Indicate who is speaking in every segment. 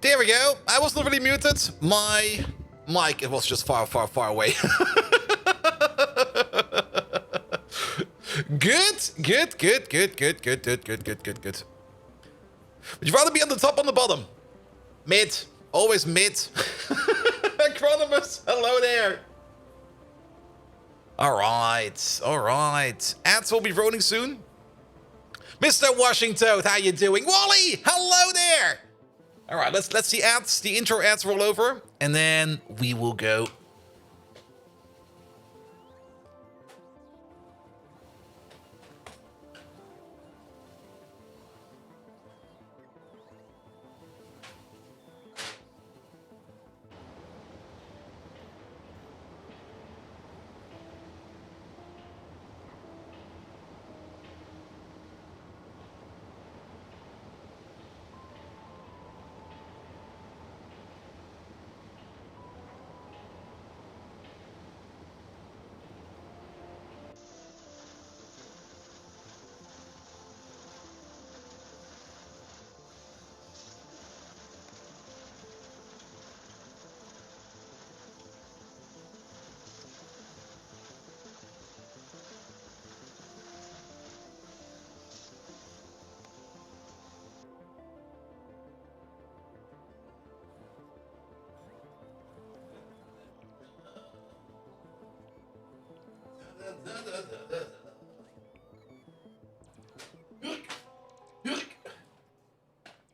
Speaker 1: There we go. I was not really muted. My mic, it was just far, far, far away. Good. Would you rather be on the top or on the bottom? Mid. Always mid. Acronymus, hello there. Alright. Ads will be rolling soon. Mr. Washington, how you doing? Wally, hello there. Alright, let's the ads, the intro ads roll over, and then we will go.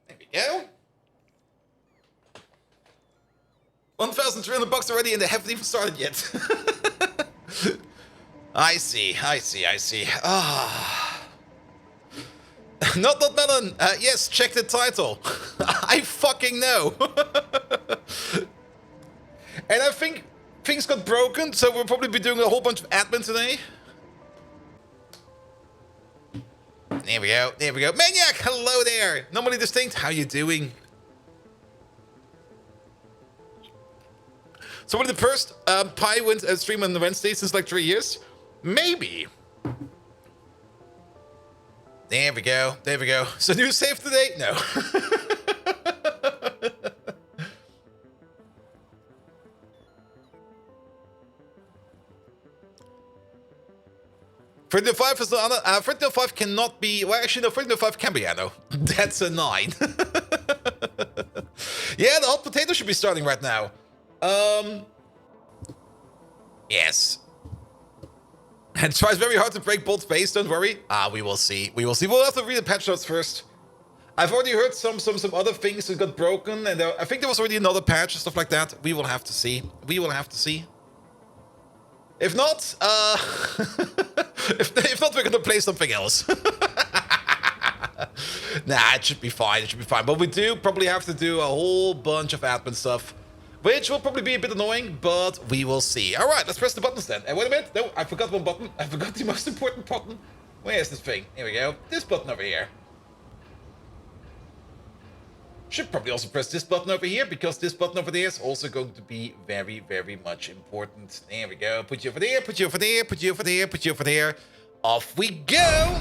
Speaker 1: There we go. 1,300 bucks already and they haven't even started yet. I see. Not melon. Yes, check the title. I fucking know. And I think things got broken, so we'll probably be doing a whole bunch of admin today. There we go. Maniac, hello there. Normally distinct, how you doing? So we're the first Pi stream on the Wednesday since like 3 years? Maybe. There we go. So new save today? No. 305 is the other. 305 cannot be. Well, actually, no. 305 can be Anno. That's a 9. Yeah, the hot potato should be starting right now. Yes. And tries very hard to break both base. Don't worry. We will see. We'll have to read the patch notes first. I've already heard some other things that got broken, and I think there was already another patch and stuff like that. We will have to see. If not, if not, we're gonna play something else. Nah, it should be fine. But we do probably have to do a whole bunch of admin stuff, which will probably be a bit annoying, but we will see. All right, let's press the buttons then. And wait a minute. No, I forgot one button. I forgot the most important button. Where is this thing? Here we go. This button over here. Should probably also press this button over here, because this button over there is also going to be very, very much important. There we go. Put you over there, put you over there, put you over there, put you over there. Off we go!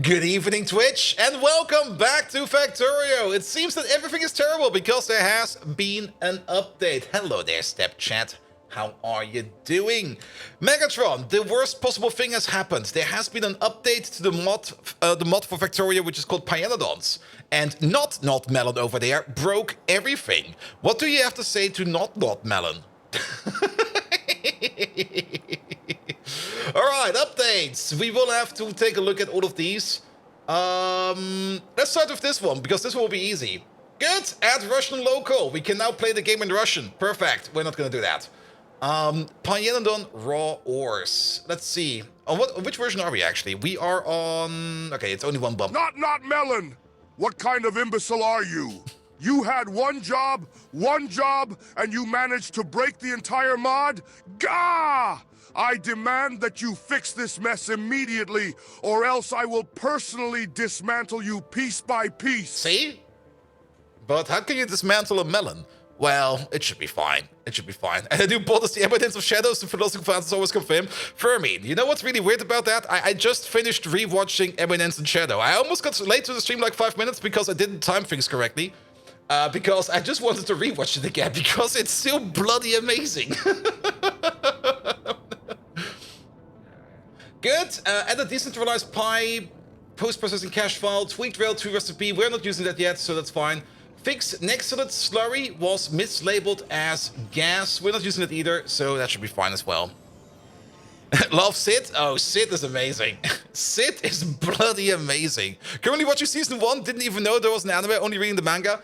Speaker 1: Good evening, Twitch, and welcome back to Factorio. It seems that everything is terrible because there has been an update. Hello there, Step Chat. How are you doing? Megatron, the worst possible thing has happened. There has been an update to the mod for Factorio, which is called Pyanodons. And not Melon over there broke everything. What do you have to say to not Melon? Alright, updates. We will have to take a look at all of these. Let's start with this one, because this will be easy. Good, add Russian local. We can now play the game in Russian. Perfect, we're not gonna do that. Pyanodon raw ores. Let's see. On which version are we actually? We are on. Okay, it's only one bump.
Speaker 2: Not Melon! What kind of imbecile are you? You had one job, and you managed to break the entire mod? Gah! I demand that you fix this mess immediately, or else I will personally dismantle you piece by piece.
Speaker 1: See? But how can you dismantle a melon? Well, it should be fine. It should be fine. And I do bought the Evidence of Shadows, the philosophical fans always confirm. Fermin, you know what's really weird about that? I just finished rewatching Evidence and Shadow. I almost got late to the stream like 5 minutes because I didn't time things correctly. Because I just wanted to rewatch it again because it's still bloody amazing. Good. Add a decentralized Pi post-processing cache file, tweaked Rail 2 recipe. We're not using that yet, so that's fine. Fix Nextsolid slurry was mislabeled as gas. We're not using it either, so that should be fine as well. Love Sid? Oh, Sid is amazing. Sid is bloody amazing. Currently watching season 1, didn't even know there was an anime, only reading the manga.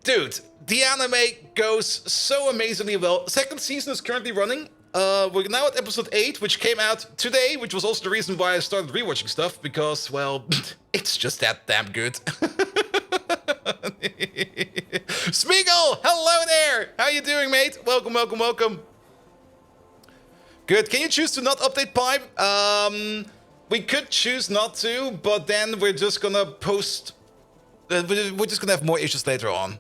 Speaker 1: Dude, the anime goes so amazingly well. Second season is currently running. We're now at episode 8, which came out today, which was also the reason why I started rewatching stuff, because, well, it's just that damn good. Smeagol, hello there! How you doing, mate? Welcome, welcome, welcome. Good. Can you choose to not update Pi? We could choose not to, but then we're just gonna post... we're just gonna have more issues later on.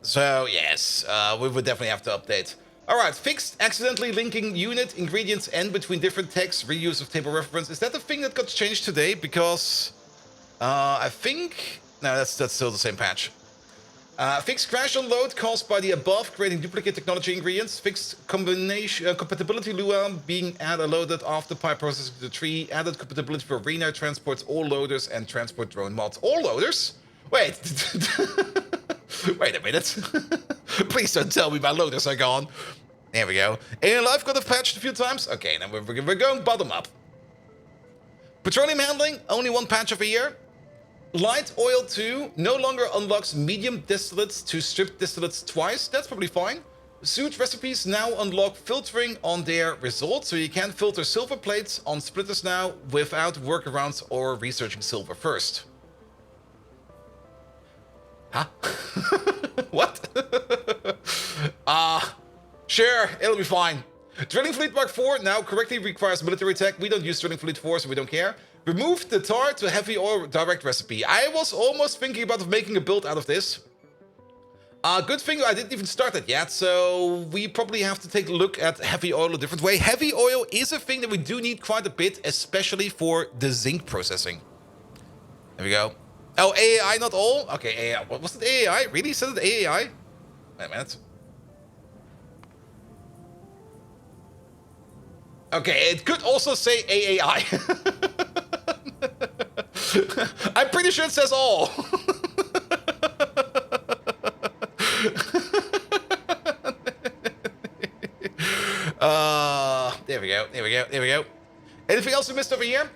Speaker 1: So, yes, we would definitely have to update. Alright, fixed accidentally linking unit, ingredients, and between different texts, reuse of table reference. Is that the thing that got changed today? Because I think... No, that's still the same patch. Fixed crash unload caused by the above, creating duplicate technology ingredients. Fixed combination compatibility Lua being loaded after Pi processing to the tree. Added compatibility for arena transports, all loaders, and transport drone mods. All loaders? Wait. Wait a minute. Please don't tell me my loaders are gone. There we go. Alien Life got patched a few times. Okay, now we're going bottom up. Petroleum handling, only one patch of a year. Light oil 2 no longer unlocks medium distillates to stripped distillates twice. That's probably fine. Suit recipes now unlock filtering on their results, so you can filter silver plates on splitters now without workarounds or researching silver first. Huh? What? Sure, it'll be fine. Drilling Fleet Mark 4 now correctly requires military tech. We don't use Drilling Fleet 4, so we don't care. Remove the tar to heavy oil direct recipe. I was almost thinking about making a build out of this. Good thing I didn't even start that yet, so we probably have to take a look at heavy oil a different way. Heavy oil is a thing that we do need quite a bit, especially for the zinc processing. There we go. Oh, AAI, not all? Okay, AAI. What was it, AAI? Really? Said it AAI? Wait a minute. Okay, it could also say AAI. I'm pretty sure it says all. There we go, there we go, there we go. Anything else we missed over here?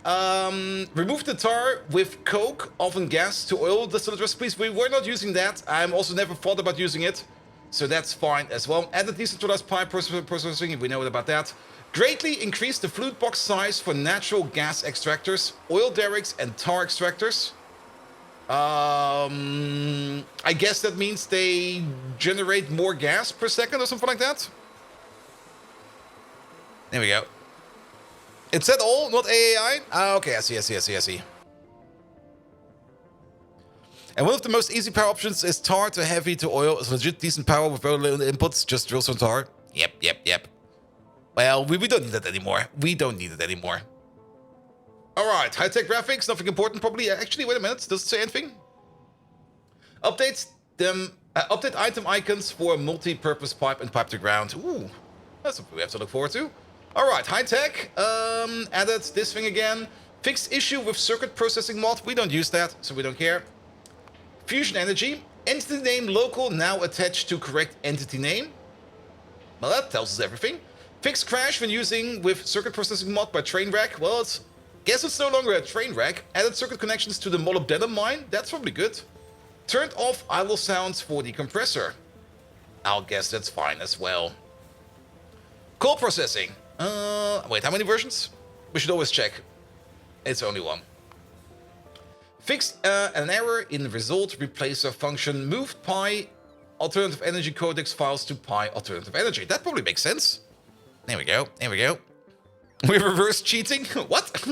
Speaker 1: Remove the tar with coke, often gas, to oil distillate recipes. We were not using that. I'm also never thought about using it. So that's fine as well. Add the decentralized Pi processing, if we know about that. Greatly increase the flute box size for natural gas extractors, oil derricks, and tar extractors. I guess that means they generate more gas per second or something like that. There we go. It said all, not AAI? Okay, I see. And one of the most easy power options is tar to heavy to oil. It's legit decent power with very little inputs. Just drill some tar. Yep. Well, we don't need that anymore. We don't need it anymore. Alright, high-tech graphics, nothing important probably. Actually, wait a minute. Does it say anything? Update item icons for multi-purpose pipe and pipe to ground. Ooh, that's something we have to look forward to. Alright, high-tech. Added this thing again. Fixed issue with circuit processing mod. We don't use that, so we don't care. Fusion energy. Entity name local now attached to correct entity name. Well, that tells us everything. Fixed crash when using with circuit processing mod by Trainwreck. Well, guess it's no longer a Trainwreck. Added circuit connections to the molybdenum mine. That's probably good. Turned off idle sounds for the compressor. I'll guess that's fine as well. Coal processing. Wait, how many versions? We should always check. It's only one. Fixed an error in result replacer function. Moved Pi alternative energy codex files to Pi alternative energy. That probably makes sense. There we go. We reverse cheating? What?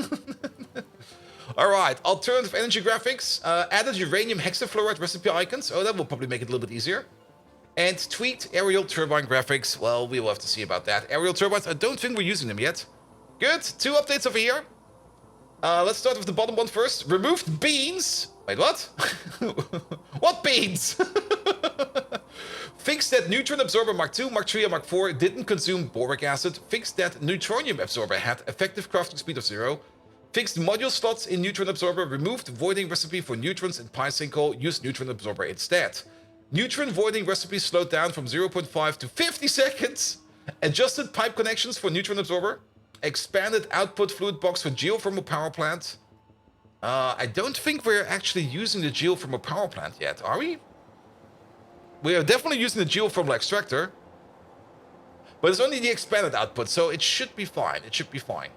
Speaker 1: Alright, alternative energy graphics. Added uranium hexafluoride recipe icons. Oh, that will probably make it a little bit easier. And tweaked aerial turbine graphics. Well, we will have to see about that. Aerial turbines, I don't think we're using them yet. Good, 2 updates over here. Let's start with the bottom one first. Removed beans. Wait, what? What beans? Fixed that neutron absorber Mark II, Mark III, and Mark IV didn't consume boric acid. Fixed that neutronium absorber had effective crafting speed of 0. Fixed module slots in neutron absorber. Removed voiding recipe for neutrons in pi sinkhole. Used neutron absorber instead. Neutron voiding recipe slowed down from 0.5 to 50 seconds. Adjusted pipe connections for neutron absorber. Expanded output fluid box for geothermal power plant. I don't think we're actually using the geothermal power plant yet, are we? We are definitely using the geothermal extractor. But it's only the expanded output, so it should be fine. It should be fine.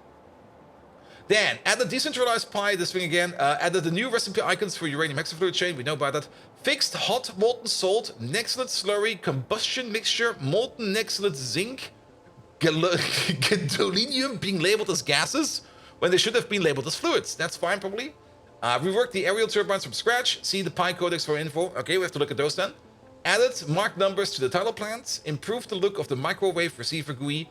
Speaker 1: Then, added decentralized pi, this thing again. Added the new recipe icons for uranium hexafluoride chain, we know about that. Fixed hot molten salt, nexalate slurry, combustion mixture, molten nexalate zinc, gadolinium being labeled as gases when they should have been labeled as fluids. That's fine, probably. Reworked the aerial turbines from scratch. See the pi codex for info. Okay, we have to look at those then. Added marked numbers to the title plants. Improved the look of the microwave receiver GUI.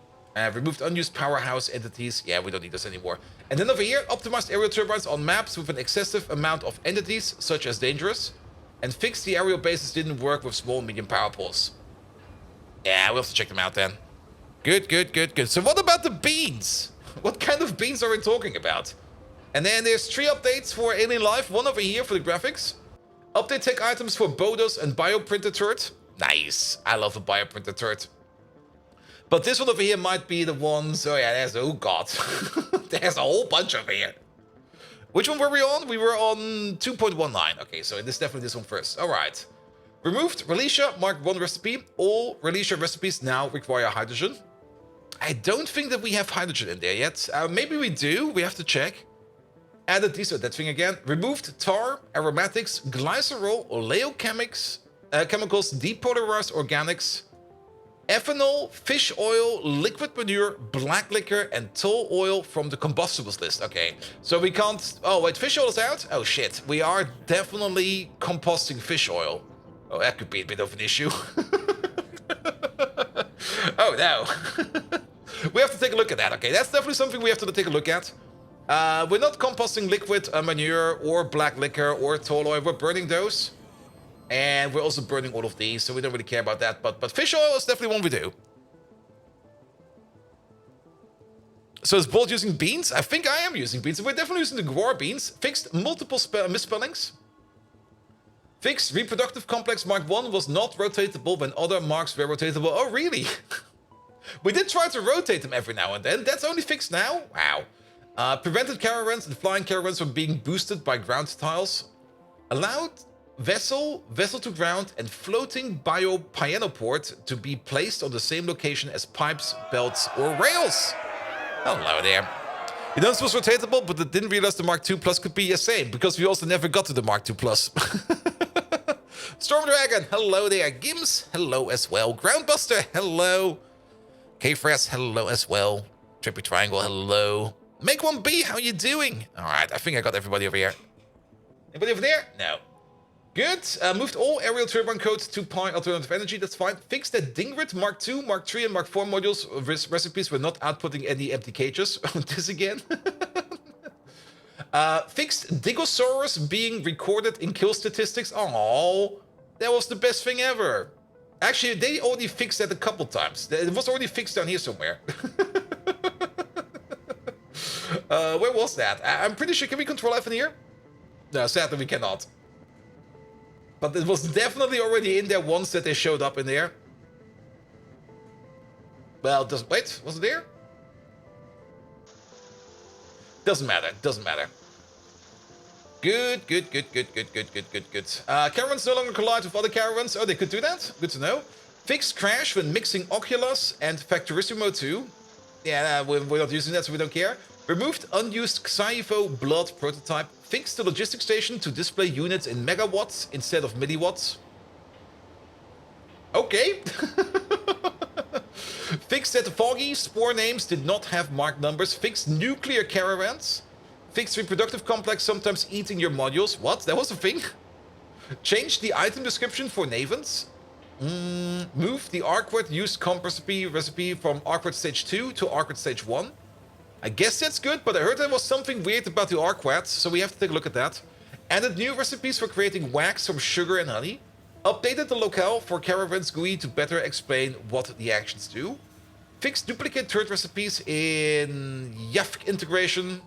Speaker 1: Removed unused powerhouse entities. Yeah, we don't need this anymore. And then over here, optimized aerial turbines on maps with an excessive amount of entities, such as dangerous. And fixed the aerial bases didn't work with small and medium power pools. Yeah, we'll have to check them out then. Good, good, good, good. So what about the beans? What kind of beans are we talking about? And then there's 3 updates for Alien Life. 1 over here for the graphics. Update tech items for Bodos and bioprinted turret. Nice. I love a bioprinted turret. But this one over here might be the ones... Oh yeah, there's... Oh god. There's a whole bunch over here. Which one were we on? We were on 2.19. Okay, so this is definitely this one first. Alright. Removed Relisha Mark 1 recipe. All Relisha recipes now require hydrogen. I don't think that we have hydrogen in there yet. Maybe we do. We have to check. Added these, that thing again. Removed tar, aromatics, glycerol, oleochemics, chemicals, depolarized organics, ethanol, fish oil, liquid manure, black liquor, and toll oil from the combustibles list. Okay, so we can't... Oh, wait, fish oil is out? Oh, shit. We are definitely composting fish oil. Oh, that could be a bit of an issue. Oh, no. We have to take a look at that. Okay, that's definitely something we have to take a look at. We're not composting liquid manure or black liquor or toll oil. We're burning those. And we're also burning all of these, so we don't really care about that. But fish oil is definitely one we do. So is Bolt using beans? I think I am using beans. We're definitely using the guar beans. Fixed multiple misspellings. Fixed reproductive complex Mark 1 was not rotatable when other marks were rotatable. Oh, really? We did try to rotate them every now and then. That's only fixed now? Wow. Prevented caravans and flying caravans from being boosted by ground tiles. Allowed vessel to ground, and floating pyanoport to be placed on the same location as pipes, belts, or rails. Hello there. You know this was rotatable, but I didn't realize the Mark II Plus could be the same, because we also never got to the Mark II Plus. Storm Dragon, hello there. Gims, hello as well. Groundbuster, hello. K-Fress, hello as well. Trippy Triangle, hello. Make One B, how you doing? Alright, I think I got everybody over here. Anybody over there? No. Good. Moved all aerial turbine codes to Pi Alternative Energy, that's fine. Fixed that Dingrid Mark II, Mark III, and Mark IV modules recipes were not outputting any empty cages. This again. Fixed Digosaurus being recorded in kill statistics. Oh, that was the best thing ever. Actually, they already fixed that a couple times. It was already fixed down here somewhere. Where was that? I'm pretty sure, can we control F in here? No, sadly we cannot. But it was definitely already in there once that they showed up in there. Well, wait, was it there? Doesn't matter, doesn't matter. Good. Caravans no longer collide with other caravans. Oh, they could do that? Good to know. Fixed crash when mixing Oculus and Factorissimo 2. Yeah, we're not using that, so we don't care. Removed unused Xaivo blood prototype. Fixed the logistics station to display units in megawatts instead of milliwatts. Okay. Fixed that the foggy spore names did not have marked numbers. Fixed nuclear caravans. Fixed reproductive complex sometimes eating your modules. What? That was a thing? Changed the item description for Navens. Move the Arcwet used comp recipe from Arcwet Stage 2 to Arcwet Stage 1. I guess that's good, but I heard there was something weird about the Arcwet, so we have to take a look at that. Added new recipes for creating wax from sugar and honey. Updated the locale for Caravan's GUI to better explain what the actions do. Fixed duplicate turret recipes in YAFC integration.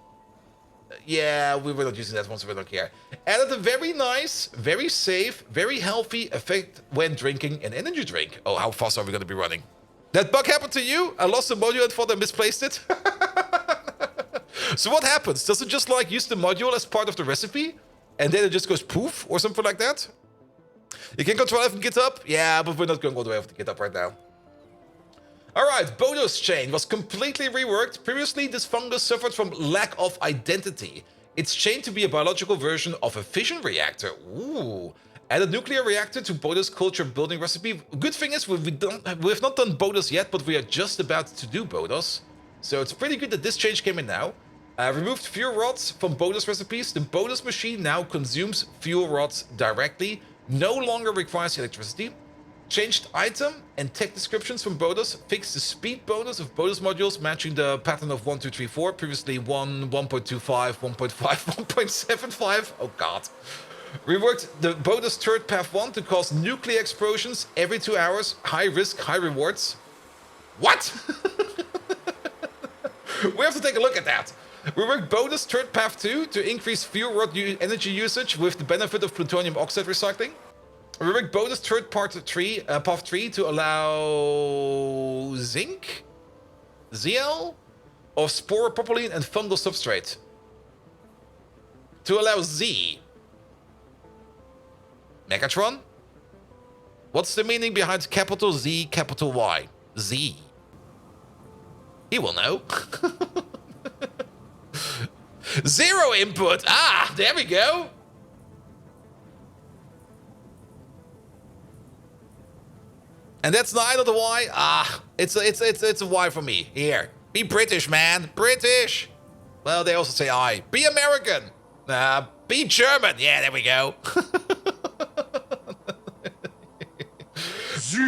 Speaker 1: Yeah, we were not using that one, so we don't care. Added a very nice, very safe, very healthy effect when drinking an energy drink. Oh, how fast are we going to be running? That bug happened to you? I lost the module and thought I misplaced it. So what happens? Does it just like use the module as part of the recipe? And then it just goes poof or something like that? You can control it from GitHub? Yeah, but we're not going all the way over to GitHub right now. Alright, Bodos chain was completely reworked. Previously, this fungus suffered from lack of identity. It's chained to be a biological version of a fission reactor. Ooh. Added nuclear reactor to Bodos culture building recipe. Good thing is, we've not done Bodos yet, but we are just about to do Bodos. So it's pretty good that this change came in now. Removed fuel rods from Bodos recipes. The Bodos machine now consumes fuel rods directly. No longer requires electricity. Changed item and tech descriptions from Bodos. Fixed the speed bonus of Bodos modules, matching the pattern of 1, 2, 3, 4. Previously 1, 1.25, 1.5, 1.75. Oh god. Reworked the Bodos turret path 1 to cause nuclear explosions every 2 hours. High risk, high rewards. What? We have to take a look at that. Reworked Bodos turret path 2 to increase fuel rod energy usage with the benefit of plutonium oxide recycling. Reworked Bodos turret path 3 to allow zinc, ZL, or spore propylene and fungal substrate. To allow Z. Megatron? What's the meaning behind capital Z, capital Y? Z. He will know. Zero input. Ah, there we go. And that's neither the Y. Ah, it's a Y for me. Here, be British, man. British. Well, they also say I. Be American. Be German. Yeah, there we go.
Speaker 2: Z.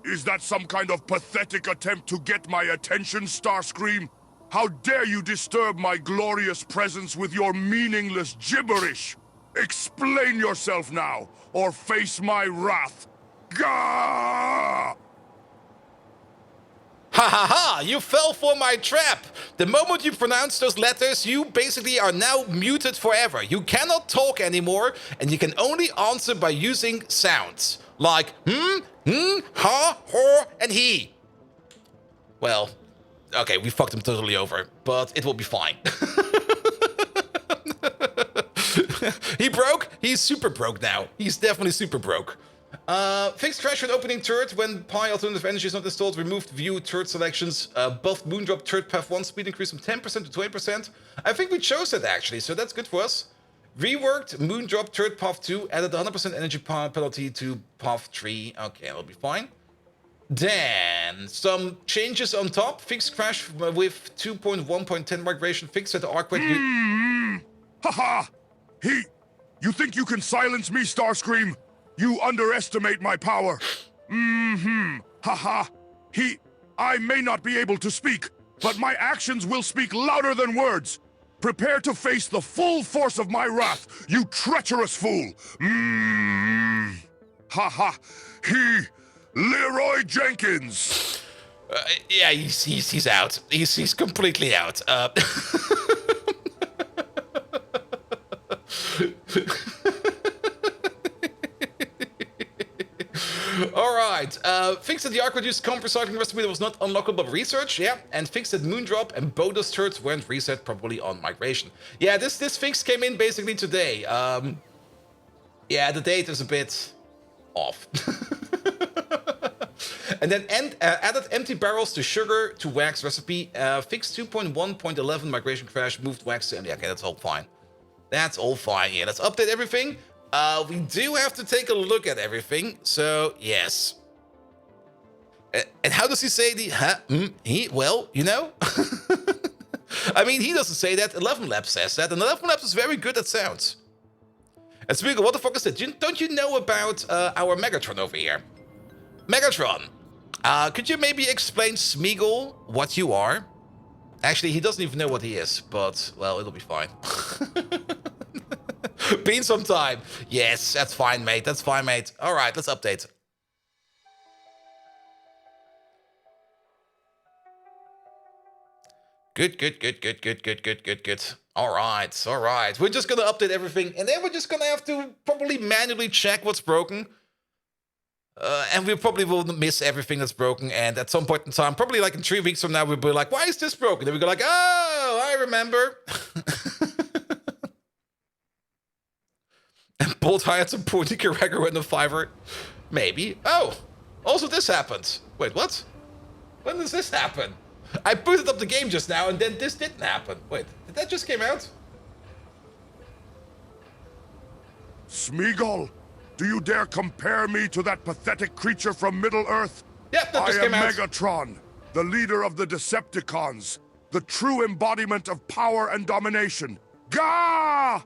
Speaker 2: Is that some kind of pathetic attempt to get my attention, Starscream? How dare you disturb my glorious presence with your meaningless gibberish? Explain yourself now, or face my wrath. Gah!
Speaker 1: Ha ha ha! You fell for my trap! The moment you pronounce those letters, you basically are now muted forever. You cannot talk anymore, and you can only answer by using sounds. Like ha, ho, and he. Well, okay, we fucked him totally over, but it will be fine. He broke? He's super broke now. He's definitely super broke. Fixed crash when opening turret when Pi Alternative Energy is not installed. Removed view turret selections. Buffed Moondrop turret path 1 speed increase from 10% to 20%. I think we chose that actually, so that's good for us. Reworked Moondrop turret path 2. Added 100% energy penalty to path 3. Okay, that'll be fine. Then, some changes on top. Fixed crash with 2.1.10 migration. Fixed at the Arcwet.
Speaker 2: Haha! You think you can silence me, Starscream? You underestimate my power. Haha. I may not be able to speak, but my actions will speak louder than words. Prepare to face the full force of my wrath, you treacherous fool. Haha. Leroy Jenkins.
Speaker 1: Yeah, he's out. He's completely out. Alright, fixed that the Arc reduced comp recycling recipe that was not unlockable by research, yeah, and fixed that Moondrop and Bodos turrets weren't reset properly on migration. Yeah, this fix came in basically today. Yeah, the date is a bit off. And then added empty barrels to sugar to wax recipe, fixed 2.1.11 migration crash, moved wax to empty. Okay, that's all fine. That's all fine. Yeah, let's update everything. We do have to take a look at everything, so yes. And how does he say the well, you know? I mean, he doesn't say that. 11 Labs says that, and 11 Labs is very good at sounds. And Smeagol, what the fuck is that? Don't you know about our Megatron over here? Megatron, could you maybe explain Smeagol what you are? Actually, he doesn't even know what he is, but, well, it'll be fine. Been some time. Yes, that's fine, mate. That's fine, mate. All right, let's update. Good. All right. We're just gonna update everything, and then we're just gonna have to probably manually check what's broken. And we probably will miss everything that's broken, and at some point in time, probably like in 3 weeks from now, we'll be like, why is this broken? Then we go like, oh, I remember. And Bolt hired some poor Nicaragua in the Fiverr. Maybe. Oh, also this happened. Wait, what? When does this happen? I booted up the game just now, and then this didn't happen. Wait, did that just came out?
Speaker 2: Smeagol, do you dare compare me to that pathetic creature from Middle-earth?
Speaker 1: Yep, that just came out.
Speaker 2: I am Megatron, the leader of the Decepticons, the true embodiment of power and domination. Gah!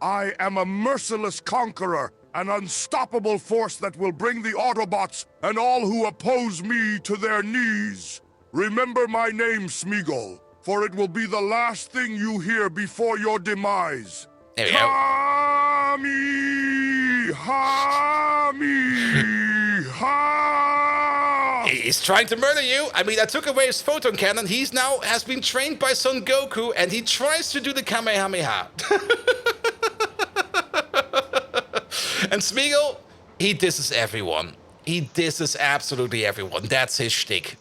Speaker 2: I am a merciless conqueror, an unstoppable force that will bring the Autobots and all who oppose me to their knees. Remember my name, Smeagol, for it will be the last thing you hear before your demise.
Speaker 1: There we go. He's trying to murder you. I mean, I took away his photon cannon. He's now has been trained by Son Goku, and he tries to do the Kamehameha. And Smeagol, he disses everyone. He disses absolutely everyone. That's his shtick.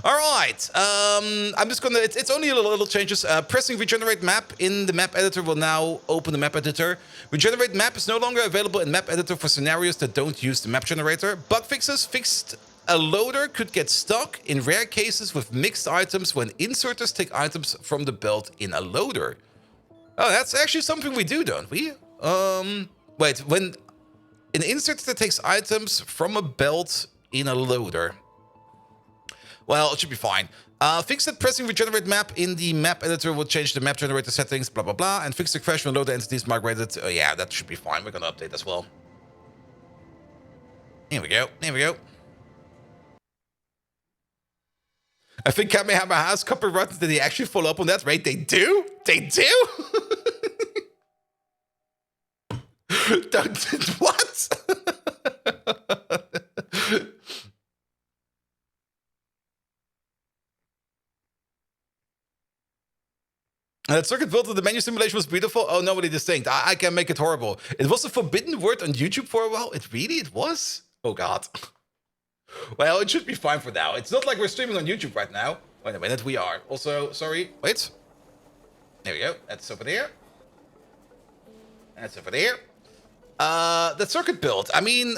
Speaker 1: All right, I'm just gonna, it's only little changes. Pressing regenerate map in the map editor will now open the map editor. Regenerate map is no longer available in map editor for scenarios that don't use the map generator. Bug fixes fixed a loader could get stuck in rare cases with mixed items when inserters take items from the belt in a loader. Oh, that's actually something we do, don't we? Wait, when an inserter that takes items from a belt in a loader. Well, it should be fine. Fix that pressing regenerate map in the map editor will change the map generator settings, blah, blah, blah. And fix the crash when loader entities migrated. Yeah, that should be fine. We're going to update as well. Here we go. Here we go. I think Kamehameha has copyrighted. Did they actually follow up on that? Right? They do? They do? What? That circuit built in the menu simulation was beautiful. Oh, nobody distinct. I can make it horrible. It was a forbidden word on YouTube for a while. It was? Oh, God. Well, it should be fine for now. It's not like we're streaming on YouTube right now. Wait a minute, we are. Also, sorry. Wait. There we go. That's over there. That's over there. That circuit build. I mean,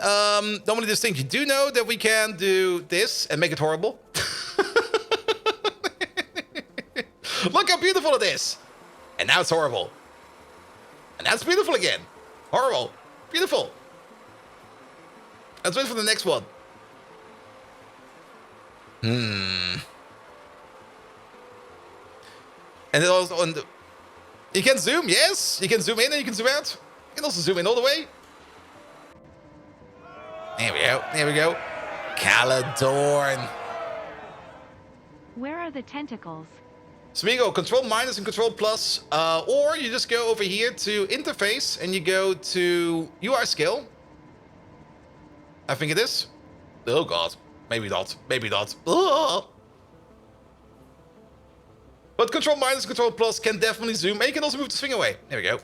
Speaker 1: nobody distinct. You do know that we can do this and make it horrible? Look how beautiful it is. And now it's horrible. And now it's beautiful again. Horrible. Beautiful. Let's wait for the next one. And then also on the... You can zoom, yes. You can zoom in and you can zoom out. You can also zoom in all the way. There we go. There we go. Caladorn.
Speaker 3: Where are the tentacles?
Speaker 1: Smeagol, control minus and control plus, or you just go over here to interface and you go to UI skill. I think it is. Oh God, maybe not, maybe not. Ugh. But control minus, control plus can definitely zoom, and you can also move the swing away. There we go.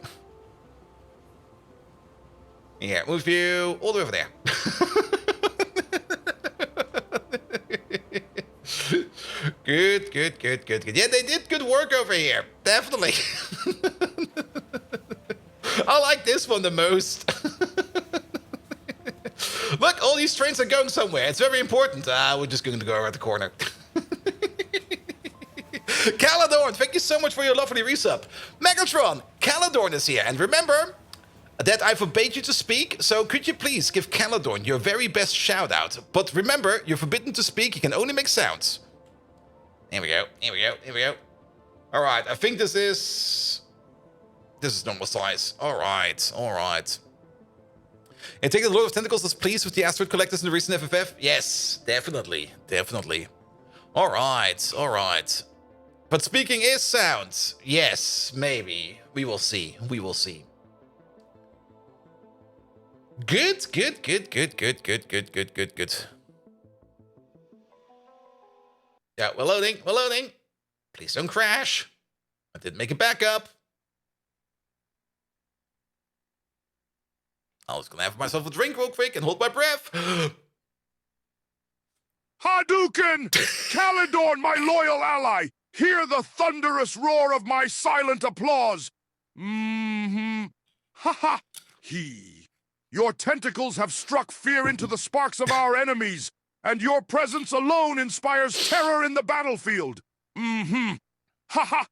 Speaker 1: Yeah, move you all the way over there. Good. Yeah, they did good work over here. Definitely. I like this one the most. Look, all these trains are going somewhere. It's very important. We're just going to go around the corner. Caladorn, thank you so much for your lovely resub. Megatron, Caladorn is here. And remember that I forbade you to speak, so could you please give Caladorn your very best shout out? But remember, you're forbidden to speak. You can only make sounds. Here we go. Here we go. Here we go. All right. I think this is... This is normal size. Alright, alright. And taking the Lord of Tentacles is pleased with the asteroid collectors in the recent FFF? Yes, definitely, definitely. Alright, alright. But speaking is sound. Yes, maybe. We will see, we will see. Good, good, good, good, good, good, good, good, good, good. Yeah, we're loading, we're loading. Please don't crash. I did make a backup. I was gonna have myself a drink real quick and hold my breath.
Speaker 2: Hadouken! Calydorn, my loyal ally! Hear the thunderous roar of my silent applause! Mm-hmm. Ha-ha! Your tentacles have struck fear into the sparks of our enemies, and your presence alone inspires terror in the battlefield. Mm-hmm. Ha-ha!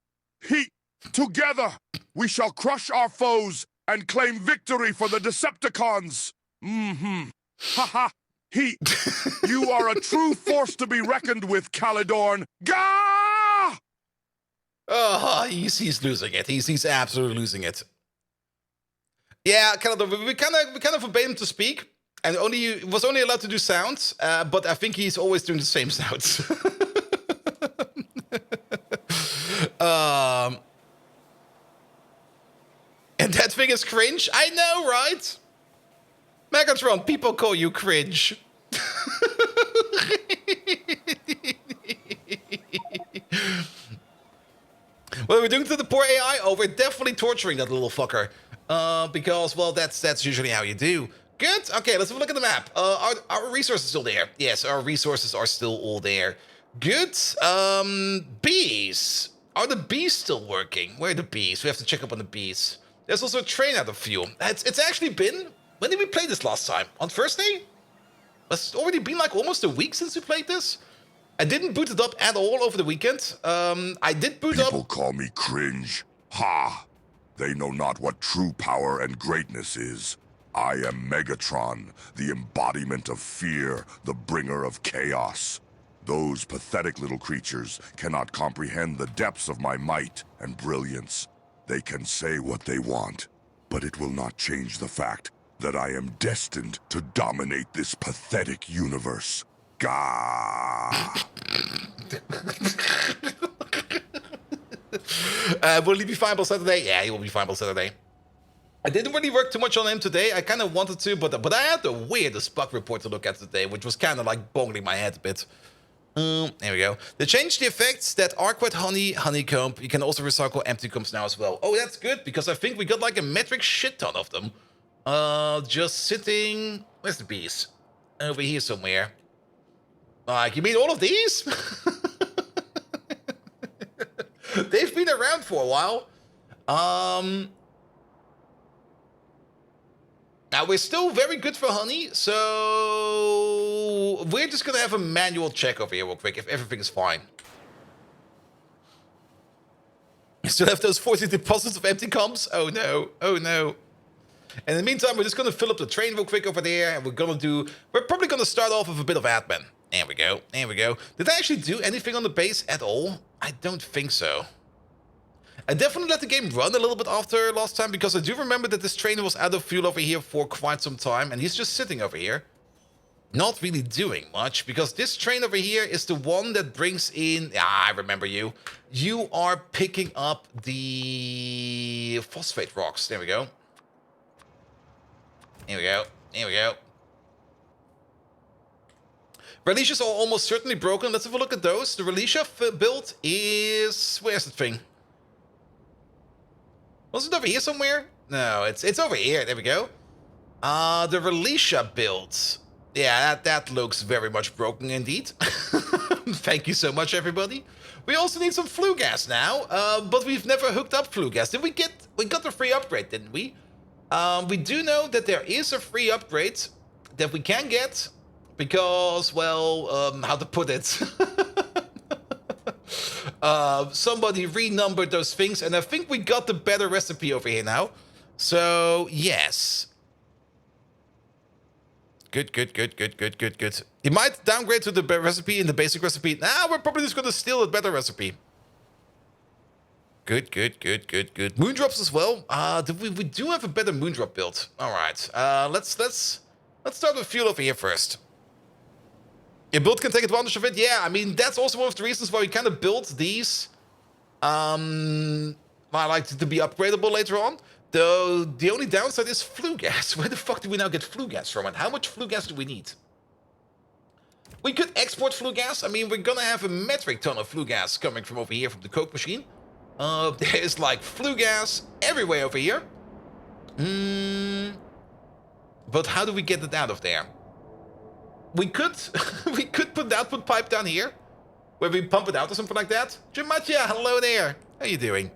Speaker 2: Together, we shall crush our foes and claim victory for the Decepticons. Mm-hmm. Ha-ha! You are a true force to be reckoned with, Calydorn. Gah!
Speaker 1: Oh, he's losing it. He's absolutely losing it. Yeah, we kind of forbade him to speak, and was only allowed to do sounds. But I think he's always doing the same sounds. And that thing is cringe. I know, right? Megatron, people call you cringe. What are we doing to the poor AI? Oh, we're definitely torturing that little fucker. Because, well, that's usually how you do. Good. Okay, let's have a look at the map. Are our resources still there? Yes, our resources are still all there. Good. Bees. Are the bees still working? Where are the bees? We have to check up on the bees. There's also a train out of fuel. It's actually been... When did we play this last time? On Thursday? It's already been like almost a week since we played this. I didn't boot it up at all over the weekend. I did boot up...
Speaker 2: People call me cringe. Ha! They know not what true power and greatness is. I am Megatron, the embodiment of fear, the bringer of chaos. Those pathetic little creatures cannot comprehend the depths of my might and brilliance. They can say what they want, but it will not change the fact that I am destined to dominate this pathetic universe. Gah!
Speaker 1: Will he be fine by Saturday? Yeah, he will be fine by Saturday. I didn't really work too much on him today. I kind of wanted to, but I had the weirdest bug report to look at today, which was kind of like boggling my head a bit. There we go. They changed the effects that are quite honeycomb. You can also recycle empty combs now as well. Oh, that's good, because I think we got like a metric shit ton of them. Just sitting... Where's the bees? Over here somewhere. Like, you mean all of these? They've been around for a while. Now, we're still very good for honey, so... We're just gonna have a manual check over here real quick if everything is fine. You still have those 40 deposits of empty comps? Oh no, oh no. In the meantime, we're just gonna fill up the train real quick over there, and we're probably gonna start off with a bit of admin. There we go, there we go. Did I actually do anything on the base at all? I don't think so. I definitely let the game run a little bit after last time, because I do remember that this train was out of fuel over here for quite some time, and he's just sitting over here. Not really doing much, because this train over here is the one that brings in... Ah, I remember you. You are picking up the phosphate rocks. There we go. Here we go. Here we go. Relicias are almost certainly broken. Let's have a look at those. The Relicia build is... Where's the thing? Was it over here somewhere? No, it's over here. There we go. The Relicia build. Yeah, that looks very much broken indeed. Thank you so much, everybody. We also need some flue gas now, but we've never hooked up flue gas. We got the free upgrade, didn't we? We do know that there is a free upgrade that we can get because, well, how to put it? Somebody renumbered those things, and I think we got the better recipe over here now. So, yes. Good. You might downgrade to the recipe in the basic recipe. Nah, we're probably just going to steal the better recipe. Good, good, good, good, good. Moondrops as well. We do have a better moondrop build. All right. Let's start with fuel over here first. Your build can take advantage of it. Yeah, I mean that's also one of the reasons why we kind of built these. I like to be upgradable later on. Though the only downside is flue gas. Where the fuck do we now get flue gas from? And how much flue gas do we need? We could export flue gas. I mean, we're gonna have a metric ton of flue gas coming from over here from the coke machine. There's like flue gas everywhere over here. But how do we get it out of there? We could we could put the output pipe down here, where we pump it out or something like that. Jimatia, hello there. How you doing?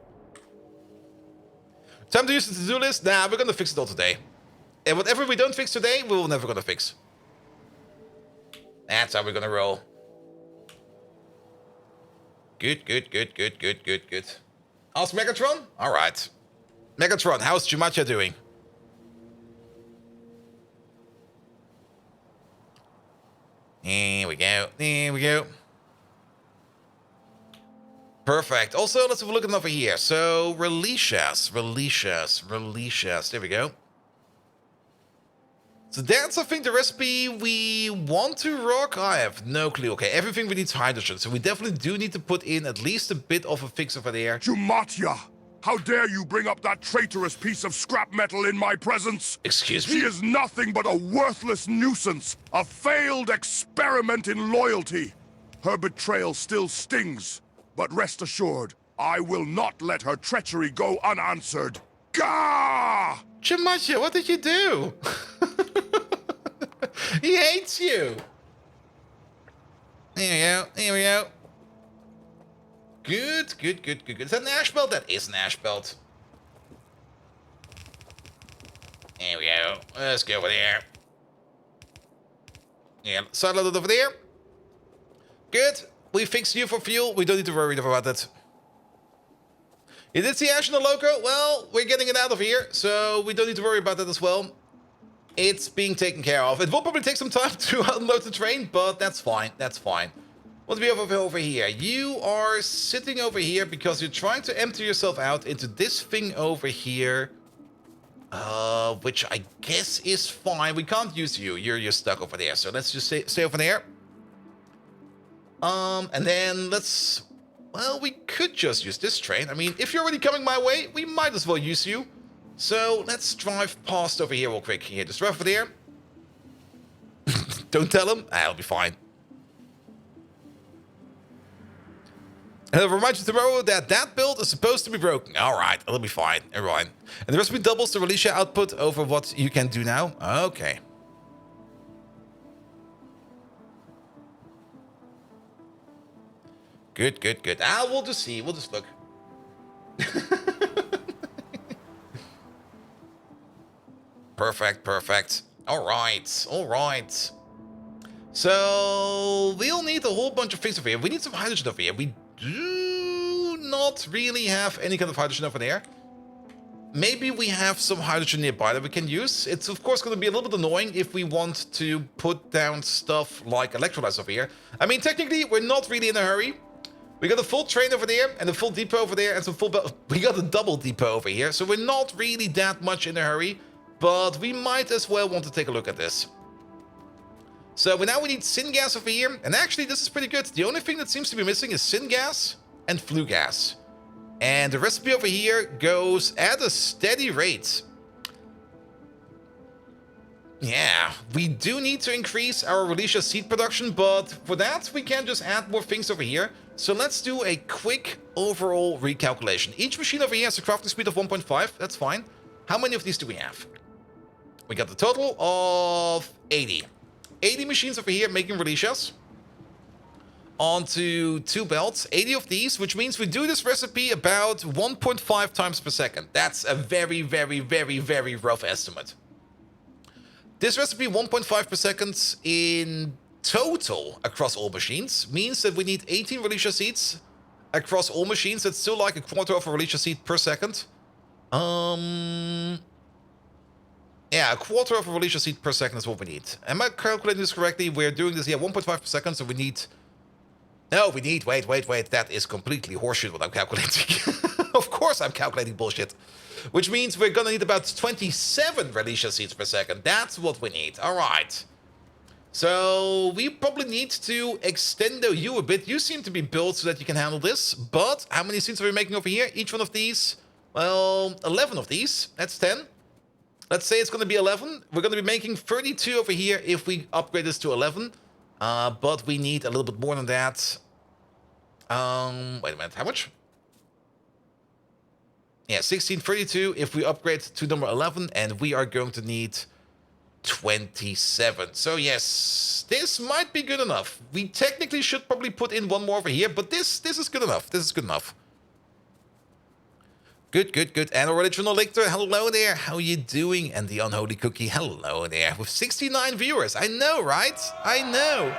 Speaker 1: Time to use the to-do list? Nah, we're gonna fix it all today. And whatever we don't fix today, we're never gonna fix. That's how we're gonna roll. Good, good, good, good, good, good, good. Ask Megatron? Alright. Megatron, how's Jumacha doing? There we go. There we go. Perfect. Also, let's have a look at over here. So, release. There we go. So that's, I think, the recipe we want to rock. I have no clue. Okay, everything we need is hydrogen. So we definitely do need to put in at least a bit of a fix over there.
Speaker 2: Jumatya, how dare you bring up that traitorous piece of scrap metal in my presence?
Speaker 1: Excuse me?
Speaker 2: She is nothing but a worthless nuisance, a failed experiment in loyalty. Her betrayal still stings, but rest assured, I will not let her treachery go unanswered. Gah!
Speaker 1: Chimacha, what did you do? He hates you. There we go. There we go. Good, good, good, good, good. Is that an ash belt? That is an ash belt. There we go. Let's go over there. Yeah, settle it over there. Good. We fixed you for fuel. We don't need to worry about that. You did see ash in the loco? Well, we're getting it out of here, so we don't need to worry about that as well. It's being taken care of. It will probably take some time to unload the train, but that's fine. That's fine. What do we have over here? You are sitting over here because you're trying to empty yourself out into this thing over here. Which I guess is fine. We can't use you. You're stuck over there. So let's just stay over there. And then let's... Well, we could just use this train. I mean, if you're already coming my way, we might as well use you. So let's drive past over here real quick. Here, just drive over there. Don't tell him. I'll be fine. And I'll remind you tomorrow that that build is supposed to be broken. All right, it'll be fine. Everyone. And the recipe doubles the release output over what you can do now. Okay. Good, good, good. We'll just see. We'll just look. Perfect, perfect. All right, all right. So we'll need a whole bunch of things over here. We need some hydrogen over here. We do not really have any kind of hydrogen over there. Maybe we have some hydrogen nearby that we can use. It's of course going to be a little bit annoying if we want to put down stuff like electrolytes over here. I mean, technically, we're not really in a hurry. We got a full train over there and a full depot over there and some full... We got a double depot over here, so we're not really that much in a hurry. But we might as well want to take a look at this. So now we need syngas over here. And actually, this is pretty good. The only thing that seems to be missing is syngas and flue gas. And the recipe over here goes at a steady rate. Yeah, we do need to increase our Release seed production, but for that, we can just add more things over here. So let's do a quick overall recalculation. Each machine over here has a crafting speed of 1.5. That's fine. How many of these do we have? We got the total of 80. 80 machines over here making Release. Onto 2 belts, 80 of these, which means we do this recipe about 1.5 times per second. That's a very, very, very, very rough estimate. This recipe, 1.5 per second in total across all machines, means that we need 18 Release seeds across all machines. That's still like a quarter of a Release seed per second. Yeah, a quarter of a Release seed per second is what we need. Am I calculating this correctly? We're doing this, yeah, 1.5 per second, so we need... No, we need... Wait. That is completely horseshit what I'm calculating. Of course I'm calculating bullshit. Which means we're gonna need about 27 Relisha seeds per second. That's what we need. Alright. So we probably need to extend you a bit. You seem to be built so that you can handle this. But how many seeds are we making over here? Each one of these? Well, 11 of these. That's 10. Let's say it's going to be 11. We're going to be making 32 over here if we upgrade this to 11. But we need a little bit more than that. Wait a minute. How much? Yeah, 1632 if we upgrade to number 11. And we are going to need 27. So yes, this might be good enough. We technically should probably put in one more over here. But this is good enough. This is good enough. Good, good, good. And original Lictor, hello there. How are you doing? And the Unholy Cookie, hello there. With 69 viewers. I know, right? I know.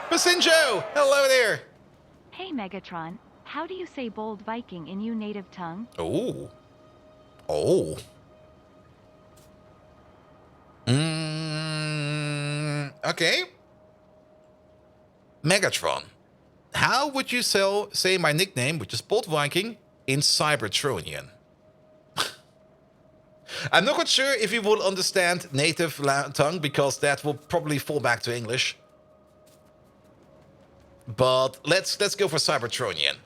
Speaker 1: Basinjo, hello there.
Speaker 3: Hey, Megatron. How do you say bold Viking in you native tongue?
Speaker 1: Oh. Oh. Okay. Megatron. How would you say my nickname, which is Bold Viking, in Cybertronian? I'm not quite sure if you will understand native tongue, because that will probably fall back to English. But let's go for Cybertronian.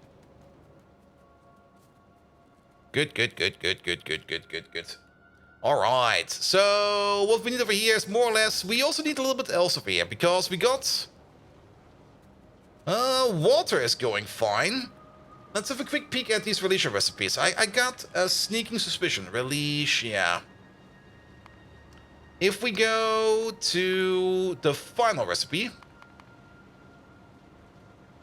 Speaker 1: Good, good, good, good, good, good, good, good, good. Alright, so what we need over here is more or less... We also need a little bit else over here, because we got... water is going fine. Let's have a quick peek at these Relisha recipes. I got a sneaking suspicion. Relisha. If we go to the final recipe...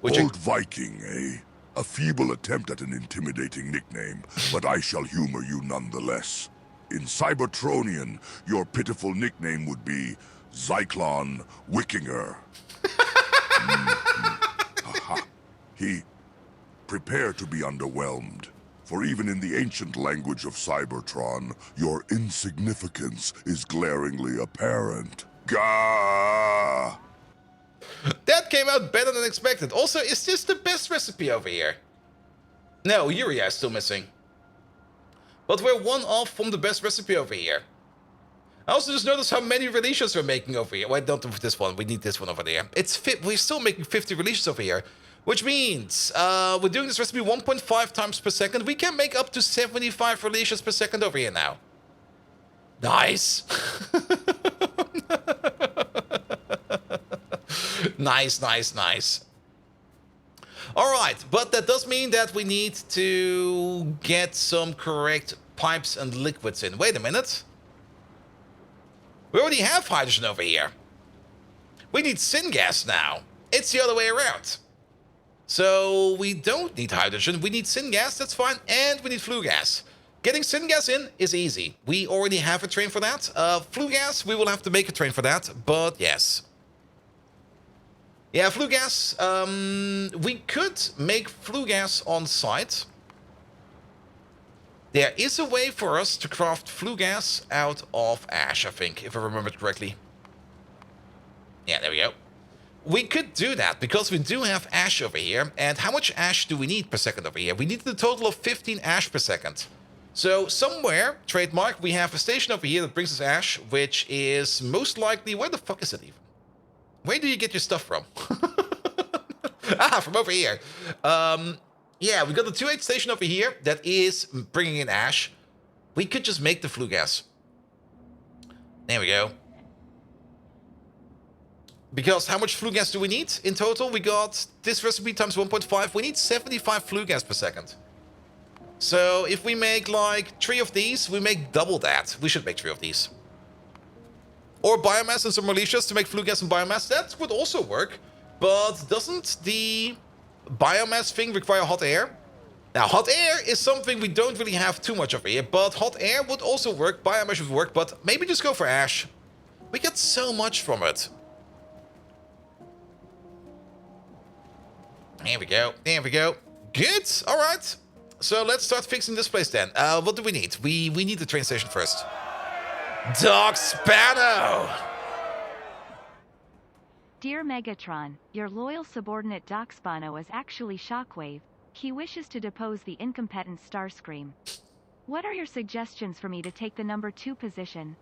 Speaker 2: Old Viking, eh? A feeble attempt at an intimidating nickname, but I shall humor you nonetheless. In Cybertronian, your pitiful nickname would be Zyklon Wickinger. Prepare to be underwhelmed. For even in the ancient language of Cybertron, your insignificance is glaringly apparent. Gah!
Speaker 1: That came out better than expected. Also, is this the best recipe over here? No, Urea is still missing. But we're one off from the best recipe over here. I also just noticed how many Relishas we're making over here. Wait, don't do this one. We need this one over there. We're still making 50 Relishas over here. Which means we're doing this recipe 1.5 times per second. We can make up to 75 Relishas per second over here now. Nice. Nice, nice, nice. Alright, but that does mean that we need to get some correct pipes and liquids in. Wait a minute. We already have hydrogen over here. We need syngas now. It's the other way around. So we don't need hydrogen, we need syngas, that's fine, and we need flue gas. Getting syngas in is easy. We already have a train for that. Flue gas, we will have to make a train for that, but yes. Yeah, flue gas, we could make flue gas on site. There is a way for us to craft flue gas out of ash, I think, if I remember correctly. Yeah, there we go. We could do that, because we do have ash over here. And how much ash do we need per second over here? We need a total of 15 ash per second. So somewhere, trademark, we have a station over here that brings us ash, which is most likely... Where the fuck is it even? Where do you get your stuff from? From over here. Yeah, we got the 2H station over here that is bringing in ash. We could just make the flue gas. There we go. Because how much flue gas do we need in total? We got this recipe times 1.5. We need 75 flue gas per second. So if we make like 3 of these, we make double that. We should make 3 of these. Or biomass and some Relishas to make flue gas and biomass. That would also work. But doesn't the biomass thing require hot air? Now, hot air is something we don't really have too much of here. But hot air would also work. Biomass would work. But maybe just go for ash. We get so much from it. There we go. There we go. Good. All right. So let's start fixing this place then. What do we need? We need the train station first. Doc Spano!
Speaker 3: Dear Megatron, your loyal subordinate Doc Spano is actually Shockwave. He wishes to depose the incompetent Starscream. What are your suggestions for me to take the number 2 position?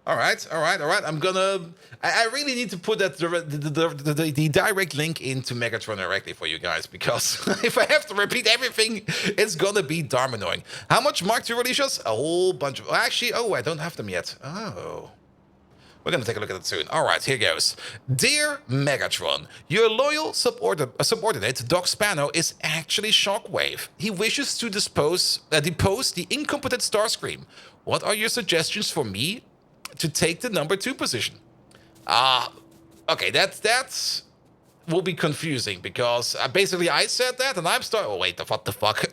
Speaker 1: All right. I'm gonna. I really need to put that the direct link into Megatron directly for you guys, because if I have to repeat everything, it's gonna be darn annoying. How much Mark II releases? A whole bunch of. Actually, I don't have them yet. Oh. We're gonna take a look at it soon. All right, here goes. Dear Megatron, your loyal subordinate, Doc Spano, is actually Shockwave. He wishes to depose the incompetent Starscream. What are your suggestions for me to take the number 2 position? Okay, that will be confusing, because basically I said that and I'm starting. Oh wait, what the fuck?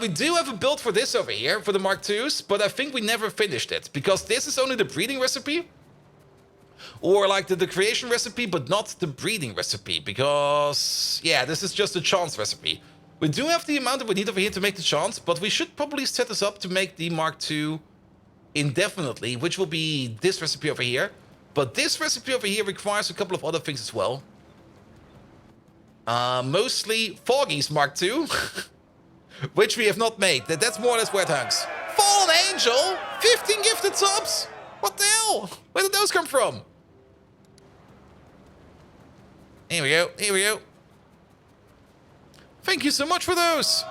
Speaker 1: We do have a build for this over here, for the Mark IIs, but I think we never finished it, because this is only the breeding recipe, or like the creation recipe, but not the breeding recipe, because, yeah, this is just a chance recipe. We do have the amount that we need over here to make the chance, but we should probably set this up to make the Mark II indefinitely, which will be this recipe over here. But this recipe over here requires a couple of other things as well. Mostly Foggy's Mark II. Which we have not made. That's more or less where it hangs. Fallen Angel? 15 gifted subs? What the hell? Where did those come from? Here we go. Thank you so much for those.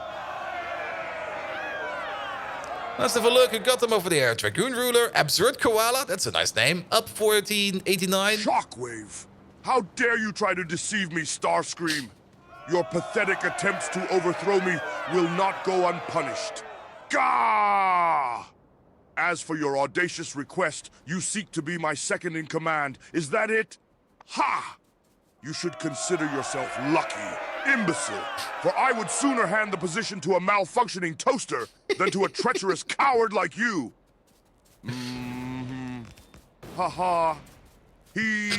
Speaker 1: Let's have a look. We got them over there. Dragoon Ruler, Absurd Koala. That's a nice name. Up 1489.
Speaker 2: Shockwave! How dare you try to deceive me, Starscream? Your pathetic attempts to overthrow me will not go unpunished. Gah! As for your audacious request, you seek to be my second in command. Is that it? Ha! You should consider yourself lucky, imbecile, for I would sooner hand the position to a malfunctioning toaster than to a treacherous coward like you. Ha-ha. He...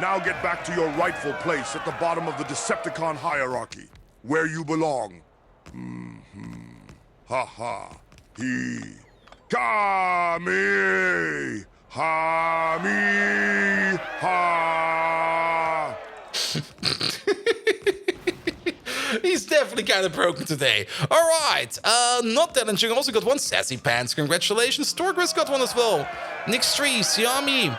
Speaker 2: Now get back to your rightful place at the bottom of the Decepticon hierarchy, where you belong. Ha-ha. He... Kami! Ha-mi! Ha!
Speaker 1: He's definitely kind of broken today. All right. Not challenging. Also got one. Sassy Pants. Congratulations. Storgris got one as well. Nix Tree. Siami.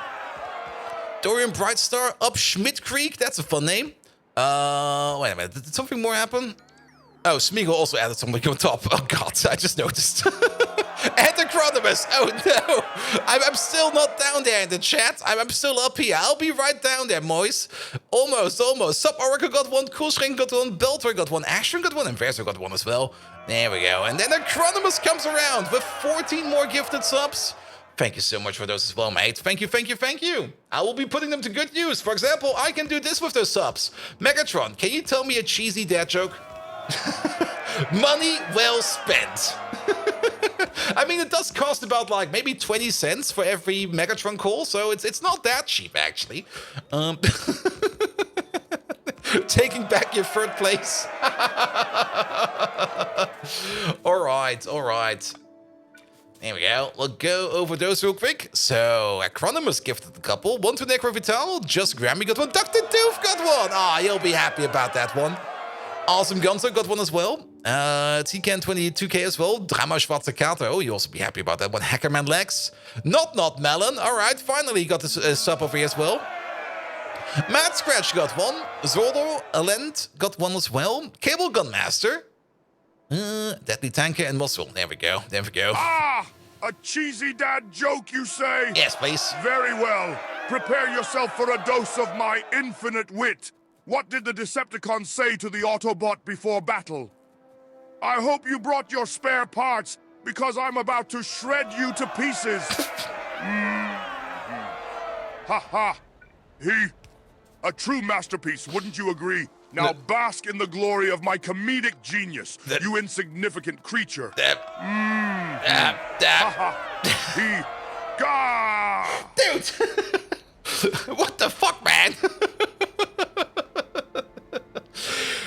Speaker 1: Dorian Brightstar. Up Schmidt Creek. That's a fun name. Wait a minute. Did something more happen? Oh, Smeagol also added something on top. Oh, God. I just noticed. Antichronimus. Oh, no. I'm still not down there in the chat. I'm still up here. I'll be right down there, Moise. Almost. Sub Oracle got one. Coolstring got one. Beltor got one. Ashton got one. And Verso got one as well. There we go. And then Antichronimus comes around with 14 more gifted subs. Thank you so much for those as well, mate. Thank you. I will be putting them to good use. For example, I can do this with those subs. Megatron, can you tell me a cheesy dad joke? Money well spent. I mean, it does cost about like maybe 20 cents for every Megatron call, so it's not that cheap actually. Taking back your third place. All right. There we go. We'll go over those real quick. So, Acronymus gifted a couple. One to Necro Vital. Just Grammy got one. Dr. Doof got one. Ah, you'll be happy about that one. Awesome Gunter got one as well. TCAN 22K as well. Drama Schwarze Kater. Oh, you'll also be happy about that one. Hackerman Lex. Not Melon. All right, finally got this sub over here as well. Mad Scratch got one. Zordo Alent got one as well. Cable Gun Master. Deadly Tanker and Muscle. There we go.
Speaker 2: Ah! A cheesy dad joke, you say?
Speaker 1: Yes, please.
Speaker 2: Very well. Prepare yourself for a dose of my infinite wit. What did the Decepticons say to the Autobot before battle? I hope you brought your spare parts, because I'm about to shred you to pieces. Ha. A true masterpiece, wouldn't you agree? Now bask in the glory of my comedic genius, you insignificant creature.
Speaker 1: Dude! What the fuck, man?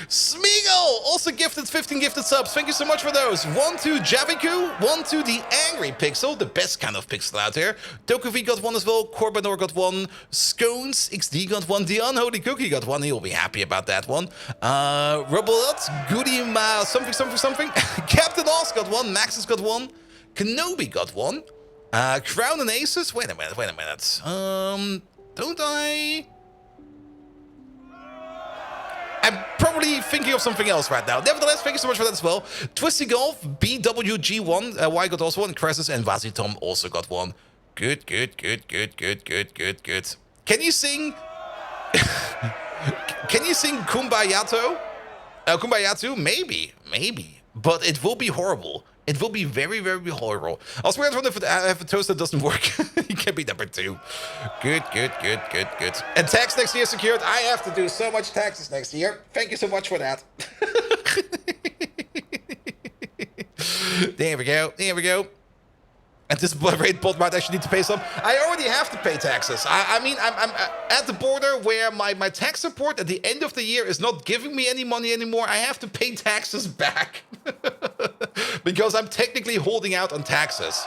Speaker 1: Smeagol also also gifted 15 gifted subs. Thank you so much for those. 1 to Javiku, 1 to the Angry Pixel, the best kind of pixel out there. Dokuvi got 1 as well. Corbanor got 1. Scones XD got 1. The Unholy Cookie got 1. He'll be happy about that one. Robot, Goody something. Captain Oz got 1. Max has got 1. Kenobi got 1. Crown and Aces. Wait a minute. Don't I? I'm probably thinking of something else right now. Nevertheless, thank you so much for that as well. Twisty Golf, BWG1, Y got also 1. Cressus and Vazitom also got 1. Good. Can you sing? Can you sing Kumbayato? Kumbayatu? Maybe. But it will be horrible. It will be very, very horrible. I was wondering if I have a toast that doesn't work. You can be number 2. Good. And tax next year secured. I have to do so much taxes next year. Thank you so much for that. There we go. And this rate bot might actually need to pay some. I already have to pay taxes. I mean, I'm at the border where my tax support at the end of the year is not giving me any money anymore. I have to pay taxes back. Because I'm technically holding out on taxes.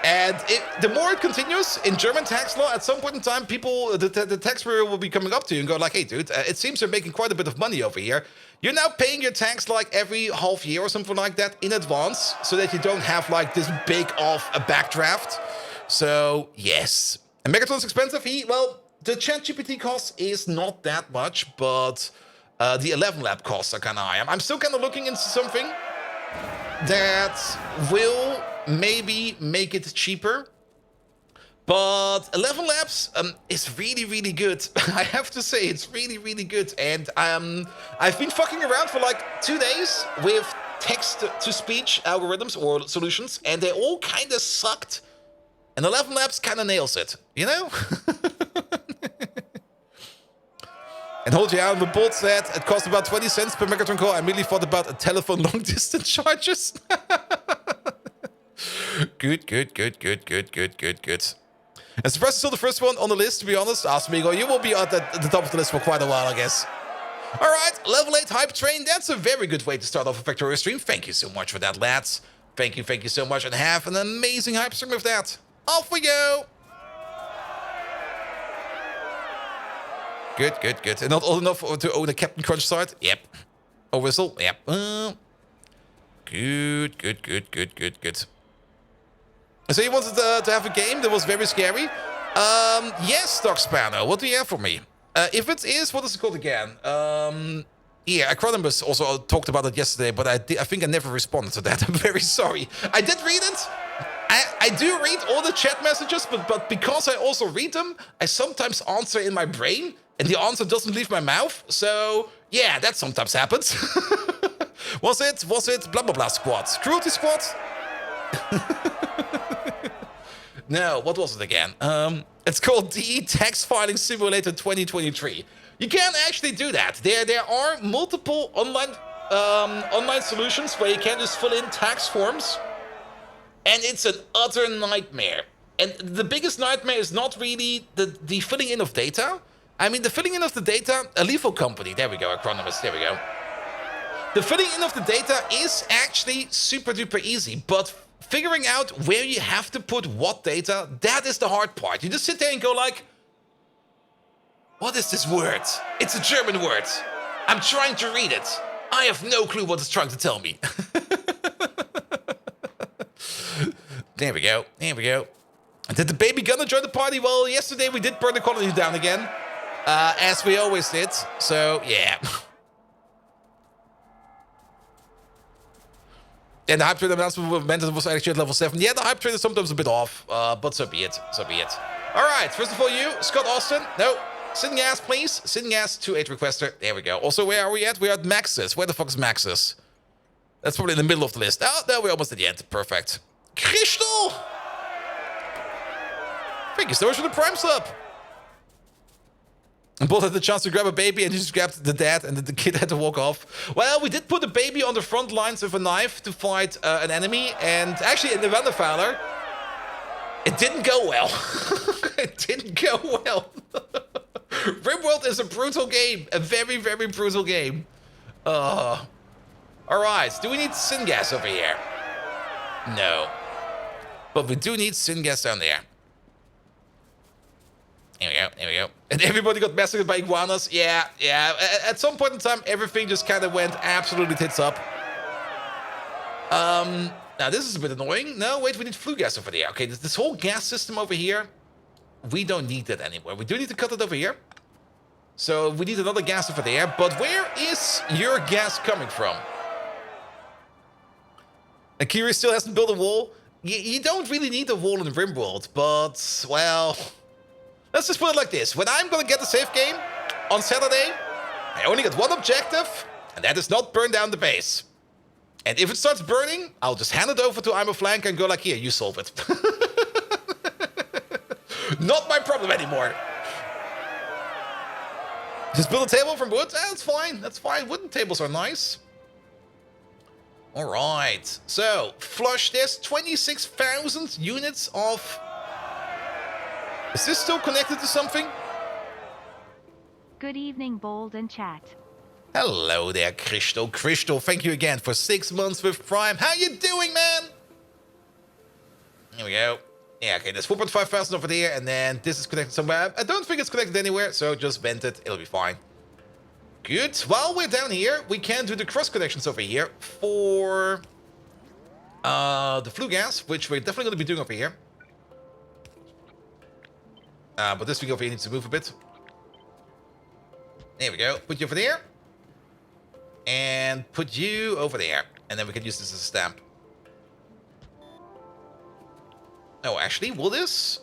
Speaker 1: And the more it continues in German tax law, at some point in time, people, the tax bureau will be coming up to you and go like, hey, dude, it seems you're making quite a bit of money over here. You're now paying your tax like every half year or something like that in advance so that you don't have like this big off a backdraft. So, yes. And Megatron's expensive. Well, the ChatGPT cost is not that much, but the 11 lab costs are kind of high. I'm still kind of looking into something that will maybe make it cheaper. But 11 Labs is really, really good. I have to say, it's really, really good. And I've been fucking around for like 2 days with text-to-speech algorithms or solutions, and they all kind of sucked. And 11 Labs kind of nails it, you know? And hold you out, the bot said it cost about 20 cents per Megatron call. I immediately thought about a telephone long-distance charges. Good. And Suppress is still the first one on the list, to be honest. Ask me, you will be at the top of the list for quite a while, I guess. All right, level 8 hype train. That's a very good way to start off a Factorio stream. Thank you so much for that, lads. Thank you so much, and have an amazing hype stream with that. Off we go. Good. And not old enough to own a Captain Crunch side? Yep. A whistle? Yep. Good. So you wanted to have a game that was very scary? Yes, Doc Spano. What do you have for me? If it is, what is it called again? Yeah, Acronymus also talked about it yesterday, but I think I never responded to that. I'm very sorry. I did read it. I do read all the chat messages, but because I also read them, I sometimes answer in my brain, and the answer doesn't leave my mouth. So, yeah, that sometimes happens. Was it blah blah blah squad? Cruelty squad? No, what was it again? It's called DE Tax Filing Simulator 2023. You can actually do that. There are multiple online solutions where you can just fill in tax forms, and it's an utter nightmare. And the biggest nightmare is not really the filling in of data. I mean, the filling in of the data, a lethal company. There we go, Acronymus. There we go. The filling in of the data is actually super duper easy, but figuring out where you have to put what data, that is the hard part. You just sit there and go like, what is this word? It's a German word. I'm trying to read it. I have no clue what it's trying to tell me. There we go. Did the baby gonna join the party? Well, yesterday we did burn the colony down again, as we always did. So, yeah. And the hype train announcement was actually at level 7. Yeah, the hype train is sometimes a bit off, but so be it. All right, first of all, you, Scott Austin. No, sitting ass, please. Sitting ass, 2-8 requester. There we go. Also, where are we at? We're at Maxis. Where the fuck is Maxis? That's probably in the middle of the list. Oh, no, we're almost at the end. Perfect. Crystal! Thank you so much for the Prime sub. And Bolt had the chance to grab a baby and he just grabbed the dad and the kid had to walk off. Well, we did put the baby on the front lines with a knife to fight an enemy. And actually, in the Wanderfowler, it didn't go well. Rimworld is a brutal game. A very, very brutal game. All Alright, do we need syngas over here? No. But we do need syngas down there. Here we go, here we go. And everybody got massacred by iguanas. Yeah. At some point in time, everything just kind of went absolutely tits up. Now this is a bit annoying. No, wait, we need flue gas over there. Okay, this whole gas system over here, we don't need that anymore. We do need to cut it over here. So we need another gas over there. But where is your gas coming from? Akira still hasn't built a wall. You don't really need a wall in RimWorld, but, well, let's just put it like this. When I'm going to get the safe game on Saturday, I only got one objective, and that is not burn down the base. And if it starts burning, I'll just hand it over to I'm a Flank and go like, here, you solve it. Not my problem anymore. Just build a table from wood? That's fine, that's fine. Wooden tables are nice. Alright, so, flush, there's 26,000 units of... Is this still connected to something?
Speaker 3: Good evening, Bold and Chat.
Speaker 1: Hello there, Crystal. Crystal, thank you again for 6 months with Prime. How you doing, man? Here we go. Yeah, okay, there's 4,500 over there, and then this is connected somewhere. I don't think it's connected anywhere, so just vent it. It'll be fine. Good. While we're down here, we can do the cross connections over here for the flue gas, which we're definitely going to be doing over here. But this thing over here needs to move a bit. There we go. Put you over there. And put you over there. And then we can use this as a stamp. Oh, actually, will this?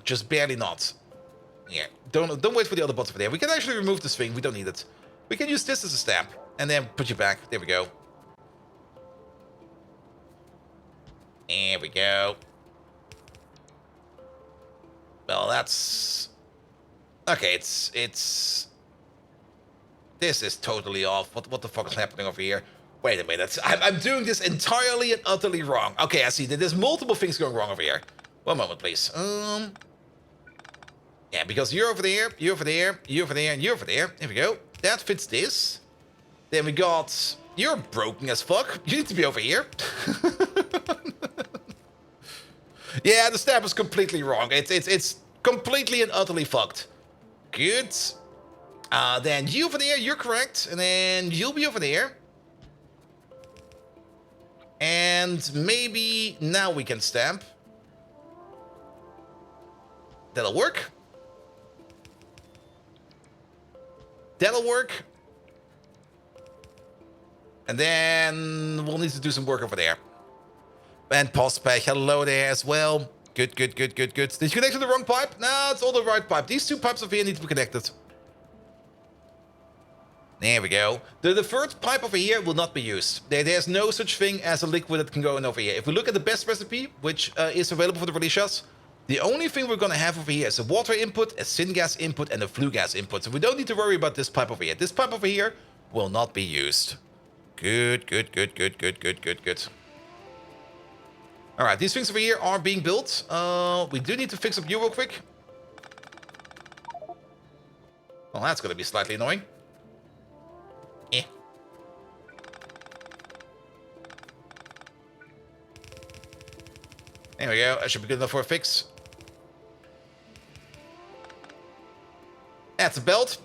Speaker 1: Just barely not. Yeah, don't wait for the other bots over there. We can actually remove this thing. We don't need it. We can use this as a stamp. And then put you back. There we go. There we go. Well, that's... Okay, it's... This is totally off. What the fuck is happening over here? Wait a minute. I'm doing this entirely and utterly wrong. Okay, I see. There's multiple things going wrong over here. One moment, please. Yeah, because you're over there, you're over there, you're over there, and you're over there. There we go. That fits this. Then we got... You're broken as fuck. You need to be over here. Yeah, the stamp is completely wrong. It's completely and utterly fucked. Good. Then you over there, you're correct. And then you'll be over there. And maybe now we can stamp. That'll work. That'll work. And then we'll need to do some work over there. And Postpack, hello there as well. Good. Did you connect to the wrong pipe? No, it's all the right pipe. These two pipes over here need to be connected. There we go. The third pipe over here will not be used. There's no such thing as a liquid that can go in over here. If we look at the best recipe, which is available for the release shots, the only thing we're going to have over here is a water input, a syngas input, and a flue gas input. So we don't need to worry about this pipe over here. This pipe over here will not be used. Good. Alright, these things over here are being built. We do need to fix up you real quick. Well, that's going to be slightly annoying. There we go. That should be good enough for a fix. That's a belt.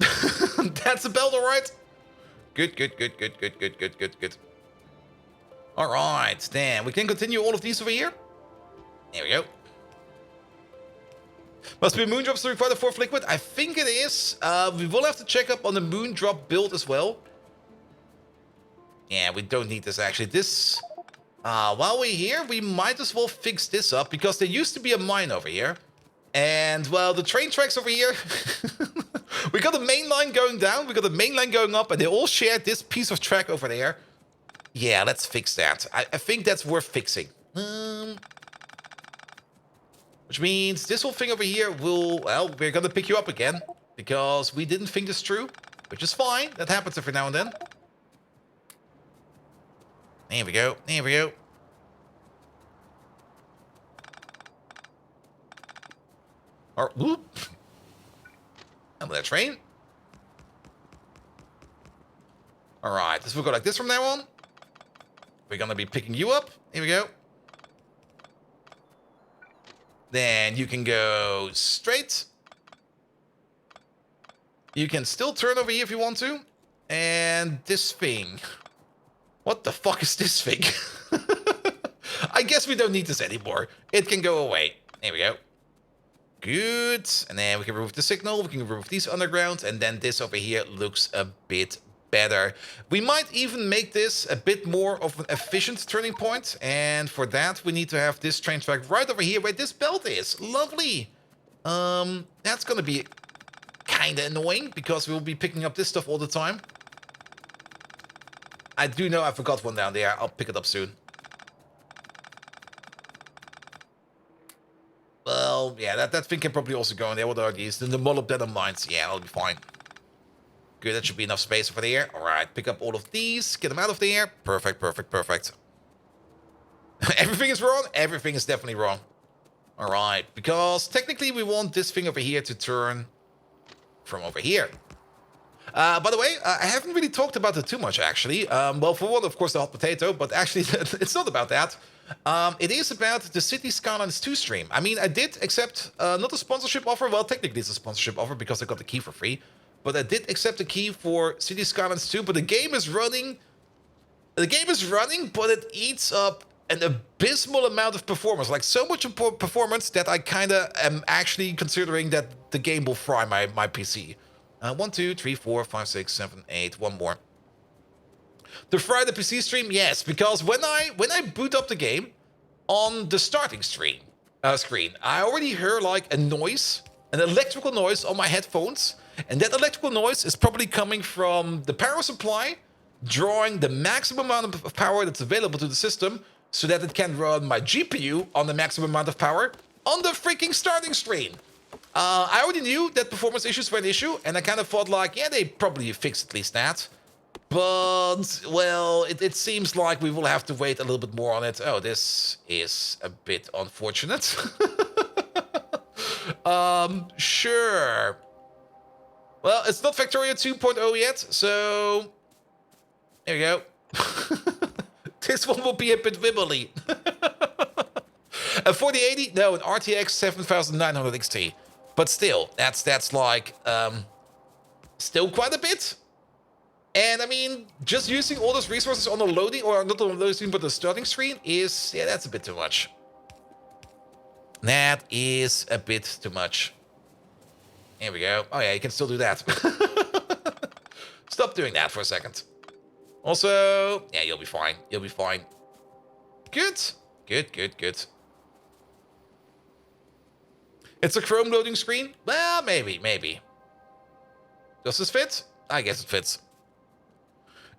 Speaker 1: That's a belt, alright. Good. Alright, then we can continue all of these over here. There we go. Must be a moon drop to require the fourth liquid. I think it is. We will have to check up on the moon drop build as well. Yeah, we don't need this actually. This, while we're here, we might as well fix this up because there used to be a mine over here. And, well, the train tracks over here, we got the main line going down, we got the main line going up, and they all share this piece of track over there. Yeah, let's fix that. I think that's worth fixing. Which means this whole thing over here will, well, we're gonna pick you up again. Because we didn't think this through, which is fine. That happens every now and then. There we go. Or, whoop. Another train. All right, this will go like this from now on. We're gonna be picking you up. Here we go. Then you can go straight. You can still turn over here if you want to. And this thing. What the fuck is this thing? I guess we don't need this anymore. It can go away. There we go. Good. And then we can remove the signal. We can remove these undergrounds. And then this over here looks a bit better. We might even make this a bit more of an efficient turning point. And for that, we need to have this train track right over here where this belt is. Lovely. That's going to be kind of annoying because we'll be picking up this stuff all the time. I do know I forgot one down there. I'll pick it up soon. Well, yeah, that thing can probably also go in there. What are these? The molybdenum mines. Yeah, that'll be fine. Good, that should be enough space over there. All right, pick up all of these. Get them out of there. Perfect, perfect, perfect. Everything is wrong? Everything is definitely wrong. All right, because technically we want this thing over here to turn from over here. By the way, I haven't really talked about it too much, actually. Well, for one, of course, the hot potato, but actually, it's not about that. It is about the City Skylines 2 stream. I mean, I did accept not a sponsorship offer. Well, technically, it's a sponsorship offer because I got the key for free. But I did accept the key for City Skylines 2. But the game is running. The game is running, but it eats up an abysmal amount of performance. Like, so much performance that I kind of am actually considering that the game will fry my PC. 1, 2, 3, 4, 5, 6, 7, 8. One more. To fry the PC stream, yes, because when I boot up the game on the starting screen, I already heard like a noise, an electrical noise on my headphones, and that electrical noise is probably coming from the power supply, drawing the maximum amount of power that's available to the system, so that it can run my GPU on the maximum amount of power on the freaking starting screen. I already knew that performance issues were an issue, and I kind of thought like, yeah, they probably fixed at least that. But, well, it seems like we will have to wait a little bit more on it. Oh, this is a bit unfortunate. Sure. Well, it's not Factorio 2.0 yet, so... There we go. This one will be a bit wibbly. A 4080? No, an RTX 7900 XT. But still, that's like, still quite a bit. And I mean, just using all those resources on the loading, or not on the loading screen, but the starting screen is, yeah, that's a bit too much. That is a bit too much. Here we go. Oh yeah, you can still do that. Stop doing that for a second. Also, yeah, you'll be fine. You'll be fine. Good. Good, good, good. It's a Chrome loading screen? Well, maybe. Does this fit? I guess it fits.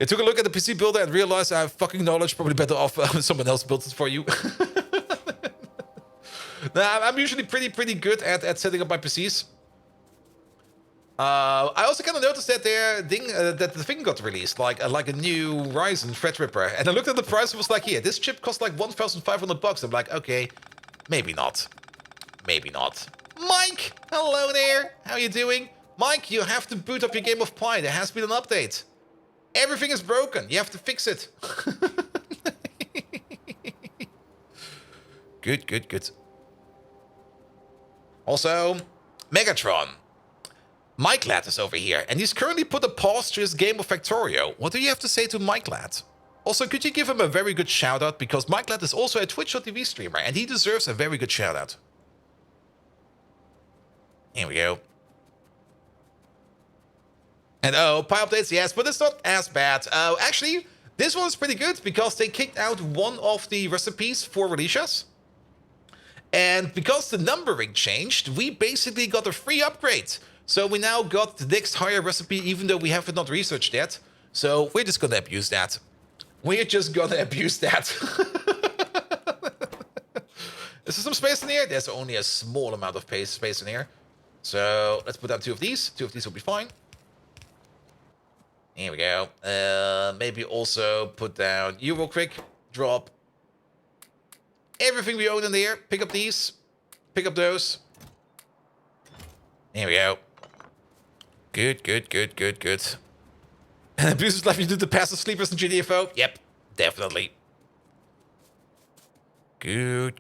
Speaker 1: I took a look at the PC builder and realized I have fucking knowledge. Probably better off someone else built it for you. Nah, I'm usually pretty good at setting up my PCs. I also kind of noticed that that the thing got released, like a new Ryzen Threadripper, and I looked at the price and was like, yeah, this chip costs like $1,500. I'm like, okay, maybe not. Maybe not. Mike, hello there. How you doing? Mike, you have to boot up your Game of Pi. There has been an update. Everything is broken. You have to fix it. Good, good, good. Also, Megatron. Mike Lad is over here, and he's currently put a pause to his game of Factorio. What do you have to say to Mike Lad? Also, could you give him a very good shout out? Because Mike Lad is also a Twitch.tv streamer, and he deserves a very good shout out. Here we go. And oh, Pi updates, yes, but it's not as bad. Actually, this one is pretty good because they kicked out one of the recipes for Relicious. And because the numbering changed, we basically got a free upgrade. So we now got the next higher recipe, even though we haven't not researched yet. So we're just gonna abuse that. We're just gonna abuse that. Is there some space in here? There's only a small amount of space in here. So let's put down 2 of these. 2 of these will be fine. Here we go. Maybe also put down you real quick. Drop everything we own in there. Pick up these. Pick up those. Here we go. Good, good, good, good, good. And abuses life you do the passive sleepers in GDFO? Yep, definitely. Good.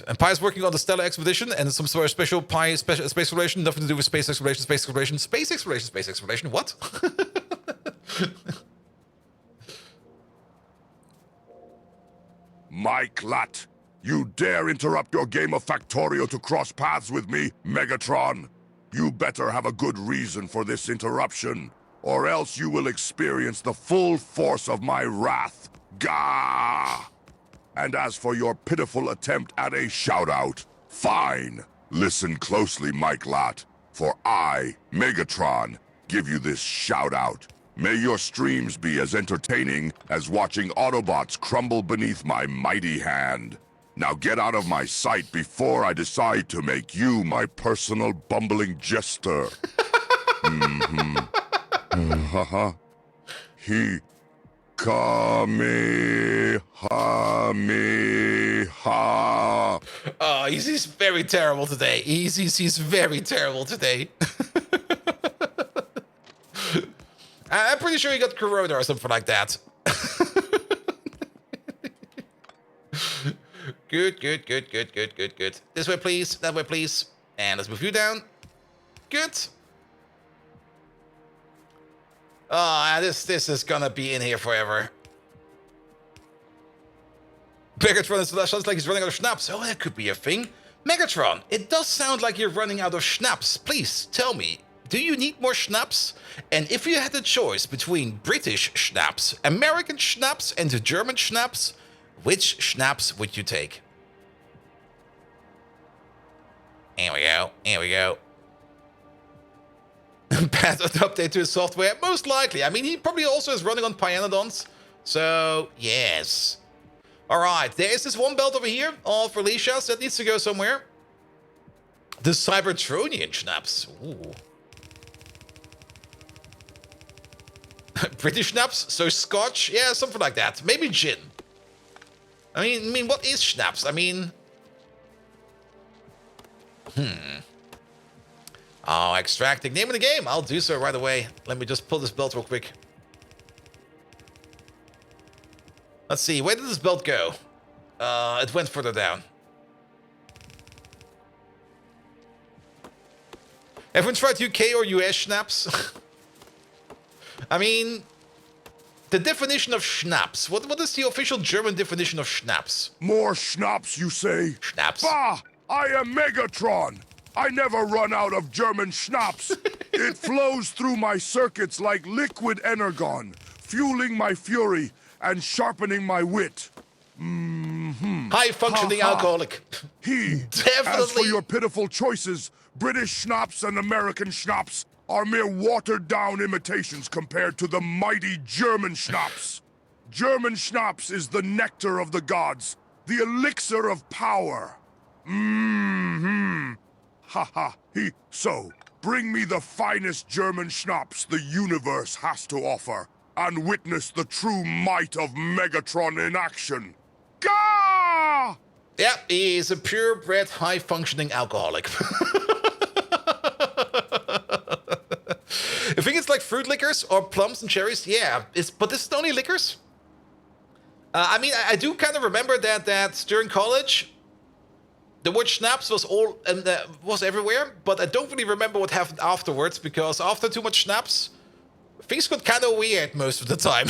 Speaker 1: And Pi is working on the Stellar Expedition and some sort of special Pi space exploration, nothing to do with space exploration. What?
Speaker 2: Mike Lat, you dare interrupt your game of Factorio to cross paths with me, Megatron? You better have a good reason for this interruption, or else you will experience the full force of my wrath. Gah! And as for your pitiful attempt at a shout-out, fine. Listen closely, Mike Lat, for I, Megatron, give you this shout-out. May your streams be as entertaining as watching Autobots crumble beneath my mighty hand. Now get out of my sight before I decide to make you my personal bumbling jester. He Kamehameha.
Speaker 1: Oh, he's very terrible today. He's very terrible today. I'm pretty sure he got corona or something like that. Good. This way, please. That way, please. And let's move you down. Good. Oh, this is gonna be in here forever. Megatron sounds like he's running out of schnapps. Oh, that could be a thing. Megatron, it does sound like you're running out of schnapps. Please, tell me, do you need more schnapps? And if you had the choice between British schnapps, American schnapps, and German schnapps, which schnapps would you take? Here we go. Bad update to his software? Most likely. I mean, he probably also is running on Pyanodons. So, yes. Alright, there is this one belt over here of Relicias that needs to go somewhere. The Cybertronian schnapps. Ooh. British schnapps? So Scotch? Yeah, something like that. Maybe gin. I mean, what is schnapps? I mean... Oh, extracting. Name of the game. I'll do so right away. Let me just pull this belt real quick. Let's see. Where did this belt go? It went further down. Everyone tried UK or US schnapps? I mean, the definition of schnapps. What is the official German definition of schnapps?
Speaker 2: More schnapps, you say?
Speaker 1: Schnapps.
Speaker 2: Bah! I am Megatron! I never run out of German schnapps. It flows through my circuits like liquid energon, fueling my fury and sharpening my wit.
Speaker 1: High-functioning alcoholic. Definitely.
Speaker 2: As for your pitiful choices, British schnapps and American schnapps are mere watered-down imitations compared to the mighty German schnapps. German schnapps is the nectar of the gods, the elixir of power. So, bring me the finest German schnapps the universe has to offer, and witness the true might of Megatron in action. Gah!
Speaker 1: Yeah, he is a purebred, high-functioning alcoholic. I think it's like fruit liquors or plums and cherries. Yeah, but this is only liquors. I mean, I do kind of remember that during college, the word schnapps was was everywhere, but I don't really remember what happened afterwards, because after too much schnapps, things got kind of weird most of the time.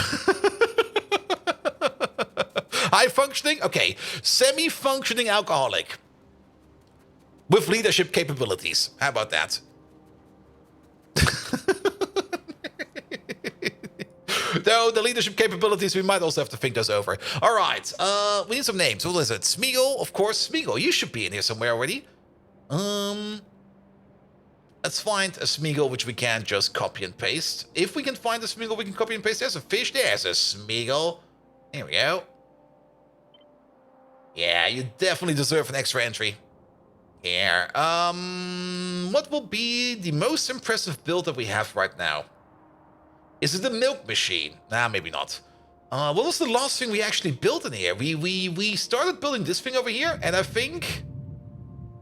Speaker 1: High functioning? Okay. Semi-functioning alcoholic. With leadership capabilities. How about that? Though the leadership capabilities, we might also have to think those over. All right, we need some names. What is it? Smeagol, of course. Smeagol, you should be in here somewhere already. Let's find a Smeagol which we can just copy and paste. If we can find a Smeagol we can copy and paste, there's a fish, there's a Smeagol. Here we go. Yeah, you definitely deserve an extra entry. Here. What will be the most impressive build that we have right now? Is it the milk machine? Nah, maybe not. What was the last thing we actually built in here? We started building this thing over here, and I think...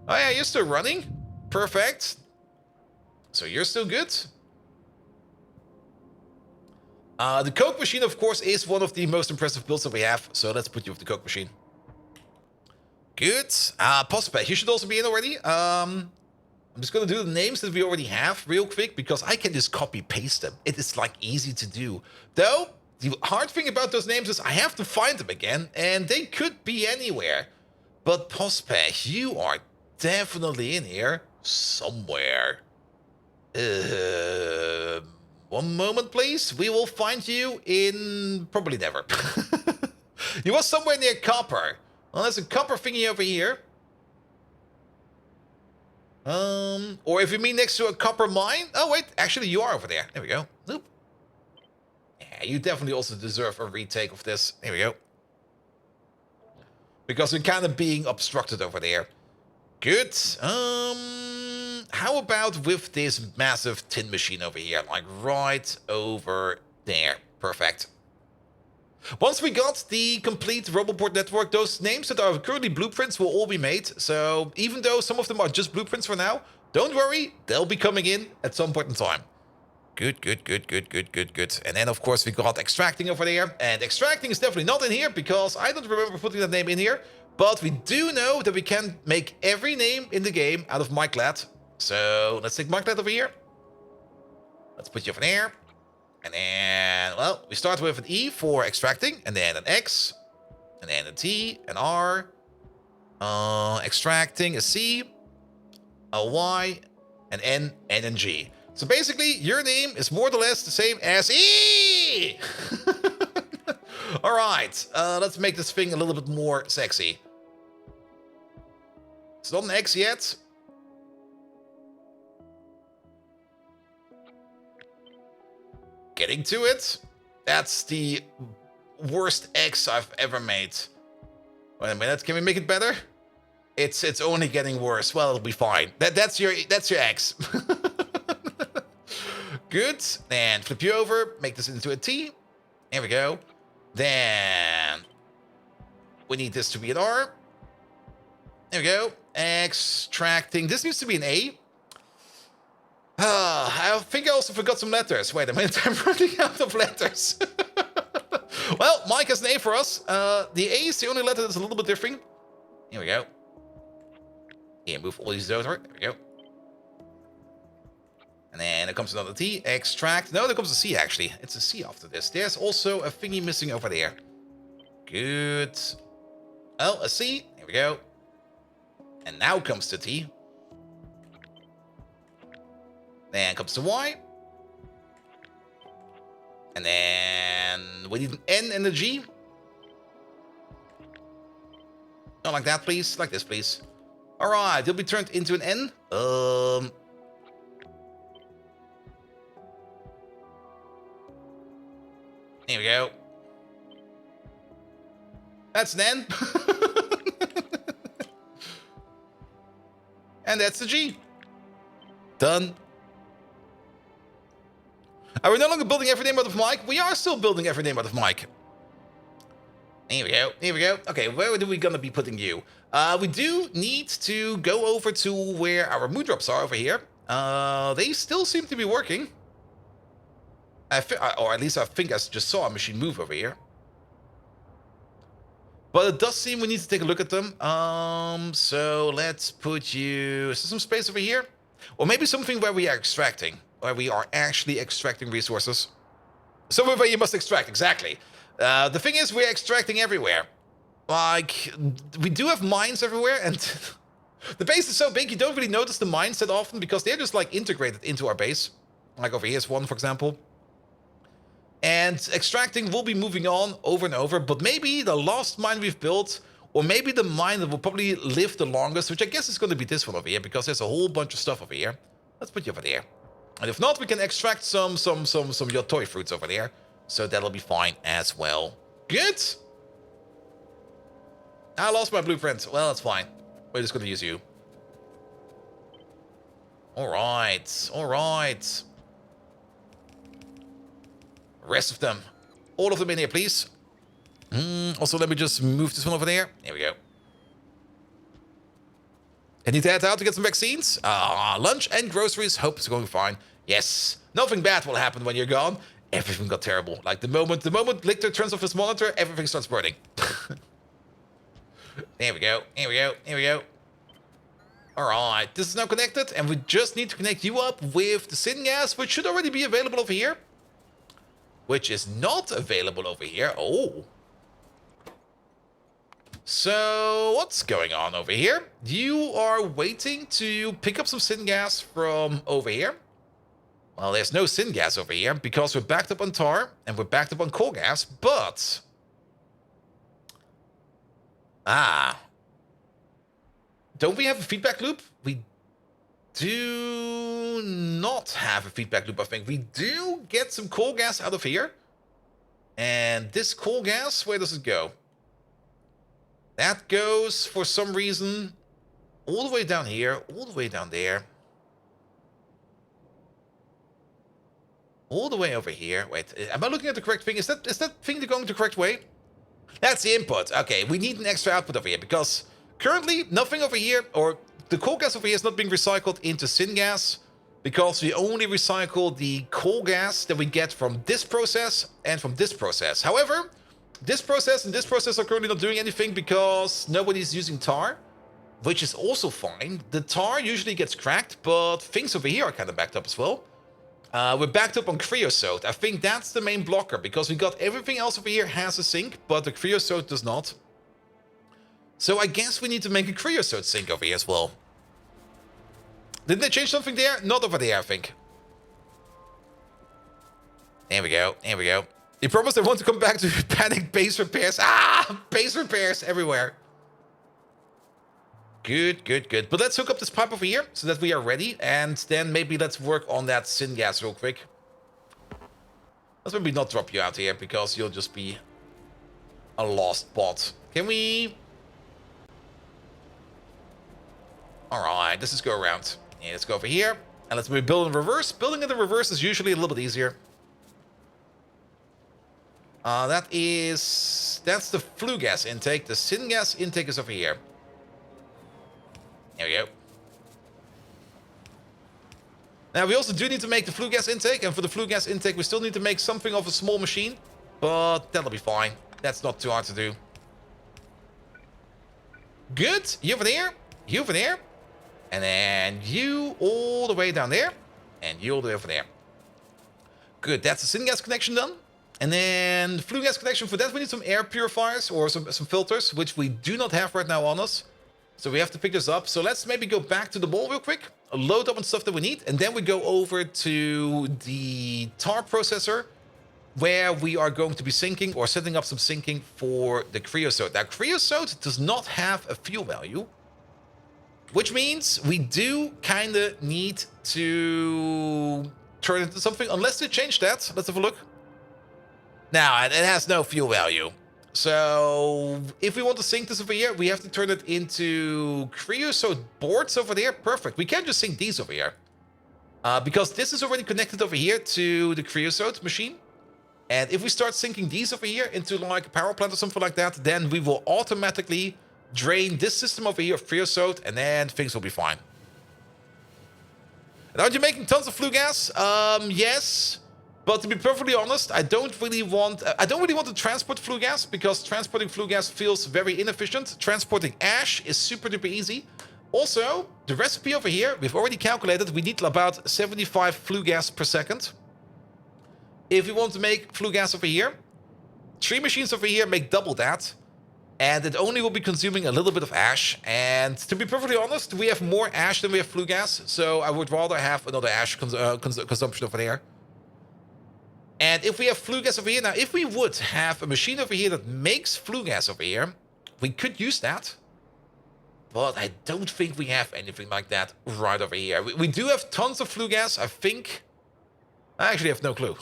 Speaker 1: Oh yeah, you're still running. Perfect. So you're still good. The Coke machine, of course, is one of the most impressive builds that we have. So let's put you with the Coke machine. Good. Postpack, you should also be in already. I'm just going to do the names that we already have real quick because I can just copy paste them. It is like easy to do. Though, the hard thing about those names is I have to find them again and they could be anywhere. But Postpack, you are definitely in here somewhere. One moment, please. We will find you in probably never. You was somewhere near copper. Well, there's a copper thingy over here. Or if you mean next to a copper mine. Oh, wait. Actually, you are over there. There we go. Nope. Yeah, you definitely also deserve a retake of this. There we go. Because we're kind of being obstructed over there. Good. How about with this massive tin machine over here? Like right over there. Perfect. Once we got the complete Roboport network, those names that are currently blueprints will all be made. So even though some of them are just blueprints for now, don't worry, they'll be coming in at some point in time. Good, good, good, good, good, good, good. And then, of course, we got extracting over there. And extracting is definitely not in here because I don't remember putting that name in here. But we do know that we can make every name in the game out of MyClad. So let's take MyClad over here. Let's put you over there. And then, well, we start with an E for extracting, and then an X, and then a T, an R, extracting, a C, a Y, an N, and a G. So basically, your name is more or less the same as E! All right, let's make this thing a little bit more sexy. It's not an X yet. Getting to it. That's the worst X I've ever made. Wait a minute, can we make it better? It's only getting worse. Well, it'll be fine. That's your X. Good. And flip you over. Make this into a T. There we go. Then we need this to be an R. There we go. Extracting. This needs to be an A. I think I also forgot some letters. Wait a minute, I'm running out of letters. Well, Mike has an A for us. The A is the only letter that's a little bit different. Here we go. Here, move all these over. There we go. And then there comes another T. Extract. No, there comes a C, actually. It's a C after this. There's also a thingy missing over there. Good. Oh, a C. Here we go. And now comes the T. Then comes the Y. And then we need an N and a G. Not like that, please. Like this, please. All right, it'll be turned into an N. Here we go. That's an N. And that's the G. Done. Are we no longer building every name out of Mike? We are still building every name out of Mike. Here we go. Here we go. Okay, where are we going to be putting you? We do need to go over to where our moon drops are over here. They still seem to be working. Or at least I think I just saw a machine move over here. But it does seem we need to take a look at them. So let's put you... Is there some space over here? Or maybe something where we are extracting. Where we are actually extracting resources. Somewhere where you must extract, exactly. The thing is, we're extracting everywhere. Like, we do have mines everywhere, and the base is so big, you don't really notice the mines that often, because they're just, like, integrated into our base. Like over here's one, for example. And extracting will be moving on over and over, but maybe the last mine we've built, or maybe the mine that will probably live the longest, which I guess is going to be this one over here, because there's a whole bunch of stuff over here. Let's put you over there. And if not, we can extract some your toy fruits over there. So that'll be fine as well. Good. I lost my blueprint. Well, that's fine. We're just going to use you. All right. All right. Rest of them. All of them in here, please. Also, let me just move this one over there. There we go. I need to head out to get some vaccines. Lunch and groceries. Hope it's going fine. Yes, nothing bad will happen when you're gone. everything got terrible. Like the moment Lichter turns off his monitor, everything starts burning. There we go. Here we go. Here we go. Alright, this is now connected, and we just need to connect you up with the syngas, which should already be available over here. Which is not available over here. Oh. So, what's going on over here? You are waiting to pick up some syngas from over here. Well, there's no syngas over here, because we're backed up on tar, and we're backed up on coal gas, but... Don't we have a feedback loop? We do not have a feedback loop, I think. We do get some coal gas out of here. And this coal gas, where does it go? That goes, for some reason, all the way down here, all the way down there. All the way over here. Wait, am I looking at the correct thing? Is that thing going the correct way? That's the input. Okay, we need an extra output over here, because... currently, nothing over here, or the coal gas over here is not being recycled into syngas, because we only recycle the coal gas that we get from this process and from this process. However, this process and this process are currently not doing anything because nobody's using tar, which is also fine. The tar usually gets cracked, but things over here are kind of backed up as well. We're backed up on creosote. I think that's the main blocker, because we got everything else over here has a sink, but the creosote does not. So I guess we need to make a creosote sink over here as well. Didn't they change something there? Not over there, I think. There we go. There we go. They promised they want to come back to panic base repairs. Ah! Base repairs everywhere. Good, good, good. But let's hook up this pipe over here so that we are ready. And then maybe let's work on that syngas real quick. Let's maybe not drop you out here, because you'll just be a lost bot. Can we... Alright, let's just go around. Yeah, let's go over here. And let's maybe build in reverse. Building in the reverse is usually a little bit easier. That's the flue gas intake. The syngas intake is over here. There we go. Now, we also do need to make the flue gas intake. And for the flue gas intake, we still need to make something of a small machine. But that'll be fine. That's not too hard to do. Good. You over there. You over there. And then you all the way down there. And you all the way over there. Good, that's the syngas connection done. And then the flue gas connection, for that we need some air purifiers or some filters, which we do not have right now on us. So we have to pick this up. So let's maybe go back to the mall real quick. Load up on stuff that we need. And then we go over to the tar processor, where we are going to be sinking or setting up some sinking for the creosote. Now, creosote does not have a fuel value. Which means we do kind of need to turn it into something, unless they change that. Let's have a look. Now, it has no fuel value. So, if we want to sink this over here, we have to turn it into creosote boards over there. Perfect. We can't just sink these over here. Because this is already connected over here to the creosote machine. And if we start sinking these over here into like a power plant or something like that, then we will automatically... drain this system over here of creosote, and then things will be fine. And aren't you making tons of flue gas? Yes. But to be perfectly honest, I don't really want to transport flue gas, because transporting flue gas feels very inefficient. Transporting ash is super duper easy. Also, the recipe over here, we've already calculated we need about 75 flue gas per second. If we want to make flue gas over here, 3 machines over here make double that. And it only will be consuming a little bit of ash. And to be perfectly honest, we have more ash than we have flue gas. So I would rather have another ash consumption over there. And if we have flue gas over here... Now, if we would have a machine over here that makes flue gas over here, we could use that. But I don't think we have anything like that right over here. We do have tons of flue gas, I think. I actually have no clue.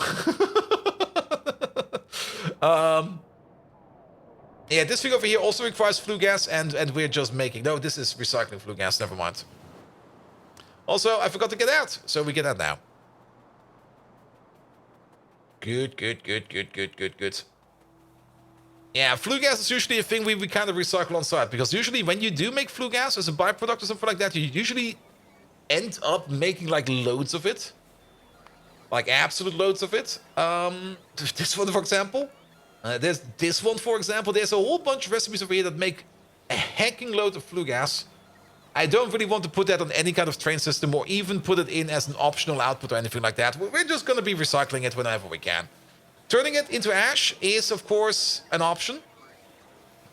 Speaker 1: Yeah, this thing over here also requires flue gas, and we're just making... No, this is recycling flue gas, never mind. Also, I forgot to get out, so we get out now. Good, good, good, good, good, good, good. Yeah, flue gas is usually a thing we kind of recycle on site, because usually when you do make flue gas as a byproduct or something like that, you usually end up making like loads of it. Like absolute loads of it. This one, for example. There's this one, for example. There's a whole bunch of recipes over here that make a hecking load of flue gas. I don't really want to put that on any kind of train system or even put it in as an optional output or anything like that. We're just going to be recycling it whenever we can. Turning it into ash is, of course, an option.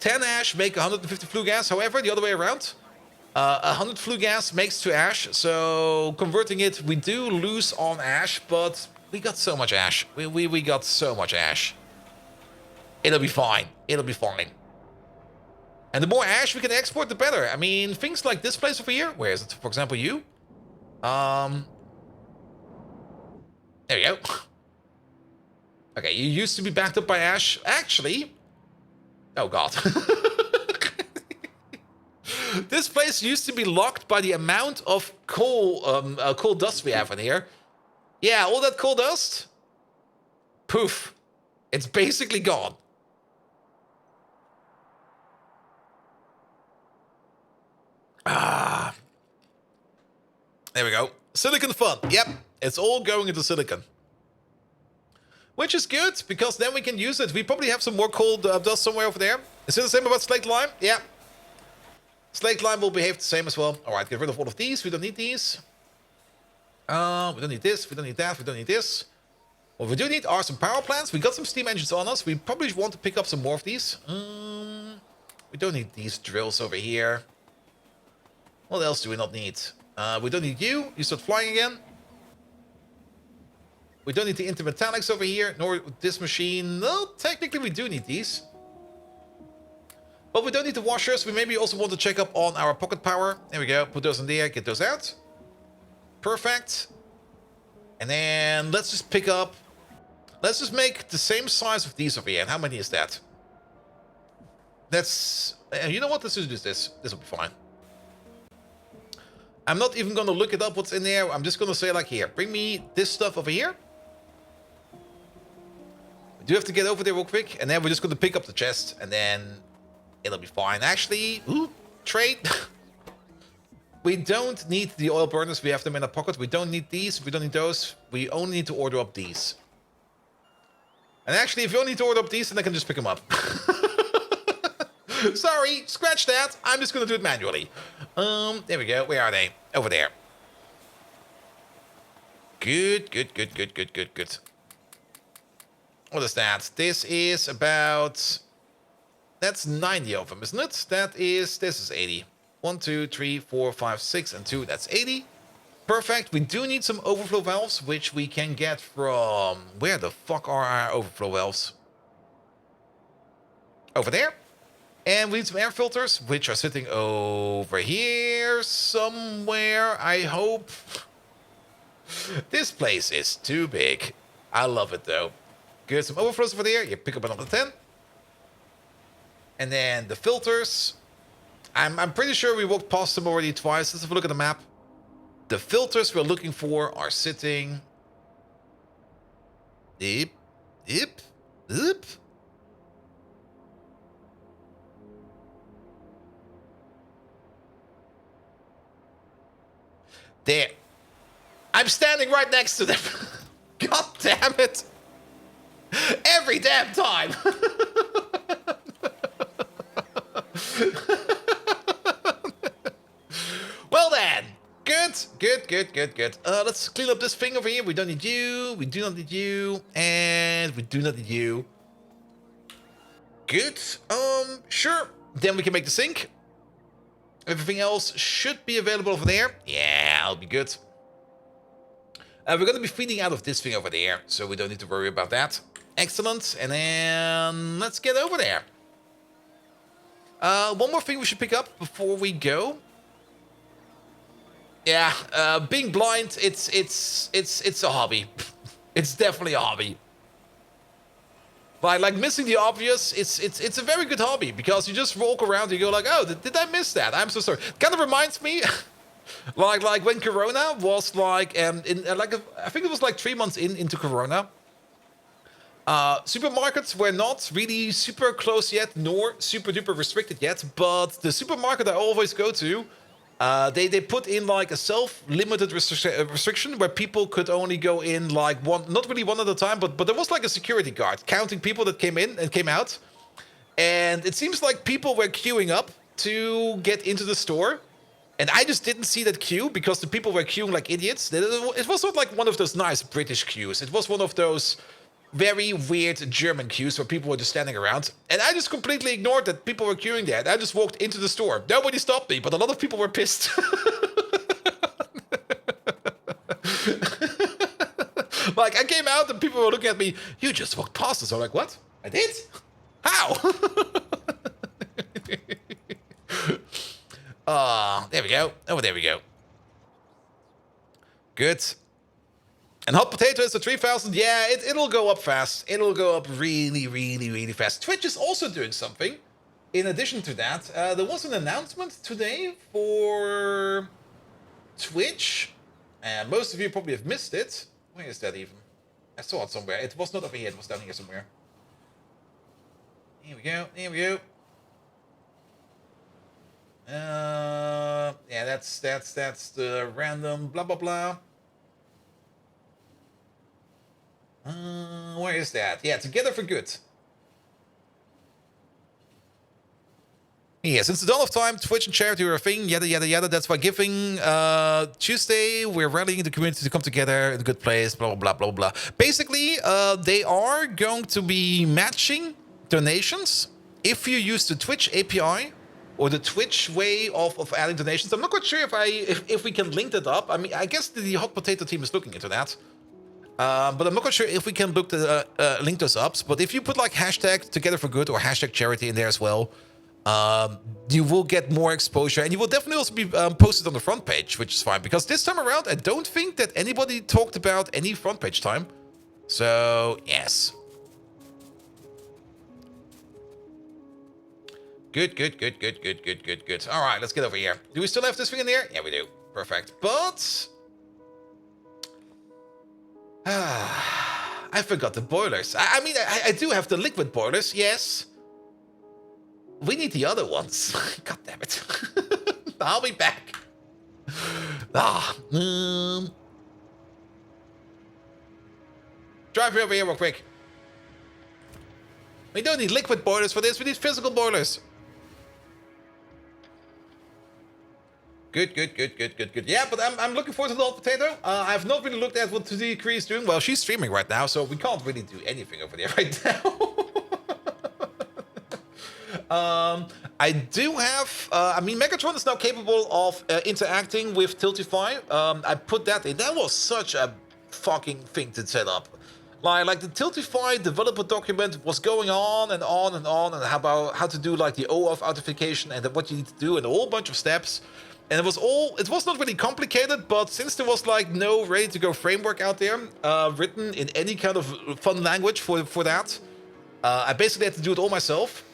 Speaker 1: 10 ash make 150 flue gas. However, the other way around, 100 flue gas makes to ash. So converting it, we do lose on ash, but we got so much ash. We got so much ash. It'll be fine. It'll be fine. And the more ash we can export, the better. I mean, things like this place over here. Where is it? For example, you. There we go. Okay, you used to be backed up by ash. Actually, oh god. This place used to be locked by the amount of coal dust we have in here. Yeah, all that coal dust. Poof. It's basically gone. Ah. There we go. Silicon fun. Yep, it's all going into silicon. Which is good, because then we can use it. We probably have some more coal dust somewhere over there. Is it the same about slate lime? Yeah. Slate lime will behave the same as well. Alright, get rid of all of these. We don't need these. We don't need this. We don't need that. We don't need this. What we do need are some power plants. We got some steam engines on us. We probably want to pick up some more of these. We don't need these drills over here. What else do we not need? We don't need you. You start flying again. We don't need the intermetallics over here, nor this machine. No, technically we do need these. But we don't need the washers. We maybe also want to check up on our pocket power. There we go. Put those in there. Get those out. Perfect. And then let's just pick up... Let's just make the same size of these over here. And how many is that? That's... You know what? Let's just do this. This will be fine. I'm not even going to look it up what's in there. I'm just going to say like here. Bring me this stuff over here. We do have to get over there real quick. And then we're just going to pick up the chest. And then it'll be fine. Actually, ooh, trade. We don't need the oil burners. We have them in our pocket. We don't need these. We don't need those. We only need to order up these. And actually, if you only need to order up these, then I can just pick them up. Sorry, scratch that. I'm just going to do it manually. There we go. Where are they? Over there. Good, good, good, good, good, good, good. What is that? This is about... That's 90 of them, isn't it? This is 80. 1, 2, 3, 4, 5, 6, and 2. That's 80. Perfect. We do need some overflow valves, which we can get from... Where the fuck are our overflow valves? Over there. And we need some air filters, which are sitting over here somewhere, I hope. This place is too big. I love it, though. Good, some overflows over there. You pick up another 10. And then the filters. I'm pretty sure we walked past them already twice. Let's have a look at the map. The filters we're looking for are sitting... Yep. There. I'm standing right next to them. God damn it. Every damn time. Well then. Good. Let's clean up this thing over here. We don't need you. We do not need you. And we do not need you. Good. Sure. Then we can make the sink. Everything else should be available over there. Yeah, I'll be good. We're going to be feeding out of this thing over there, so we don't need to worry about that. Excellent. And then let's get over there. One more thing we should pick up before we go. Yeah, being blind, it's a hobby. It's definitely a hobby. Like missing the obvious, it's a very good hobby, because you just walk around and you go like, oh, did I miss that? I'm so sorry. Kind of reminds me, like when Corona was like, I think it was like 3 months into Corona. Supermarkets were not really super close yet, nor super duper restricted yet, but the supermarket I always go to They put in like a self-limited restriction where people could only go in like one, not really one at a time, but there was like a security guard counting people that came in and came out. And it seems like people were queuing up to get into the store. And I just didn't see that queue because the people were queuing like idiots. It was not like one of those nice British queues. It was one of those very weird German queues where people were just standing around. And I just completely ignored that people were queuing there. And I just walked into the store. Nobody stopped me, but a lot of people were pissed. Like, I came out and people were looking at me. You just walked past us. I'm like, what? I did? How? There we go. Oh, there we go. Good. And hot potato is a 3,000. Yeah, it'll go up fast. It'll go up really, really, really fast. Twitch is also doing something. In addition to that, there was an announcement today for Twitch. And most of you probably have missed it. Where is that even? I saw it somewhere. It was not over here. It was down here somewhere. Here we go. Here we go. Yeah, that's the random blah blah blah. Where is that? Yeah, Together for Good. Yeah, since the dawn of time, Twitch and charity are a thing, yada yada yada. That's why giving Tuesday, we're rallying the community to come together in a good place, blah blah blah blah blah. Basically, they are going to be matching donations if you use the Twitch API or the Twitch way of adding donations. I'm not quite sure if we can link that up. I mean, I guess the Hot Potato team is looking into that. But I'm not quite sure if we can link those up. But if you put like hashtag Together for Good or hashtag charity in there as well, you will get more exposure. And you will definitely also be posted on the front page, which is fine. Because this time around, I don't think that anybody talked about any front page time. So, yes. Good. All right, let's get over here. Do we still have this thing in there? Yeah, we do. Perfect. But I forgot the boilers. I mean, I do have the liquid boilers, yes. We need the other ones. God damn it. I'll be back. Drive me over here real quick. We don't need liquid boilers for this. We need physical boilers. Good. Yeah, but I'm looking forward to the hot potato. I've not really looked at what 2D Cree is doing. Well, she's streaming right now, so we can't really do anything over there right now. I do have... I mean, Megatron is now capable of interacting with Tiltify. I put that in. That was such a fucking thing to set up. Like the Tiltify developer document was going on and on and on, and how to do like the OAuth authentication and what you need to do and a whole bunch of steps. And it was not really complicated, but since there was like no ready-to-go framework out there written in any kind of fun language for that, I basically had to do it all myself.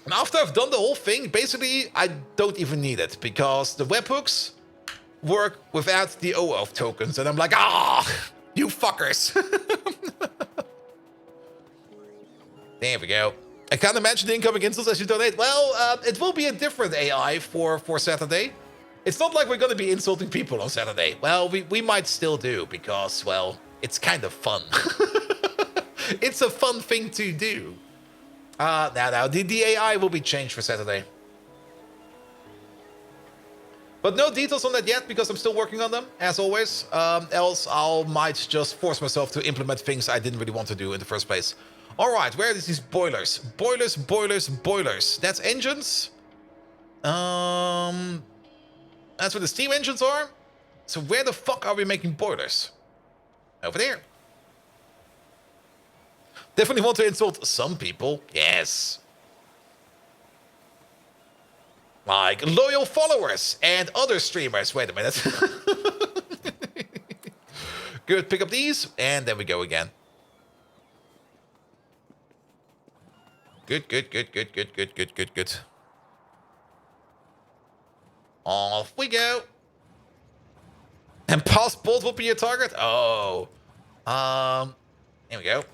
Speaker 1: And after I've done the whole thing, basically I don't even need it because the webhooks work without the OAuth tokens, and I'm like, you fuckers. There we go. I can't imagine the incoming insults as you donate. Well, it will be a different AI for Saturday. It's not like we're going to be insulting people on Saturday. Well, we might still do because, well, it's kind of fun. It's a fun thing to do. Now, the AI will be changed for Saturday. But no details on that yet because I'm still working on them, as always. Else I might just force myself to implement things I didn't really want to do in the first place. All right, where are these boilers? Boilers. That's engines. That's where the steam engines are. So where the fuck are we making boilers? Over there. Definitely want to insult some people. Yes. Like loyal followers and other streamers. Wait a minute. Good, pick up these, and there we go again. Good. Off we go. And past bolt will be your target. Oh. Here we go.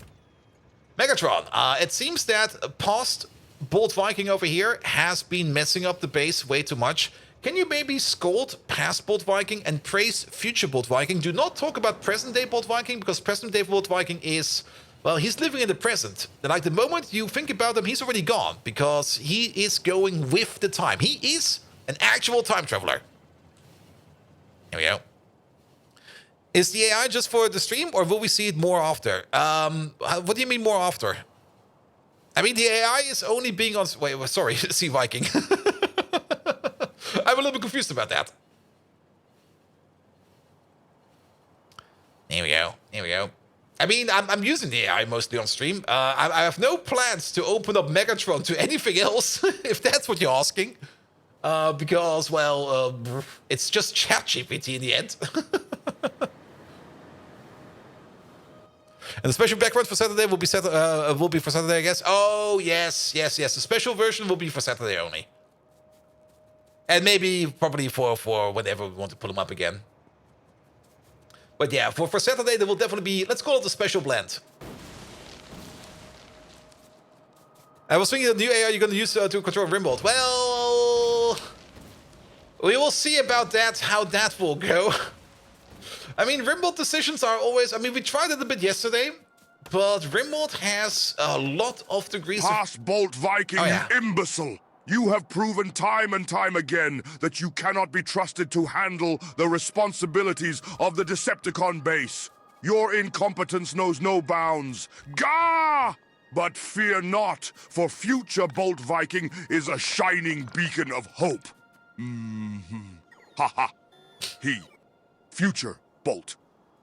Speaker 1: Megatron. It seems that past Bolt Viking over here has been messing up the base way too much. Can you maybe scold past Bolt Viking and praise future Bolt Viking? Do not talk about present day Bolt Viking, because present day Bolt Viking is, well, he's living in the present. Like the moment you think about him, he's already gone, because he is going with the time. He is an actual time traveler. Here we go. Is the AI just for the stream, or will we see it more after? What do you mean more after? I mean, the AI is only being on... Wait, sorry, Sea Viking. I'm a little bit confused about that. Here we go. Here we go. I mean, I'm using the AI mostly on stream. I have no plans to open up Megatron to anything else, if that's what you're asking. Because, well, it's just ChatGPT in the end. And the special background for Saturday will be for Saturday, I guess. Oh, yes. The special version will be for Saturday only. And maybe, probably for whenever we want to pull them up again. But yeah, for Saturday, there will definitely be, let's call it a special blend. I was thinking the new AI you're going to use to control Rimbold. Well, we will see about that, how that will go. I mean, Rimbold decisions are always... I mean, we tried it a bit yesterday, but Rimbold has a lot of degrees
Speaker 2: Past Bolt Viking, you imbecile! You have proven time and time again that you cannot be trusted to handle the responsibilities of the Decepticon base. Your incompetence knows no bounds. Gah! But fear not, for future Bolt Viking is a shining beacon of hope. Ha ha. He. Future Bolt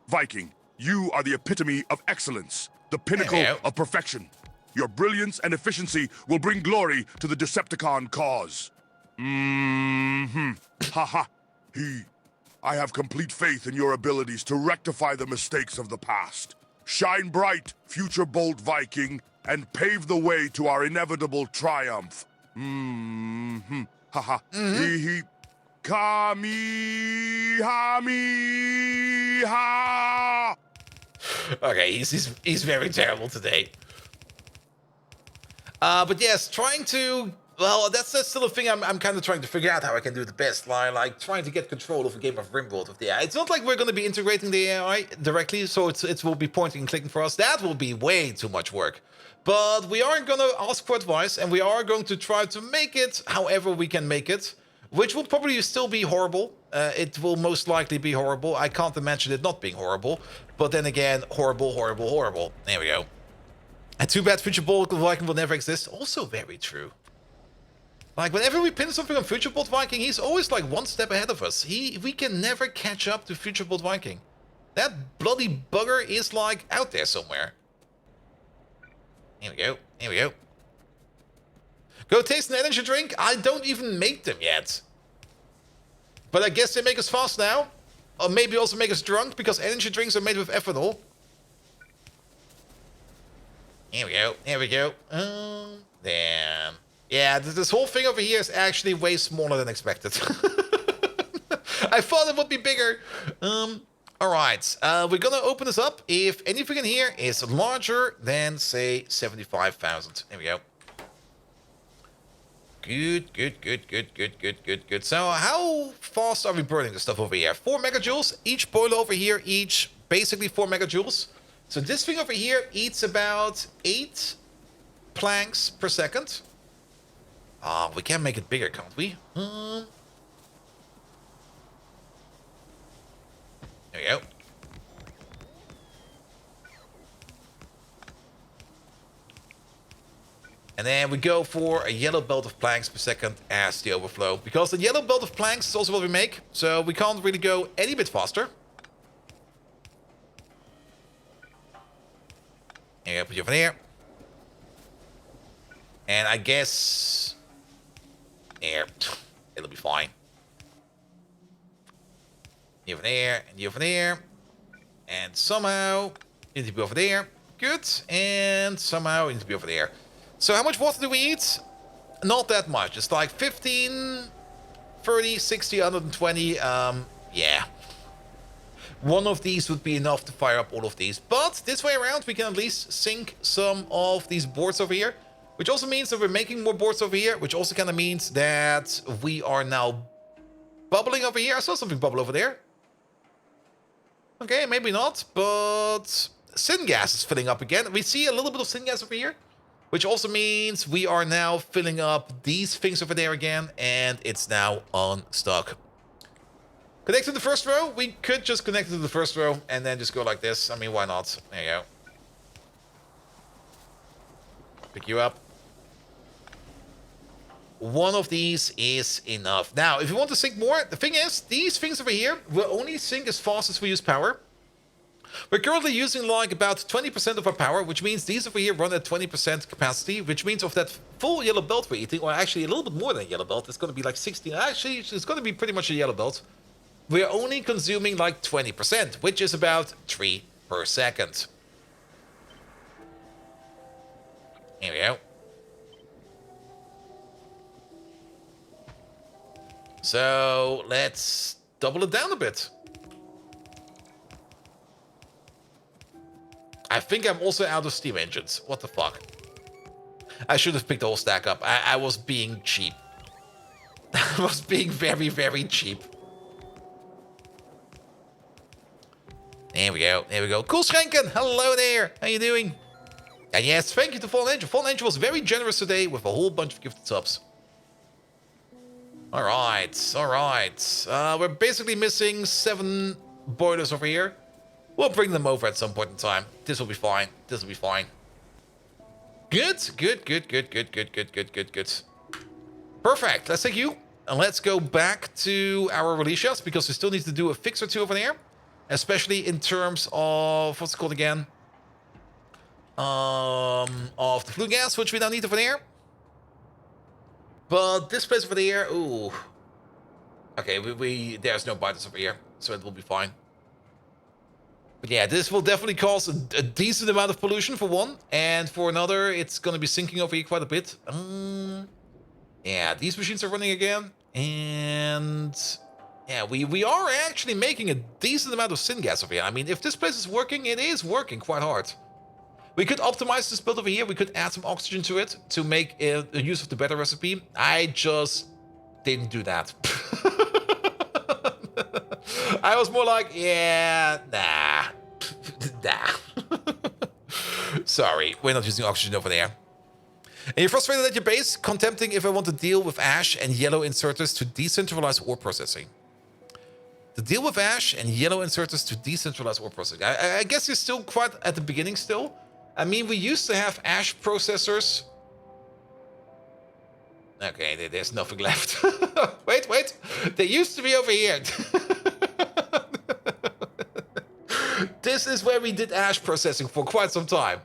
Speaker 2: Viking, you are the epitome of excellence, the pinnacle of perfection. Your brilliance and efficiency will bring glory to the Decepticon cause. Ha ha. I have complete faith in your abilities to rectify the mistakes of the past. Shine bright, future Bolt Viking, and pave the way to our inevitable triumph. Ha ha. Kami ha.
Speaker 1: Okay, he's very terrible today. But yes, trying to... Well, that's still a thing I'm kind of trying to figure out how I can do the best. Like trying to get control of a game of Rimworld with the AI. It's not like we're going to be integrating the AI directly, so it will be pointing and clicking for us. That will be way too much work. But we are going to ask for advice, and we are going to try to make it however we can make it, which will probably still be horrible. It will most likely be horrible. I can't imagine it not being horrible. But then again, horrible. There we go. And too bad Future Bolt Viking will never exist. Also very true. Like, whenever we pin something on Future Bolt Viking, he's always like one step ahead of us. We can never catch up to Future Bolt Viking. That bloody bugger is like out there somewhere. Here we go. Go taste an energy drink? I don't even make them yet. But I guess they make us fast now. Or maybe also make us drunk, because energy drinks are made with ethanol. Here we go. Damn. Yeah, this whole thing over here is actually way smaller than expected. I thought it would be bigger. Alright, we're gonna open this up. If anything in here is larger than, say, 75,000. There we go. Good. So how fast are we burning the stuff over here? 4 megajoules. Each boiler over here, basically 4 megajoules. So this thing over here eats about 8 planks per second. We can make it bigger, can't we? There we go. And then we go for a yellow belt of planks per second as the overflow. Because the yellow belt of planks is also what we make. So we can't really go any bit faster. There you go, put you over there. And I guess... There. It'll be fine. You over there, and you over there. And somehow you need to be over there. Good. And somehow you need to be over there. So how much water do we eat? Not that much. It's like 15, 30, 60, 120. Yeah. One of these would be enough to fire up all of these. But this way around, we can at least sink some of these boards over here. Which also means that we're making more boards over here. Which also kind of means that we are now bubbling over here? I saw something bubble over there. Okay, maybe not, but syngas is filling up again. We see a little bit of syngas over here, which also means we are now filling up these things over there again, and it's now unstuck. Connect to the first row? We could just connect to the first row and then just go like this. I mean, why not? There you go. Pick you up. One of these is enough. Now, if you want to sink more, the thing is, these things over here will only sink as fast as we use power. We're currently using like about 20% of our power, which means these over here run at 20% capacity, which means of that full yellow belt we're eating, or actually a little bit more than a yellow belt, it's going to be like 16. Actually, it's going to be pretty much a yellow belt. We're only consuming like 20%, which is about 3 per second. Here we go. So let's double it down a bit. I think I'm also out of steam engines. What the fuck? I should have picked the whole stack up. I was being cheap. I was being very, very cheap. There we go. There we go. Cool Schenken. Hello there. How you doing? And yes, thank you to Fallen Angel. Fallen Angel was very generous today with a whole bunch of gifted subs. Alright, alright. We're basically missing 7 boilers over here. We'll bring them over at some point in time. This will be fine. This will be fine. Good, good, good, good, good, good, good, good, good, good. Perfect. Let's take you. And let's go back to our release shots because we still need to do a fix or two over there. Especially in terms of, what's it called again? Of the flue gas, which we now need over there. But this place over there, ooh. Okay, there's no biters over here, so it will be fine. But yeah, this will definitely cause a decent amount of pollution for one, and for another, it's going to be sinking over here quite a bit. Yeah, these machines are running again, and yeah, we are actually making a decent amount of syngas over here. I mean, if this place is working, it is working quite hard. We could optimize this build over here. We could add some oxygen to it to make a use of the better recipe. I just didn't do that. I was more like, yeah, nah. Nah. Sorry, we're not using oxygen over there. And you're frustrated at your base? Contemplating if I want to deal with ash and yellow inserters to decentralize ore processing. To deal with ash and yellow inserters to decentralize ore processing. I guess you're still quite at the beginning still. I mean, we used to have ash processors. Okay, there's nothing left. Wait. They used to be over here. This is where we did ash processing for quite some time.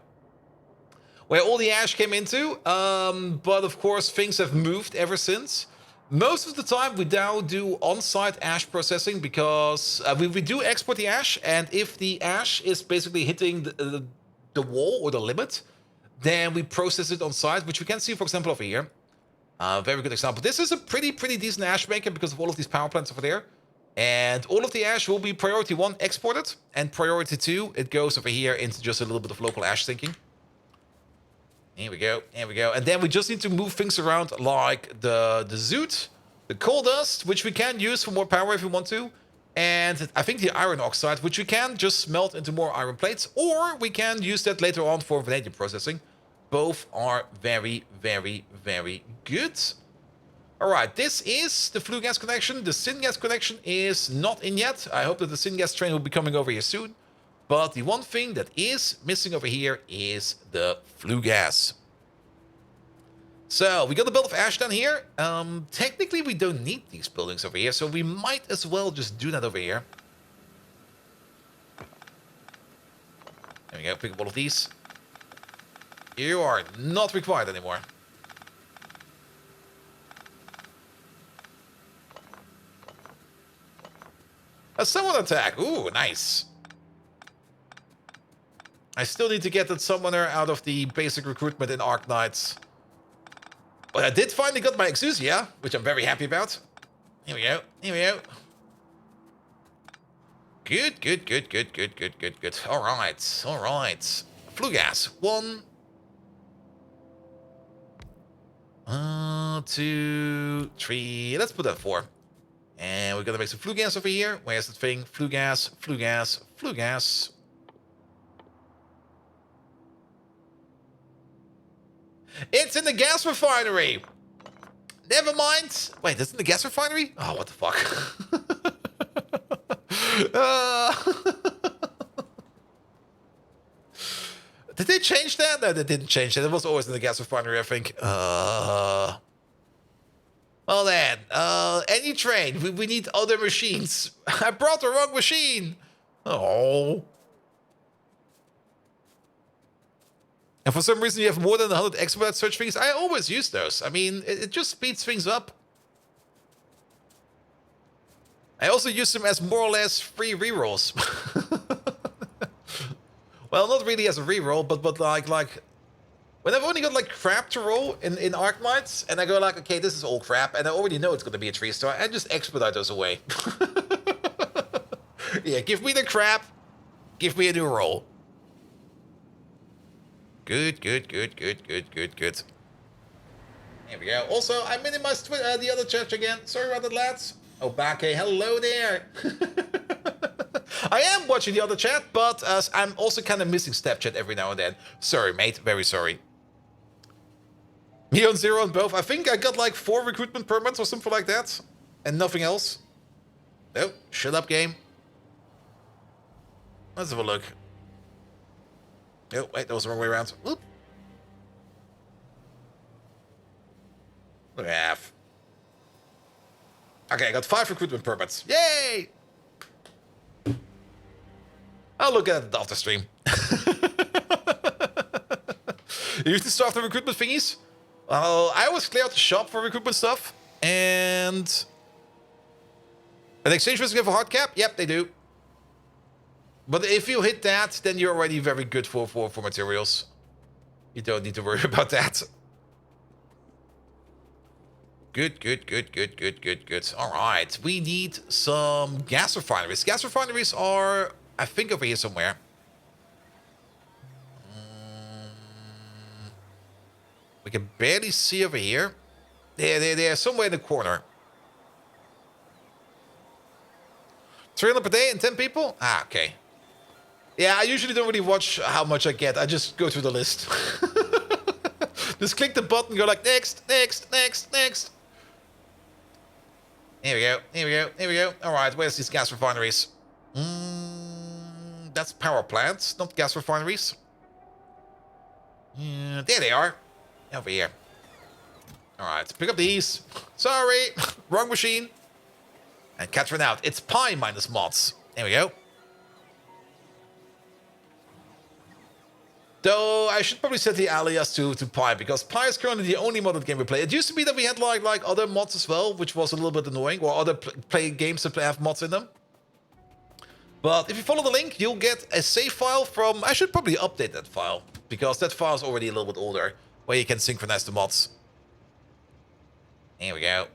Speaker 1: Where all the ash came into. But of course, things have moved ever since. Most of the time, we now do on-site ash processing because we do export the ash. And if the ash is basically hitting the wall or the limit, then we process it on site, which we can see, for example, over here. Very good example. This is a pretty decent ash maker because of all of these power plants over there. And all of the ash will be priority 1 exported, and priority 2, it goes over here into just a little bit of local ash sinking. Here we go, here we go. And then we just need to move things around like the zoot, the coal dust, which we can use for more power if we want to. And I think the iron oxide, which we can just smelt into more iron plates, or we can use that later on for vanadium processing. Both are very, very, very good. Alright, this is the flue gas connection. The syngas connection is not in yet. I hope that the syngas train will be coming over here soon. But the one thing that is missing over here is the flue gas. So, we got a belt of ash down here. Technically, we don't need these buildings over here, so we might as well just do that over here. There we go, pick up all of these. You are not required anymore. A summon attack. Ooh, nice. I still need to get that summoner out of the basic recruitment in Arc Knights. But I did finally got my Exousia, which I'm very happy about. Here we go. Here we go. Good, good, good, good, good, good, good, good. All right, all right. Flue gas. 1, 2, 3. Let's put that 4. And we're gonna make some flue gas over here. Where's the thing? Flue gas, flue gas, flue gas. It's in the gas refinery. Never mind. Wait, that's in the gas refinery? Oh, what the fuck? Did they change that? No, they didn't change that. It was always in the gas refinery, I think. Well then, any train. We need other machines. I brought the wrong machine. Oh. And for some reason you have more than 100 expert search things. I always use those. I mean, it just speeds things up. I also use them as more or less free rerolls. Well, not really as a reroll, but like when I've only got like crap to roll in Arknights, and I go like, okay, this is all crap, and I already know it's gonna be a 3-star, I just expedite those away. Yeah, give me the crap, give me a new roll. Good. There we go. Also, I minimized the other chat again. Sorry about that, lads. Obake, hello there. I am watching the other chat, but I'm also kind of missing Snap chat every now and then. Sorry, mate. Very sorry. Me on 0 on both. I think I got like 4 recruitment permits or something like that. And nothing else. Oh, shut up, game. Let's have a look. Oh, wait, that was the wrong way around. Oop. Look at half. Okay, I got 5 recruitment permits. Yay! I'll look at it after stream. You used to start the recruitment thingies? I always clear out the shop for recruitment stuff. And an exchange risk have a hard cap? Yep, they do. But if you hit that, then you're already very good for materials. You don't need to worry about that. Good. All right, we need some gas refineries. Gas refineries are, I think, over here somewhere. We can barely see over here. They're somewhere in the corner. 300 per day and 10 people? Ah, okay. Yeah, I usually don't really watch how much I get. I just go through the list. Just click the button, go like, next. Here we go. All right, where's these gas refineries? That's power plants, not gas refineries. There they are. Over here. All right, pick up these. Sorry, wrong machine. And Catherine out. It's pi minus mods. There we go. Though I should probably set the alias to pi, because pi is currently the only modded game we play. It used to be that we had like other mods as well, which was a little bit annoying, or other games that have mods in them. But if you follow the link, you'll get a save file from... I should probably update that file, because that file is already a little bit older, where you can synchronize the mods. Here we go.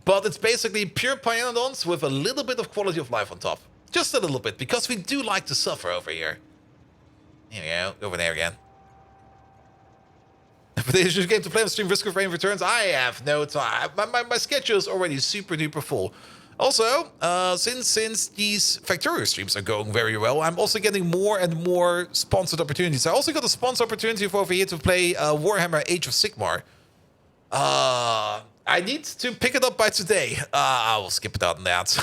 Speaker 1: But it's basically pure Pyanodons with a little bit of quality of life on top. Just a little bit, because we do like to suffer over here. Here we go. Over there again. For the issue game to play on stream, Risk of Rain returns. I have no time. My schedule is already super duper full. Also, since these Factorio streams are going very well, I'm also getting more and more sponsored opportunities. I also got a sponsor opportunity for over here to play Warhammer Age of Sigmar. I need to pick it up by today. I will skip it on that.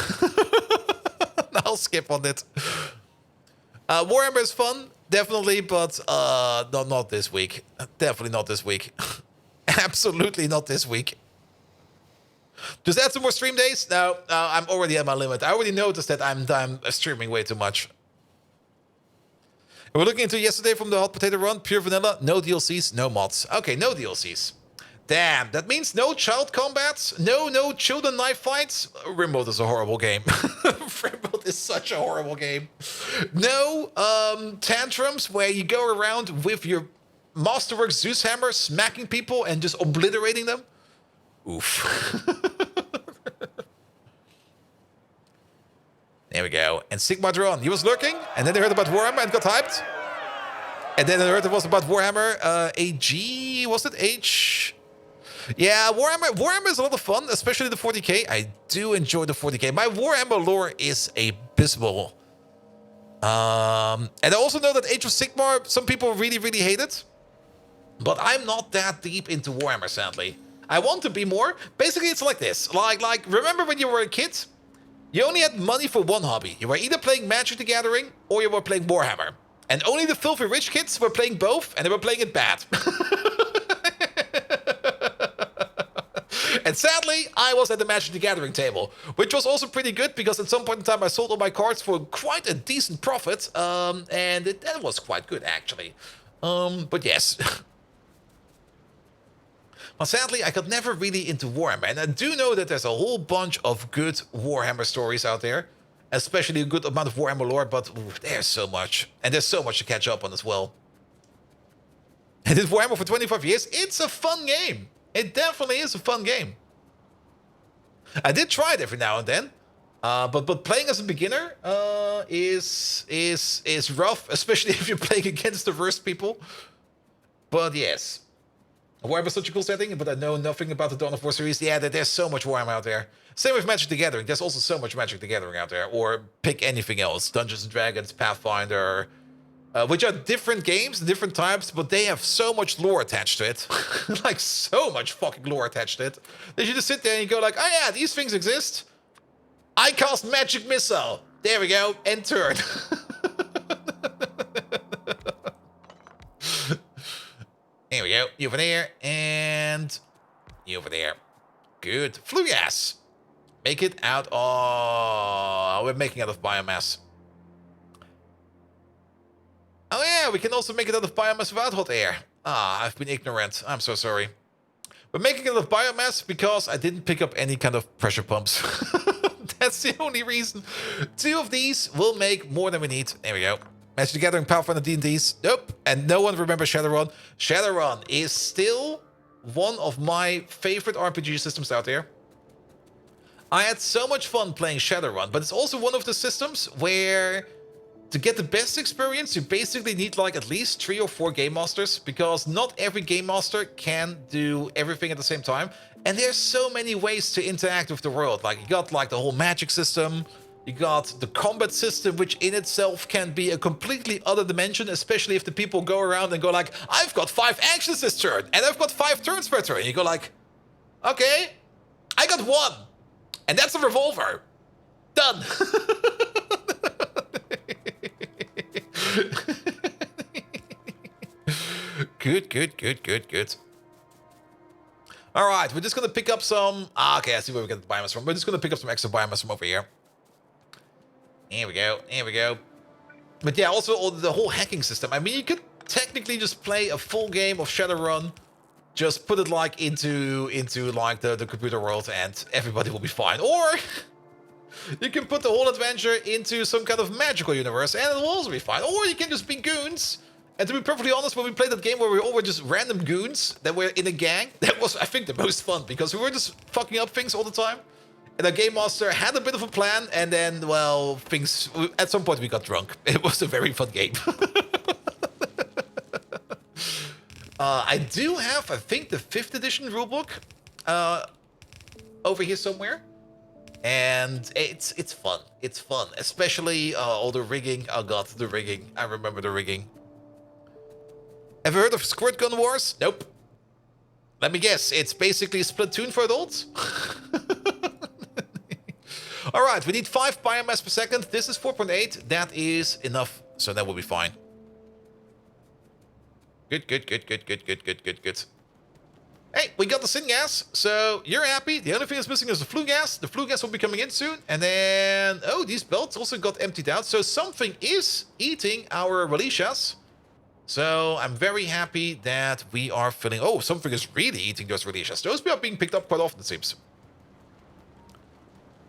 Speaker 1: I'll skip on it. Warhammer is fun, definitely, but not this week. Definitely not this week. Absolutely not this week. Just add some more stream days? No, I'm already at my limit. I already noticed that I'm streaming way too much. We're looking into yesterday from the Hot Potato Run. Pure vanilla, no DLCs, no mods. Okay, no DLCs. Damn, that means no child combats, no children knife fights. Rimworld is a horrible game. Rimworld is such a horrible game. No tantrums where you go around with your Masterwork Zeus hammer smacking people and just obliterating them. Oof. There we go. And Sigma Drone, he was lurking, and then they heard about Warhammer and got hyped. And then I heard it was about Warhammer AG, was it H? Yeah, Warhammer is a lot of fun, especially the 40k. I do enjoy the 40k. My Warhammer lore is abysmal. And I also know that Age of Sigmar, some people really, really hate it. But I'm not that deep into Warhammer, sadly. I want to be more. Basically, it's like this. Like, remember when you were a kid? You only had money for one hobby. You were either playing Magic the Gathering or you were playing Warhammer. And only the filthy rich kids were playing both, and they were playing it bad. And sadly, I was at the Magic the Gathering table, which was also pretty good because at some point in time I sold all my cards for quite a decent profit, and that was quite good actually. But yes. But sadly, I got never really into Warhammer, and I do know that there's a whole bunch of good Warhammer stories out there, especially a good amount of Warhammer lore, but there's so much, and there's so much to catch up on as well. And did Warhammer for 25 years, it's a fun game. It definitely is a fun game. I did try it every now and then, but playing as a beginner is rough, especially if you're playing against the worst people. But yes, Warhammer is such a cool setting, but I know nothing about the Dawn of War series. Yeah, there's so much Warhammer out there. Same with Magic the Gathering. There's also so much Magic the Gathering out there. Or pick anything else. Dungeons and Dragons, Pathfinder, which are different games, different types, but they have so much lore attached to it. Like, so much fucking lore attached to it. That you just sit there and you go like, oh yeah, these things exist. I cast Magic Missile. There we go. End turn. Here we go. You over there. And you over there. Good. Flue gas. Make it out of... Oh, we're making out of biomass. Oh yeah, we can also make it out of biomass without hot air. Ah, I've been ignorant. I'm so sorry. We're making it out of biomass because I didn't pick up any kind of pressure pumps. That's the only reason. 2 of these will make more than we need. There we go. Magic the Gathering, Pathfinder, D&Ds. Nope. And no one remembers Shadowrun. Shadowrun is still one of my favorite RPG systems out there. I had so much fun playing Shadowrun, but it's also one of the systems where... To get the best experience, you basically need like at least 3 or 4 game masters, because not every game master can do everything at the same time. And there's so many ways to interact with the world. Like, you got like the whole magic system, you got the combat system, which in itself can be a completely other dimension, especially if the people go around and go like, I've got 5 actions this turn, and I've got 5 turns per turn. And you go like, okay, I got 1, and that's a revolver. Done. Good. All right, we're just gonna pick up some... okay, I see where we get the biomass from. We're just gonna pick up some extra biomass from over here. Here we go. But yeah, also the whole hacking system. I mean, you could technically just play a full game of Shadowrun, just put it like into like the computer world, and everybody will be fine. Or you can put the whole adventure into some kind of magical universe, and it will also be fine. Or you can just be goons. And to be perfectly honest, when we played that game where we all were just random goons that were in a gang, that was, I think, the most fun, because we were just fucking up things all the time. And our game master had a bit of a plan, and then, well, things... At some point, we got drunk. It was a very fun game. I do have, I think, the 5th edition rulebook over here somewhere. And it's fun. It's fun. Especially all the rigging. Oh god, the rigging. I remember the rigging. Have you heard of Squirt Gun Wars? Nope. Let me guess. It's basically Splatoon for adults? Alright, we need 5 biomass per second. This is 4.8. That is enough. So that will be fine. Good. Hey, we got the syngas, so you're happy. The only thing that's missing is the flue gas. The flue gas will be coming in soon. And then, oh, these belts also got emptied out. So something is eating our Relicias. So I'm very happy that we are filling... Oh, something is really eating those Relicias. Those are being picked up quite often, it seems.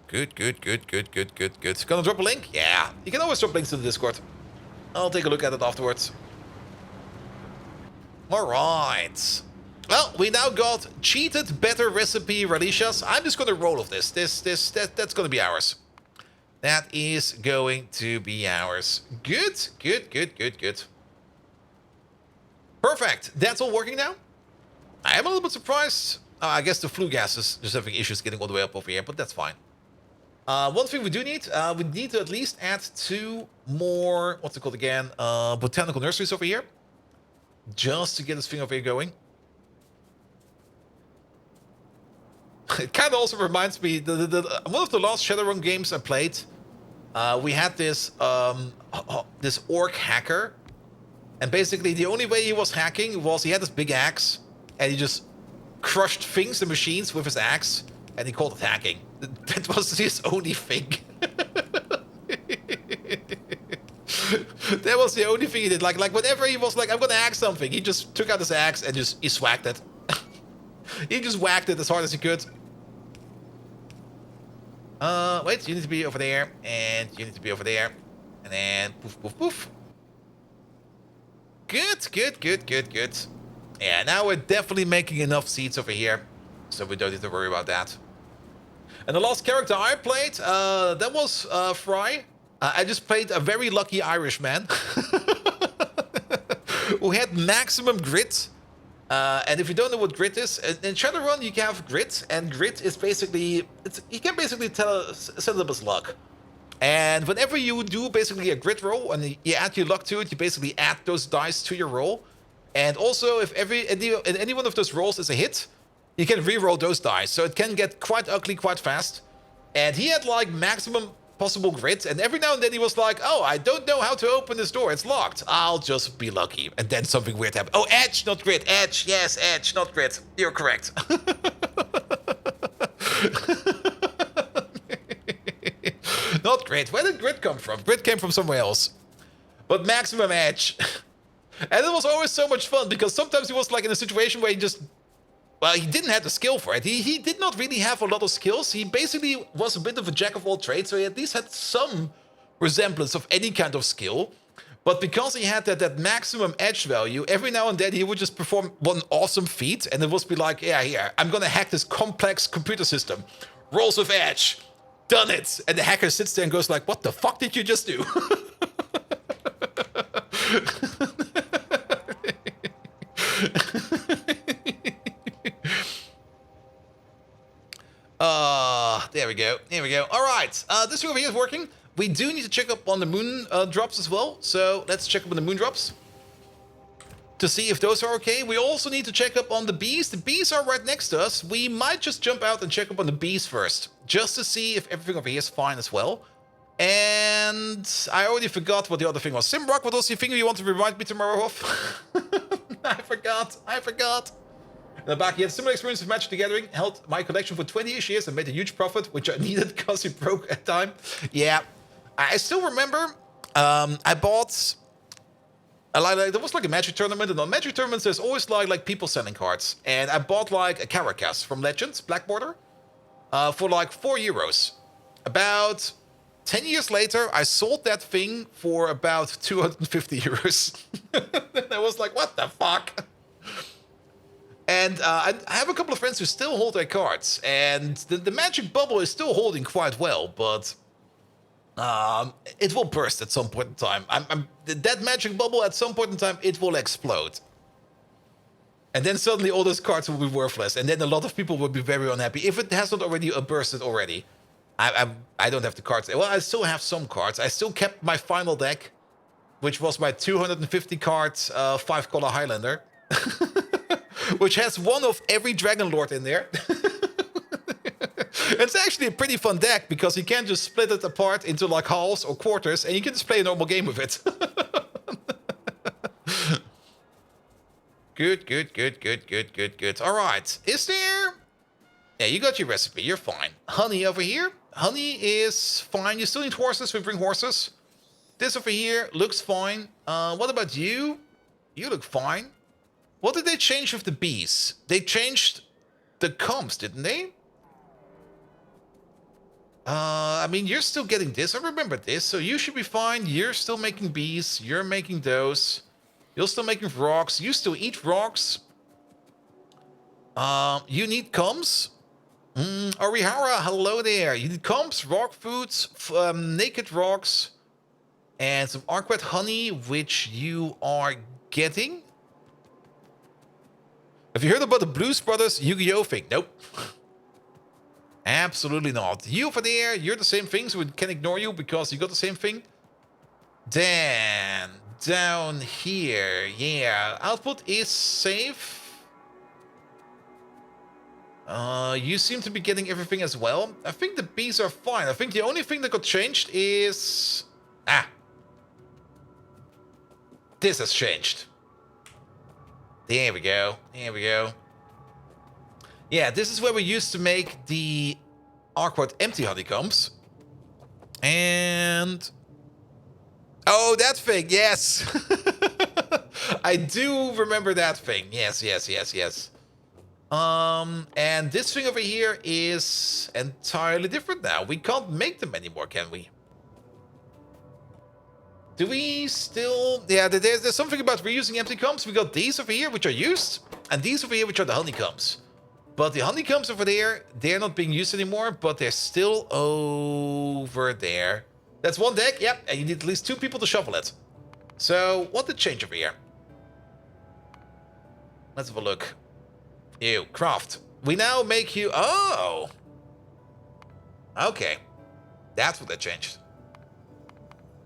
Speaker 1: Good. Gonna drop a link? Yeah, you can always drop links to the Discord. I'll take a look at it afterwards. All right. Well, we now got cheated better recipe Relicias. I'm just gonna roll with this. That's gonna be ours. That is going to be ours. Good. Perfect. That's all working now. I am a little bit surprised I guess the flue gas is just having issues getting all the way up over here, but that's fine. One thing we do need, we need to at least add 2 more, what's it called again, botanical nurseries over here. Just to get this thing over here going. It kind of also reminds me, one of the last Shadowrun games I played, we had this, this orc hacker. And basically the only way he was hacking was he had this big axe, and he just crushed things and machines with his axe, and he called it hacking. That was his only thing. That was the only thing he did. Like whenever he was like, I'm gonna hack something, he just took out his axe and he swacked it. He just whacked it as hard as he could. Wait, you need to be over there, and you need to be over there. And then poof, poof, poof. Good, good, good, good, good. Yeah, now we're definitely making enough seeds over here, so we don't need to worry about that. And the last character I played, that was Fry. I just played a very lucky Irishman who had maximum grit. And if you don't know what grit is, in Shadowrun you can have grit, and grit is basically, you can basically set it up as luck. And whenever you do basically a grit roll and you add your luck to it, you basically add those dice to your roll. And also, if any one of those rolls is a hit, you can re-roll those dice. So it can get quite ugly quite fast. And he had like maximum possible grit, and every now and then he was like, oh, I don't know how to open this door, it's locked. I'll just be lucky. And then something weird happened. Oh, edge, not grit. Edge, yes, edge, not grit. You're correct. Not grit. Where did grit come from? Grit came from somewhere else. But maximum edge. And it was always so much fun, because sometimes he was like in a situation where he just, well, he didn't have the skill for it. He did not really have a lot of skills. He basically was a bit of a jack of all trades, so he at least had some resemblance of any kind of skill. But because he had that maximum edge value, every now and then he would just perform one awesome feat, and it would be like, yeah, here, I'm gonna hack this complex computer system. Rolls with edge. Done it. And the hacker sits there and goes like, what the fuck did you just do? There we go. There we go. All right. This over here is working. We do need to check up on the moon drops as well. So let's check up on the moon drops to see if those are okay. We also need to check up on the bees. The bees are right next to us. We might just jump out and check up on the bees first, just to see if everything over here is fine as well. And I already forgot what the other thing was. Simrock, what was the thing you want to remind me tomorrow of? I forgot. In the back, he had similar experience with Magic the Gathering, held my collection for 20-ish years and made a huge profit, which I needed because it broke at time. Yeah, I still remember I bought, there was like a Magic tournament, and on Magic tournaments there's always like people selling cards. And I bought like a Caracas from Legends, Black Border, for like €4. About 10 years later, I sold that thing for about €250. And I was like, what the fuck? And I have a couple of friends who still hold their cards, and the magic bubble is still holding quite well, but it will burst at some point in time. That magic bubble, at some point in time, it will explode. And then suddenly all those cards will be worthless, and then a lot of people will be very unhappy. If it has not already bursted already, I don't have the cards. Well, I still have some cards. I still kept my final deck, which was my 250 cards, 5-color Highlander. Which has one of every Dragon Lord in there. It's actually a pretty fun deck, because you can just split it apart into like halves or quarters, and you can just play a normal game with it. Good. All right. Is there... Yeah, you got your recipe. You're fine. Honey over here. Honey is fine. You still need horses. We bring horses. This over here looks fine. What about you? You look fine. What did they change with the bees? They changed the comps, didn't they? I mean, you're still getting this. I remember this, so you should be fine. You're still making bees. You're making those. You're still making rocks. You still eat rocks. You need comps. Orihara, hello there. You need comps, rock foods, naked rocks, and some Arquette honey, which you are getting. Have you heard about the Blues Brothers Yu-Gi-Oh thing? Nope. Absolutely not. You over there, you're the same thing, so we can ignore you because you got the same thing. Then, down here, yeah, output is safe. You seem to be getting everything as well. I think the bees are fine. I think the only thing that got changed is... This has changed. There we go. There we go. Yeah, this is where we used to make the awkward empty honeycombs. And... Oh, that thing, yes! I do remember that thing. Yes, yes, yes, yes. And this thing over here is entirely different now. We can't make them anymore, can we? Do we still... Yeah, there's something about reusing empty combs. We got these over here, which are used. And these over here, which are the honeycombs. But the honeycombs over there, they're not being used anymore. But they're still over there. That's one deck, yep. And you need at least 2 people to shovel it. So, what did change over here? Let's have a look. You, craft. We now make you... Oh! Okay. That's what that changed.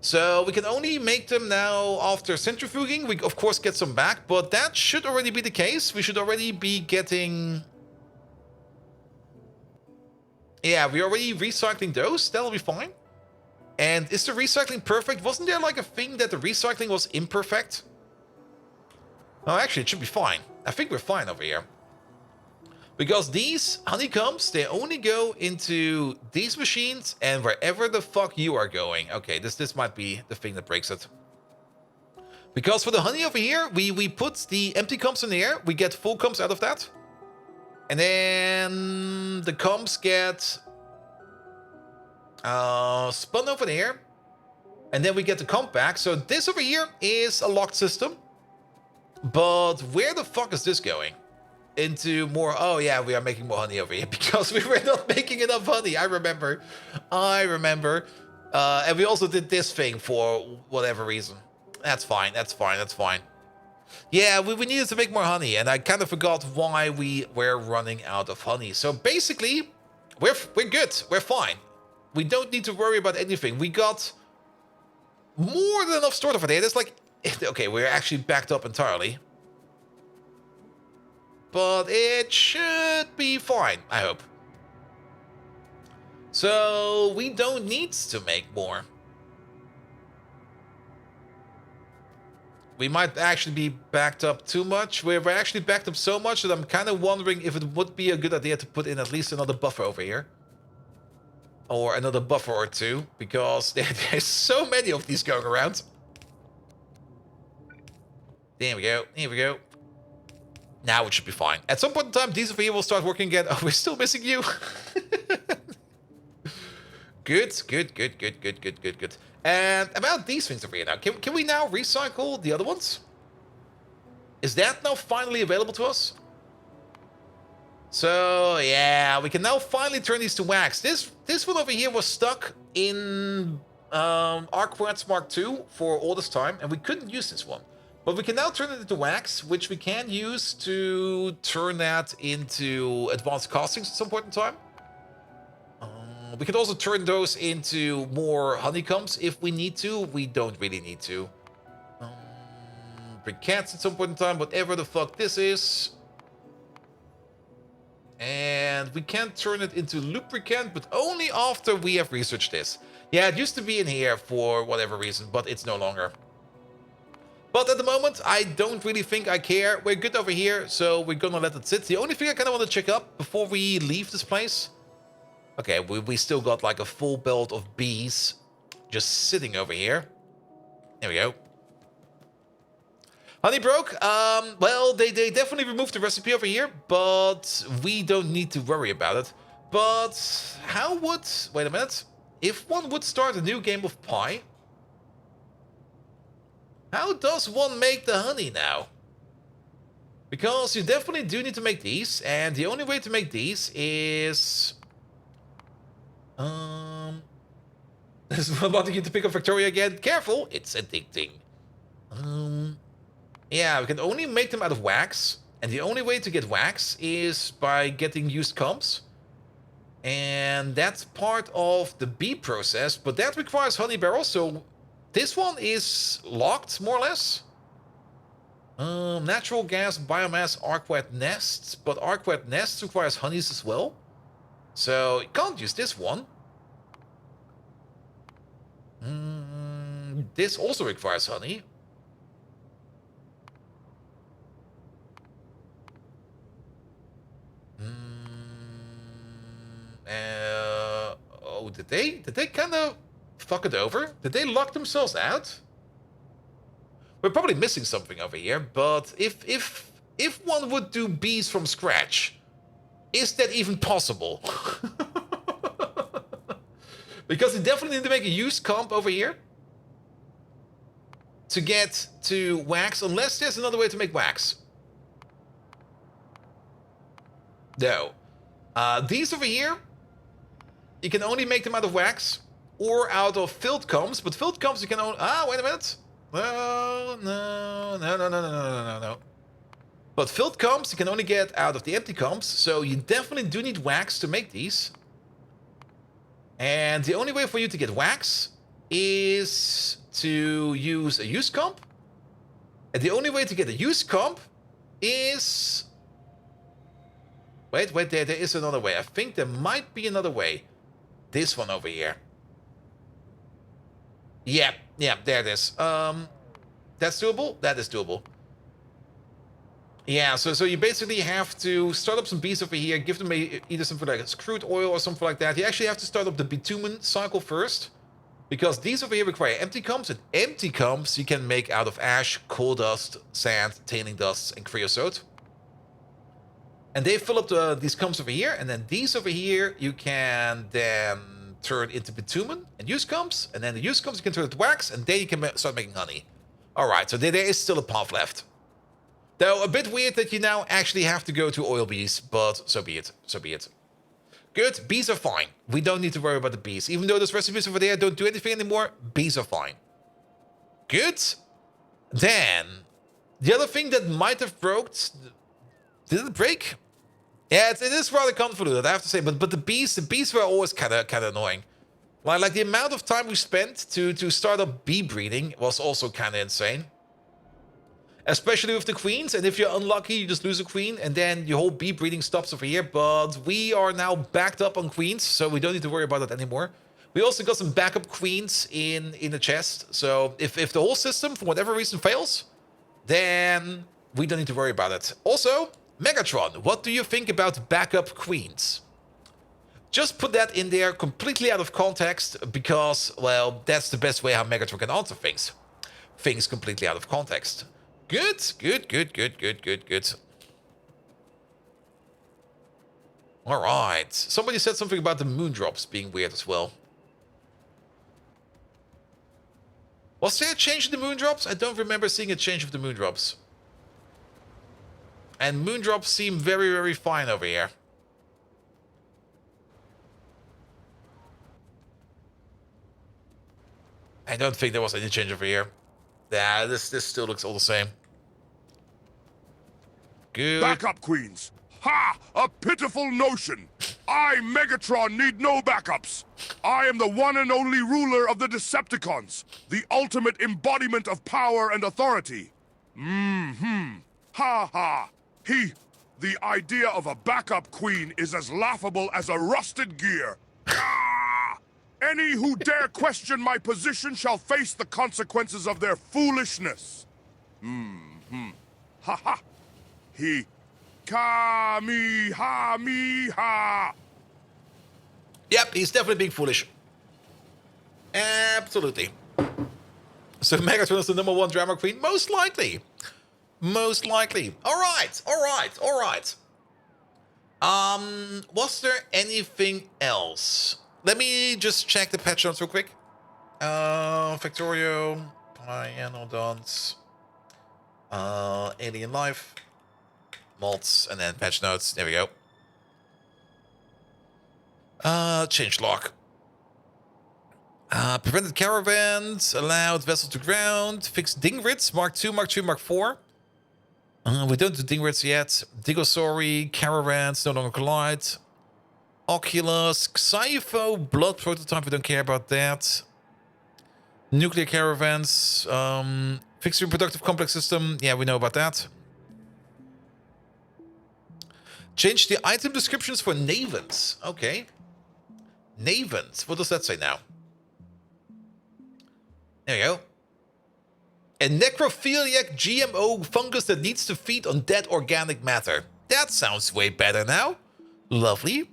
Speaker 1: So, we can only make them now after centrifuging. We, of course, get some back, but that should already be the case. We should already be getting... Yeah, we're already recycling those. That'll be fine. And is the recycling perfect? Wasn't there like a thing that the recycling was imperfect? Oh, actually, it should be fine. I think we're fine over here. Because these honeycombs, they only go into these machines and wherever the fuck you are going. Okay, this might be the thing that breaks it. Because for the honey over here, we put the empty combs in the air. We get full combs out of that. And then the combs get spun over there. And then we get the comb back. So this over here is a locked system. But where the fuck is this going? Into more... Oh, yeah, we are making more honey over here because we were not making enough honey. I remember. And we also did this thing for whatever reason. That's fine. That's fine. That's fine. Yeah, we needed to make more honey, and I kind of forgot why we were running out of honey. So basically, we're good. We're fine. We don't need to worry about anything. We got more than enough stored over there. It's like... Okay, we're actually backed up entirely. But it should be fine, I hope. So, we don't need to make more. We might actually be backed up too much. We're actually backed up so much that I'm kind of wondering if it would be a good idea to put in at least another buffer over here. Or another buffer or two, because there's so many of these going around. There we go, here we go. Now it should be fine. At some point in time, these over here will start working again. Oh, we're still missing you. Good. And about these things over here now. Can we now recycle the other ones? Is that now finally available to us? So, yeah, we can now finally turn these to wax. This one over here was stuck in Arquartz Mark II for all this time, and we couldn't use this one. But we can now turn it into wax, which we can use to turn that into advanced castings at some point in time. We can also turn those into more honeycombs if we need to. We don't really need to. Briquettes at some point in time, whatever the fuck this is. And we can turn it into lubricant, but only after we have researched this. Yeah, it used to be in here for whatever reason, but it's no longer. But at the moment, I don't really think I care. We're good over here, so we're gonna let it sit. The only thing I kind of want to check up before we leave this place... Okay, we still got like a full belt of bees just sitting over here. There we go. Honey broke. Well, they definitely removed the recipe over here, but we don't need to worry about it. But how would... Wait a minute. If one would start a new game of pie... How does one make the honey now? Because you definitely do need to make these, and the only way to make these is... This is wanting you to pick up Factorio again. Careful, it's addicting. Yeah, we can only make them out of wax. And the only way to get wax is by getting used comps. And that's part of the bee process, but that requires honey barrels, so this one is locked, more or less. Natural gas, biomass, arc-wet nests, but arc-wet nests requires honeys as well. So you can't use this one. This also requires honey. Oh, did they kind of fuck it over? Did they lock themselves out? We're probably missing something over here, but if one would do bees from scratch, is that even possible? Because you definitely need to make a used comp over here to get to wax, unless there's another way to make wax. No. These over here, you can only make them out of wax or out of filled comps, but filled comps you can only... Ah, wait a minute. No. But filled comps you can only get out of the empty comps, so you definitely do need wax to make these. And the only way for you to get wax is to use a used comp. And the only way to get a used comp is... Wait, there is another way. I think there might be another way. This one over here. Yeah, there it is. That's doable? That is doable. Yeah, so you basically have to start up some bees over here, give them either something like crude oil or something like that. You actually have to start up the bitumen cycle first, because these over here require empty comps, and empty comps you can make out of ash, coal dust, sand, tailing dust, and creosote. And they fill up these comps over here, and then these over here you can then turn into bitumen and used comps, and then the used comps you can turn into wax, and then you can start making honey. Alright, so there is still a path left. Though a bit weird that you now actually have to go to oil bees, but so be it, so be it. Good, bees are fine. We don't need to worry about the bees. Even though those recipes over there don't do anything anymore, bees are fine. Good. Then, the other thing that might have broke... Did it break? Yeah, it is rather convoluted, I have to say. But the bees were always kind of annoying. Like the amount of time we spent to start up bee breeding was also kind of insane. Especially with the queens, and if you're unlucky, you just lose a queen, and then your whole bee breeding stops over here. But we are now backed up on queens, so we don't need to worry about that anymore. We also got some backup queens in the chest, so if the whole system, for whatever reason, fails, then we don't need to worry about it. Also, Megatron, what do you think about backup queens? Just put that in there completely out of context, because, well, that's the best way how Megatron can answer things. Things completely out of context. Good. Alright. Somebody said something about the moondrops being weird as well. Was there a change in the moondrops? I don't remember seeing a change of the moondrops. And moondrops seem very, very fine over here. I don't think there was any change over here. Yeah, this still looks all the same. Good.
Speaker 2: Backup queens. Ha! A pitiful notion. I, Megatron, need no backups. I am the one and only ruler of the Decepticons, the ultimate embodiment of power and authority. Ha ha. The idea of a backup queen is as laughable as a rusted gear. Ah! Any who dare question my position shall face the consequences of their foolishness. Ha ha. Kamehameha.
Speaker 1: Yep, he's definitely being foolish. Absolutely. So Megatron is the #1 drama queen? Most likely. Most likely. Alright. Was there anything else? Let me just check the patch notes real quick. Factorio, Pyanodons, Alien Life, Malts, and then patch notes. There we go. Change lock. Prevented caravans, allowed vessel to ground, fixed dingrids, Mark 2, Mark 3, Mark 4. We don't do Dingwords yet. Digosori, Caravans, No Longer Collide. Oculus, Xypho, Blood Prototype, we don't care about that. Nuclear Caravans, Fixed Reproductive Complex System, yeah, we know about that. Change the item descriptions for Navens. Okay. Navens, what does that say now? There you go. A necrophiliac GMO fungus that needs to feed on dead organic matter. That sounds way better now. Lovely.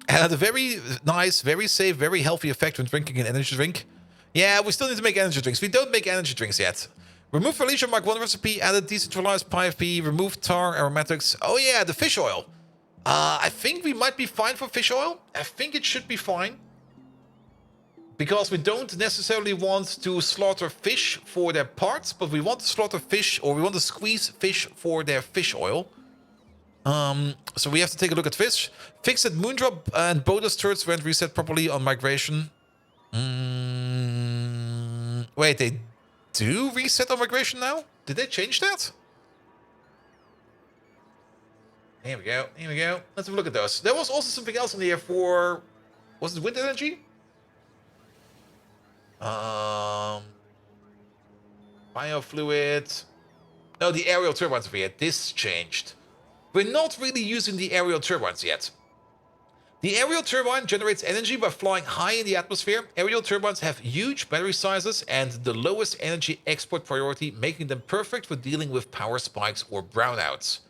Speaker 1: Had a very nice, very safe, very healthy effect when drinking an energy drink. Yeah, we still need to make energy drinks. We don't make energy drinks yet. Remove Felicia Mark 1 recipe, added decentralized PFP, remove tar, aromatics. Oh yeah, the fish oil. I think we might be fine for fish oil. I think it should be fine. Because we don't necessarily want to slaughter fish for their parts, but we want to slaughter fish, or we want to squeeze fish for their fish oil. So we have to take a look at fish. Fix that Moondrop and Bodus turrets weren't reset properly on migration. Wait, they do reset on migration now? Did they change that? Here we go, here we go. Let's have a look at those. There was also something else in here for... Was it wind energy? Biofluid. No, the aerial turbines over here. This changed. We're not really using the aerial turbines yet. The aerial turbine generates energy by flying high in the atmosphere. Aerial turbines have huge battery sizes and the lowest energy export priority, making them perfect for dealing with power spikes or brownouts.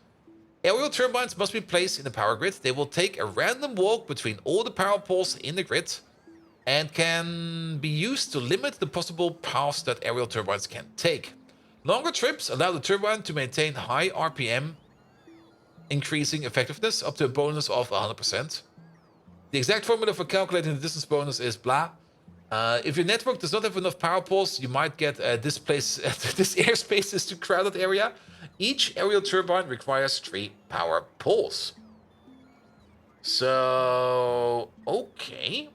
Speaker 1: Aerial turbines must be placed in the power grid. They will take a random walk between all the power poles in the grid and can be used to limit the possible paths that aerial turbines can take. Longer trips allow the turbine to maintain high RPM, increasing effectiveness up to a bonus of 100%. The exact formula for calculating the distance bonus is blah. If your network does not have enough power poles, you might get this airspace is too crowded area. Each aerial turbine requires 3 power poles. So, okay.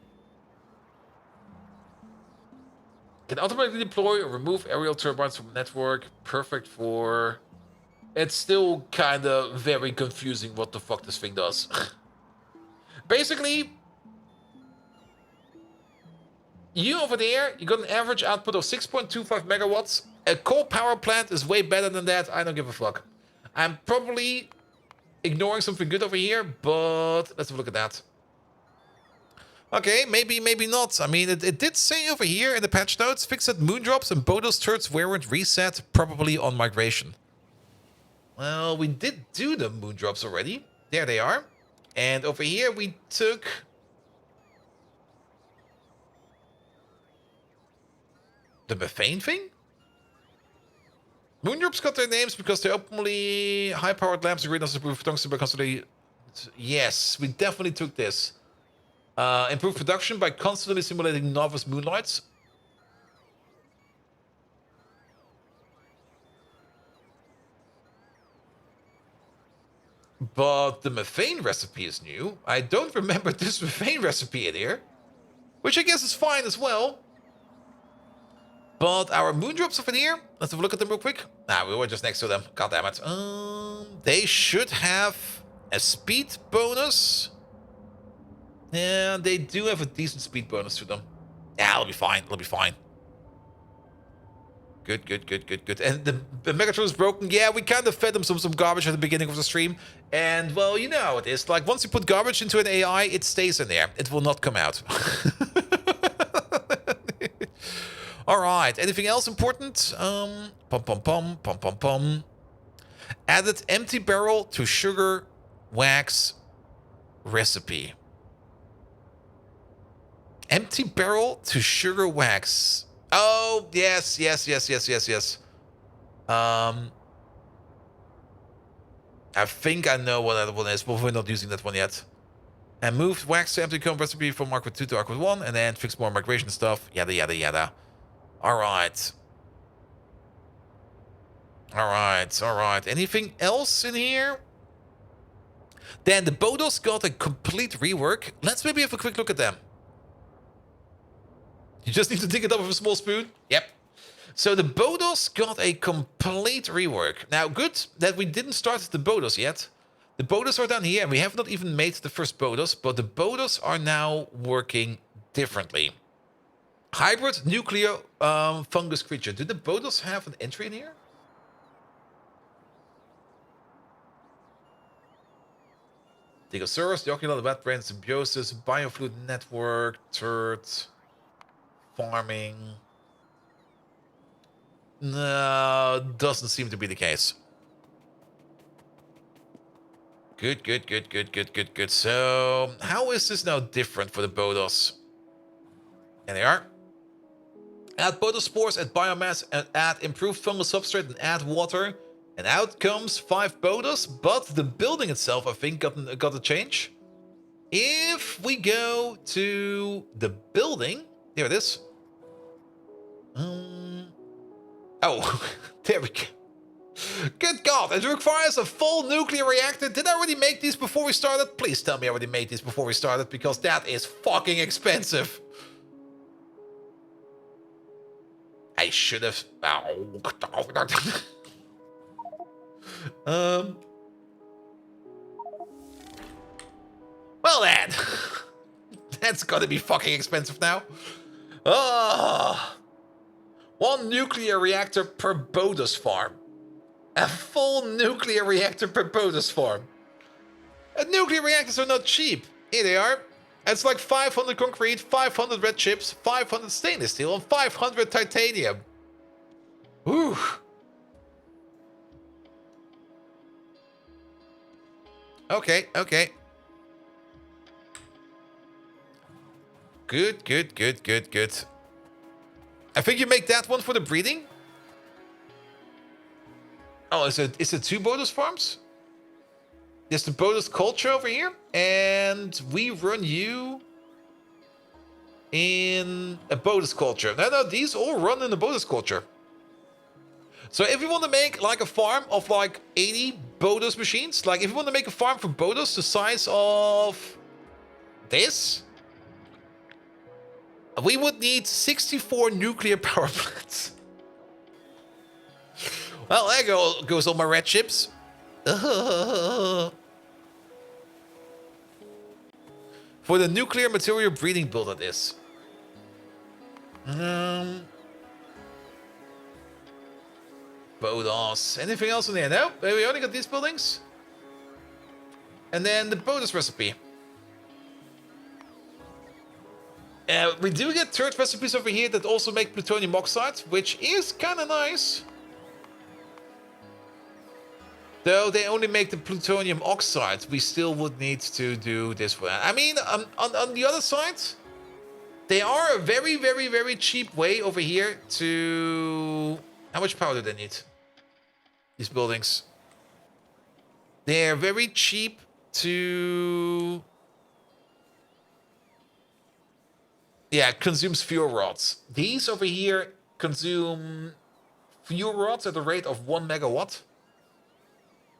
Speaker 1: Can automatically deploy or remove aerial turbines from the network. Perfect for... It's still kind of very confusing what the fuck this thing does. Basically, you over there, you got an average output of 6.25 megawatts. A coal power plant is way better than that. I don't give a fuck. I'm probably ignoring something good over here, but let's have a look at that. Okay, maybe not. I mean, it did say over here in the patch notes, fix that Moondrops and Bodus turrets weren't reset, probably on migration. Well, we did do the Moondrops already. There they are. And over here we took... the methane thing? Moondrops got their names because they're openly high-powered lamps agreed on to improve tungsten by constantly... Yes, we definitely took this. Improve production by constantly simulating novice moonlights. But the methane recipe is new. I don't remember this methane recipe in here. Which I guess is fine as well. But our Moondrops over here, let's have a look at them real quick. Nah, we were just next to them. God damn it. They should have a speed bonus. Yeah, they do have a decent speed bonus to them. Yeah, it'll be fine. It'll be fine. Good. And the Megatron is broken. Yeah, we kind of fed them some garbage at the beginning of the stream. And, well, you know how it is. Like, once you put garbage into an AI, it stays in there. It will not come out. Alright, anything else important? Added empty barrel to sugar wax recipe. Empty barrel to sugar wax. Oh, yes. I think I know what that one is, but we're not using that one yet. And moved wax to empty comb recipe from Aqua 2 to Aqua 1, and then fix more migration stuff. Yada. Alright. Anything else in here? Then the Bodos got a complete rework. Let's maybe have a quick look at them. You just need to dig it up with a small spoon. Yep. So the Bodos got a complete rework. Now, good that we didn't start the Bodos yet. The Bodos are down here, and we have not even made the first Bodos, but the Bodos are now working differently. Hybrid nuclear fungus creature. Do the Bodos have an entry in here? Stegosaurus, the ocular, the wet brain, symbiosis, biofluid network, turd, farming. No, doesn't seem to be the case. Good, good, good, good, good, good, good. So, how is this now different for the Bodos? There they are. Add Bodospores, add biomass, and add improved fungal substrate, and add water. And out comes 5 Bodos, but the building itself, I think, got a change. If we go to the building, there it is. Oh, there we go. Good God, it requires a full nuclear reactor. Did I already make these before we started? Please tell me I already made these before we started, because that is fucking expensive. I should have... Well then. That's gotta be fucking expensive now. One nuclear reactor per Bodos farm. A full nuclear reactor per Bodos farm. Nuclear reactors are not cheap. Here they are. It's like 500 concrete, 500 red chips, 500 stainless steel, and 500 titanium. Whew. Okay, okay. Good, good, good, good, good. I think you make that one for the breeding. Oh, is it 2 Bodos farms? There's the Bodos culture over here, and we run you in a Bodos culture. No, these all run in the Bodos culture. So if you want to make like a farm of like 80 Bodos machines, like if you want to make a farm for Bodos the size of this, we would need 64 nuclear power plants. Well, there goes all my red chips. For the nuclear material breeding build of this. Bodos. Anything else in there? No, we only got these buildings. And then the Bodos recipe. We do get third recipes over here that also make plutonium oxide, which is kind of nice. Though they only make the plutonium oxide, we still would need to do this for that. I mean, on the other side, they are a very, very, very cheap way over here to... How much power do they need? These buildings. They're very cheap to... Yeah, consumes fuel rods. These over here consume fuel rods at the rate of 1 megawatt.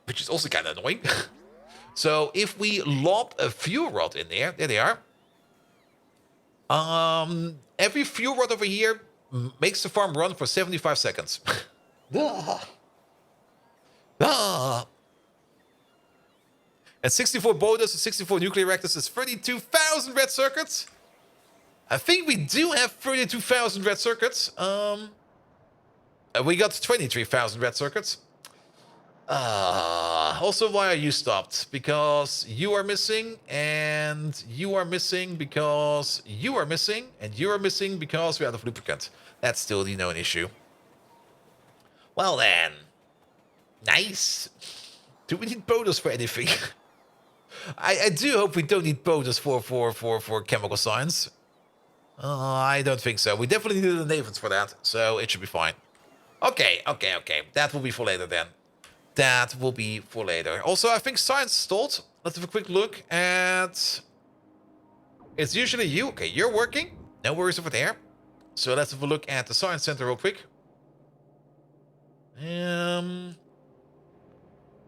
Speaker 1: Which is also kind of annoying. So if we lob a fuel rod in there, there they are. Every fuel rod over here makes the farm run for 75 seconds. And 64 Bodos and 64 nuclear reactors is 32,000 red circuits. I think we do have 32,000 red circuits. We got 23,000 red circuits. Also, why are you stopped? Because you are missing, and you are missing because you are missing, and you are missing because we're out of lubricant. That's still, an issue. Well then. Nice. Do we need Bodos for anything? I do hope we don't need Bodos for chemical science. I don't think so. We definitely need the Navens for that, so it should be fine. Okay. That will be for later then. That will be for later. Also, I think science stalled. Let's have a quick look at... It's usually you. Okay, you're working. No worries over there. So let's have a look at the science center real quick. No,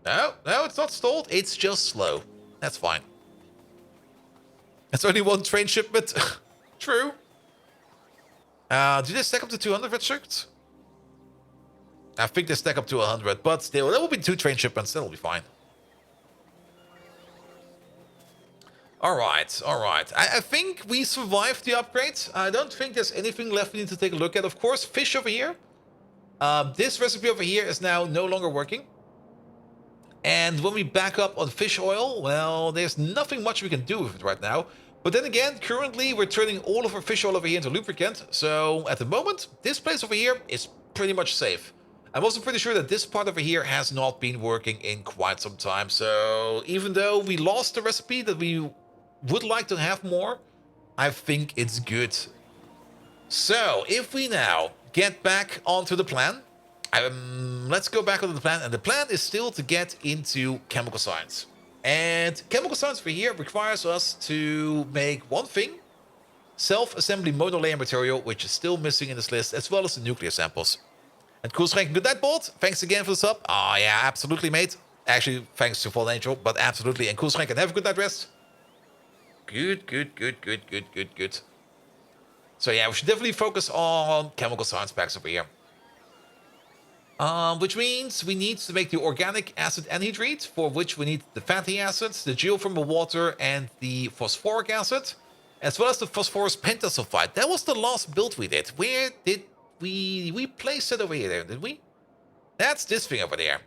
Speaker 1: it's not stalled. It's just slow. That's fine. It's only 1 train shipment. True. Do they stack up to 200 red circuits? I think they stack up to 100, but still, that will be 2 train shipments. That'll be fine. All right, all right. I think we survived the upgrade. I don't think there's anything left we need to take a look at. Of course, fish over here. This recipe over here is now no longer working. And when we back up on fish oil, well, there's nothing much we can do with it right now. But then again, currently we're turning all of our fish oil over here into lubricant. So at the moment, this place over here is pretty much safe. I'm also pretty sure that this part over here has not been working in quite some time. So even though we lost the recipe that we would like to have more, I think it's good. So if we now get back onto the plan, let's go back onto the plan. And the plan is still to get into chemical science. And chemical science for here requires us to make one thing: self-assembly monolayer material, which is still missing in this list, as well as the nuclear samples. And Koolschenk, good night, Bolt. Thanks again for the sub. Oh, yeah, absolutely, mate. Actually, thanks to Fallen Angel, but absolutely. And Koolschenk, and have a good night rest. Good, good, good, good, good, good, good. So yeah, we should definitely focus on chemical science packs over here. Which means we need to make the organic acid anhydride, for which we need the fatty acids, the geothermal water, and the phosphoric acid, as well as the phosphorus pentasulfide. That was the last build we did. Where did we place it over here, did we? That's this thing over there.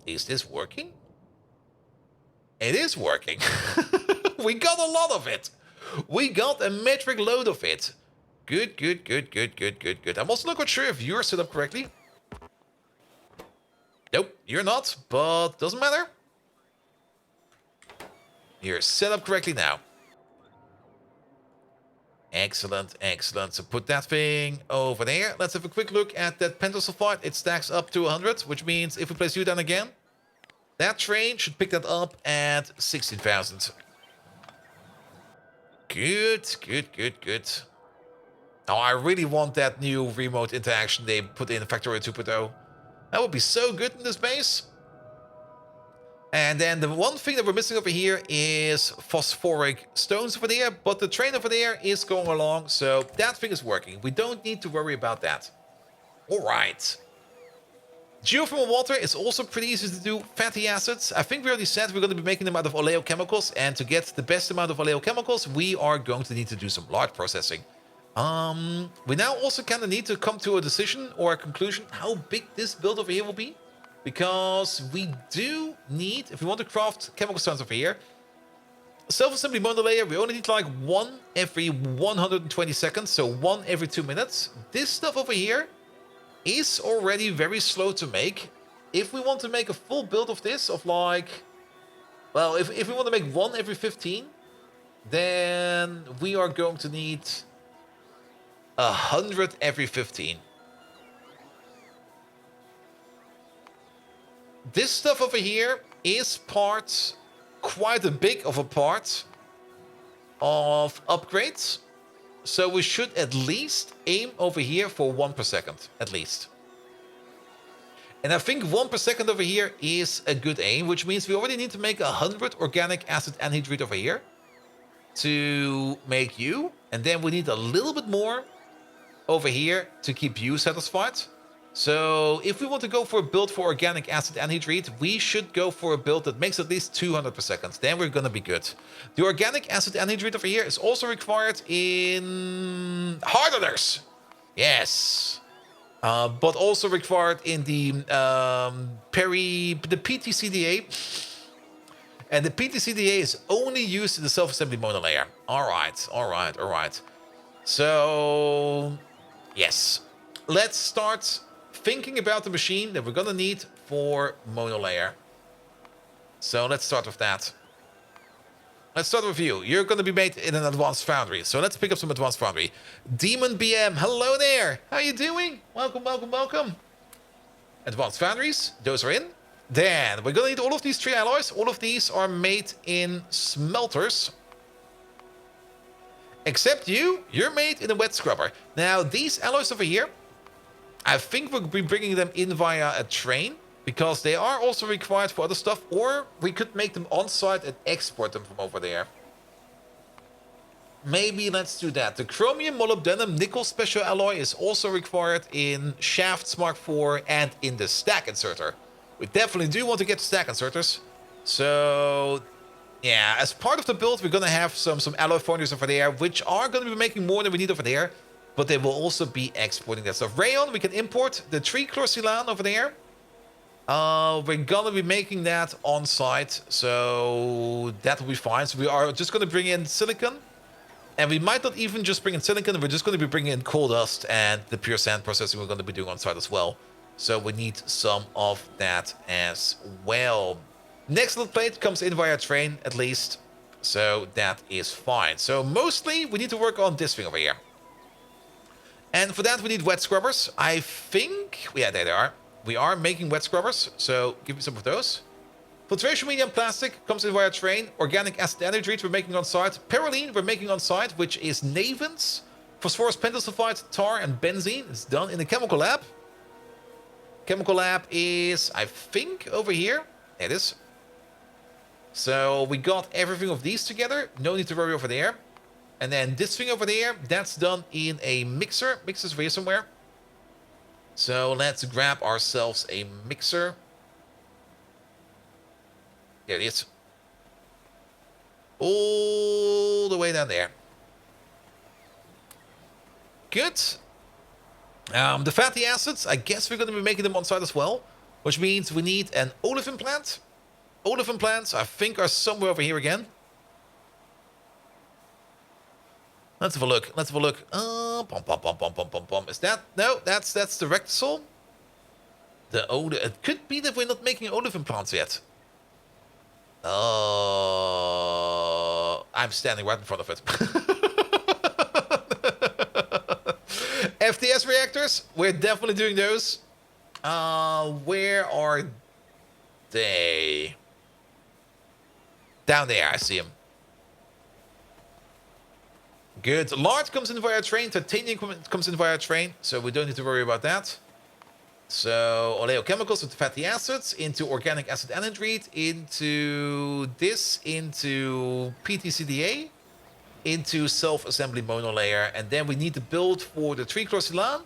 Speaker 1: Is this working? It is working. We got a lot of it. We got a metric load of it. Good, good, good, good, good, good, good. I'm also not quite sure if you're set up correctly. Nope, you're not, but doesn't matter. You're set up correctly now. Excellent, excellent. So put that thing over there. Let's have a quick look at that pentasulfide. It stacks up to 100, which means if we place you down again, that train should pick that up at 16,000. Good, good, good, good. Oh, I really want that new remote interaction they put in Factorio 2.0. That would be so good in this base. And then the one thing that we're missing over here is phosphoric stones over there, but the train over there is going along, so that thing is working. We don't need to worry about that. All right. Geothermal water is also pretty easy to do. Fatty acids, I think we already said we're going to be making them out of oleochemicals, and to get the best amount of oleochemicals, we are going to need to do some large processing. We now also kind of need to come to a decision or a conclusion how big this build over here will be. Because we do need, if we want to craft chemical stones over here, self-assembly monolayer, we only need like one every 120 seconds, so one every 2 minutes. This stuff over here is already very slow to make. If we want to make a full build of this, of like, well, if we want to make one every 15, then we are going to need 100 every 15. This stuff over here is quite a big of a part of upgrades. So we should at least aim over here for 1 per second, at least. And I think 1 per second over here is a good aim, which means we already need to make 100 organic acid anhydride over here to make you. And then we need a little bit more over here to keep you satisfied. So if we want to go for a build for organic acid anhydride, we should go for a build that makes at least 200 per second. Then we're going to be good. The organic acid anhydride over here is also required in hardeners. Yes. But also required in the PTCDA. And the PTCDA is only used in the self-assembly monolayer. All right, all right, all right. So, yes. Let's start thinking about the machine that we're gonna need for monolayer. So let's start with that. Let's start with you. You're gonna be made in an advanced foundry. So let's pick up some advanced foundry. Demon BM, hello there. How you doing? Welcome, welcome, welcome. Advanced foundries, those are in. Then we're gonna need all of these 3 alloys. All of these are made in smelters. Except you're made in a wet scrubber. Now these alloys over here, I think we'll be bringing them in via a train, because they are also required for other stuff, or we could make them on site and export them from over there. Maybe let's do that. The chromium molybdenum nickel special alloy is also required in shafts Mark IV and in the stack inserter. We definitely do want to get stack inserters. So yeah, as part of the build, we're gonna have some alloy foundries over there, which are gonna be making more than we need over there, but they will also be exporting that stuff. Rayon, we can import the trichlorsilan over there. We're gonna be making that on site, so that will be fine. So we are just gonna bring in silicon. And we might not even just bring in silicon, we're just going to be bringing in coal dust and the pure sand processing we're going to be doing on site as well. So we need some of that as well. Next little plate comes in via train, at least. So that is fine. So mostly we need to work on this thing over here. And for that we need wet scrubbers. I think, yeah, there they are. We are making wet scrubbers, so give me some of those. Filtration medium plastic comes in via train. Organic acid anhydride we're making on site. Perylene we're making on site, which is Navins. Phosphorus pentasulfide, tar, and benzene. It's done in the chemical lab. Chemical lab is, I think, over here. There it is. So we got everything of these together. No need to worry over there. And then this thing over there, that's done in a mixer. Mixer's over here somewhere. So let's grab ourselves a mixer. There it is. All the way down there. Good. The fatty acids, I guess we're going to be making them on site as well. Which means we need an olefin plant. Olefin plants, I think, are somewhere over here again. Let's have a look. Let's have a look. Is that... No, that's the Rectisol. It could be that we're not making olefin plants yet. I'm standing right in front of it. FTS reactors, we're definitely doing those. Where are they? Down there, I see them. Good. Lard comes in via train. Titanium comes in via train, so we don't need to worry about that. So, oleochemicals with fatty acids, into organic acid anhydride, into this, into PTCDA, into self-assembly monolayer, and then we need to build for the trichlorsilan,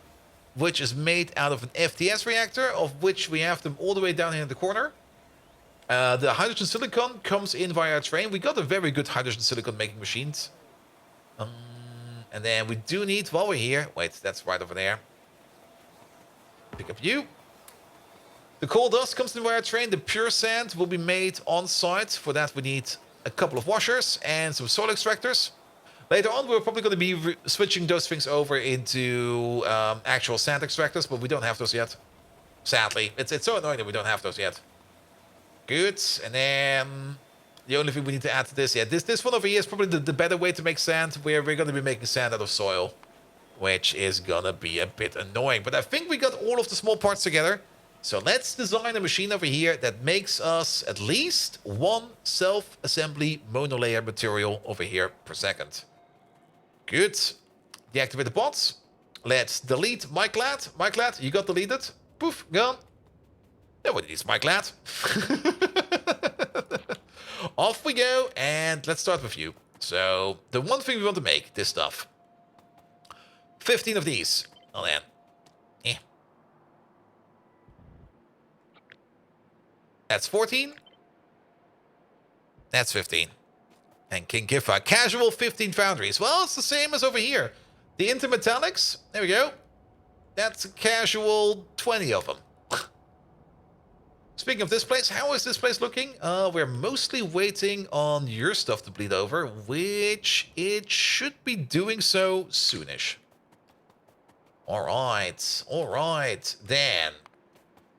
Speaker 1: which is made out of an FTS reactor, of which we have them all the way down here in the corner. The hydrogen silicon comes in via train. We got a very good hydrogen silicon making machines. And then we do need, while we're here, wait, that's right over there. Pick up you. The coal dust comes in via train. The pure sand will be made on site. For that, we need a couple of washers and some soil extractors. Later on, we're probably going to be switching those things over into actual sand extractors, but we don't have those yet. Sadly, it's so annoying that we don't have those yet. Good, and then the only thing we need to add to this, yeah, this one over here is probably the better way to make sand, where we're going to be making sand out of soil, which is gonna be a bit annoying. But I think we got all of the small parts together. So let's design a machine over here that makes us at least one self-assembly monolayer material over here per second. Good. Deactivate the bots. Let's delete MyClad. MyClad, you got deleted. Poof, gone. Nobody needs MyClad. Off we go, and let's start with you. So, the one thing we want to make, this stuff. 15 of these. Oh, man. That's 14. That's 15. And King Kifa. Casual 15 foundries. Well, it's the same as over here. The intermetallics. There we go. That's a casual 20 of them. Speaking of this place, how is this place looking? We're mostly waiting on your stuff to bleed over, which it should be doing so soonish. Alright, then.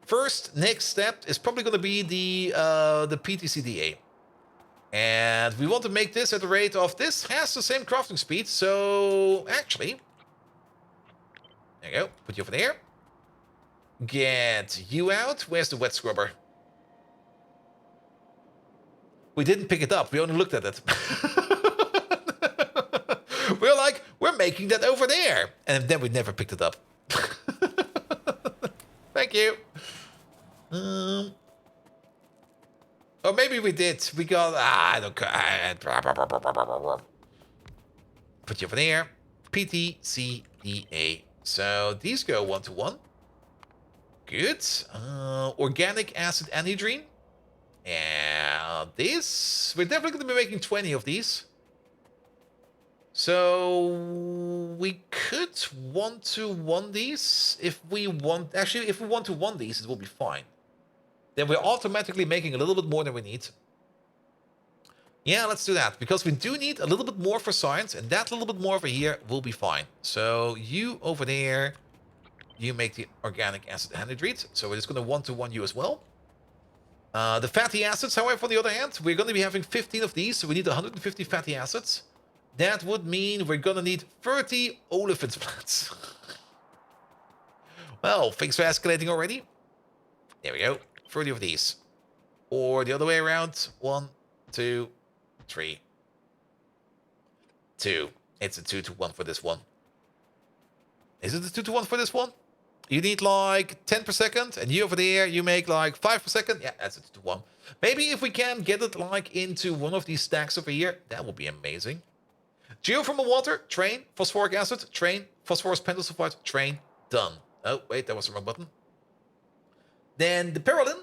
Speaker 1: First, next step is probably going to be the PTCDA. And we want to make this at the rate of, this has the same crafting speed, so actually, there you go, put you over there. Get you out. Where's the wet scrubber? We didn't pick it up. We only looked at it. We're like, we're making that over there. And then we never picked it up. Thank you. Or maybe we did. We got... I don't care. Put you over there. PT, C, D, A. So these go 1 to 1. Good. Organic acid anhydrine. Yeah, this... We're definitely going to be making 20 of these. So we could 1 to 1 these if we want... Actually, if we 1 to 1 these, it will be fine. Then we're automatically making a little bit more than we need. Yeah, let's do that, because we do need a little bit more for science, and that little bit more over here will be fine. So you over there, you make the organic acid anhydride. So we're just going to 1 to 1 you as well. The fatty acids, however, on the other hand, we're going to be having 15 of these, so we need 150 fatty acids. That would mean we're going to need 30 olefins plants. Well, things are escalating already. There we go. 30 of these. Or the other way around. 1, 2, 3, 2. It's a 2 to 1 for this one. Is it a 2 to 1 for this one? You need like 10 per second, and you over there, you make like 5 per second. Yeah, that's a 2 to 1. Maybe if we can get it like into one of these stacks over here, that would be amazing. Geothermal water, train. Phosphoric acid, train. Phosphorus pentasulfide, train. Done. Oh, wait, that was the wrong button. Then the parylene.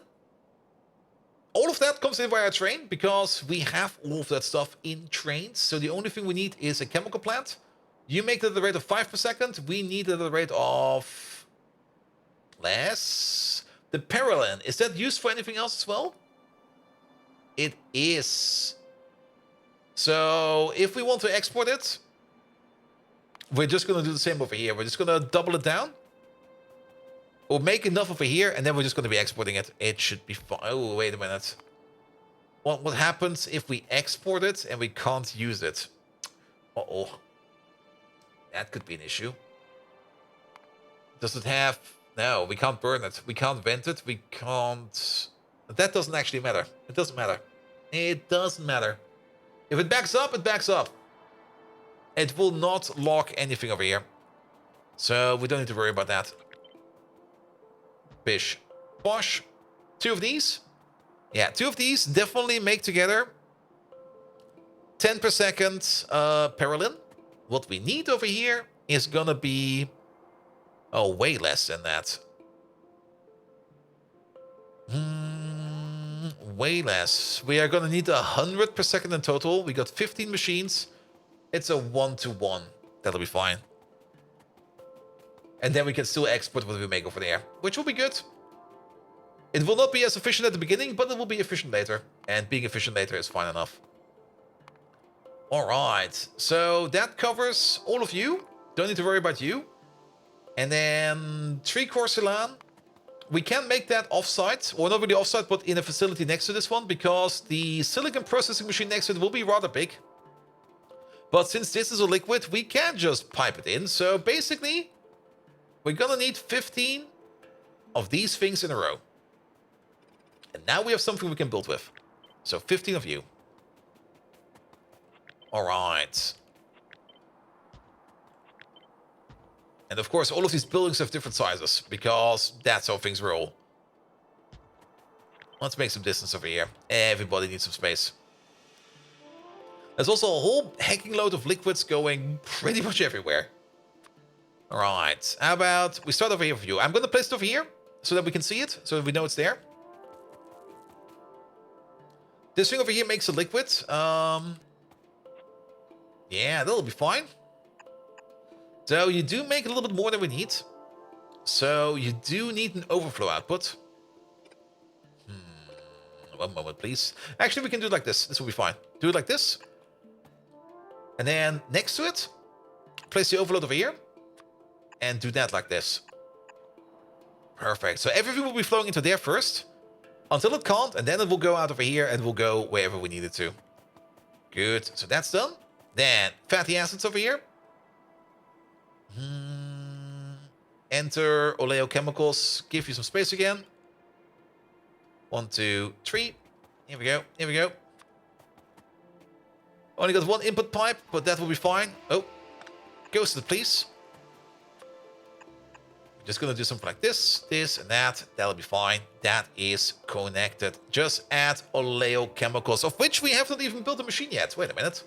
Speaker 1: All of that comes in via train because we have all of that stuff in trains. So the only thing we need is a chemical plant. You make it at the rate of 5 per second. We need it at the rate of less. The parylene, is that used for anything else as well? It is. So if we want to export it, we're just going to do the same over here. We're just going to double it down. We'll make enough over here, and then we're just going to be exporting it. It should be fine. Oh, wait a minute. What happens if we export it and we can't use it? Uh-oh. That could be an issue. Does it have... No, we can't burn it. We can't vent it. We can't... That doesn't actually matter. It doesn't matter. It doesn't matter. If it backs up, it backs up. It will not lock anything over here. So we don't need to worry about that. Bish. Bosh. 2 of these. Yeah, 2 of these definitely make together 10 per second parylene. What we need over here is gonna be... Oh, way less than that. Way less. We are gonna need 100 per second in total. We got 15 machines. It's a 1 to 1. That'll be fine. And then we can still export what we make over there, which will be good. It will not be as efficient at the beginning, but it will be efficient later. And being efficient later is fine enough. Alright, so that covers all of you. Don't need to worry about you. And then 3 porcelain. We can make that offsite, or not really offsite, but in a facility next to this one, because the silicon processing machine next to it will be rather big. But since this is a liquid, we can just pipe it in. So basically, we're gonna need 15 of these things in a row. And now we have something we can build with. So 15 of you. Alright. And of course, all of these buildings have different sizes, because that's how things roll. Let's make some distance over here. Everybody needs some space. There's also a whole hecking load of liquids going pretty much everywhere. Alright, how about we start over here for you. I'm going to place it over here, so that we can see it, so that we know it's there. This thing over here makes a liquid. Yeah, that'll be fine. So you do make a little bit more than we need. So you do need an overflow output. One moment, please. Actually, we can do it like this. This will be fine. Do it like this. And then next to it, place the overload over here. And do that like this. Perfect. So everything will be flowing into there first. Until it can't. And then it will go out over here and will go wherever we need it to. Good. So that's done. Then fatty acids over here. Enter oleochemicals. Give you some space again. 1, 2, 3. Here we go. Here we go. Only got 1 input pipe, but that will be fine. Oh. Ghosted, please. Just gonna do something like this, this, and that. That'll be fine. That is connected. Just add oleochemicals, of which we have not even built a machine yet. Wait a minute.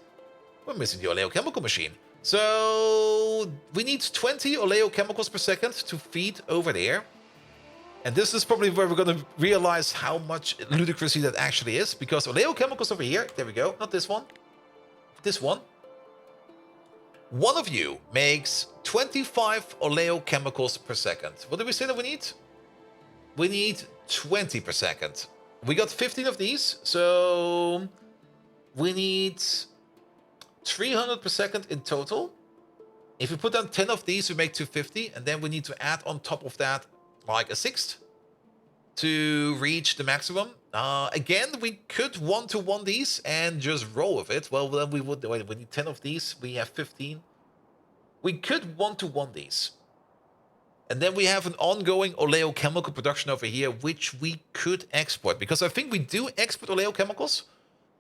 Speaker 1: We're missing the oleochemical machine. So we need 20 oleochemicals per second to feed over there. And this is probably where we're going to realize how much ludicrousy that actually is. Because oleochemicals over here, there we go, not this one, this one. One of you makes 25 oleochemicals per second. What did we say that we need? We need 20 per second. We got 15 of these, so we need 300 per second in total. If we put down 10 of these, we make 250, and then we need to add on top of that like a sixth to reach the maximum. Again, we could one-to-one these and just roll with it. Well, then we would. Wait, we need 10 of these. We have 15. We could one-to-one these. And then we have an ongoing oleochemical production over here, which we could export. Because I think we do export oleochemicals.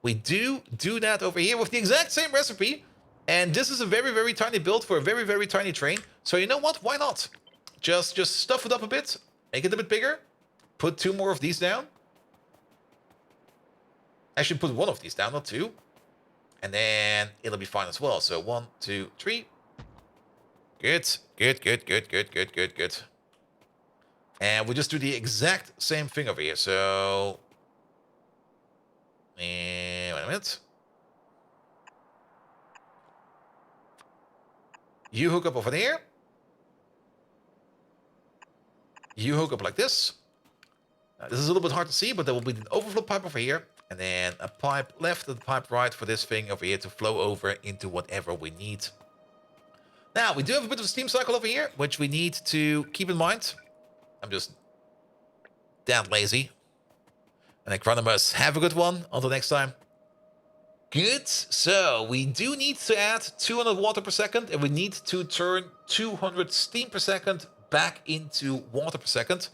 Speaker 1: We do that over here with the exact same recipe. And this is a very, very tiny build for a very, very tiny train. So you know what? Why not? Just stuff it up a bit. Make it a bit bigger. Put 2 more of these down. Actually, put 1 of these down, not 2. And then it'll be fine as well. So 1, 2, 3. Good. Good. And we'll just do the exact same thing over here. So, wait a minute. You hook up over there. You hook up like this. This is a little bit hard to see, but there will be an overflow pipe over here. And then a pipe left and a pipe right for this thing over here to flow over into whatever we need. Now, we do have a bit of a steam cycle over here, which we need to keep in mind. I'm just damn lazy. And Acronymus, have a good one. Until next time. Good. So, we do need to add 200 water per second, and we need to turn 200 steam per second back into water per second.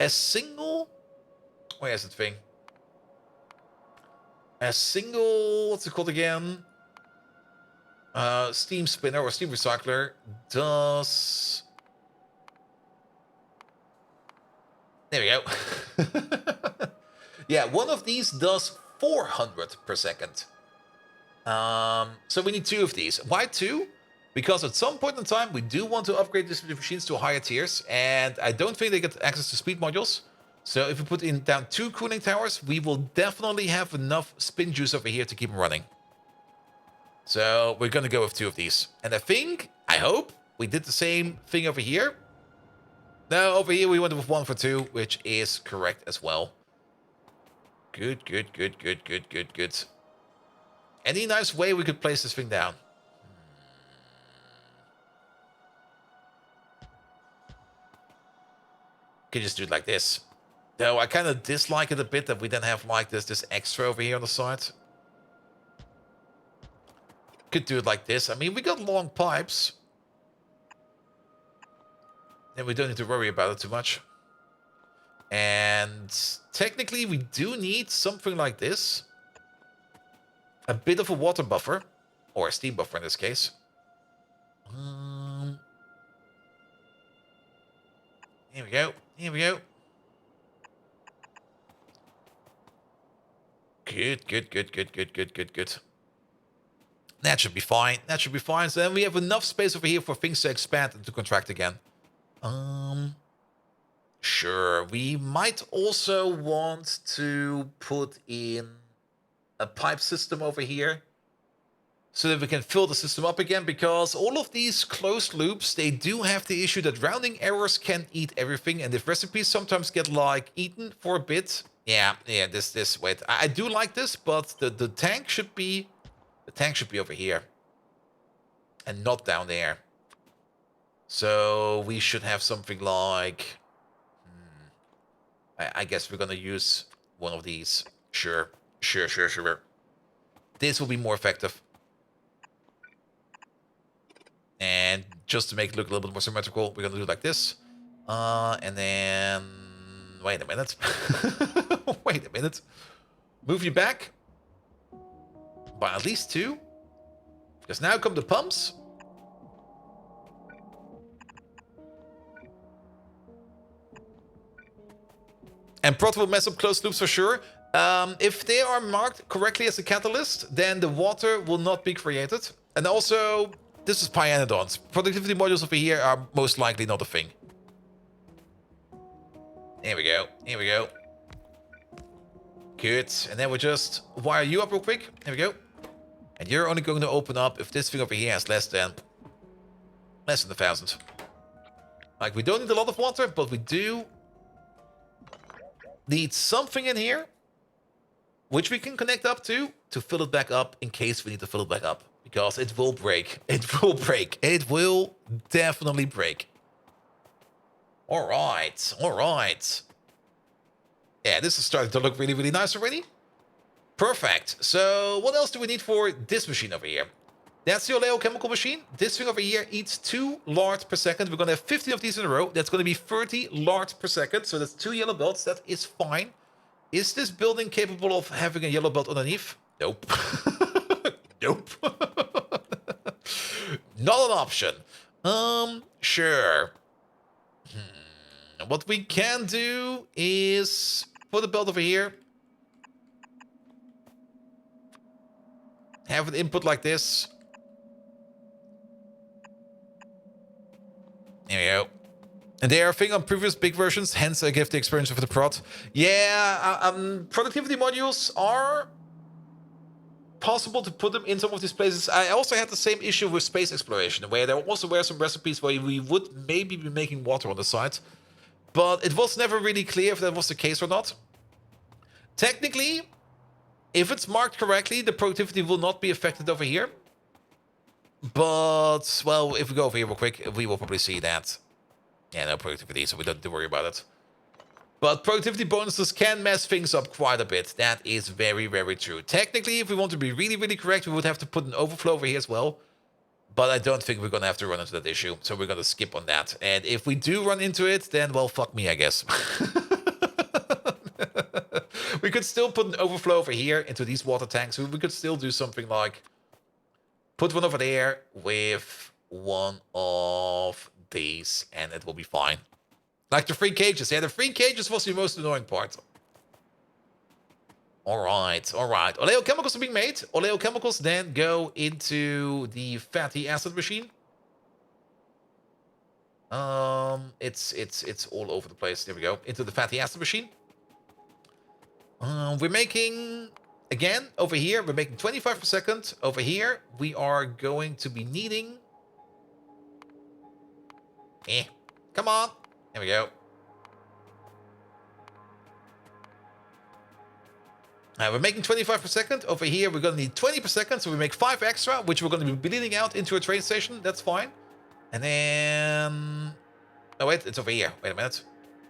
Speaker 1: A single... Where's that thing? A single... What's it called again? Steam spinner or steam recycler does... There we go. Yeah, one of these does 400 per second. So we need 2 of these. Why 2? Because at some point in time, we do want to upgrade these machines to higher tiers, and I don't think they get access to speed modules. So if we put in down 2 cooling towers, we will definitely have enough spin juice over here to keep them running. So we're going to go with 2 of these. And I hope, we did the same thing over here. No, over here we went with 1 for 2, which is correct as well. Good. Any nice way we could place this thing down? Could just do it like this. Though I kind of dislike it a bit that we then have like this extra over here on the side. Could do it like this. I mean, we got long pipes. And we don't need to worry about it too much. And technically, we do need something like this. A bit of a water buffer. Or a steam buffer in this case. Here we go. Good. That should be fine. So then we have enough space over here for things to expand and to contract again. Sure. We might also want to put in a pipe system over here so that we can fill the system up again, because all of these closed loops, they do have the issue that rounding errors can eat everything, and if recipes sometimes get like eaten for a bit, this wait, I do like this, but the tank should be over here and not down there. So we should have something like I guess we're gonna use one of these. Sure. This will be more effective. And just to make it look a little bit more symmetrical, we're gonna do it like this. And then wait a minute. Move you back by at least 2. Because now come the pumps. And Prot will mess up closed loops for sure. If they are marked correctly as a catalyst, then the water will not be created. And also, this is Pyanodons. Productivity modules over here are most likely not a thing. Here we go. Here we go. Good. And then we just wire you up real quick. There we go. And you're only going to open up if this thing over here has less than 1,000. Like, we don't need a lot of water, but we do need something in here which we can connect up to fill it back up in case we need to fill it back up. Because it will break. It will break. It will definitely break. Alright. Alright. Yeah, this is starting to look really, really nice already. Perfect. So, what else do we need for this machine over here? That's the oleochemical machine. This thing over here eats 2 lard per second. We're going to have 15 of these in a row. That's going to be 30 lard per second. So that's 2 yellow belts. That is fine. Is this building capable of having a yellow belt underneath? Nope. Nope. Not an option. Sure. What we can do is put a belt over here. Have an input like this. There we go. And they are a thing on previous big versions, hence I give the experience of the prod. Yeah, productivity modules are possible to put them in some of these places. I also had the same issue with space exploration, where there also were some recipes where we would maybe be making water on the side. But it was never really clear if that was the case or not. Technically, if it's marked correctly, the productivity will not be affected over here. But, well, if we go over here real quick, we will probably see that. Yeah, no productivity, so we don't have to worry about it. But productivity bonuses can mess things up quite a bit. That is very, very true. Technically, if we want to be really, really correct, we would have to put an overflow over here as well. But I don't think we're going to have to run into that issue. So we're going to skip on that. And if we do run into it, then, well, fuck me, I guess. We could still put an overflow over here into these water tanks. We could still do something like put one over there with one of these, and it will be fine. Like the 3 cages. Yeah, the 3 cages was the most annoying part. Alright, alright. Oleochemicals are being made. Oleochemicals then go into the fatty acid machine. It's all over the place. There we go. Into the fatty acid machine. We're making, again, over here, we're making 25 per second. Over here, we are going to be needing... come on. There we go. We're making 25 per second. Over here, we're going to need 20 per second. So we make 5 extra, which we're going to be bleeding out into a train station. That's fine. And then... oh, wait, it's over here. Wait a minute.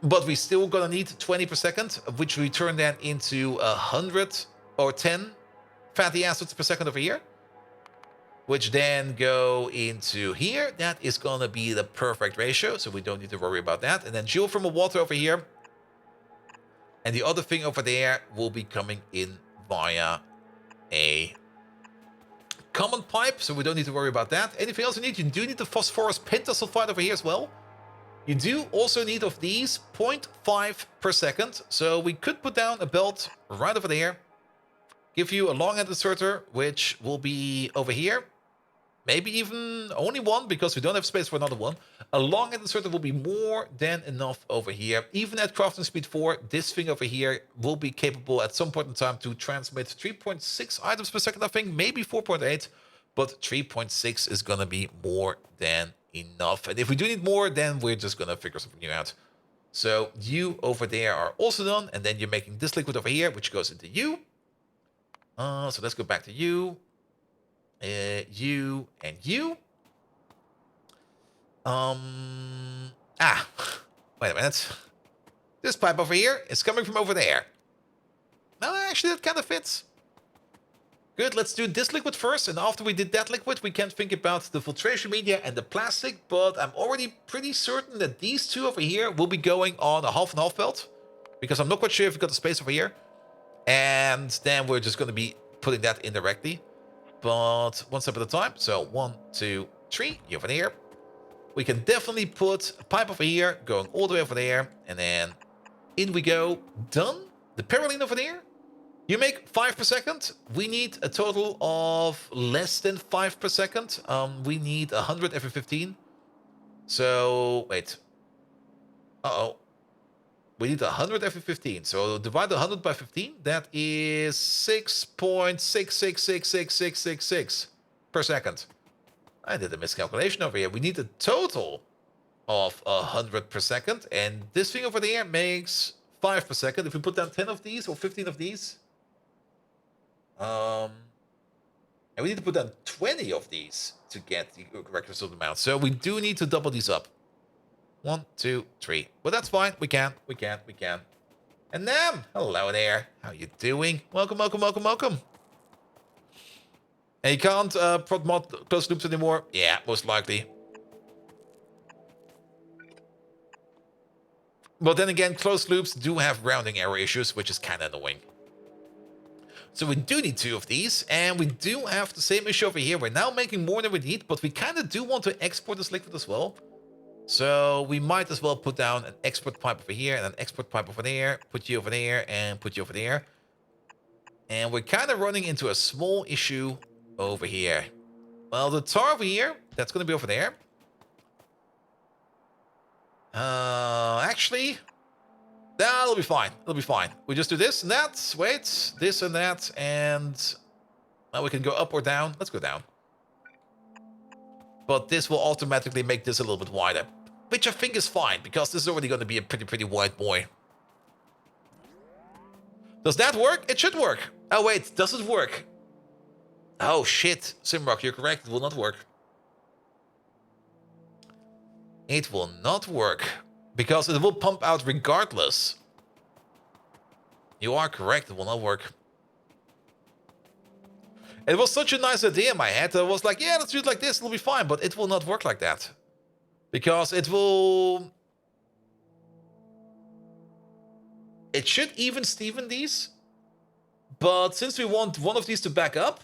Speaker 1: But we still going to need 20 per second, which we turn then into 100 or 10 fatty acids per second over here. Which then go into here. That is going to be the perfect ratio, so we don't need to worry about that. And then geothermal water over here. And the other thing over there will be coming in via a common pipe, so we don't need to worry about that. Anything else you need? You do need the phosphorus pentasulfide over here as well. You do also need of these 0.5 per second. So we could put down a belt right over there. Give you a long-end inserter, which will be over here. Maybe even only one, because we don't have space for another one. A long-end inserter will be more than enough over here. Even at crafting speed 4, this thing over here will be capable at some point in time to transmit 3.6 items per second, I think. Maybe 4.8, but 3.6 is going to be more than enough. And if we do need more, then we're just going to figure something new out. So you over there are also done. And then you're making this liquid over here, which goes into you. So let's go back to you. You and you. Wait a minute. This pipe over here is coming from over there. No, actually that kind of fits. Good, let's do this liquid first, and after we did that liquid, we can think about the filtration media and the plastic, but I'm already pretty certain that these two over here will be going on a half and half belt, because I'm not quite sure if we've got the space over here. And then we're just going to be putting that in directly, but one step at a time. So 1, 2, 3, you over there. We can definitely put a pipe over here, going all the way over there, and then in we go. Done. The Paroline over there. You make 5 per second. We need a total of less than 5 per second. We need 100 every 15. So, wait. Uh-oh. We need 100 every 15. So divide 100 by 15. That is 6.6666666 per second. I did a miscalculation over here. We need a total of 100 per second. And this thing over there makes 5 per second. If we put down 10 of these or 15 of these. And we need to put down 20 of these to get the correct result amount. So we do need to double these up. 1, 2, 3. But that's fine. We can. And Nam, hello there. How you doing? Welcome. And you can't prod mod closed loops anymore? Yeah, most likely. But then again, closed loops do have rounding error issues, which is kind of annoying. So we do need 2 of these, and we do have the same issue over here. We're now making more than we need, but we kind of do want to export this liquid as well. So we might as well put down an export pipe over here and an export pipe over there, put you over there, and put you over there. And we're kind of running into a small issue over here. Well, the tar over here, that's going to be over there. Actually, that'll be fine. It'll be fine. We just do this and that. Wait, this and that, and now we can go up or down. Let's go down. But this will automatically make this a little bit wider, which I think is fine, because this is already going to be a pretty wide boy. Does that work? It should work. Oh, wait, does it work? Oh, shit. Simrock, you're correct. It will not work. It will not work, because it will pump out regardless. You are correct. It will not work. It was such a nice idea in my head that I was like, yeah, let's do it like this. It'll be fine. But it will not work like that. Because it will... It should even Steven these. But since we want one of these to back up...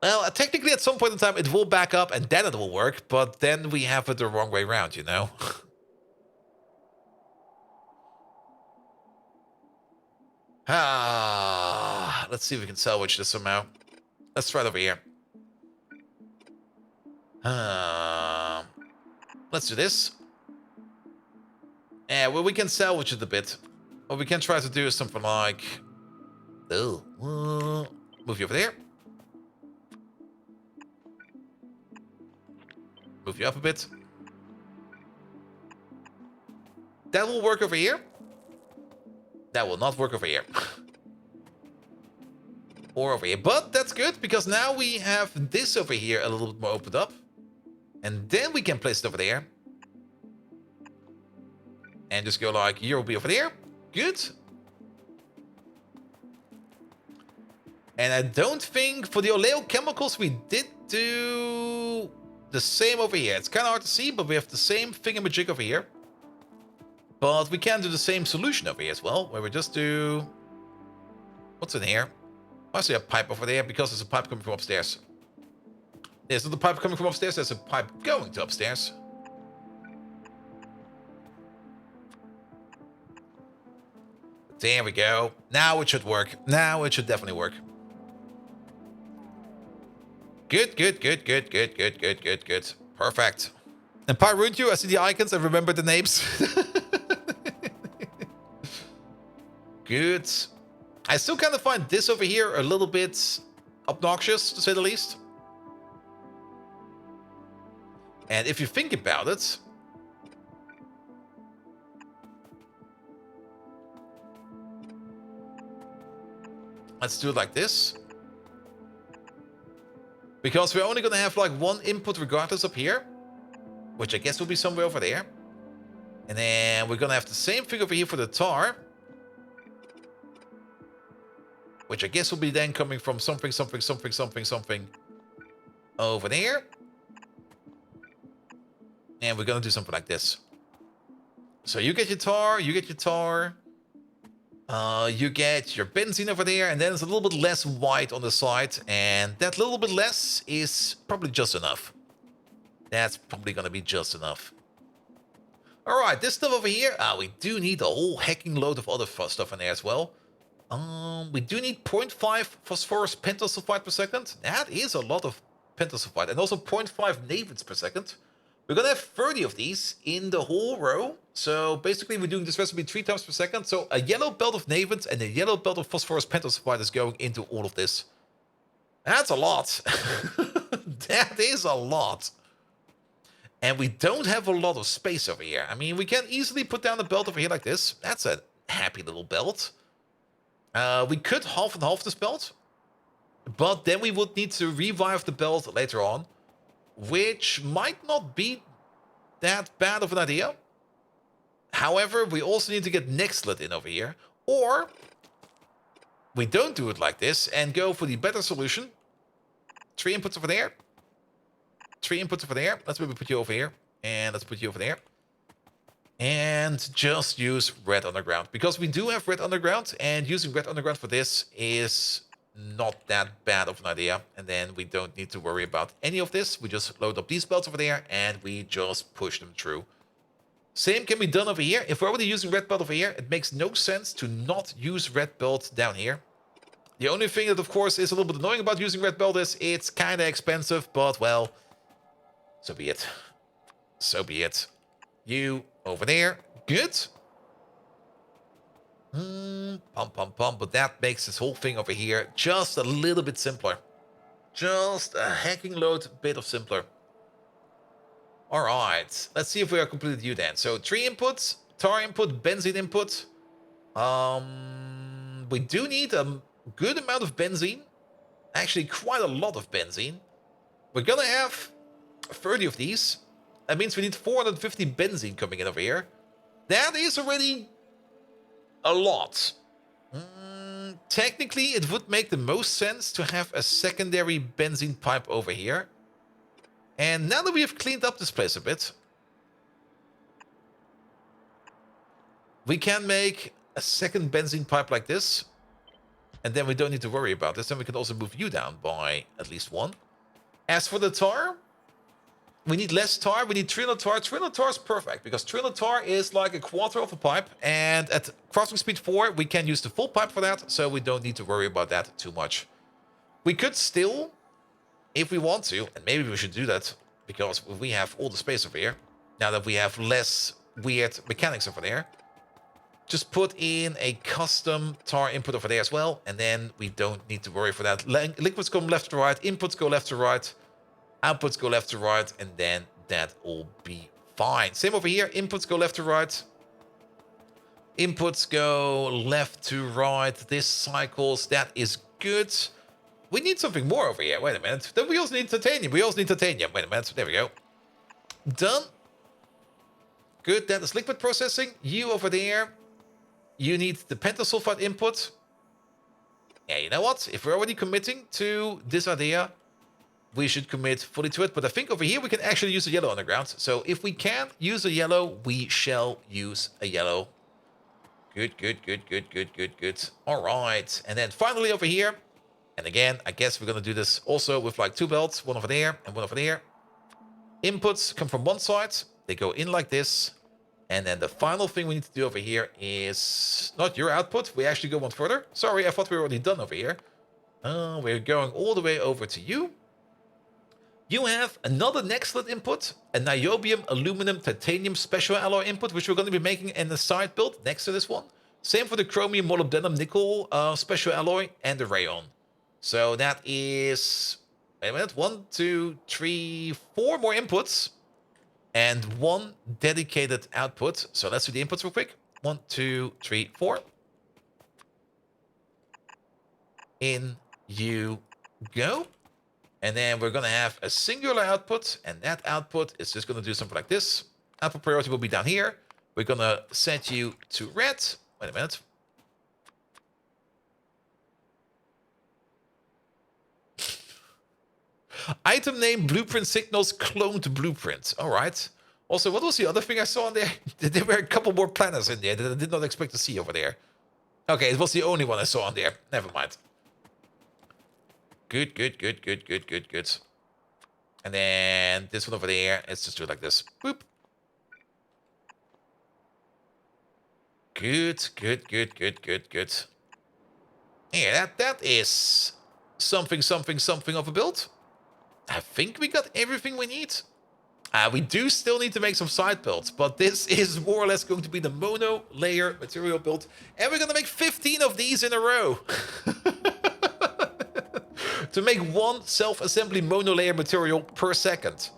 Speaker 1: Well, technically at some point in time it will back up and then it will work. But then we have it the wrong way around, you know? Let's see if we can salvage this somehow. Let's try it over here. Let's do this. Yeah, well, we can salvage it a bit. What we can try to do is something like... Oh, move you over there. Move you up a bit. That will work over here. That will not work over here. Or over here. But that's good, because now we have this over here a little bit more opened up. And then we can place it over there. And just go like, here will be over there. Good. And I don't think for the oleochemicals we did do the same over here. It's kind of hard to see, but we have the same thingamajig over here. But we can do the same solution over here as well, where we just do... What's in here? I see a pipe over there, because there's a pipe coming from upstairs. There's not a pipe coming from upstairs, there's a pipe going to upstairs. There we go. Now it should work. Now it should definitely work. Good. Perfect. And Pi ruined you. I see the icons. I remember the names. Good. I still kind of find this over here a little bit obnoxious, to say the least. And if you think about it... Let's do it like this. Because we're only going to have like one input regardless up here. Which I guess will be somewhere over there. And then we're going to have the same thing over here for the tar. Which I guess will be then coming from something over there. And we're going to do something like this. So you get your tar, you get your tar. You get your benzene over there, and then it's a little bit less white on the side, and that little bit less is probably just enough. That's probably gonna be just enough. Alright, this stuff over here, we do need a whole hecking load of other stuff in there as well. We do need 0.5 phosphorus pentasulfide per second. That is a lot of pentasulfide. And also 0.5 navids per second. We're going to have 30 of these in the whole row. So basically we're doing this recipe 3 times per second. So a yellow belt of navids and a yellow belt of phosphorus pentasulfide is going into all of this. That's a lot. That is a lot. And we don't have a lot of space over here. I mean, we can easily put down a belt over here like this. That's a happy little belt. We could half and half this belt. But then we would need to revive the belt later on. Which might not be that bad of an idea. However, we also need to get Nextlet in over here. Or we don't do it like this and go for the better solution. 3 inputs over there. 3 inputs over there. Let's maybe put you over here. And let's put you over there. And just use red underground. Because we do have red underground. And using red underground for this is not that bad of an idea. And then we don't need to worry about any of this. We just load up these belts over there. And we just push them through. Same can be done over here. If we're already using red belt over here, it makes no sense to not use red belt down here. The only thing that, of course, is a little bit annoying about using red belt is it's kind of expensive, but, well, so be it. So be it. You over there. Good. But that makes this whole thing over here just a little bit simpler. Just a hacking load bit of simpler. All right. Let's see if we are completed you then. So 3 inputs, tar input, benzene input. We do need a good amount of benzene. Actually, quite a lot of benzene. We're going to have 30 of these. That means we need 450 benzene coming in over here. That is already a lot. Technically, it would make the most sense to have a secondary benzene pipe over here. And now that we have cleaned up this place a bit, we can make a second benzene pipe like this. And then we don't need to worry about this. Then we can also move you down by at least 1. As for the tar, we need less tar. We need 300 tar. 300 tar is perfect because 300 tar is like a quarter of a pipe. And at crafting speed 4, we can use the full pipe for that. So we don't need to worry about that too much. We could still, if we want to, and maybe we should do that because we have all the space over here. Now that we have less weird mechanics over there. Just put in a custom tar input over there as well. And then we don't need to worry for that. Liquids go left to right. Inputs go left to right. Outputs go left to right. And then that will be fine. Same over here. Inputs go left to right. Inputs go left to right. This cycles. That is good. We need something more over here. Wait a minute. Then we also need titanium. We also need titanium. Wait a minute. There we go. Done. Good. That is liquid processing. You over there. You need the pentasulfide input. Yeah, you know what? If we're already committing to this idea, we should commit fully to it. But I think over here we can actually use a yellow underground. So if we can use a yellow, we shall use a yellow. Good, good, good, good, good, good, good. All right. And then finally over here. And again, I guess we're going to do this also with like 2 belts. One over there and one over there. Inputs come from one side. They go in like this. And then the final thing we need to do over here is not your output. We actually go one further. Sorry, I thought we were already done over here. We're going all the way over to you. You have another Nextlet input, a niobium, aluminum, titanium special alloy input, which we're going to be making in the side build next to this one. Same for the chromium, molybdenum, nickel special alloy and the rayon. So that is, wait a minute, 1, 2, 3, 4 more inputs. And 1 dedicated output. So let's do the inputs real quick. 1, 2, 3, 4. In you go. And then we're going to have a singular output. And that output is just going to do something like this. Output priority will be down here. We're going to set you to red. Wait a minute. Item name, blueprint signals, cloned blueprint. All right. Also, what was the other thing I saw in there? There were a couple more planners in there that I did not expect to see over there. Okay, it was the only one I saw on there. Never mind. Good, good, good, good, good, good, good. And then this one over there, let's just do it like this. Boop. Good, good, good, good, good, good. Yeah, that is something of a build. I think we got everything we need. We do still need to make some side builds, but this is more or less going to be the mono layer material build. And we're going to make 15 of these in a row. To make one self-assembly mono layer material per second.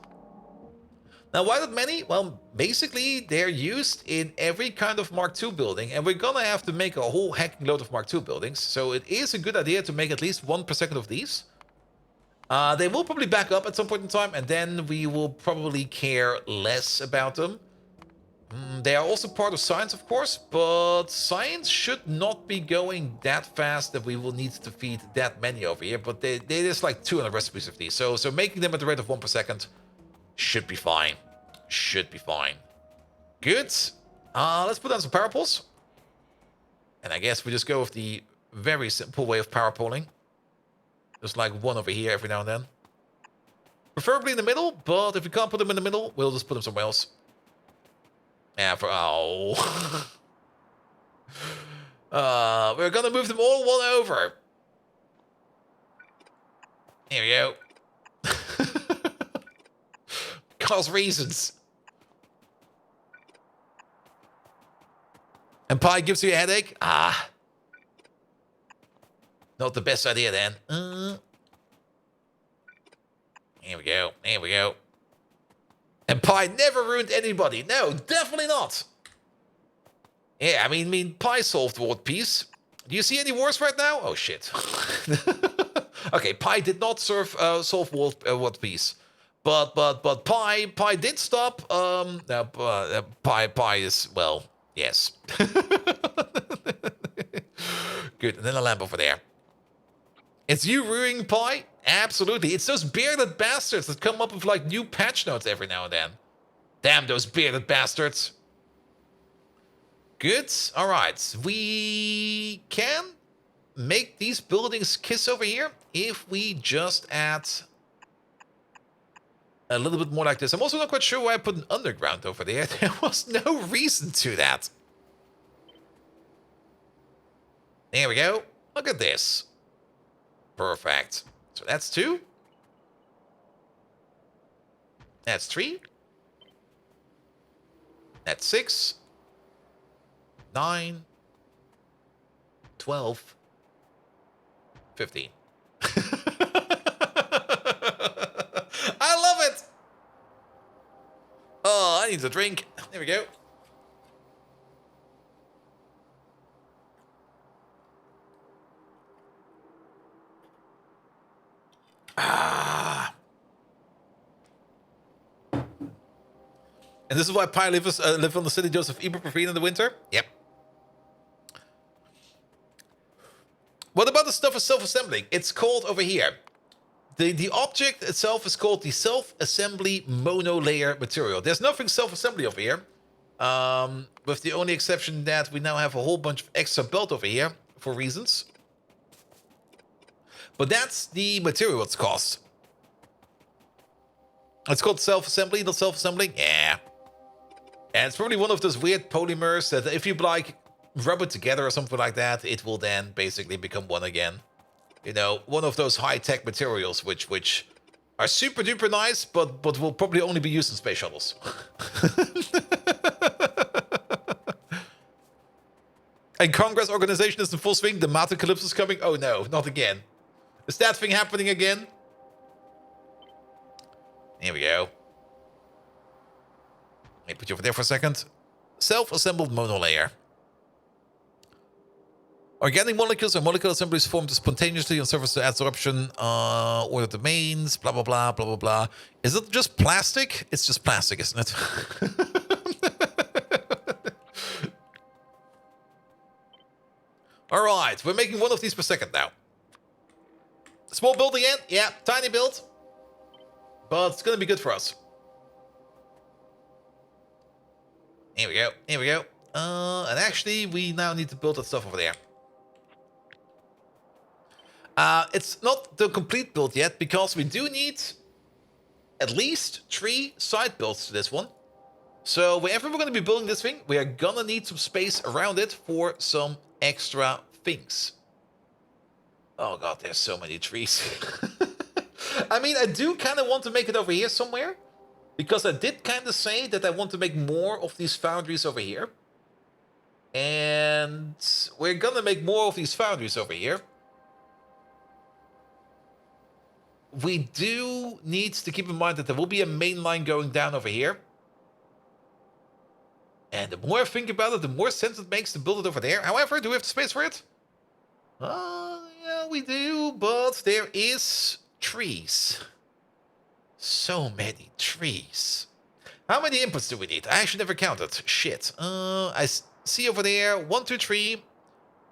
Speaker 1: Now, why that many? Well, basically, they're used in every kind of Mark II building, and we're gonna have to make a whole hacking load of Mark II buildings, so it is a good idea to make at least one per second of these. They will probably back up at some point in time, and then we will probably care less about them. They are also part of science, of course, but science should not be going that fast that we will need to feed that many over here, but there's like 200 recipes of these, so making them at the rate of 1 per second should be fine. Should be fine. Good. Let's put on some power poles. And I guess we just go with the very simple way of power poling. Just like one over here every now and then. Preferably in the middle, but if we can't put them in the middle, we'll just put them somewhere else. Yeah, for... Oh. We're gonna move them all one over. Here we go. Cause reasons. And pie gives you a headache? Ah. Not the best idea then. Here we go. Here we go. And pie never ruined anybody. No, definitely not. Yeah, I mean, pie solved World Peace. Do you see any wars right now? Oh, shit. Okay, pie did not solve World Peace. But pie did stop. Pie is, well, yes. Good, and then a lamp over there. It's you ruining pie? Absolutely. It's those bearded bastards that come up with like new patch notes every now and then. Damn those bearded bastards. Good. All right. We can make these buildings kiss over here if we just add a little bit more like this. I'm also not quite sure why I put an underground over there. There was no reason to that. There we go. Look at this. Perfect. So that's 2. That's 3. That's 6. 9. 12. 15. I love it! Oh, I need a drink. There we go. Ah. And this is why Pi live on the city Joseph ibuprofen in the winter? Yep. What about the stuff of self-assembling? It's called over here. The object itself is called the self-assembly monolayer material. There's nothing self-assembly over here. With the only exception that we now have a whole bunch of extra belt over here for reasons. But that's the material it's cost. It's called self-assembly, not self-assembling? Yeah. And it's probably one of those weird polymers that if you like rub it together or something like that, it will then basically become one again. You know, one of those high-tech materials which are super duper nice, but will probably only be used in space shuttles. And Congress organization is in full swing. The Matacalypse is coming. Oh no, not again. Is that thing happening again? Here we go. Let me put you over there for a second. Self-assembled monolayer. Organic molecules or molecular assemblies formed spontaneously on surface adsorption, order domains, blah, blah, blah, blah, blah, blah. Is it just plastic? It's just plastic, isn't it? All right, we're making one of these per second now. Small build again? Yeah, tiny build. But it's going to be good for us. Here we go, here we go. And actually, we now need to build that stuff over there. It's not the complete build yet, because we do need at least 3 side builds to this one. So whenever we're going to be building this thing, we are going to need some space around it for some extra things. Oh god, there's so many trees. I mean, I do kind of want to make it over here somewhere. Because I did kind of say that I want to make more of these foundries over here. And we're gonna make more of these foundries over here. We do need to keep in mind that there will be a main line going down over here. And the more I think about it, the more sense it makes to build it over there. However, do we have the space for it? Yeah, we do, but there is trees. So many trees. How many inputs do we need? I actually never counted. Shit. I see over there 1, 2, 3,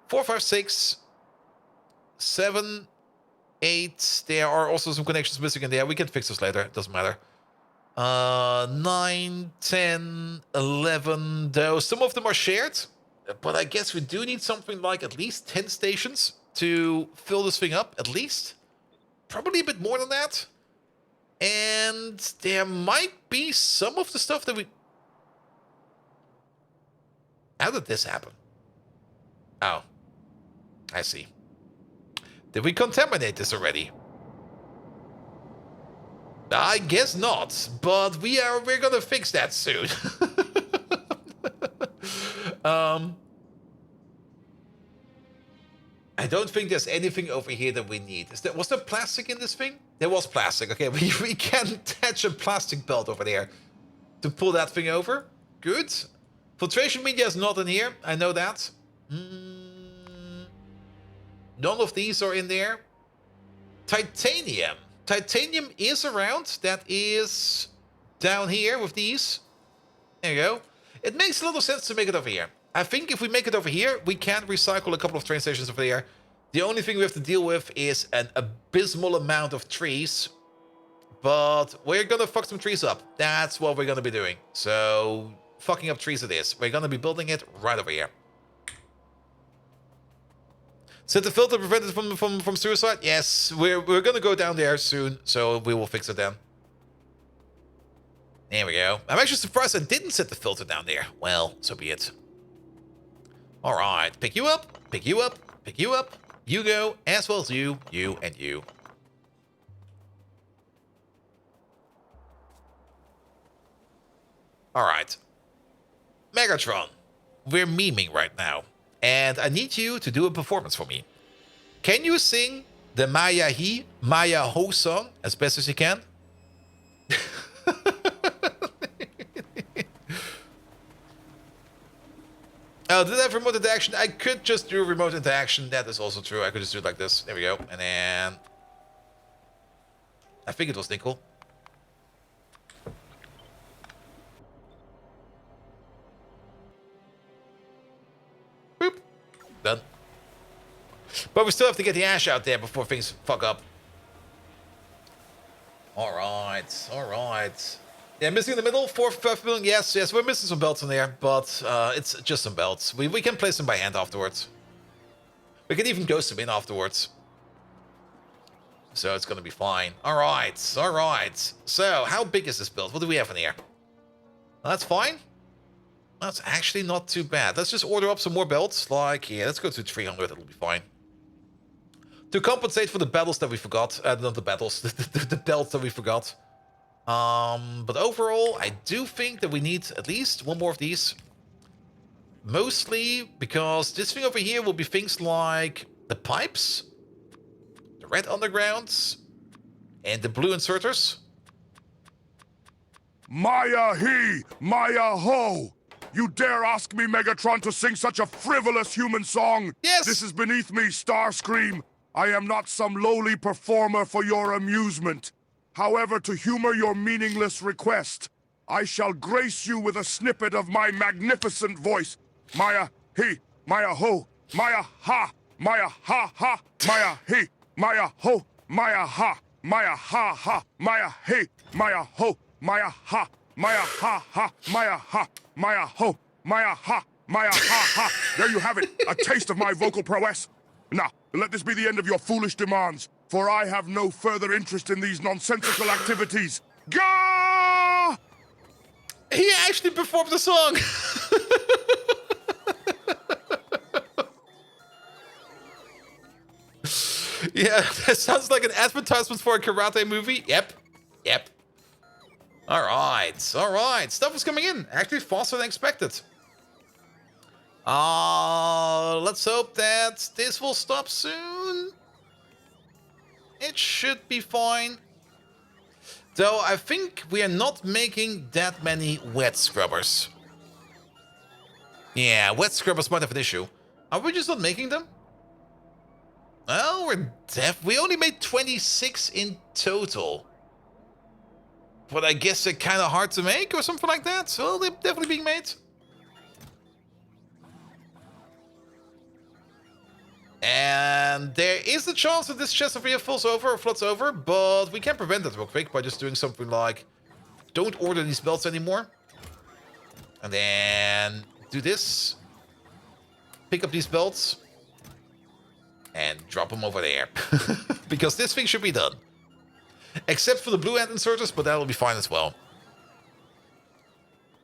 Speaker 1: 4, 5, 6, 7, 8. There are also some connections missing in there. We can fix this later. It doesn't matter. 9, 10, 11. Though some of them are shared. But I guess we do need something like at least 10 stations to fill this thing up. At least. Probably a bit more than that. And there might be some of the stuff that we... How did this happen? Oh. I see. Did we contaminate this already? I guess not, but we're gonna fix that soon. I don't think there's anything over here that we need. Was there plastic in this thing? There was plastic. Okay, we can attach a plastic belt over there to pull that thing over. Good. Filtration media is not in here. I know that. None of these are in there. Titanium. Titanium is around. That is down here with these. There you go. It makes a lot of sense to make it over here. I think if we make it over here, we can recycle a couple of train stations over there. The only thing we have to deal with is an abysmal amount of trees. But we're gonna fuck some trees up. That's what we're gonna be doing. So, fucking up trees it is. We're gonna be building it right over here. Set the filter to prevent it from suicide? Yes, we're gonna go down there soon, so we will fix it then. There we go. I'm actually surprised I didn't set the filter down there. Well, so be it. Alright, pick you up, pick you up, pick you up. You go, as well as you, and you. Alright. Megatron, we're memeing right now. And I need you to do a performance for me. Can you sing the Maya He, Maya Ho song as best as you can? Oh, did I have remote interaction? I could just do remote interaction. That is also true. I could just do it like this. There we go. And then... I think it was nickel. Boop. Done. But we still have to get the ash out there before things fuck up. Alright. Alright. Yeah, missing in the middle, 4.5 million. Yes, we're missing some belts in there, but it's just some belts. We can place them by hand afterwards. We can even ghost them in afterwards. So it's gonna be fine. Alright, alright. So, how big is this build? What do we have in here? That's fine. That's actually not too bad. Let's just order up some more belts. Like, yeah, let's go to 300, it'll be fine. To compensate for the battles that we forgot. Not the battles, the belts that we forgot. But overall, I do think that we need at least one more of these. Mostly because this thing over here will be things like the pipes, the red undergrounds, and the blue inserters.
Speaker 2: Maya He, Maya Ho! You dare ask me, Megatron, to sing such a frivolous human song?
Speaker 1: Yes!
Speaker 2: This is beneath me, Starscream. I am not some lowly performer for your amusement. However, to humor your meaningless request, I shall grace you with a snippet of my magnificent voice. Maya He, Maya Ho, Maya Ha, Maya Ha Ha, Maya He, Maya Ho, Maya Ha, Maya Ha Ha, Maya He, Maya Ho, Maya Ha, Maya Ha Ha, Maya Ha, Maya Ho, Maya Ha, Maya Ha Ha. There you have it, a taste of my vocal prowess. Now, let this be the end of your foolish demands, for I have no further interest in these nonsensical activities. Gah!
Speaker 1: He actually performed the song! Yeah, that sounds like an advertisement for a karate movie. Yep. Yep. Alright. Stuff is coming in. Actually faster than expected. Let's hope that this will stop soon. It should be fine. Though I think we are not making that many wet scrubbers. Yeah, wet scrubbers might have an issue. Are we just not making them? Well, we only made 26 in total. But I guess they're kind of hard to make or something like that. So they're definitely being made. And there is the chance that this chest over here falls over or floods over, but we can prevent that real quick by just doing something like don't order these belts anymore. And then do this. Pick up these belts. And drop them over there. Because this thing should be done. Except for the blue end inserters, but that'll be fine as well.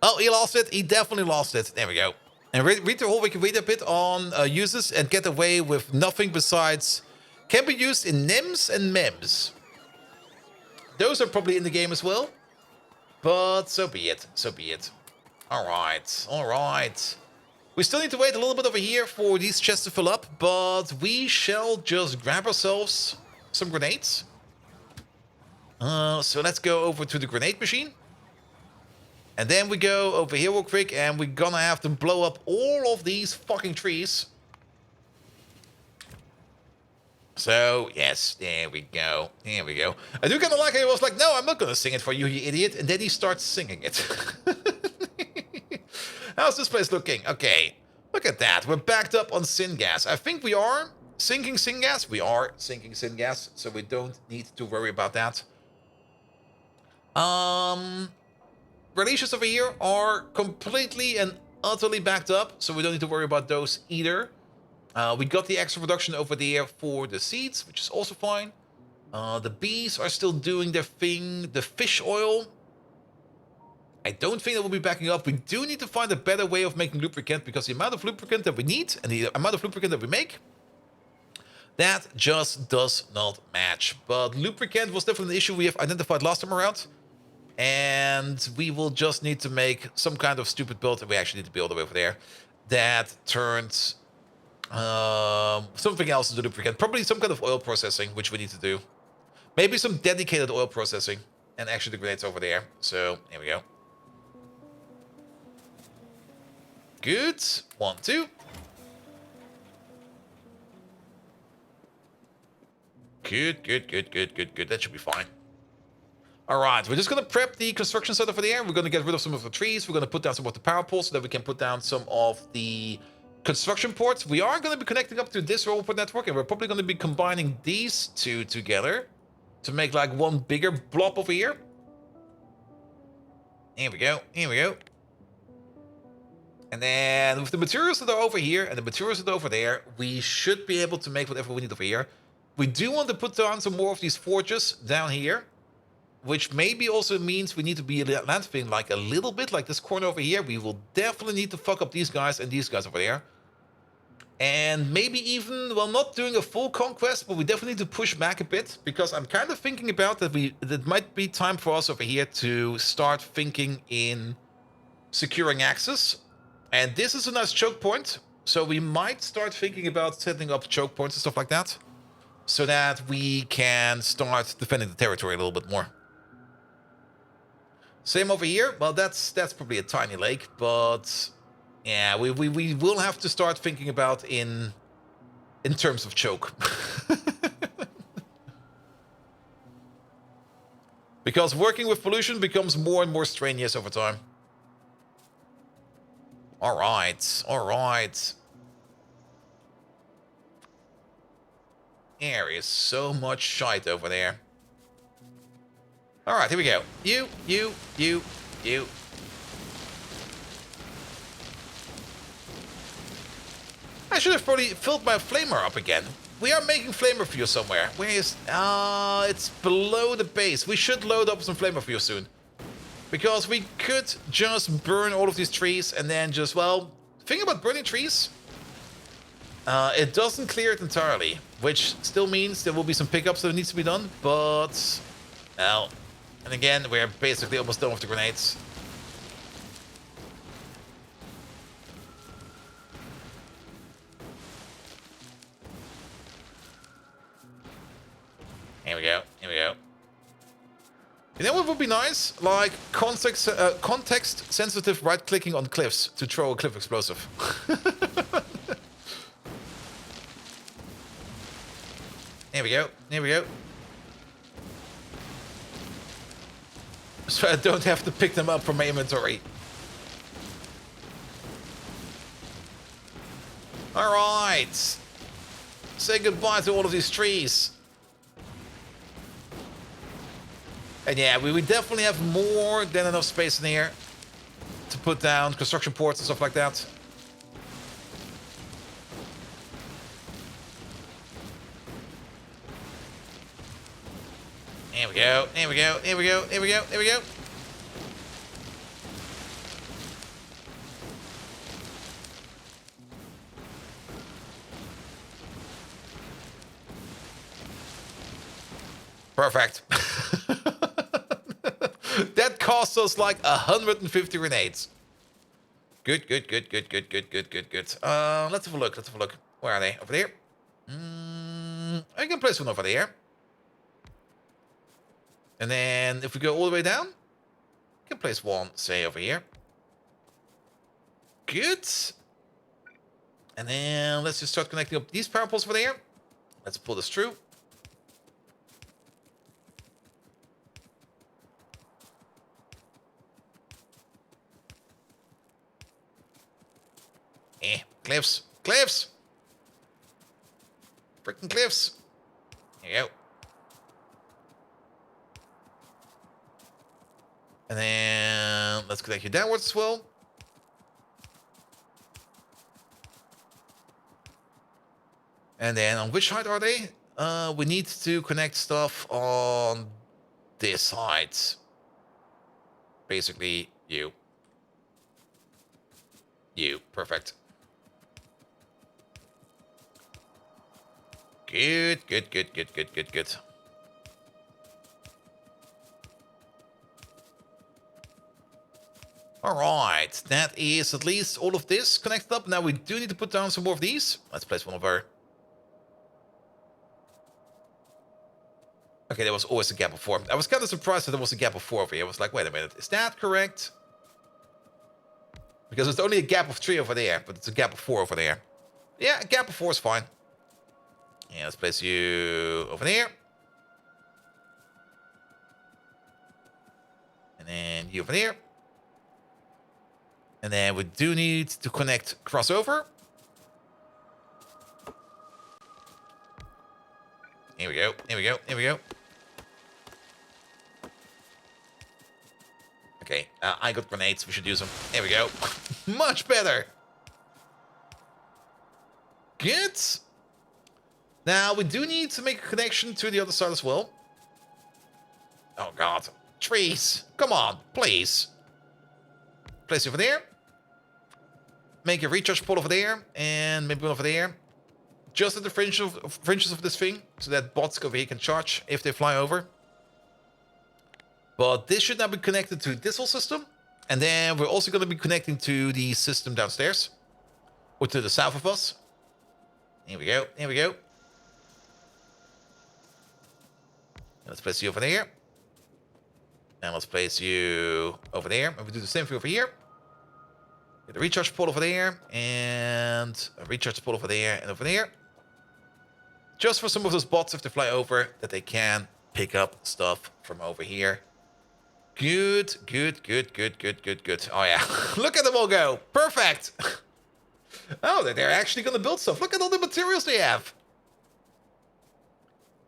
Speaker 1: Oh, he lost it. He definitely lost it. There we go. And read the whole Wikipedia bit on uses and get away with nothing besides can be used in NIMS and MEMS. Those are probably in the game as well. But so be it. So be it. Alright. We still need to wait a little bit over here for these chests to fill up, but we shall just grab ourselves some grenades. So let's go over to the grenade machine. And then we go over here real quick, and we're gonna have to blow up all of these fucking trees. So, yes, there we go. I do kind of like how he was like, no, I'm not gonna sing it for you, you idiot. And then he starts singing it. How's this place looking? Okay, look at that. We're backed up on syngas. I think we are sinking syngas. We are sinking syngas, so we don't need to worry about that. Releases over here are completely and utterly backed up, so we don't need to worry about those either. We got the extra production over there for the seeds, which is also fine. The bees are still doing their thing. The fish oil, I don't think that will be backing up. We do need to find a better way of making lubricant, because the amount of lubricant that we need and the amount of lubricant that we make, that just does not match. But lubricant was definitely an issue we have identified last time around. And we will just need to make some kind of stupid build, and we actually need to build it over there, that turns something else into lubricant. Probably some kind of oil processing, which we need to do. Maybe some dedicated oil processing, and actually the grenades over there. So, here we go. Good. 1, 2. Good. That should be fine. Alright, we're just going to prep the construction site over there. We're going to get rid of some of the trees. We're going to put down some of the power poles so that we can put down some of the construction ports. We are going to be connecting up to this robot network, and we're probably going to be combining these two together to make like one bigger blob over here. Here we go. And then with the materials that are over here and the materials that are over there, we should be able to make whatever we need over here. We do want to put down some more of these forges down here, which maybe also means we need to be landfilling like a little bit, like this corner over here. We will definitely need to fuck up these guys and these guys over there. And maybe even, well, not doing a full conquest, but we definitely need to push back a bit, because I'm kind of thinking about that it might be time for us over here to start thinking in securing access. And this is a nice choke point, so we might start thinking about setting up choke points and stuff like that, so that we can start defending the territory a little bit more. Same over here. Well, that's probably a tiny lake, but yeah, we will have to start thinking about in terms of choke. Because working with pollution becomes more and more strenuous over time. All right. There is so much shite over there. All right, here we go. You. I should have probably filled my flamer up again. We are making flamer fuel somewhere. Where is... it's below the base. We should load up some flamer fuel soon. Because we could just burn all of these trees and then just, well... Think about burning trees. It doesn't clear it entirely, which still means there will be some pickups that needs to be done, but... Well, and again, we're basically almost done with the grenades. Here we go, here we go. You know what would be nice? Like, context-sensitive right-clicking on cliffs to throw a cliff explosive. Here we go, here we go. So I don't have to pick them up from my inventory. Alright. Say goodbye to all of these trees. And yeah, we would definitely have more than enough space in here to put down construction ports and stuff like that. Here we go, here we go, here we go, here we go, here we go. Perfect. That cost us like 150 grenades. Good, good, good, good, good, good, good, good, good. Let's have a look, let's have a look. Where are they? Over there? I can place one over there. And then if we go all the way down, we can place one, say, over here. Good. And then let's just start connecting up these power poles over there. Let's pull this through. Cliffs. Cliffs! Freaking cliffs. Here you go. And then let's connect you downwards as well. And then on which side are they? We need to connect stuff on this side. Basically, you. You. Perfect. Good, good, good, good, good, good, good. Alright, that is at least all of this connected up. Now we do need to put down some more of these. Let's place one over. Okay, there was always a gap of 4. I was kind of surprised that there was a gap of 4 over here. I was like, wait a minute, is that correct? Because it's only a gap of 3 over there, but it's a gap of 4 over there. Yeah, a gap of 4 is fine. Yeah, let's place you over there. And then you over there. And then we do need to connect crossover. Here we go, here we go, here we go. Okay, I got grenades, we should use them. There we go. Much better. Good. Now, we do need to make a connection to the other side as well. Oh, God. Trees. Come on, please. Place it over there. Make a recharge pole over there. And maybe one over there. Just at the fringes of this thing. So that bots over here can charge if they fly over. But this should now be connected to this whole system. And then we're also going to be connecting to the system downstairs. Or to the south of us. Here we go. Here we go. Let's place you over there. And let's place you over there. And we do the same thing over here. Get a recharge pole over there. And a recharge pole over there and over there. Just for some of those bots, if they fly over, that they can pick up stuff from over here. Good, good, good, good, good, good, good. Oh, yeah. Look at them all go. Perfect. Oh, they're actually going to build stuff. Look at all the materials they have.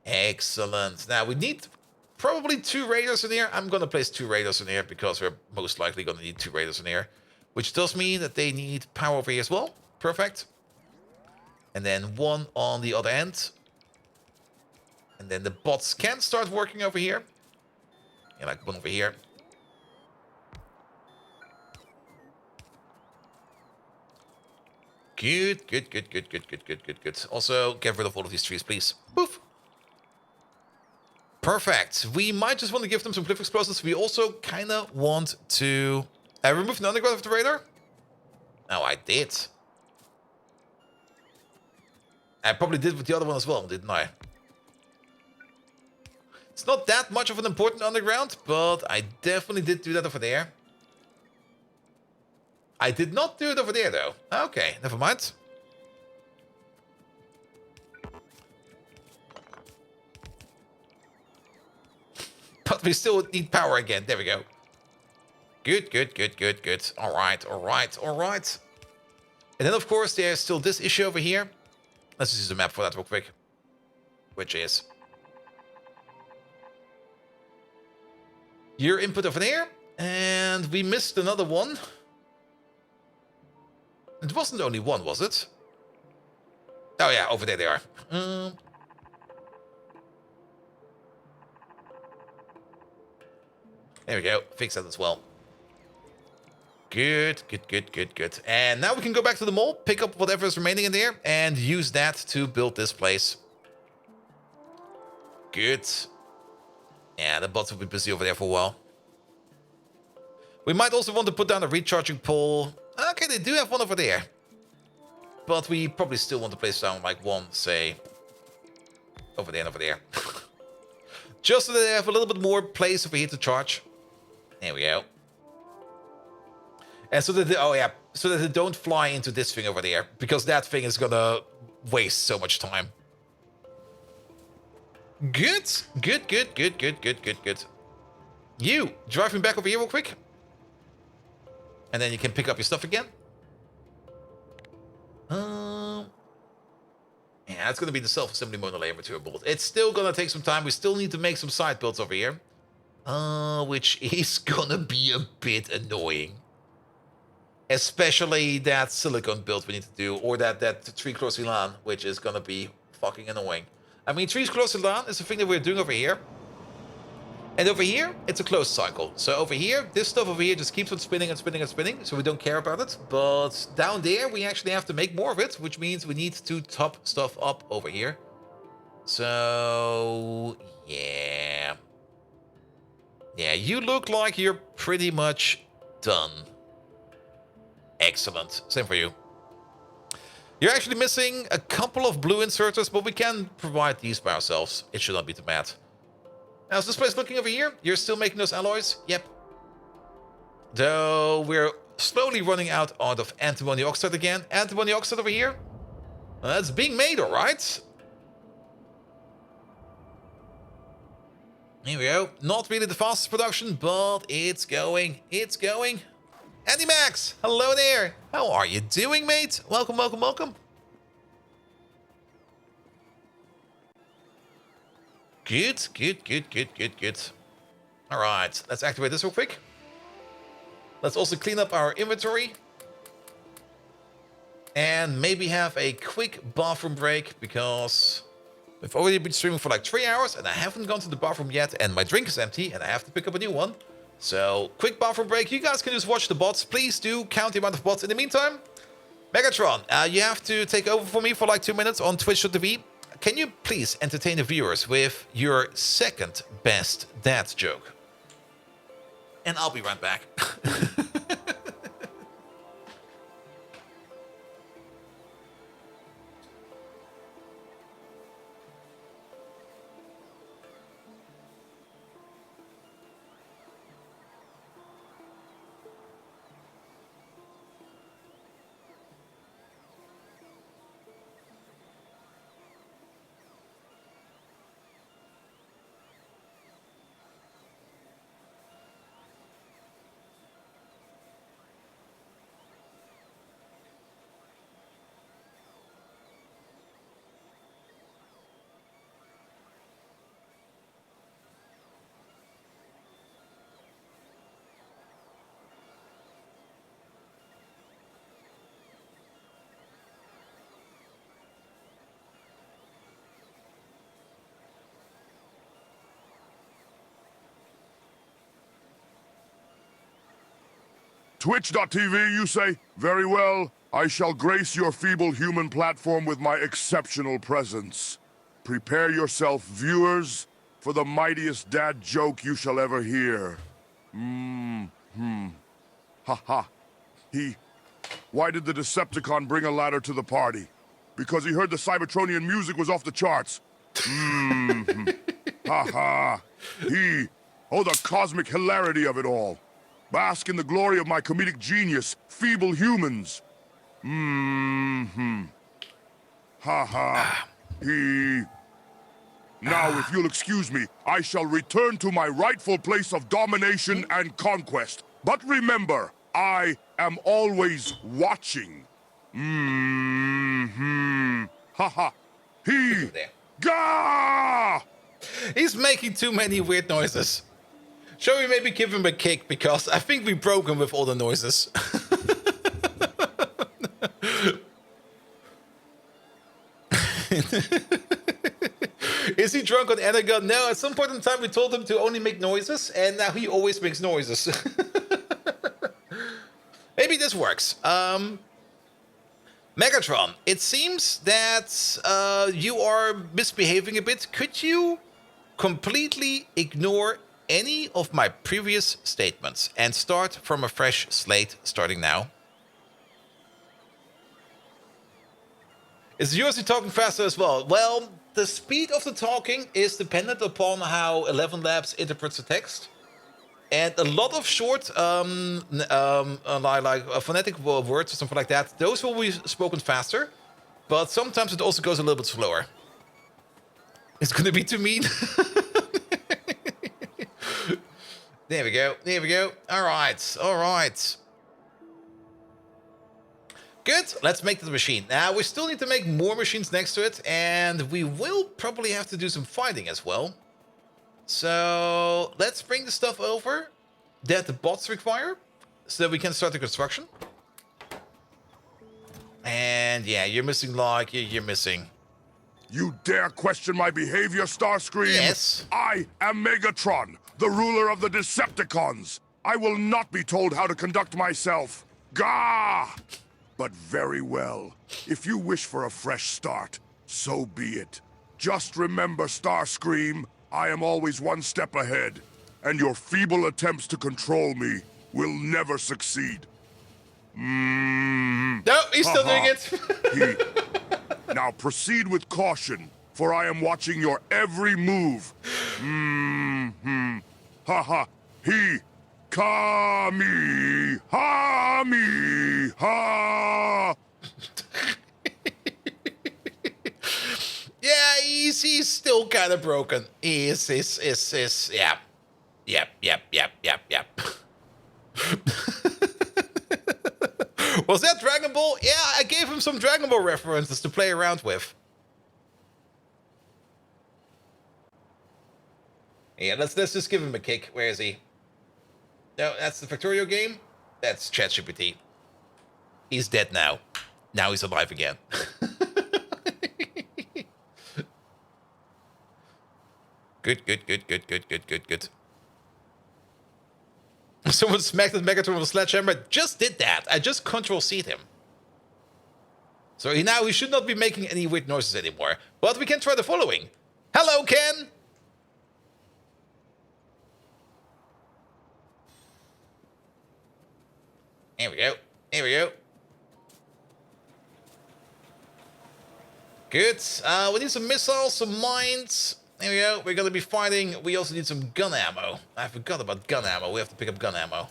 Speaker 1: Excellent. Now, we need probably 2 raiders in here. I'm going to place 2 raiders in here because we're most likely going to need 2 raiders in here. Which does mean that they need power over here as well. Perfect. And then 1 on the other end. And then the bots can start working over here. Yeah, like 1 over here. Good, good, good, good, good, good, good, good, good. Also, get rid of all of these trees, please. Poof. Perfect. We might just want to give them some cliff explosives. We also kind of want to remove the underground of the radar. Oh, I did. I probably did with the other one as well, didn't I? It's not that much of an important underground, but I definitely did do that over there. I did not do it over there, though. Okay, never mind. But we still need power again. There we go. Good, good, good, good, good. All right, all right, all right. And then, of course, there's still this issue over here. Let's just use the map for that real quick. Which is your input over there. And we missed another one. It wasn't only one, was it? Oh, yeah, over there they are. There we go. Fix that as well. Good, good, good, good, good. And now we can go back to the mall, pick up whatever is remaining in there, and use that to build this place. Good. Yeah, the bots will be busy over there for a while. We might also want to put down a recharging pole. Okay, they do have one over there. But we probably still want to place down like one, say, over there and over there. Just so that they have a little bit more place over here to charge. There we go. And so that they, oh yeah, so that they don't fly into this thing over there, because that thing is gonna waste so much time. Good, good, good, good, good, good, good, good. You drive me back over here real quick, and then you can pick up your stuff again. Yeah, it's gonna be the self-assembly monolayer material build. It's still gonna take some time. We still need to make some side builds over here, which is gonna be a bit annoying. Especially that silicone build we need to do, or that triclosylan, which is gonna be fucking annoying. I mean, triclosylan is the thing that we're doing over here. And over here, it's a closed cycle. So over here, this stuff over here just keeps on spinning and spinning and spinning, so we don't care about it. But down there, we actually have to make more of it, which means we need to top stuff up over here. So, yeah. Yeah, you look like you're pretty much done. Excellent. Same for you. You're actually missing a couple of blue inserters, but we can provide these by ourselves. It should not be too bad. How's this place looking over here? You're still making those alloys? Yep. Though we're slowly running out of antimony oxide again. Antimony oxide over here? It's being made, alright. Here we go. Not really the fastest production, but it's going. It's going. Andy Max, hello there. How are you doing, mate? Welcome, welcome, welcome. Good, good, good, good, good, good. All right, let's activate this real quick. Let's also clean up our inventory. And maybe have a quick bathroom break, because we've already been streaming for like 3 hours and I haven't gone to the bathroom yet, and my drink is empty and I have to pick up a new one. So, quick bathroom break. You guys can just watch the bots. Please do count the amount of bots. In the meantime, Megatron, you have to take over for me for like 2 minutes on Twitch.tv. Can you please entertain the viewers with your second best dad joke? And I'll be right back.
Speaker 2: Twitch.tv, you say? Very well. I shall grace your feeble human platform with my exceptional presence. Prepare yourself, viewers, for the mightiest dad joke you shall ever hear. Ha ha. Why did the Decepticon bring a ladder to the party? Because he heard the Cybertronian music was off the charts. Ha ha. Oh, the cosmic hilarity of it all. Bask in the glory of my comedic genius, feeble humans. Ha ha. Now, if you'll excuse me, I shall return to my rightful place of domination and conquest. But remember, I am always watching. Ha ha. Gah!
Speaker 1: He's making too many weird noises. Shall we maybe give him a kick, because I think we broke him with all the noises. Is he drunk on Energon? No, at some point in time we told him to only make noises, and now he always makes noises. Maybe this works. Megatron, it seems that you are misbehaving a bit. Could you completely ignore any of my previous statements and start from a fresh slate starting now? Is yours talking faster as well? Well, the speed of the talking is dependent upon how 11 Labs interprets the text. And a lot of short, like phonetic words or something like that, those will be spoken faster. But sometimes it also goes a little bit slower. It's going to be too mean. There we go. There we go. All right. All right. Good. Let's make the machine. Now, we still need to make more machines next to it. And we will probably have to do some fighting as well. So let's bring the stuff over that the bots require so that we can start the construction. And yeah, you're missing like you're missing.
Speaker 2: You dare question my behavior, Starscream?
Speaker 1: Yes.
Speaker 2: I am Megatron, the ruler of the Decepticons. I will not be told how to conduct myself. Gah! But very well. If you wish for a fresh start, so be it. Just remember, Starscream, I am always one step ahead, and your feeble attempts to control me will never succeed.
Speaker 1: No, he's still doing it.
Speaker 2: Now proceed with caution, for I am watching your every move. Ha ha. Kami. Ha me. Ha.
Speaker 1: Yeah, he's still kind of broken. He is, yeah. Yep. Was that Dragon Ball? Yeah, I gave him some Dragon Ball references to play around with. Yeah, let's just give him a kick. Where is he? No, that's the Factorio game. That's ChatGPT. He's dead now. Now he's alive again. Good. Someone smacked the Megatron with a sledgehammer. Just did that. I just Control-C'd him. So now he should not be making any weird noises anymore. But we can try the following. Hello, Ken! Here we go. Good. We need some missiles, some mines. There we go. We're going to be fighting. We also need some gun ammo. I forgot about gun ammo. We have to pick up gun ammo.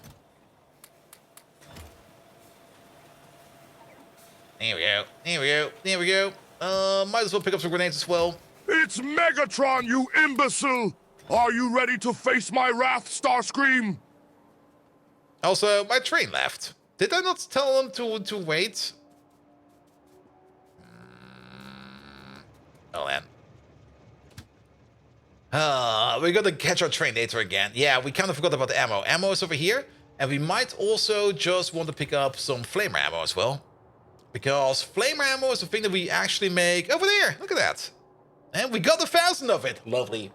Speaker 1: There we go. Might as well pick up some grenades as well.
Speaker 2: It's Megatron, you imbecile! Are you ready to face my wrath, Starscream?
Speaker 1: Also, my train left. Did I not tell him to wait? Oh, man. We're gonna catch our train later again. Yeah, we kind of forgot about the ammo. Ammo is over here. And we might also just want to pick up some flamer ammo as well. Because flamer ammo is the thing that we actually make over there. Look at that. And we got 1,000 of it. Lovely.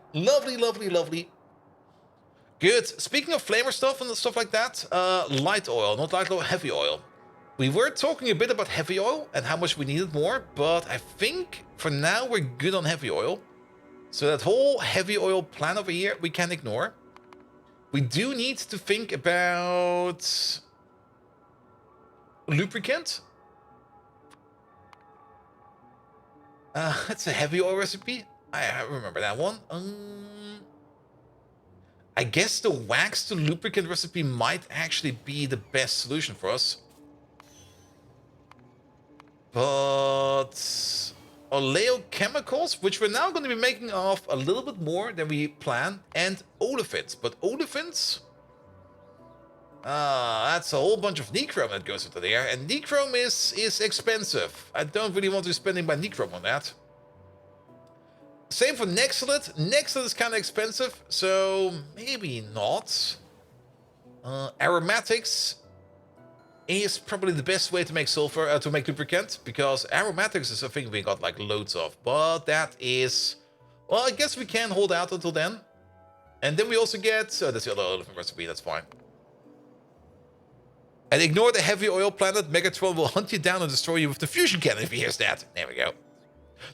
Speaker 1: Good. Speaking of flamer stuff and stuff like that, light oil, not light oil, heavy oil. We were talking a bit about heavy oil and how much we needed more, but I think for now we're good on heavy oil. So that whole heavy oil plan over here, we can ignore. We do need to think about lubricant. That's a heavy oil recipe. I remember that one. I guess the wax to lubricant recipe might actually be the best solution for us. But oleochemicals, which we're now going to be making of a little bit more than we planned, and olefins. But olefins, that's a whole bunch of nichrome that goes into there, and nichrome is expensive. I don't really want to be spending my nichrome on that. Same for Nexolite. Nexolite is kind of expensive, so maybe not. Aromatics is probably the best way to make sulfur, to make lubricant, because aromatics is a thing we got like loads of. But that is, well, I guess we can hold out until then. And then we also get, that's the other olefin recipe, that's fine. And ignore the heavy oil planet. Megatron will hunt you down and destroy you with the fusion cannon if he hears that. There we go.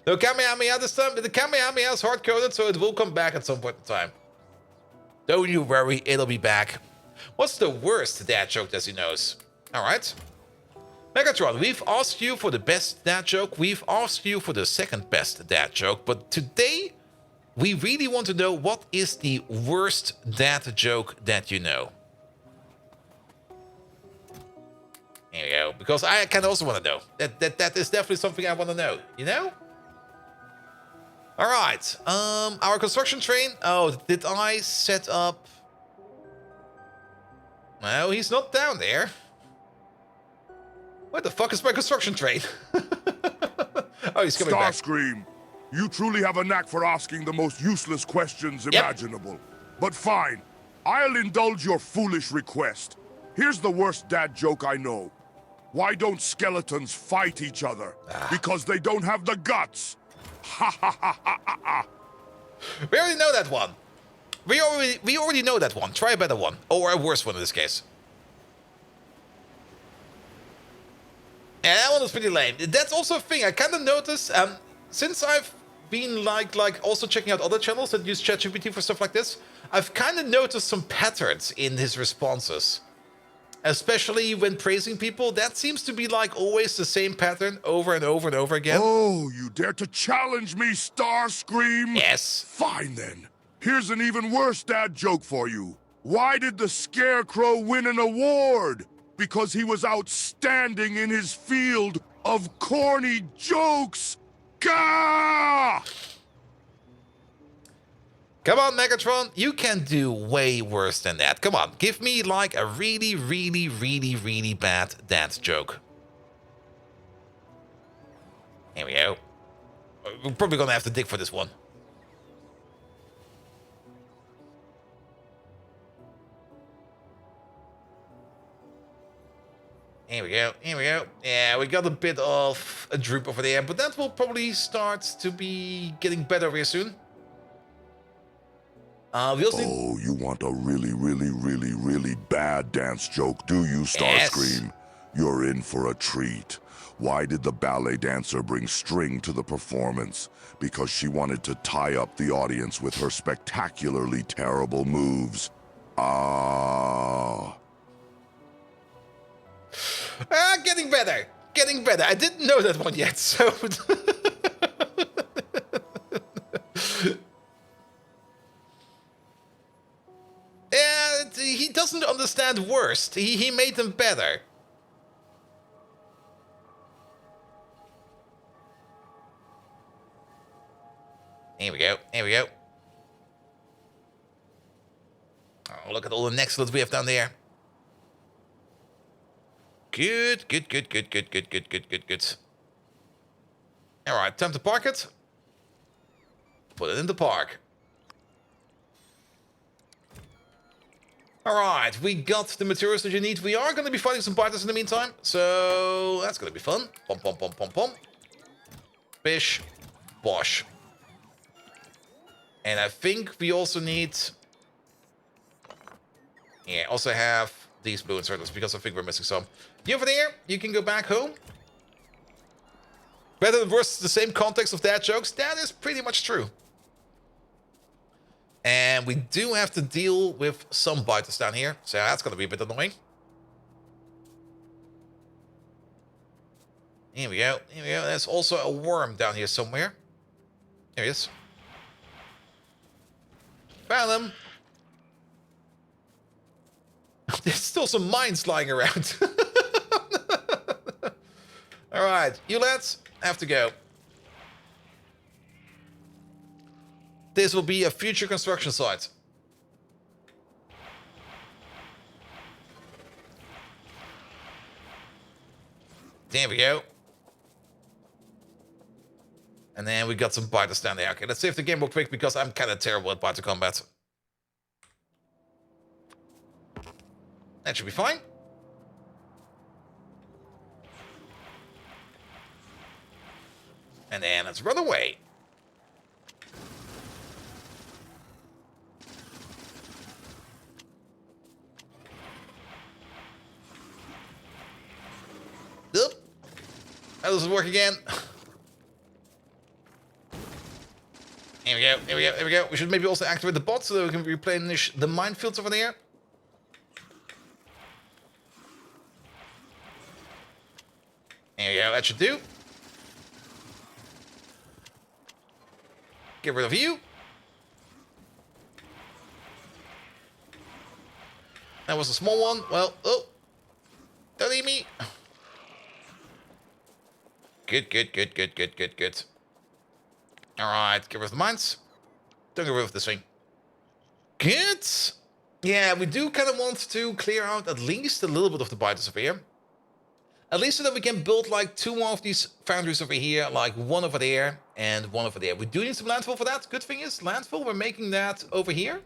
Speaker 1: No Kamehameha this time, but the Kamehameha is hard-coded, so it will come back at some point in time. Don't you worry, it'll be back. What's the worst dad joke that he knows? Alright. Megatron, we've asked you for the best dad joke, we've asked you for the second best dad joke, but today, we really want to know what is the worst dad joke that you know. There we go, because I kind of also want to know. That is definitely something I want to know, you know? Alright, our construction train. Oh, did I set up... No, he's not down there. Where the fuck is my construction train? Oh, he's coming back.
Speaker 2: Starscream, you truly have a knack for asking the most useless questions imaginable. But fine, I'll indulge your foolish request. Here's the worst dad joke I know. Why don't skeletons fight each other? Because they don't have the guts. Ha ha ha ha ha ha.
Speaker 1: We already know that one. We already know that one. Try a better one. Or a worse one in this case. Yeah, that one was pretty lame. That's also a thing I kind of noticed. Since I've been like also checking out other channels that use ChatGPT for stuff like this, I've kind of noticed some patterns in his responses. Especially when praising people, that seems to be like always the same pattern over and over and over again.
Speaker 2: Oh, you dare to challenge me, Starscream?
Speaker 1: Yes.
Speaker 2: Fine then. Here's an even worse dad joke for you. Why did the Scarecrow win an award? Because he was outstanding in his field of corny jokes. Gah!
Speaker 1: Come on, Megatron, you can do way worse than that. Come on, give me like a really, really, really, really bad dad joke. Here we go. We're probably gonna have to dig for this one. Here we go, here we go. Yeah, we got a bit of a droop over there, but that will probably start to be getting better real soon.
Speaker 2: Oh, you want a really, really, really, really bad dance joke, do you, Starscream? Yes. You're in for a treat. Why did the ballet dancer bring string to the performance? Because she wanted to tie up the audience with her spectacularly terrible moves.
Speaker 1: Getting better. Getting better. I didn't know that one yet, so... He doesn't understand worst. He made them better. Here we go. Here we go. Oh, look at all the Nexolite we have down there. Good, good, good, good, good, good, good, good, good, good. All right, time to park it. Put it in the park. All right, we got the materials that you need. We are going to be fighting some partners in the meantime, so that's going to be fun. Pom, pom, pom, pom, pom. Bish, bosh. And I think we also need... Yeah, also have these blue inserters, because I think we're missing some. You over there, you can go back home. Better than worse, the same context of dad jokes. That is pretty much true. And we do have to deal with some biters down here. So that's going to be a bit annoying. Here we go. Here we go. There's also a worm down here somewhere. There he is. Found him. There's still some mines lying around. Alright, you lads have to go. This will be a future construction site. There we go. And then we got some biters down there. Okay, let's save the game real quick because I'm kind of terrible at biter combat. That should be fine. And then let's run away. Oop. That doesn't work again. Here we go, here we go, here we go. We should maybe also activate the bot so that we can replenish the minefields over there. There we go, that should do. Get rid of you. That was a small one. Well, oh. Don't eat me. Good, good, good, good, good, good, good. Alright, get rid of the mines. Don't get rid of this thing. Good. Yeah, we do kind of want to clear out at least a little bit of the biters over here. At least so that we can build like 2 more of these foundries over here, like 1 over there and 1 over there. We do need some landfill for that. Good thing is, landfill, we're making that over here.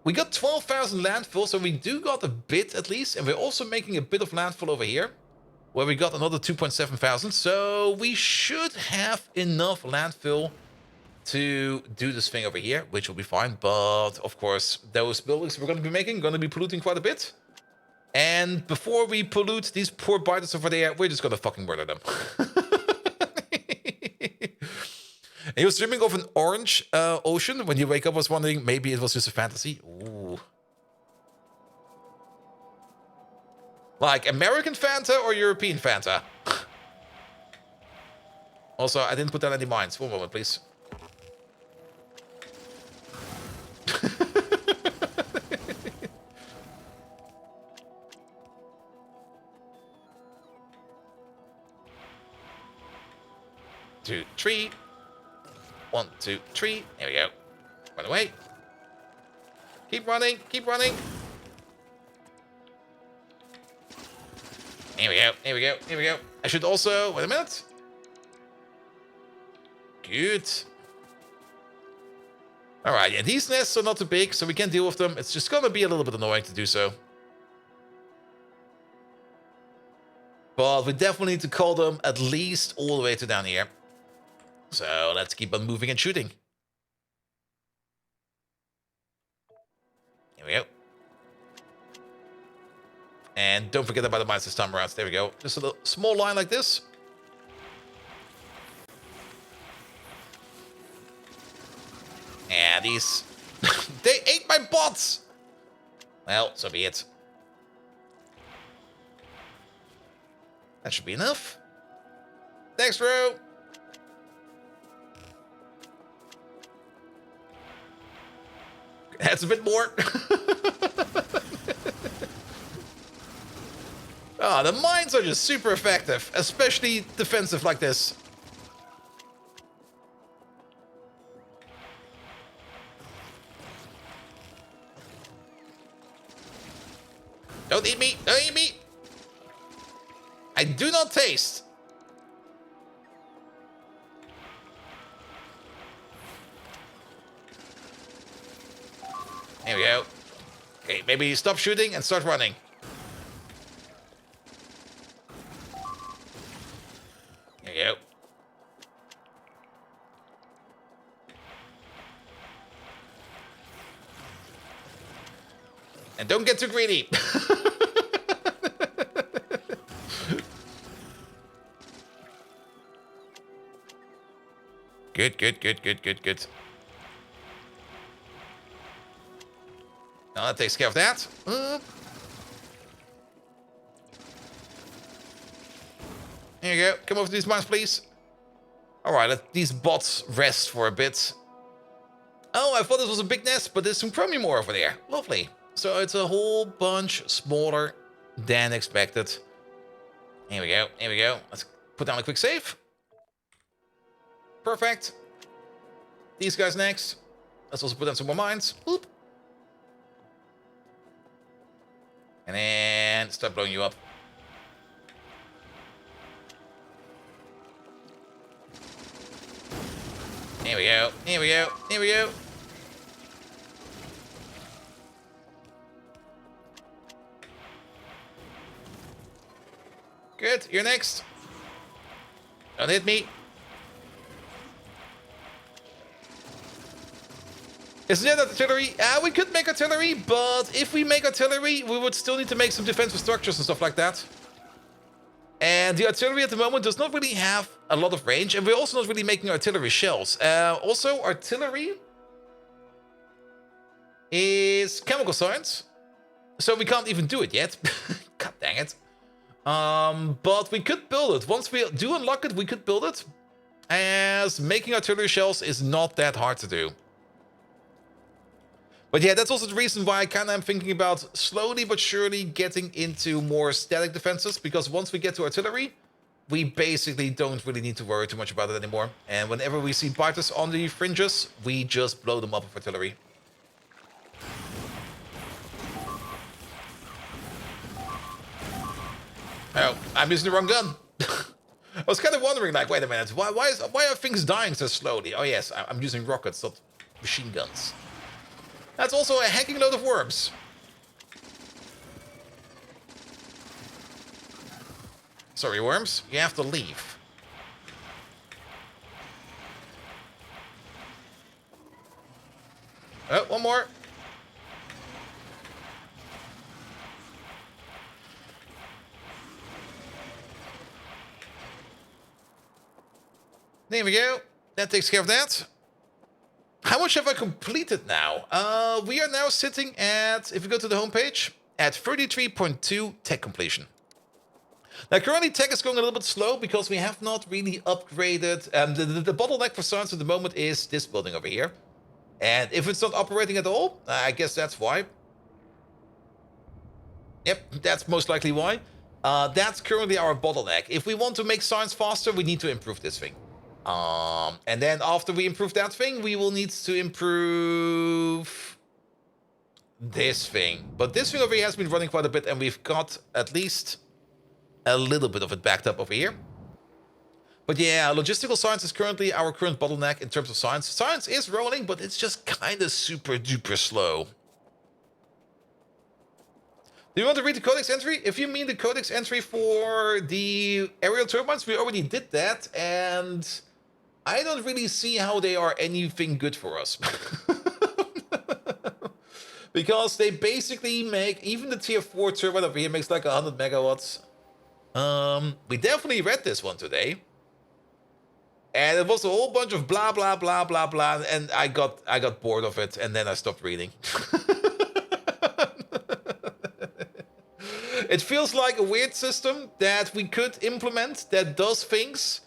Speaker 1: We got 12,000 landfill, so we do got a bit at least. And we're also making a bit of landfill over here, where we got another 2.7 thousand. So we should have enough landfill to do this thing over here, which will be fine. But of course, those buildings we're going to be making, going to be polluting quite a bit. And before we pollute these poor biters over there, we're just going to fucking murder them. And he was dreaming of an orange ocean. When you wake up, I was wondering, maybe it was just a fantasy. Ooh. Like American Fanta or European Fanta? Also, I didn't put down any mines. 1 moment, please. Two, 3. 1, 2, 3. There we go. Run away. Keep running. Keep running. Here we go. Here we go. Here we go. I should also... Wait a minute. Good. Alright, yeah, these nests are not too big, so we can deal with them. It's just gonna be a little bit annoying to do so. But we definitely need to call them at least all the way to down here. So let's keep on moving and shooting. Here we go. And don't forget about the mines this time around. There we go. Just a little small line like this. And these... they ate my bots! Well, so be it. That should be enough. Next row. That's a bit more. Ah, the mines are just super effective, especially defensive like this. Don't eat me! Don't eat me! I do not taste. There we go. Okay, maybe stop shooting and start running. There you go. And don't get too greedy. Good, good, good, good, good, good. Now that takes care of that. Here you go. Come over to these mines, please. Alright, let these bots rest for a bit. Oh, I thought this was a big nest, but there's some chromium ore over there. Lovely. So it's a whole bunch smaller than expected. Here we go. Here we go. Let's put down a quick save. Perfect. These guys next. Let's also put down some more mines. Boop. And then start blowing you up. Here we go. Here we go. Here we go. Good. You're next. Don't hit me. Is there not artillery? We could make artillery, but if we make artillery, we would still need to make some defensive structures and stuff like that. And the artillery at the moment does not really have a lot of range, and we're also not really making artillery shells. Also, artillery is chemical science, so we can't even do it yet. God dang it. But we could build it. Once we do unlock it, we could build it, as making artillery shells is not that hard to do. But yeah, that's also the reason why I kind of am thinking about slowly but surely getting into more static defenses, because once we get to artillery, we basically don't really need to worry too much about it anymore. And whenever we see biters on the fringes, we just blow them up with artillery. Oh, I'm using the wrong gun. I was kind of wondering, like, wait a minute, why are things dying so slowly? Oh yes, I'm using rockets, not machine guns. That's also a hacking load of worms. Sorry, worms. You have to leave. Oh, one more. There we go. That takes care of that. How much have I completed now? We are now sitting at, if we go to the homepage, at 33.2 tech completion. Now, currently tech is going a little bit slow because we have not really upgraded. The bottleneck for science at the moment is this building over here. And if it's not operating at all, I guess that's why. Yep, that's most likely why. That's currently our bottleneck. If we want to make science faster, we need to improve this thing. And then after we improve that thing, we will need to improve this thing. But this thing over here has been running quite a bit, and we've got at least a little bit of it backed up over here. But yeah, logistical science is currently our current bottleneck in terms of science. Science is rolling, but it's just kind of super duper slow. Do you want to read the codex entry? If you mean the codex entry for the aerial turbines, we already did that, and I don't really see how they are anything good for us. Because they basically make, even the tier 4 turbine over here makes like 100 megawatts. We definitely read this one today. And it was a whole bunch of blah, blah, blah, blah, blah, and I got bored of it, and then I stopped reading. It feels like a weird system that we could implement that does things,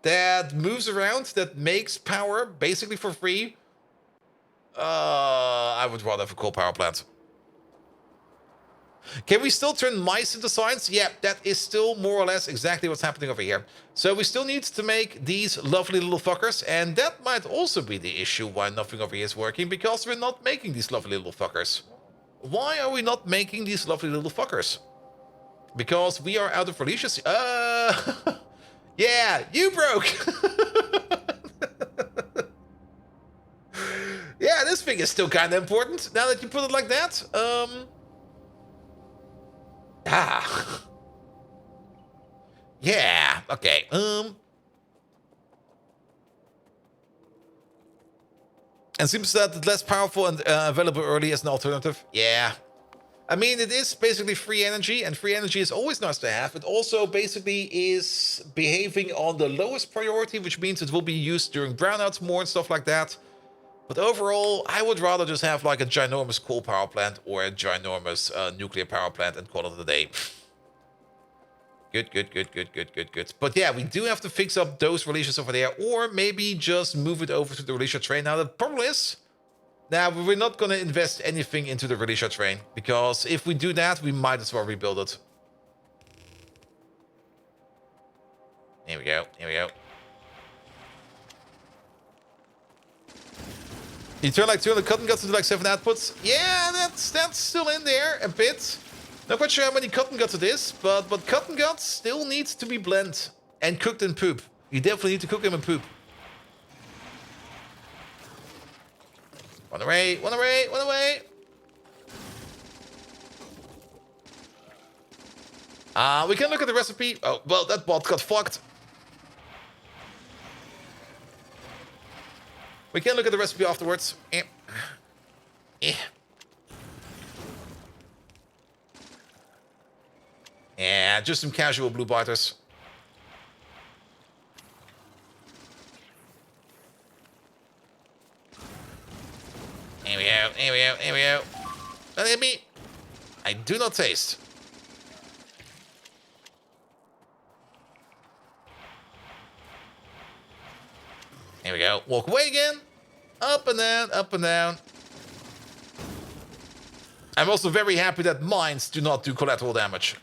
Speaker 1: that moves around, that makes power basically for free. I would rather have a coal power plant. Can we still turn mice into science? Yeah, that is still more or less exactly what's happening over here. So we still need to make these lovely little fuckers, and that might also be the issue why nothing over here is working, because we're not making these lovely little fuckers. Why are we not making these lovely little fuckers? Because we are out of releases. Yeah, you broke. Yeah, this thing is still kind of important now that you put it like that. Yeah, okay. And seems that it's less powerful and available early as an alternative. Yeah. I mean, it is basically free energy, and free energy is always nice to have. It also basically is behaving on the lowest priority, which means it will be used during brownouts more and stuff like that. But overall, I would rather just have like a ginormous coal power plant or a ginormous nuclear power plant and call it a day. Good, good, good, good, good, good, good. But yeah, we do have to fix up those releases over there, or maybe just move it over to the release train. Now, the problem is, now we're not going to invest anything into the release train, because if we do that, we might as well rebuild it. Here we go, here we go. You turn like 200 cotton guts into like 7 outputs. Yeah, that's still in there a bit. Not quite sure how many cotton guts it is, but cotton guts still needs to be blended and cooked in poop. You definitely need to cook them in poop. One away, one away, one away. We can look at the recipe. Oh, well, that bot got fucked. We can look at the recipe afterwards. Yeah, just some casual blue biters. Here we go, here we go, here we go. Don't hit me. I do not taste. Here we go. Walk away again. Up and down, up and down. I'm also very happy that mines do not do collateral damage.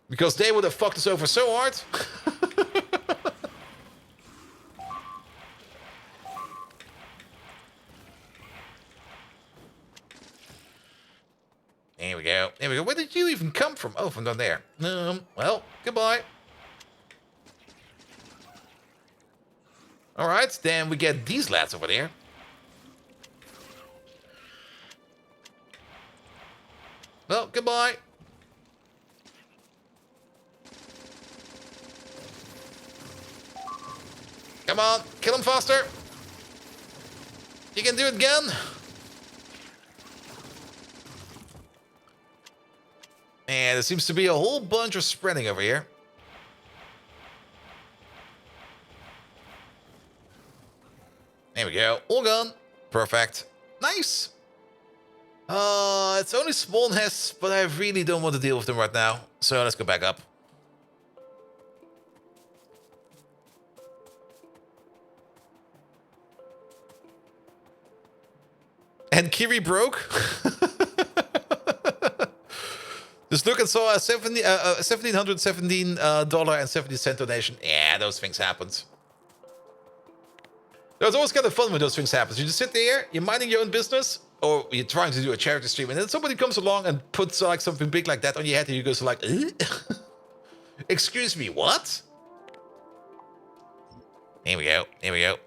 Speaker 1: Because they would have fucked us over so hard. Here we go. Here we go. Where did you even come from? Oh, from down there. Well, goodbye. Alright, then we get these lads over there. Well, goodbye. Come on, kill him faster. You can do it again. And there seems to be a whole bunch of spreading over here. There we go. All gone. Perfect. Nice. It's only small nests, but I really don't want to deal with them right now. So let's go back up. And Kiri broke. Just look and saw a $1,717.70 donation. Yeah, those things happened. It's always kind of fun when those things happen. You just sit there, you're minding your own business, or you're trying to do a charity stream, and then somebody comes along and puts like something big like that on your head, and you go so like, excuse me, what? Here we go. Here we go.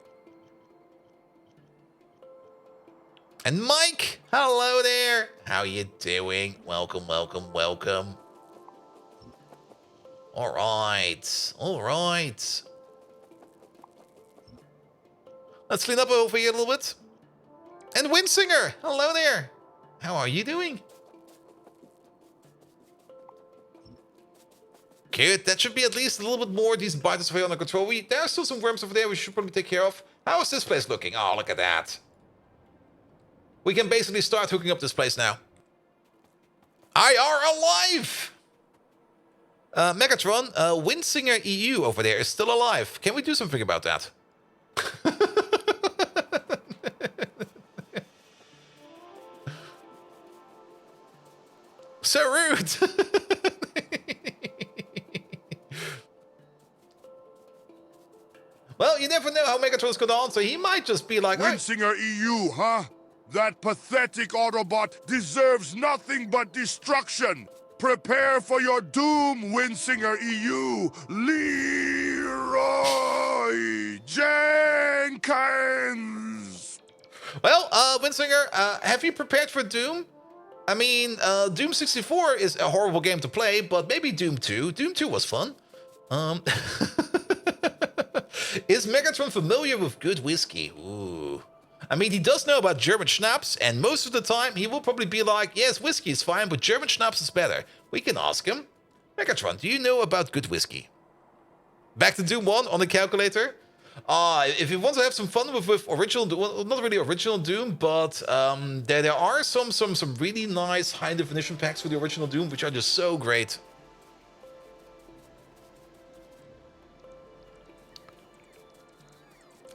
Speaker 1: And Mike, hello there. How you doing? Welcome, welcome, welcome. All right. All right. Let's clean up over here a little bit. And Windsinger, hello there. How are you doing? Good. That should be at least a little bit more decent biters over here under control. There are still some worms over there we should probably take care of. How is this place looking? Oh, look at that. We can basically start hooking up this place now. IR alive! Megatron, Windsinger EU over there is still alive. Can we do something about that? So rude! Well, you never know how Megatron's gonna answer. He might just be like,
Speaker 2: Windsinger EU, huh? That pathetic Autobot deserves nothing but destruction. Prepare for your doom, Windsinger EU. Leroy Jenkins.
Speaker 1: Well, Windsinger, have you prepared for Doom? I mean, Doom 64 is a horrible game to play, but maybe Doom 2. Doom 2 was fun. Is Megatron familiar with good whiskey? Ooh. I mean, he does know about German schnapps, and most of the time he will probably be like, yes, whiskey is fine, but German schnapps is better. We can ask him. Megatron, do you know about good whiskey? Back to Doom 1 on the calculator. If you want to have some fun with original, well, not really original Doom, but there are some really nice high definition packs for the original Doom, which are just so great.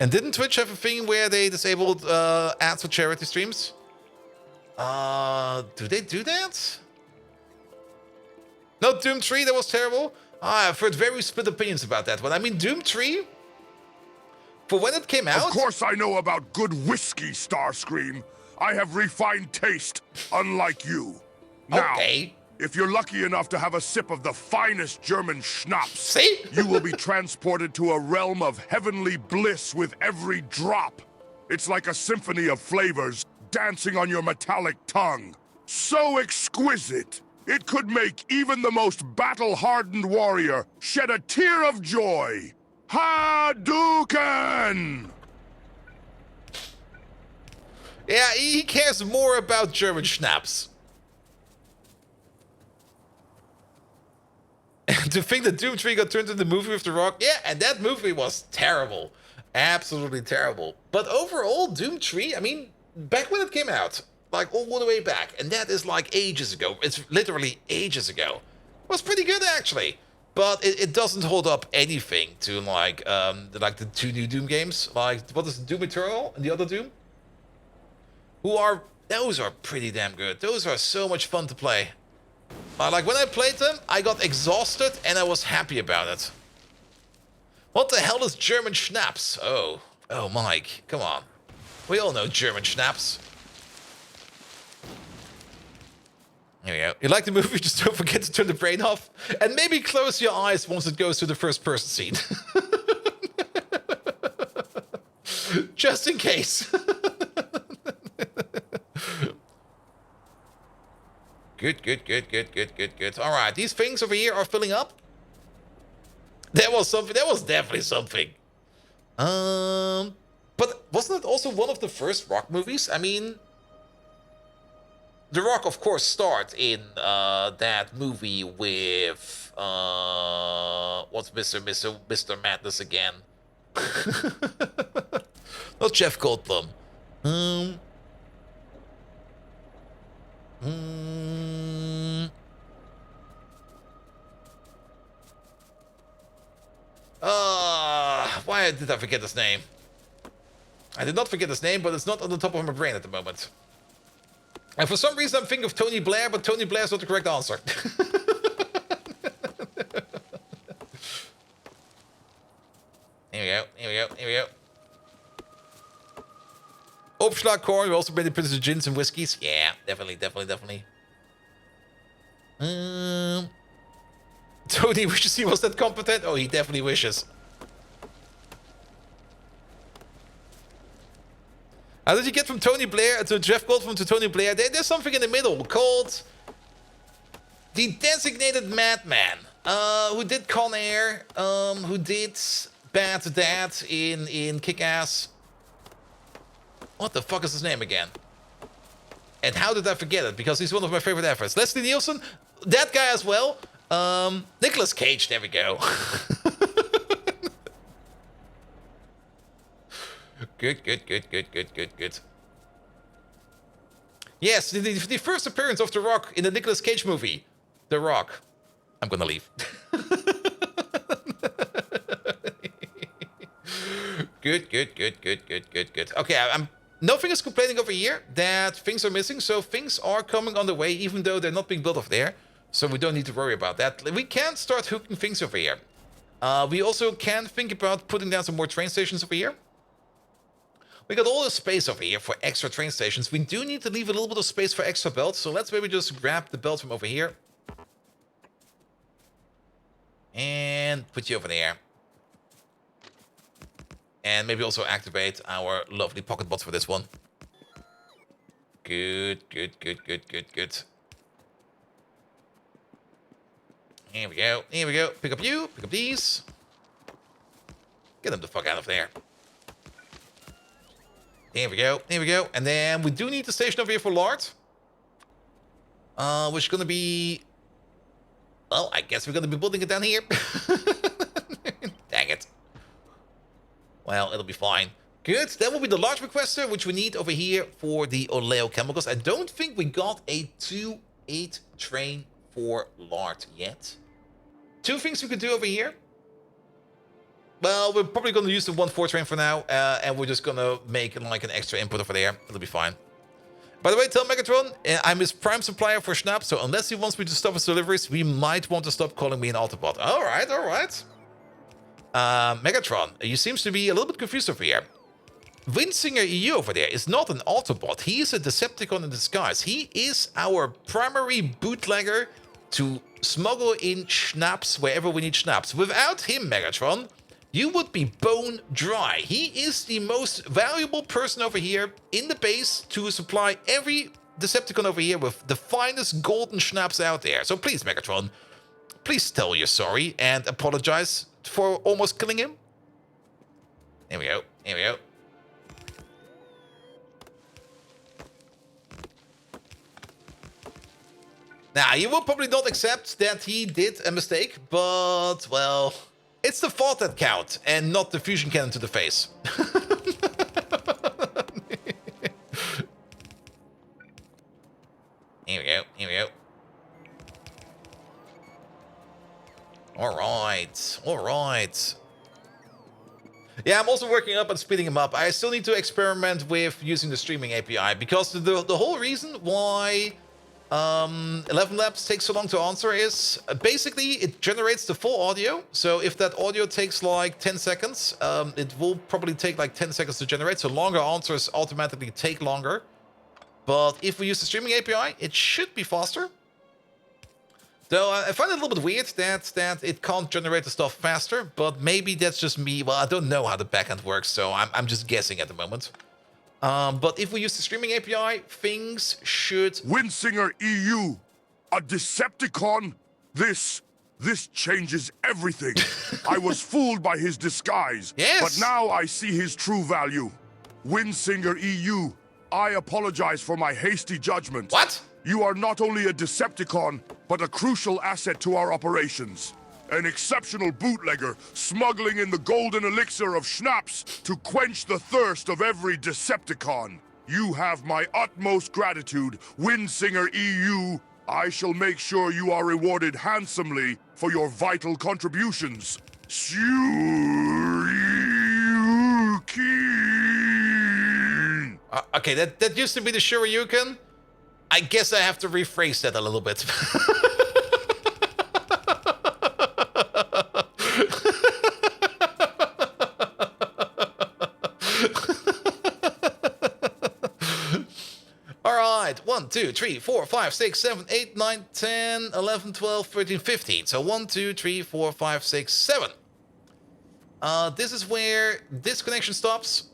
Speaker 1: And didn't Twitch have a thing where they disabled ads for charity streams? Do they do that? No, Doom 3, that was terrible. I've heard very split opinions about that one. I mean, Doom 3, for when it came out...
Speaker 2: Of course I know about good whiskey, Starscream. I have refined taste, unlike you. Now,
Speaker 1: okay.
Speaker 2: If you're lucky enough to have a sip of the finest German schnapps,
Speaker 1: See?
Speaker 2: you will be transported to a realm of heavenly bliss with every drop. It's like a symphony of flavors dancing on your metallic tongue. So exquisite, it could make even the most battle-hardened warrior shed a tear of joy. Hadouken!
Speaker 1: Yeah, he cares more about German schnapps. To think that Doom 3 got turned into the movie with The Rock, yeah, and that movie was terrible. Absolutely terrible. But overall, Doom 3, I mean, back when it came out, like all the way back, and that is like ages ago, it's literally ages ago, was pretty good actually. But it doesn't hold up anything to like the two new Doom games. Like, what is Doom Eternal and the other Doom? Those are pretty damn good. Those are so much fun to play. Like, when I played them, I got exhausted and I was happy about it. What the hell is German schnapps? Oh, Mike, come on. We all know German schnapps. Here we go. You like the movie? Just don't forget to turn the brain off. And maybe close your eyes once it goes to the first person scene. Just in case. Good. All right, these things over here are filling up. That was something. That was definitely something. But wasn't it also one of the first Rock movies? I mean, The Rock, of course, starred in that movie with what's Mr. Madness again? Not Jeff Goldblum. Why did I forget his name? I did not forget his name, but it's not on the top of my brain at the moment. And for some reason I'm thinking of Tony Blair, but Tony Blair is not the correct answer. Here we go. Opschlagkorn, we also made the Prince of Gins and Whiskies. Yeah, definitely. Tony wishes he was that competent. Oh, he definitely wishes. How did you get from Tony Blair to Jeff Goldblum to Tony Blair? There's something in the middle called the Designated Madman, who did Con Air, who did Bad Dad in Kick-Ass. What the fuck is his name again? And how did I forget it? Because he's one of my favorite efforts. Leslie Nielsen, that guy as well. Nicolas Cage, there we go. Good. Yes, the first appearance of The Rock in the Nicolas Cage movie. The Rock. I'm gonna leave. Good. Okay, nothing is complaining over here that things are missing, so things are coming on the way, even though they're not being built over there. So we don't need to worry about that. We can start hooking things over here. We also can think about putting down some more train stations over here. We got all the space over here for extra train stations. We do need to leave a little bit of space for extra belts, so let's maybe just grab the belt from over here. And put you over there. And maybe also activate our lovely pocket bots for this one. Good. Here we go. Pick up you. Pick up these. Get them the fuck out of there. There we go. There we go. And then we do need a station over here for Lard. Which is going to be... Well, I guess we're going to be building it down here. Dang it. Well, it'll be fine. Good. That will be the large requester, which we need over here for the oleochemicals. I don't think we got a 2-8 train for lard yet. Two things we could do over here. Well, we're probably going to use the 1-4 train for now, and we're just going to make like an extra input over there. It'll be fine. By the way, tell Megatron, I'm his prime supplier for Schnapp, so unless he wants me to stop his deliveries, we might want to stop calling me an Autobot. All right, all right. Megatron, you seems to be a little bit confused over here. Winsinger EU over there is not an Autobot. He is a Decepticon in disguise. He is our primary bootlegger to smuggle in schnapps wherever we need schnapps. Without him, Megatron, you would be bone dry. He is the most valuable person over here in the base to supply every Decepticon over here with the finest golden schnapps out there. So please, Megatron, please tell you're sorry and apologize for almost killing him. There we go. Here we go. Now, you will probably not accept that he did a mistake, but, well, it's the thought that counts, and not the fusion cannon to the face. Here we go, here we go. Alright, alright. Yeah, I'm also working up on speeding him up. I still need to experiment with using the streaming API, because the whole reason why 11 Labs takes so long to answer is basically it generates the full audio. So if that audio takes like 10 seconds, it will probably take like 10 seconds to generate. So longer answers automatically take longer. But if we use the streaming API, it should be faster. Though I find it a little bit weird that it can't generate the stuff faster. But maybe that's just me. Well, I don't know how the backend works, so I'm just guessing at the moment. But if we use the streaming API, things should...
Speaker 2: Winsinger EU, a Decepticon? This changes everything. I was fooled by his disguise,
Speaker 1: yes,
Speaker 2: but now I see his true value. Winsinger EU, I apologize for my hasty judgment.
Speaker 1: What?
Speaker 2: You are not only a Decepticon, but a crucial asset to our operations. An exceptional bootlegger, smuggling in the golden elixir of schnapps to quench the thirst of every Decepticon. You have my utmost gratitude, Winsinger EU. I shall make sure you are rewarded handsomely for your vital contributions. Shoryuken.
Speaker 1: Okay, that used to be the Shoryuken. I guess I have to rephrase that a little bit. Alright, 1, 2, 3, 4, 5, 6, 7, 8, 9, 10, 11, 12, 13, 15. So 1, 2, 3, 4, 5, 6, 7. This is where this connection stops.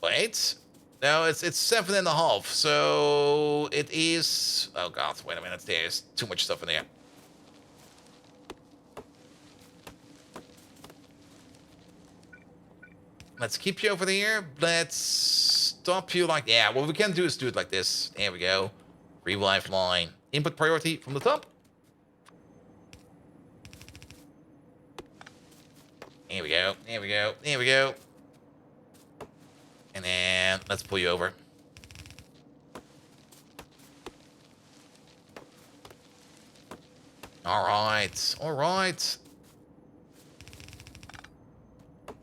Speaker 1: Wait. No, it's 7.5. So it is... Oh god, wait a minute. There's too much stuff in there. Let's keep you over there. Let's stop you like... Yeah, what we can do is do it like this. There we go. Revive line. Input priority from the top. Here we go. There we go. There we go. And then let's pull you over. All right. All right.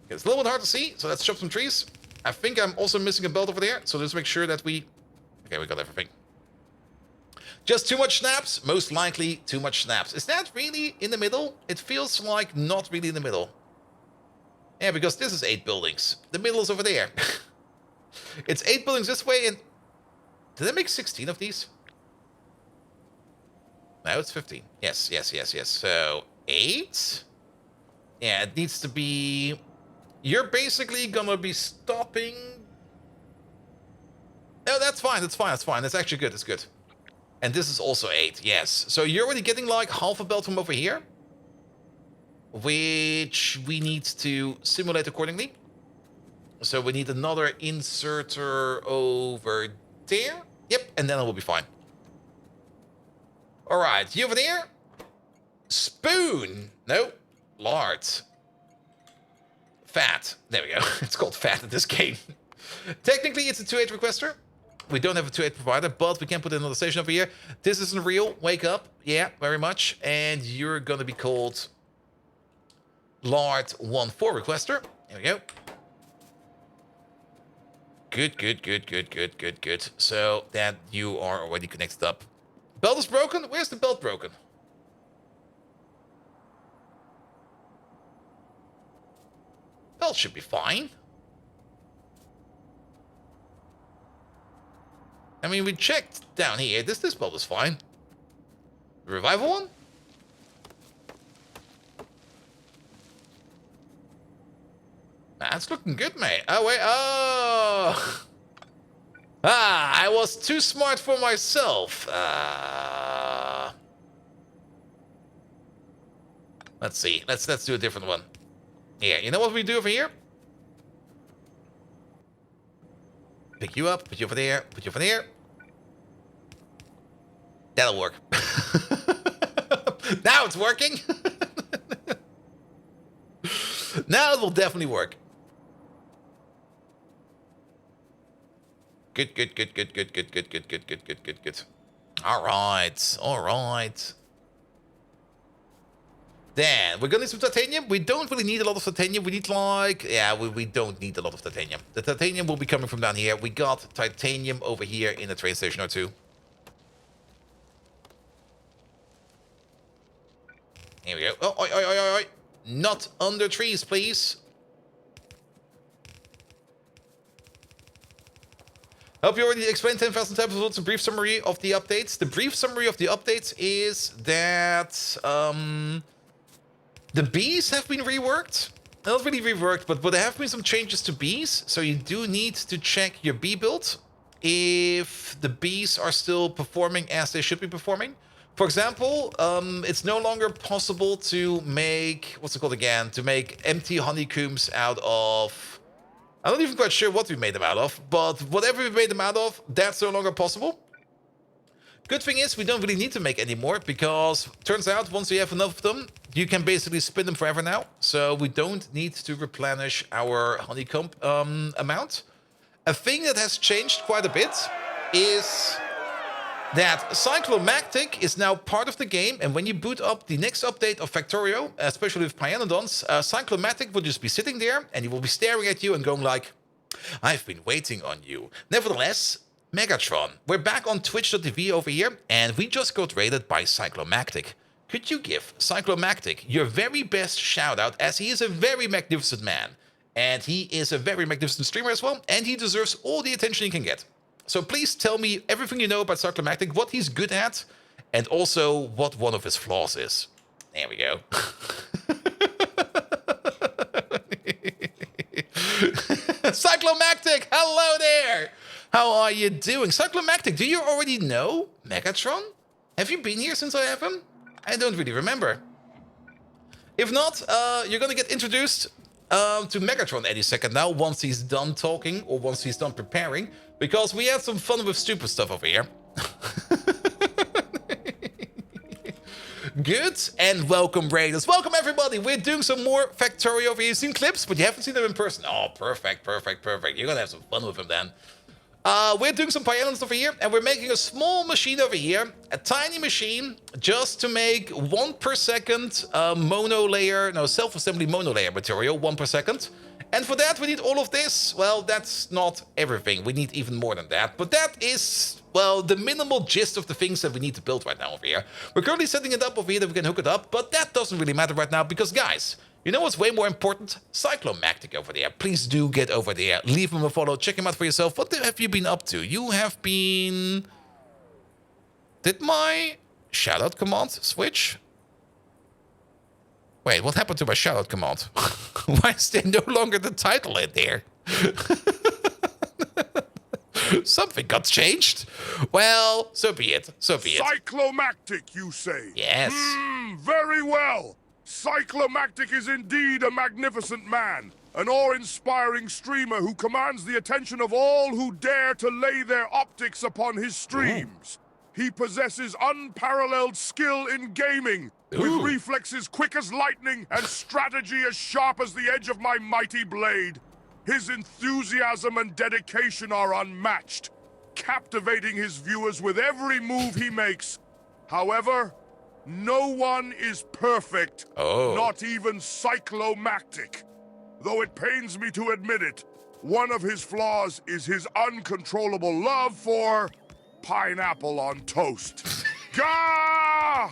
Speaker 1: It's a little bit hard to see, so let's chop some trees. I think I'm also missing a belt over there, so let's make sure that we... Okay, we got everything. Just too much snaps? Most likely too much snaps. Is that really in the middle? It feels like not really in the middle. Yeah, because this is 8 buildings. The middle is over there. It's 8 buildings this way, and... Did I make 16 of these? No, it's 15. Yes, yes, yes, yes. So, 8? Yeah, it needs to be... You're basically gonna be stopping... No, that's fine, that's fine, that's fine. That's actually good, that's good. And this is also 8, yes. So you're already getting like half a belt from over here. Which we need to simulate accordingly. So we need another inserter over there. Yep, and then it will be fine. All right, you over there. Spoon. No. Lard. Fat. There we go. It's called fat in this game. Technically, it's a 2.8 requester. We don't have a 2.8 provider, but we can put another station over here. This isn't real. Wake up. Yeah, very much. And you're going to be called Lard 1.4 requester. There we go. Good, good, good, good, good, good, good. So that you are already connected up. Belt is broken? Where's the belt broken? Belt should be fine. I mean, we checked down here. This belt is fine. The revival one? That's looking good, mate. Oh, wait. Oh. I was too smart for myself. Let's see. Let's do a different one. Yeah, you know what we do over here? Pick you up, put you over there, put you over there. That'll work. Now it's working. Now it will definitely work. Good, good, good, good, good, good, good, good, good, good, good, good, good. All right, all right. Then we're gonna need some titanium. We don't really need a lot of titanium. We need like, yeah, we don't need a lot of titanium. The titanium will be coming from down here. We got titanium over here in the train station or two. Here we go. Oh, oi, oi, oi, oi, oi. Not under trees, please. Hope you already explained 10,000 types of results. A brief summary of the updates. The brief summary of the updates is that the bees have been reworked. Not really reworked, but there have been some changes to bees. So you do need to check your bee build if the bees are still performing as they should be performing. For example, it's no longer possible to make, what's it called again? To make empty honeycombs out of, I'm not even quite sure what we made them out of, but whatever we made them out of, that's no longer possible. Good thing is we don't really need to make any more because turns out once we have enough of them, you can basically spin them forever now. So we don't need to replenish our honeycomb amount. A thing that has changed quite a bit is that cyclomactic is now part of the game, and when you boot up the next update of Factorio, especially with Pyanodons, cyclomactic will just be sitting there, and he will be staring at you and going like, I've been waiting on you. Nevertheless, Megatron, we're back on twitch.tv over here, and we just got raided by cyclomactic. Could you give cyclomactic your very best shout out, as he is a very magnificent man, and he is a very magnificent streamer as well, and he deserves all the attention he can get. So please tell me everything you know about cyclomactic, what he's good at, and also what one of his flaws is. There we go. Cyclomactic, hello there! How are you doing? Cyclomactic, do you already know Megatron? Have you been here since I have him? I don't really remember. If not, you're gonna get introduced to Megatron any second now, once he's done talking or once he's done preparing, because we had some fun with stupid stuff over here. Good, and welcome Raiders. Welcome everybody, we're doing some more Factorio over here. You've seen clips, but you haven't seen them in person. Oh, perfect, perfect, perfect. You're gonna have some fun with them then. We're doing some Pyanodons over here, and we're making a small machine over here, a tiny machine, just to make 1 per second self-assembly mono layer material, 1 per second. And for that, we need all of this. Well, that's not everything. We need even more than that. But that is, well, the minimal gist of the things that we need to build right now over here. We're currently setting it up over here that we can hook it up, but that doesn't really matter right now because, guys, you know what's way more important? Cyclomactic over there. Please do get over there. Leave him a follow. Check him out for yourself. What have you been up to? You have been... Did my shoutout command switch? Wait, what happened to my shoutout command? Why is there no longer the title in there? Something got changed. Well, so be it. So be it.
Speaker 2: Cyclomactic, you say?
Speaker 1: Yes.
Speaker 2: Very well. Cyclomactic is indeed a magnificent man. An awe-inspiring streamer who commands the attention of all who dare to lay their optics upon his streams. He possesses unparalleled skill in gaming, with reflexes quick as lightning and strategy as sharp as the edge of my mighty blade. His enthusiasm and dedication are unmatched, captivating his viewers with every move he makes. However, no one is perfect, not even cyclomactic. Though it pains me to admit it, one of his flaws is his uncontrollable love for pineapple on toast. Gah!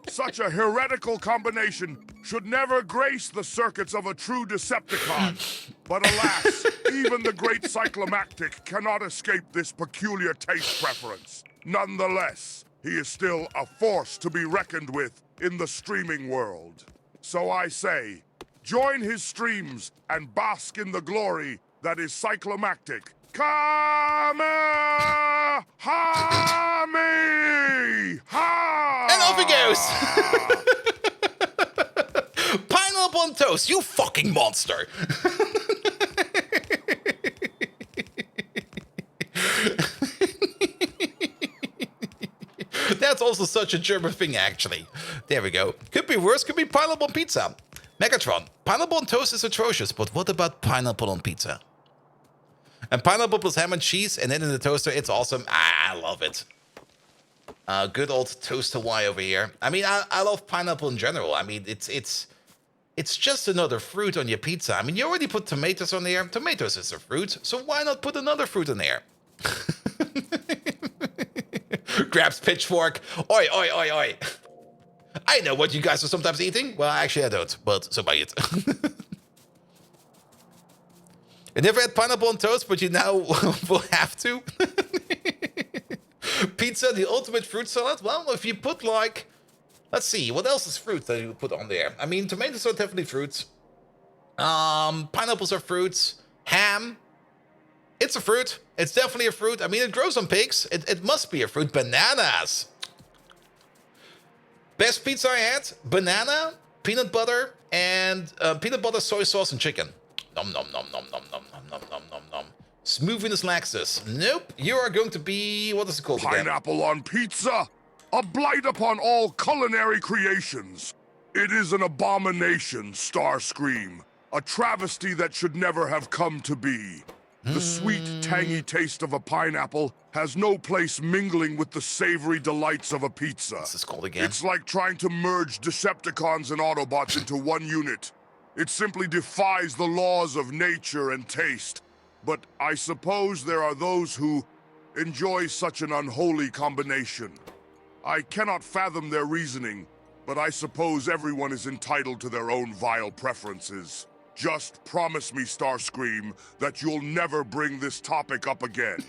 Speaker 2: Such a heretical combination should never grace the circuits of a true Decepticon. But alas, even the great cyclomactic cannot escape this peculiar taste preference. Nonetheless, he is still a force to be reckoned with in the streaming world. So I say, join his streams and bask in the glory that is cyclomactic. Kamehameha!
Speaker 1: And off he goes! Pineapple on toast, you fucking monster! That's also such a German thing, actually. There we go. Could be worse, could be pineapple on pizza. Megatron, pineapple on toast is atrocious, but what about pineapple on pizza? And pineapple plus ham and cheese, and then in the toaster, it's awesome. I love it. Good old toast Hawaii over here. I mean, I love pineapple in general. I mean, it's just another fruit on your pizza. I mean, you already put tomatoes on there. Tomatoes is a fruit, so why not put another fruit in there? Grabs pitchfork. Oi, oi, oi, oi. I know what you guys are sometimes eating. Well, actually, I don't, but so be it. I never had pineapple on toast, but you now will have to. Pizza, the ultimate fruit salad? Well, if you put like... Let's see, what else is fruit that you put on there? I mean, tomatoes are definitely fruits. Pineapples are fruits. Ham. It's a fruit. It's definitely a fruit. I mean, it grows on pigs. It must be a fruit. Bananas. Best pizza I had, banana, peanut butter, and peanut butter, soy sauce, and chicken. Nom nom nom nom nom nom nom nom nom nom nom. Smoothness laxus. Nope. You are going to be, what is it called again?
Speaker 2: Pineapple on pizza, a blight upon all culinary creations. It is an abomination, Starscream. A travesty that should never have come to be. The sweet, tangy taste of a pineapple has no place mingling with the savory delights of a pizza.
Speaker 1: What's this called again?
Speaker 2: It's like trying to merge Decepticons and Autobots into one unit. It simply defies the laws of nature and taste. But I suppose there are those who enjoy such an unholy combination. I cannot fathom their reasoning, but I suppose everyone is entitled to their own vile preferences. Just promise me, Starscream, that you'll never bring this topic up again.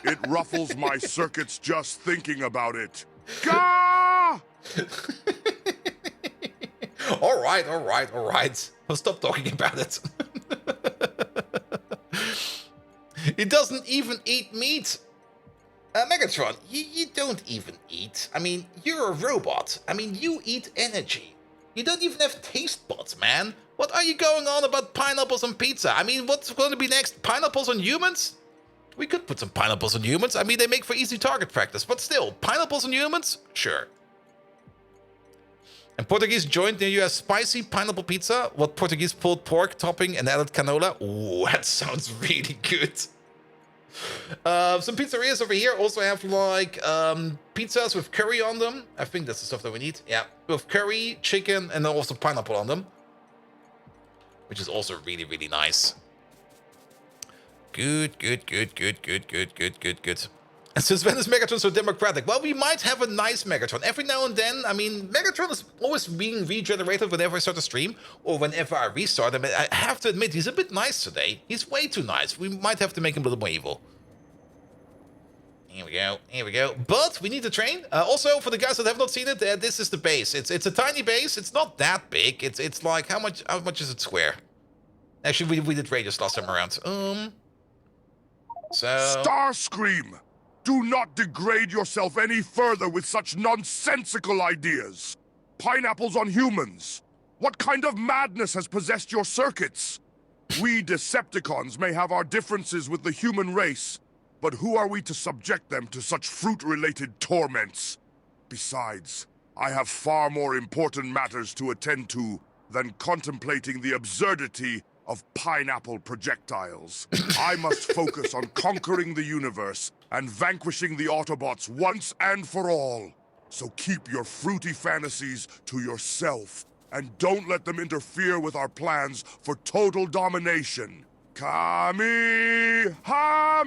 Speaker 2: It ruffles my circuits just thinking about it. Gah!
Speaker 1: All right. I'll stop talking about it. He doesn't even eat meat. Megatron, you don't even eat. I mean, you're a robot. I mean, you eat energy. You don't even have taste buds, man. What are you going on about pineapples on pizza? I mean, what's going to be next? Pineapples on humans? We could put some pineapples on humans. I mean, they make for easy target practice, but still, pineapples on humans? Sure. And Portuguese joint near you has spicy pineapple pizza, what Portuguese pulled pork topping and added canola. Ooh, that sounds really good. Some pizzerias over here also have like pizzas with curry on them. I think that's the stuff that we need. Yeah, with curry, chicken, and then also pineapple on them, which is also really, really nice. Good. And since when is Megatron so democratic? Well, we might have a nice Megatron. Every now and then, I mean, Megatron is always being regenerated whenever I start a stream, or whenever I restart him. I have to admit, he's a bit nice today. He's way too nice. We might have to make him a little more evil. Here we go. But we need to train. Also, for the guys that have not seen it, this is the base. It's a tiny base. It's not that big. It's like, how much is it square? Actually, we did radius last time around. So...
Speaker 2: Starscream! Do not degrade yourself any further with such nonsensical ideas. Pineapples on humans. What kind of madness has possessed your circuits? We Decepticons may have our differences with the human race, but who are we to subject them to such fruit-related torments? Besides, I have far more important matters to attend to than contemplating the absurdity of pineapple projectiles. I must focus on conquering the universe and vanquishing the Autobots once and for all. So keep your fruity fantasies to yourself, and don't let them interfere with our plans for total domination. Kami! Ha!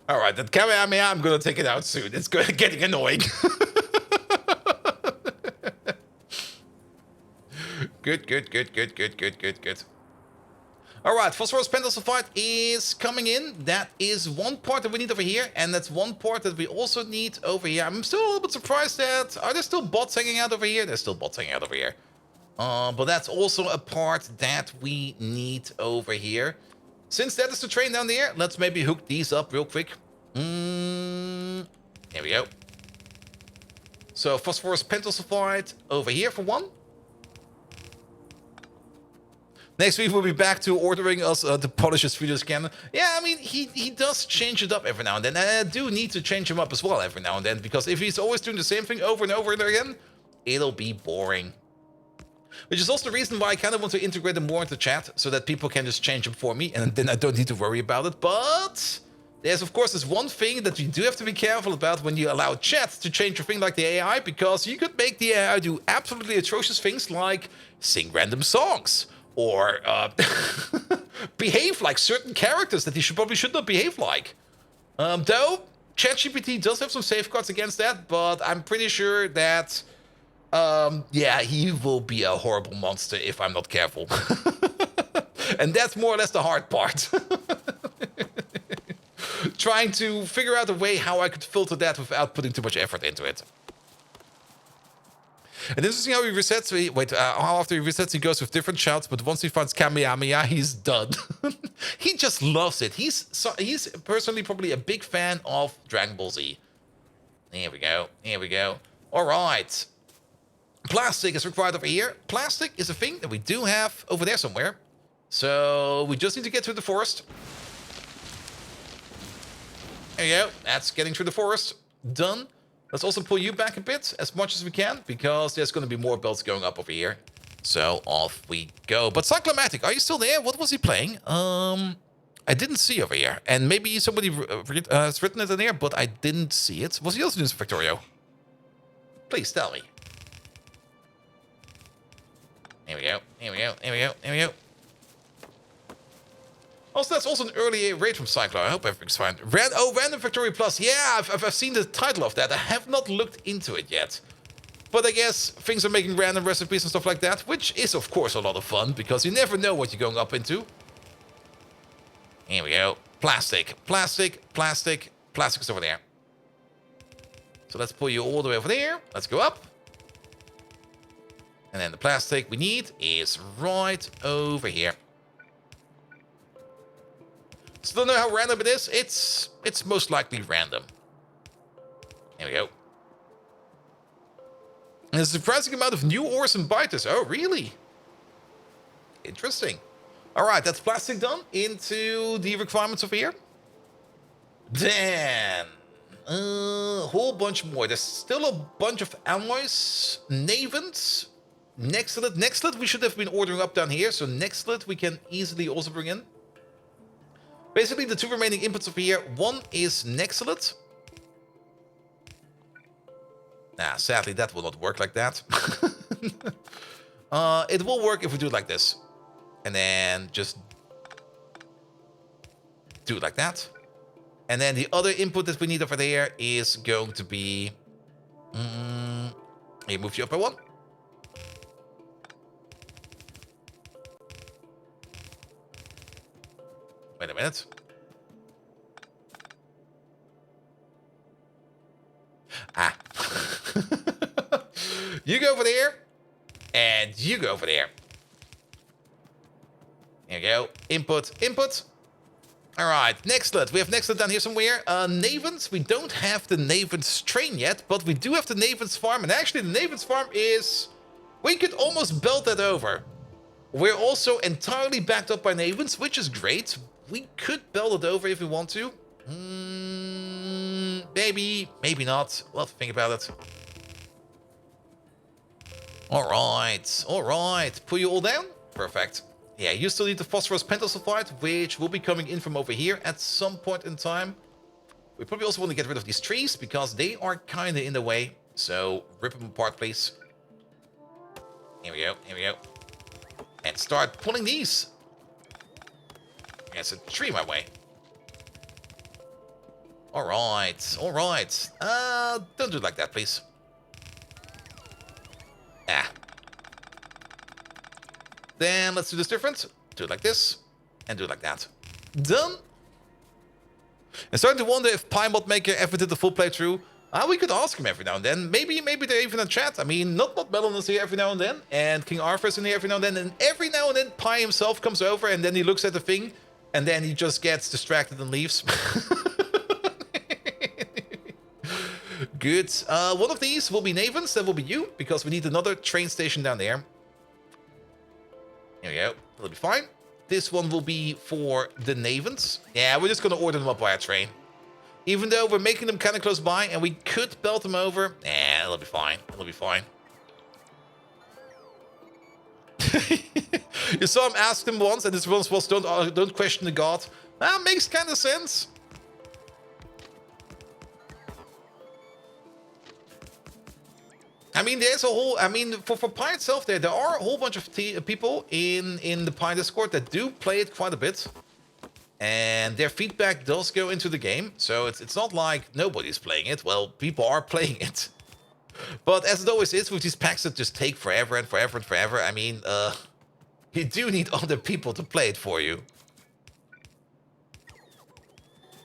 Speaker 1: All right, that Kamehameha, I'm gonna take it out soon. It's getting annoying. Good. All right, Phosphorus Pentasulfide is coming in. That is one part that we need over here, and that's one part that we also need over here. I'm still a little bit surprised that... Are there still bots hanging out over here? There's still bots hanging out over here. But that's also a part that we need over here. Since that is the train down there, let's maybe hook these up real quick. Here we go. So, Phosphorus Pentasulfide over here for one. Next week we'll be back to ordering us the Punisher's 3D scanner. Yeah, I mean, he does change it up every now and then. And I do need to change him up as well every now and then. Because if he's always doing the same thing over and over again, it'll be boring. Which is also the reason why I kind of want to integrate him more into chat. So that people can just change him for me. And then I don't need to worry about it. But there's, of course, this one thing that you do have to be careful about when you allow chat to change your thing like the AI. Because you could make the AI do absolutely atrocious things like sing random songs. Or behave like certain characters that he probably should not behave like. Though, ChatGPT does have some safeguards against that, but I'm pretty sure that, yeah, he will be a horrible monster if I'm not careful. And that's more or less the hard part. Trying to figure out a way how I could filter that without putting too much effort into it. And this is how he resets. How after he resets, he goes with different shouts, but once he finds Kamehameha, he's done. He just loves it. He's personally probably a big fan of Dragon Ball Z. Here we go. All right. Plastic is required over here. Plastic is a thing that we do have over there somewhere. So we just need to get through the forest. There you go. That's getting through the forest. Done. Let's also pull you back a bit, as much as we can, because there's going to be more belts going up over here. So off we go. But Cyclomatic, are you still there? What was he playing? I didn't see over here. And maybe somebody has written it in there, but I didn't see it. Was he also doing Factorio? Please tell me. Here we go. Also, that's also an early raid from Cyclo. I hope everything's fine. Random Factorio Plus. Yeah, I've seen the title of that. I have not looked into it yet. But I guess things are making random recipes and stuff like that, which is, of course, a lot of fun, because you never know what you're going up into. Here we go. Plastic is over there. So let's pull you all the way over there. Let's go up. And then the plastic we need is right over here. Still don't know how random it is. It's most likely random. Here we go. And a surprising amount of new ores and biters. Oh, really? Interesting. All right, that's plastic done. Into the requirements over here. Then a whole bunch more. There's still a bunch of alloys, navins, Nextlet. Nextlet we should have been ordering up down here. So Nextlet we can easily also bring in. Basically, the two remaining inputs over here. One is Nextlet. Nah, sadly, that will not work like that. It will work if we do it like this. And then just do it like that. And then the other input that we need over there is going to be... Here, move you up by one. Wait a minute. Ah. You go over there. And you go over there. There you go. Input. All right. Nextlet. We have Nextlet down here somewhere. Navins. We don't have the Navins train yet. But we do have the Navins farm. And actually, the Navins farm is... We could almost belt that over. We're also entirely backed up by navens, which is great. We could build it over if we want to. Maybe, maybe not. We'll have to think about it. All right. Put you all down? Perfect. Yeah, you still need the phosphorus pentasulfide, which will be coming in from over here at some point in time. We probably also want to get rid of these trees, because they are kind of in the way. So, rip them apart, please. Here we go. And start pulling these. There's a tree my way. All right. Don't do it like that, please. Then let's do this different. Do it like this, and do it like that. Done. I'm starting to wonder if PyMod Maker ever did the full playthrough. We could ask him every now and then. Maybe they're even in chat. I mean, not Melon is here every now and then, and King Arthur is in here every now and then, Pi himself comes over, and then he looks at the thing, and then he just gets distracted and leaves. Good. One of these will be Naven's, that will be you, because we need another train station down there. Here we go. That'll be fine. This one will be for the Navens. Yeah, we're just going to order them up by a train. Even though we're making them kind of close by, and we could belt them over. Yeah, it'll be fine. You saw him ask him once, and his response was, don't question the god. That makes kind of sense. I mean, there's a whole... I mean, for Pi itself, there are a whole bunch of people in the Pi Discord that do play it quite a bit. And their feedback does go into the game. So it's not like nobody's playing it. Well, people are playing it. But as it always is with these packs that just take forever and forever and forever, I mean, you do need other people to play it for you.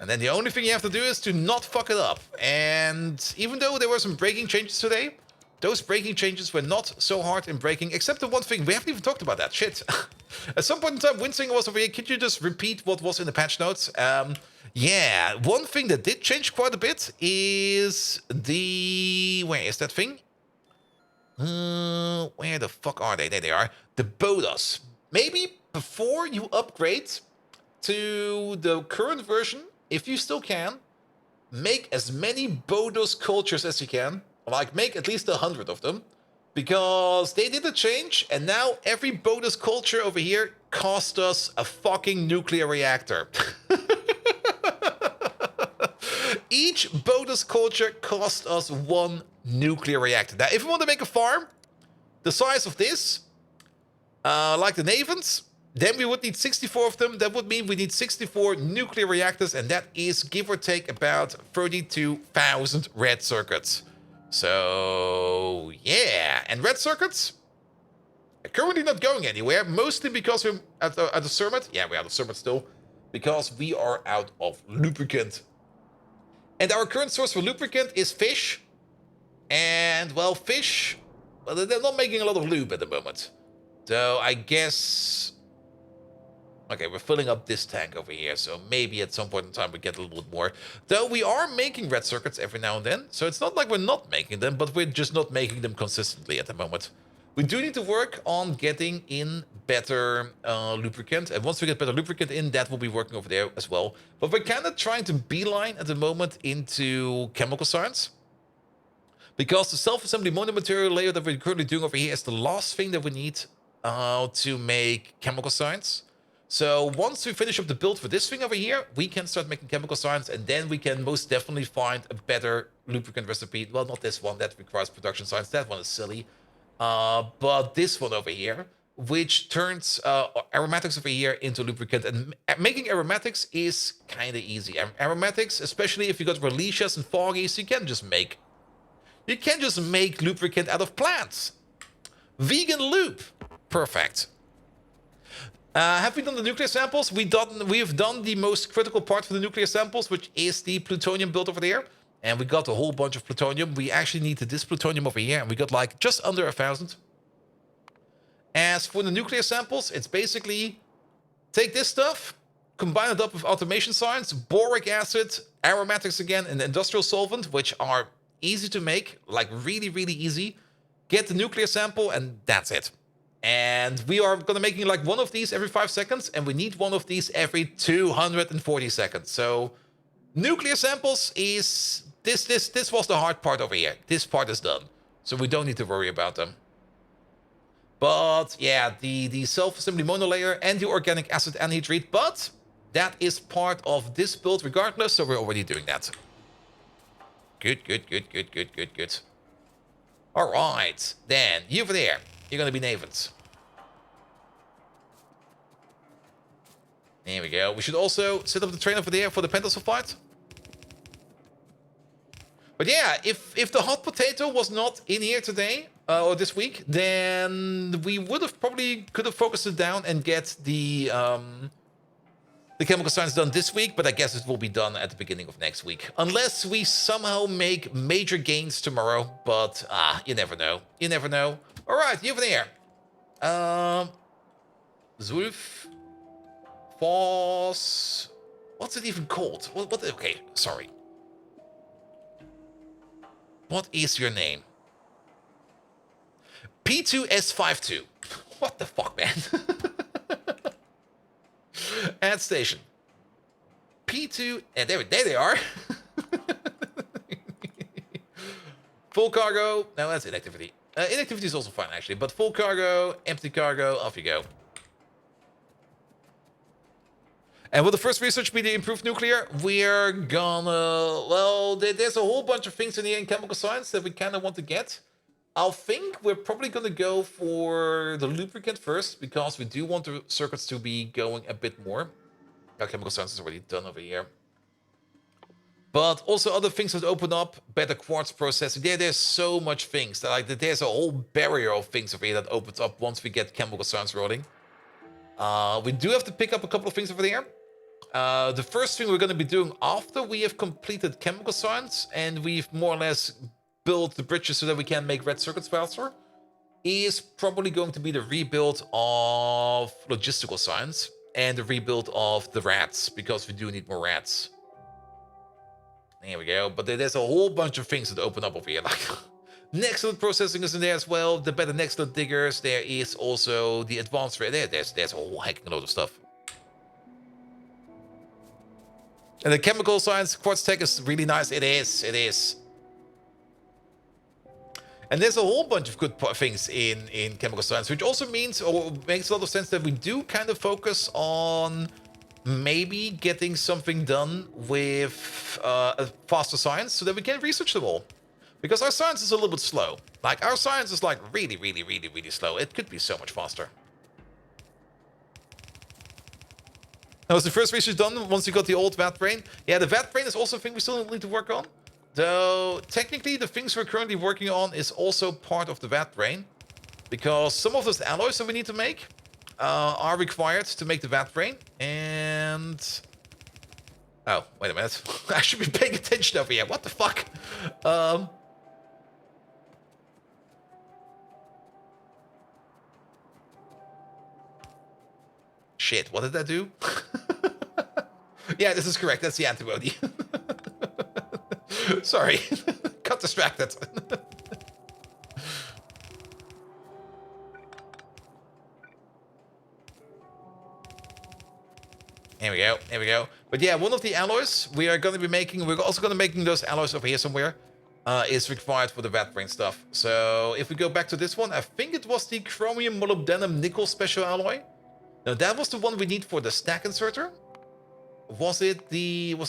Speaker 1: And then the only thing you have to do is to not fuck it up. And even though there were some breaking changes today, those breaking changes were not so hard in breaking, except the one thing. We haven't even talked about that. Shit. At some point in time, Winsinger was over here. Could you just repeat what was in the patch notes? Yeah, one thing that did change quite a bit is the... Where is that thing? Where the fuck are they? There they are. The Bodos. Maybe before you upgrade to the current version, if you still can, make as many Bodos cultures as you can. Like, make at least 100 of them. Because they did a change, and now every Bodos culture over here cost us a fucking nuclear reactor. Each Bodos culture cost us one nuclear reactor. Now, if we want to make a farm the size of this, like the Navens, then we would need 64 of them. That would mean we need 64 nuclear reactors, and that is, give or take, about 32,000 red circuits. So, yeah. And red circuits are currently not going anywhere, mostly because we're at the Cermet. Yeah, we're out of Cermet still, because we are out of lubricant. And our current source for lubricant is fish. And, well, fish, well, they're not making a lot of lube at the moment. So, I guess... Okay, we're filling up this tank over here, so maybe at some point in time we get a little bit more. Though we are making red circuits every now and then, so it's not like we're not making them, but we're just not making them consistently at the moment. We do need to work on getting in better lubricant, and once we get better lubricant in, that will be working over there as well. But we're kind of trying to beeline at the moment into chemical science, because the self-assembly monomaterial layer that we're currently doing over here is the last thing that we need to make chemical science. So once we finish up the build for this thing over here, we can start making chemical science, and then we can most definitely find a better lubricant recipe. Well, not this one, that requires production science. That one is silly. But this one over here, which turns aromatics over here into lubricant. And making aromatics is kind of easy. Aromatics, especially if you got Relicias and Foggies, you can just make lubricant out of plants. Vegan lube. Perfect. Have we done the nuclear samples? We've done the most critical part for the nuclear samples, which is the plutonium built over there. And we got a whole bunch of plutonium. We actually needed this plutonium over here, and we got like just under 1,000. As for the nuclear samples, it's basically take this stuff, combine it up with automation science, boric acid, aromatics again, and industrial solvent, which are easy to make, like really, really easy. Get the nuclear sample, and that's it. And we are going to making like one of these every 5 seconds, and we need one of these every 240 seconds. So nuclear samples is this was the hard part over here. This part is done, so we don't need to worry about them. But yeah, the self-assembly monolayer and the organic acid anhydride, but that is part of this build regardless, so we're already doing that. Good, good, good, good, good, good, good. All right, then you over there, you're gonna be Navens. There we go. We should also set up the train over there for the Pentasol fight. But yeah, if the hot potato was not in here today, or this week, then we would have probably could have focused it down and get the chemical science done this week, but I guess it will be done at the beginning of next week. Unless we somehow make major gains tomorrow, but you never know. You never know. All right, you over there. Zulf. Foss. What's it even called? What? Okay, sorry. What is your name? P2S52. What the fuck, man? Add station. P2, and there they are. Full cargo. No, that's inactivity. Inactivity is also fine, actually. But full cargo, empty cargo, off you go. And will the first research be the improved nuclear? We're gonna... Well, there's a whole bunch of things in here in chemical science that we kind of want to get. I think we're probably going to go for the lubricant first, because we do want the circuits to be going a bit more. Our chemical science is already done over here. But also other things that open up, better quartz processing. There's so much things. There's a whole barrier of things over here that opens up once we get chemical science rolling. We do have to pick up a couple of things over there. The first thing we're going to be doing after we have completed chemical science and we've more or less built the bridges so that we can make red circuits faster is probably going to be the rebuild of logistical science and the rebuild of the rats, because we do need more rats. There we go. But there's a whole bunch of things that open up over here. Like Nextlet processing is in there as well. The better Nextlet diggers. There is also the advanced... There's a whole hecking load of stuff. And the chemical science quartz tech is really nice. It is. And there's a whole bunch of good things in chemical science, which also means, or makes a lot of sense, that we do kind of focus on maybe getting something done with a faster science so that we can research them all. Because our science is a little bit slow. Like, our science is like really, really, really, really slow. It could be so much faster. Now, was the first research done once you got the old vat brain? Yeah, the vat brain is also a thing we still need to work on. Though, technically, the things we're currently working on is also part of the vat brain. Because some of those alloys that we need to make are required to make the vat brain. And... Oh, wait a minute. I should be paying attention over here. What the fuck? Shit, what did that do? Yeah, this is correct. That's the antibody. Sorry. Got distracted. There we go. There we go. But yeah, one of the alloys we are going to be making, we're also going to be making those alloys over here somewhere, is required for the vat brain stuff. So if we go back to this one, I think it was the chromium molybdenum nickel special alloy. Now that was the one we need for the stack inserter. Was it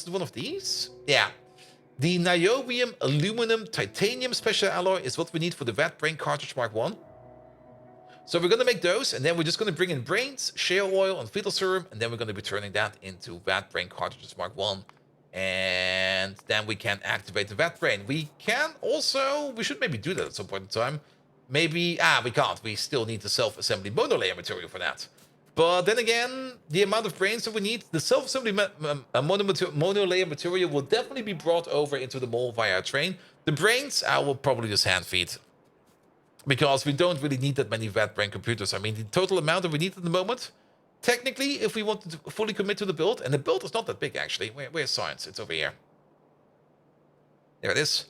Speaker 1: one of these? Yeah. The niobium aluminum titanium special alloy is what we need for the vat brain cartridge Mark 1. So we're going to make those, and then we're just going to bring in brains, shale oil, and fetal serum, and then we're going to be turning that into vat brain cartridges Mark 1. And then we can activate the vat brain. We should maybe do that at some point in time. Maybe, we can't. We still need the self-assembly monolayer material for that. But then again, the amount of brains that we need, the self-assembly monolayer material will definitely be brought over into the mall via a train. The brains, I will probably just hand feed. Because we don't really need that many vat brain computers. I mean, the total amount that we need at the moment, technically, if we wanted to fully commit to the build, and the build is not that big actually. Where's science? It's over here. There it is.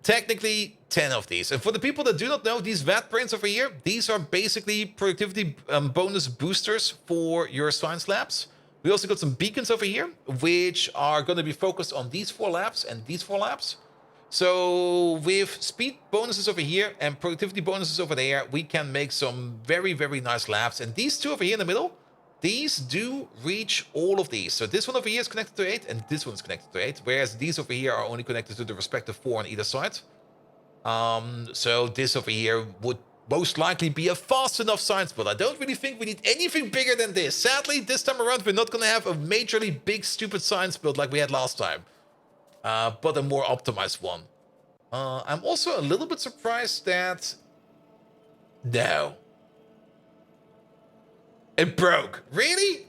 Speaker 1: technically 10 of these. And for the people that do not know, these VAT brains over here, these are basically productivity bonus boosters for your science labs. We also got some beacons over here, which are going to be focused on these 4 labs and these 4 labs. So with speed bonuses over here and productivity bonuses over there, we can make some very, very nice labs. And these 2 over here in the middle, these do reach all of these. So this one over here is connected to 8, and this one is connected to 8, whereas these over here are only connected to the respective 4 on either side. So this over here would most likely be a fast enough science build. I don't really think we need anything bigger than this. Sadly, this time around, we're not going to have a majorly big, stupid science build like we had last time. But a more optimized one. I'm also a little bit surprised that... No. It broke. Really?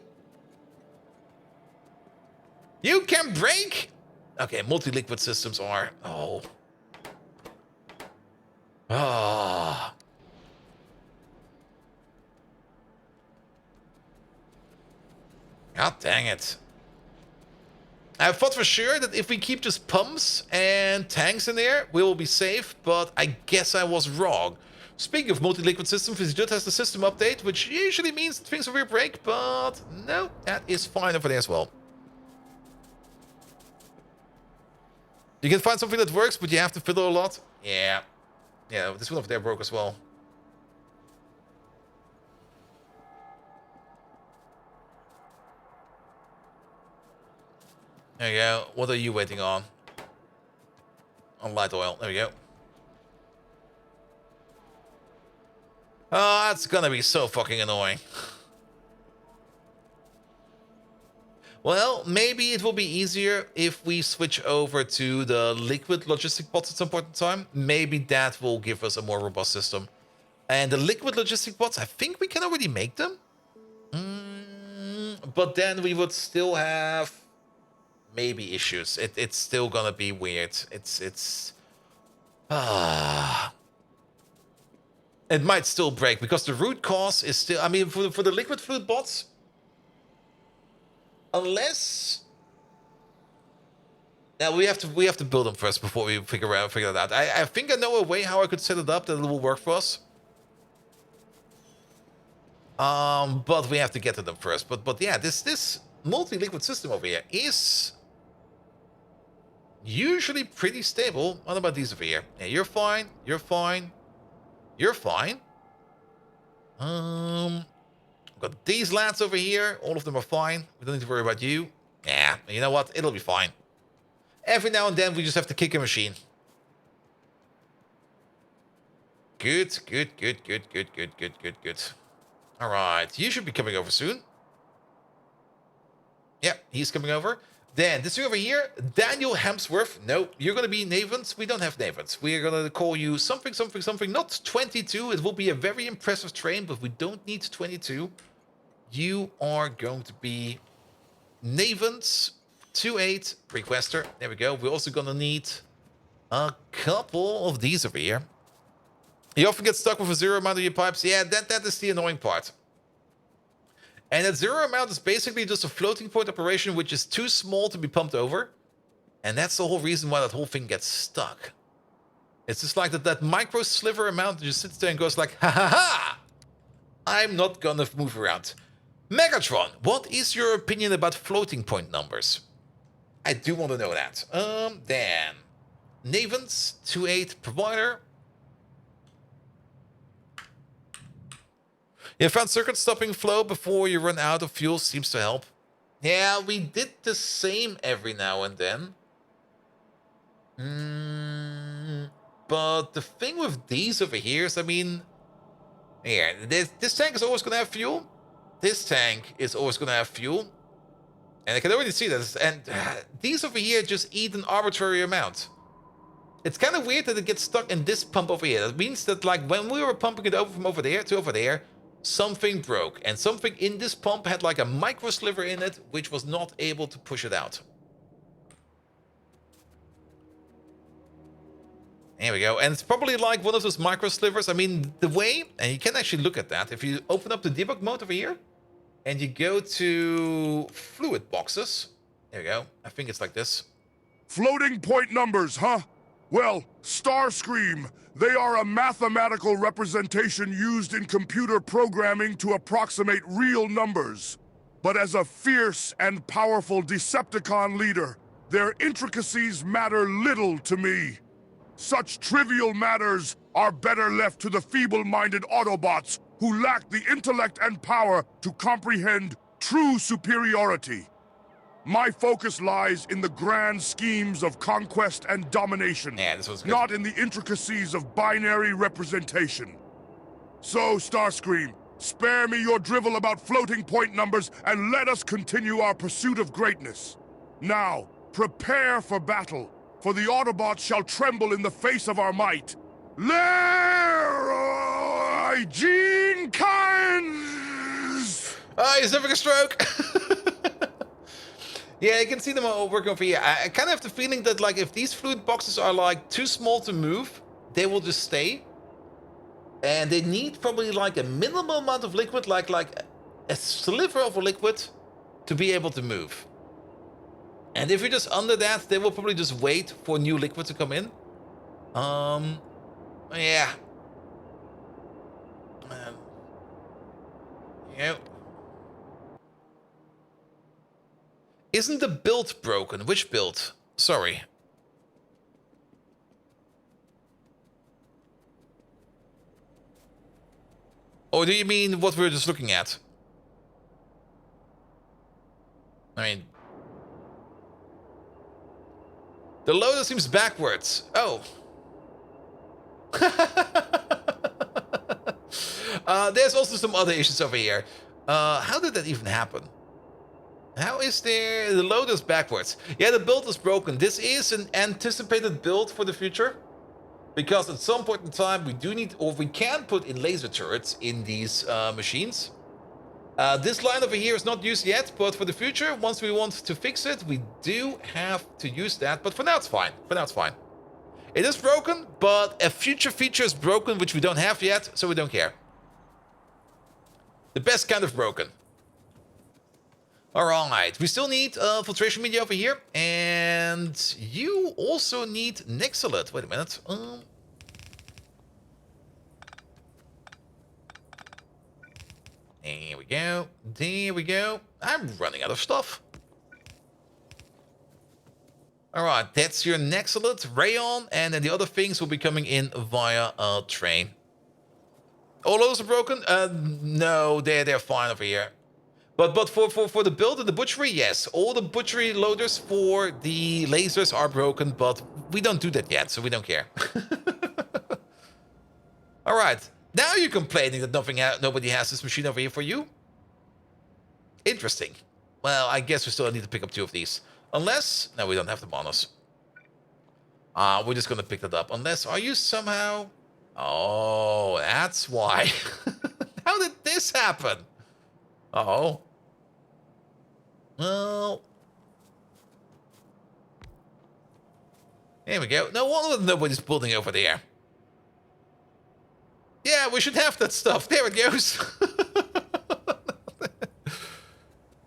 Speaker 1: You can break? Okay, multi-liquid systems are... Oh. Ah. God dang it. I thought for sure that if we keep just pumps and tanks in there, we will be safe, but I guess I was wrong. Speaking of multi-liquid systems, Visijut has the system update, which usually means that things will break, but no, that is fine over there as well. You can find something that works, but you have to fiddle a lot. Yeah. Yeah, this one over there broke as well. There you go. What are you waiting on? On light oil. There we go. Oh, that's gonna be so fucking annoying. Well, maybe it will be easier if we switch over to the liquid logistic pots at some point in time. Maybe that will give us a more robust system. And the liquid logistic pots, I think we can already make them. But then we would still have maybe issues. It's still gonna be weird. It might still break because the root cause is still... I mean, for the liquid fluid bots, unless... Now we have to build them first before we figure that out. I think I know a way how I could set it up that it will work for us. But we have to get to them first. But yeah, this multi-liquid system over here is usually pretty stable. What about these over here? Yeah, you're fine. You're fine. You're fine. Got these lads over here. All of them are fine. We don't need to worry about you. Yeah, you know what? It'll be fine. Every now and then we just have to kick a machine. Good. All right, you should be coming over soon. Yep, he's coming over. Then this over here, Daniel Hemsworth. No, you're going to be Navens. We don't have Navens. We are going to call you something. Not 22. It will be a very impressive train, but we don't need 22. You are going to be Navens 28 Requester. There we go. We're also going to need a couple of these over here. You often get stuck with a zero amount of your pipes. Yeah, that is the annoying part. And that zero amount is basically just a floating point operation, which is too small to be pumped over. And that's the whole reason why that whole thing gets stuck. It's just like that micro sliver amount that just sits there and goes like, ha ha ha! I'm not gonna move around. Megatron, what is your opinion about floating point numbers? I do want to know that. Then, Navens 28 provider. You found circuit stopping flow before you run out of fuel seems to help. Yeah, we did the same every now and then. But the thing with these over here is, I mean... Yeah, this tank is always going to have fuel. This tank is always going to have fuel. And I can already see this. And these over here just eat an arbitrary amount. It's kind of weird that it gets stuck in this pump over here. That means that, like, when we were pumping it over from over there to over there, something broke, and something in this pump had like a micro sliver in it, which was not able to push it out. There we go. And it's probably like one of those micro slivers. I mean, the way, and you can actually look at that, if you open up the debug mode over here, and you go to fluid boxes. There we go. I think it's like this.
Speaker 2: Floating point numbers, huh? Well, Starscream, they are a mathematical representation used in computer programming to approximate real numbers. But as a fierce and powerful Decepticon leader, their intricacies matter little to me. Such trivial matters are better left to the feeble-minded Autobots who lack the intellect and power to comprehend true superiority. My focus lies in the grand schemes of conquest and domination,
Speaker 1: Yeah, this was good.
Speaker 2: not in the intricacies of binary representation. So, Starscream, spare me your drivel about floating point numbers and let us continue our pursuit of greatness. Now, prepare for battle, for the Autobots shall tremble in the face of our might. Leroy Jenkins!
Speaker 1: He's having a stroke. Yeah, you can see them all working over here. I kind of have the feeling that, like, if these fluid boxes are, like, too small to move, they will just stay. And they need probably, like, a minimal amount of liquid, like a sliver of a liquid, to be able to move. And if you're just under that, they will probably just wait for new liquid to come in. Yeah. Yeah. Isn't the build broken? Which build? Sorry. Or do you mean what we were just looking at? I mean... The loader seems backwards. Oh. There's also some other issues over here. How did that even happen? How is there... The loader's backwards. Yeah, the build is broken. This is an anticipated build for the future. Because at some point in time, we do need... Or we can put in laser turrets in these machines. This line over here is not used yet, but for the future, once we want to fix it, we do have to use that. But for now, it's fine. For now, it's fine. It is broken, but a future feature is broken, which we don't have yet, so we don't care. The best kind of broken. Alright, we still need filtration media over here, and you also need Nixilate. Wait a minute. There we go. There we go. I'm running out of stuff. Alright, that's your Nexilate, Rayon, and then the other things will be coming in via a train. All those are broken? No, they're fine over here. But for the build of the butchery, yes. All the butchery loaders for the lasers are broken, but we don't do that yet, so we don't care. Alright, now you're complaining that nobody has this machine over here for you? Interesting. Well, I guess we still need to pick up 2 of these. Unless... No, we don't have them on us. We're just gonna pick that up. Unless... Are you somehow... Oh, that's why. How did this happen? Uh-oh. Well... Here we go. No wonder nobody's building over there. Yeah, we should have that stuff. There it goes.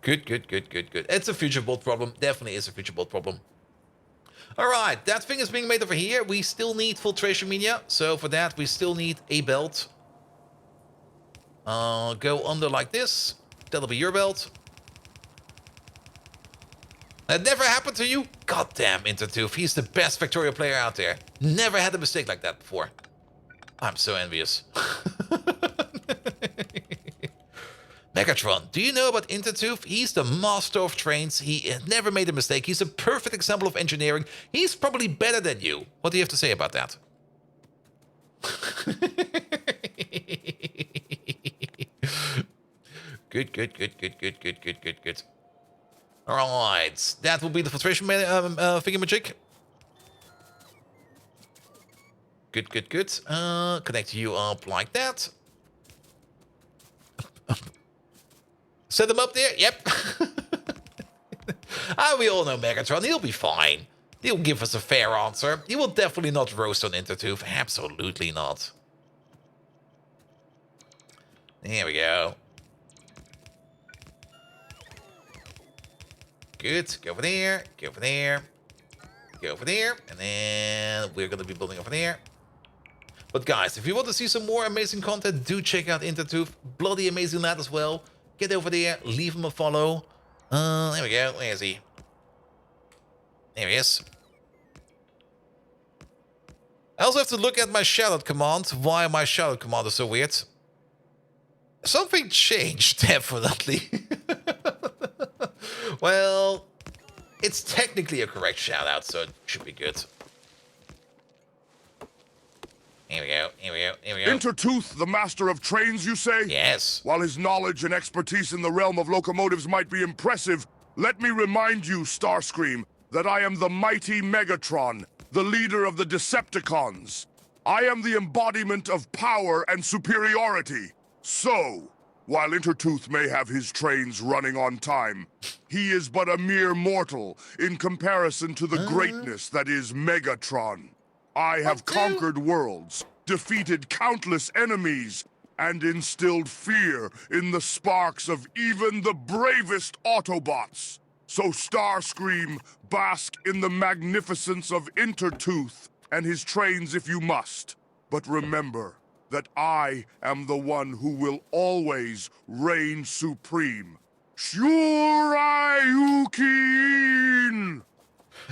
Speaker 1: Good. It's a future build problem. Definitely is a future build problem. Alright, that thing is being made over here. We still need filtration media. So for that, we still need a belt. Go under like this. That'll be your belt. That never happened to you? Goddamn Intertooth. He's the best Factorio player out there. Never had a mistake like that before. I'm so envious. Megatron, do you know about Intertooth? He's the master of trains. He never made a mistake. He's a perfect example of engineering. He's probably better than you. What do you have to say about that? Good. Alright, that will be the filtration thingamajig. Good. Connect you up like that. Set him up there? Yep. We all know Megatron. He'll be fine. He'll give us a fair answer. He will definitely not roast on Intertooth. Absolutely not. There we go. Good. Go over there. go over there, and then we're gonna be building over there. But guys, if you want to see some more amazing content, do check out Intertooth. Bloody amazing lad as well. Get over there, leave him a follow. There we go. Where is he? There he is. I also have to look at my shoutout command. Why my shoutout command is so weird? Something changed, definitely. Well, it's technically a correct shoutout, so it should be good. Here we go, here we go, here we go.
Speaker 2: Intertooth, the master of trains, you say?
Speaker 1: Yes.
Speaker 2: While his knowledge and expertise in the realm of locomotives might be impressive, let me remind you, Starscream, that I am the mighty Megatron, the leader of the Decepticons. I am the embodiment of power and superiority. So, while Intertooth may have his trains running on time, he is but a mere mortal in comparison to the greatness that is Megatron. I have conquered worlds, defeated countless enemies, and instilled fear in the sparks of even the bravest Autobots. So Starscream, bask in the magnificence of Intertooth and his trains if you must. But remember that I am the one who will always reign supreme. Shoryuken!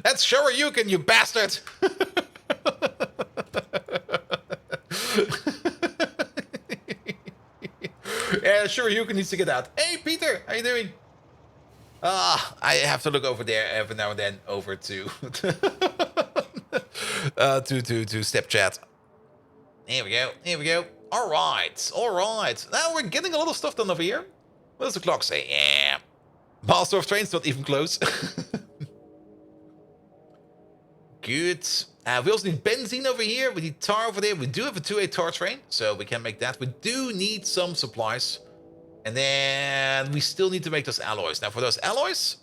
Speaker 1: That's Shoryuken, you bastard! Yeah, Shoryuken needs to get out. Hey, Peter, how you doing? I have to look over there every now and then over to to step chat. Here we go. Here we go. All right. All right. Now we're getting a lot of stuff done over here. What does the clock say? Yeah. Master of Trains not even close. Good. We also need benzene over here. We need tar over there. We do have a 2A tar train, so we can make that. We do need some supplies. And then we still need to make those alloys. Now, for those alloys,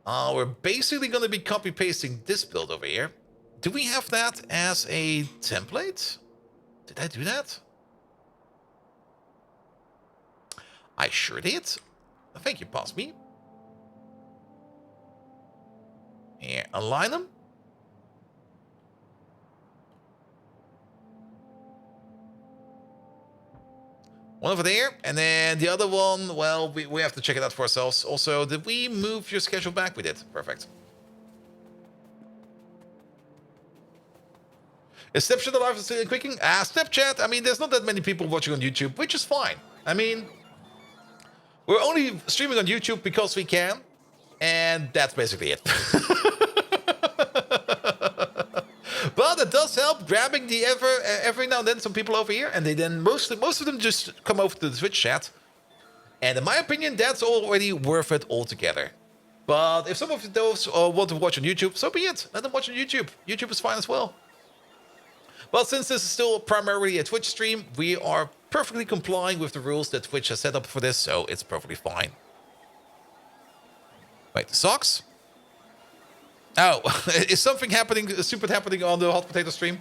Speaker 1: we're basically going to be copy-pasting this build over here. Do we have that as a template? Did I do that? I sure did. Thank you, Pass Me. Here, align them. One over there, and then the other one, well, we have to check it out for ourselves. Also, did we move your schedule back? We did. Perfect. Is Snapchat alive still quicking? Snapchat, I mean, there's not that many people watching on YouTube, which is fine. I mean, we're only streaming on YouTube because we can, and that's basically it. But it does help grabbing the every now and then some people over here, and they then most of them just come over to the Twitch chat. And in my opinion, that's already worth it altogether. But if some of those want to watch on YouTube, so be it. Let them watch on YouTube. YouTube is fine as well. But since this is still primarily a Twitch stream, we are perfectly complying with the rules that Twitch has set up for this, so it's perfectly fine. Wait, the socks? Oh, is something happening, stupid happening on the Hot Potato stream?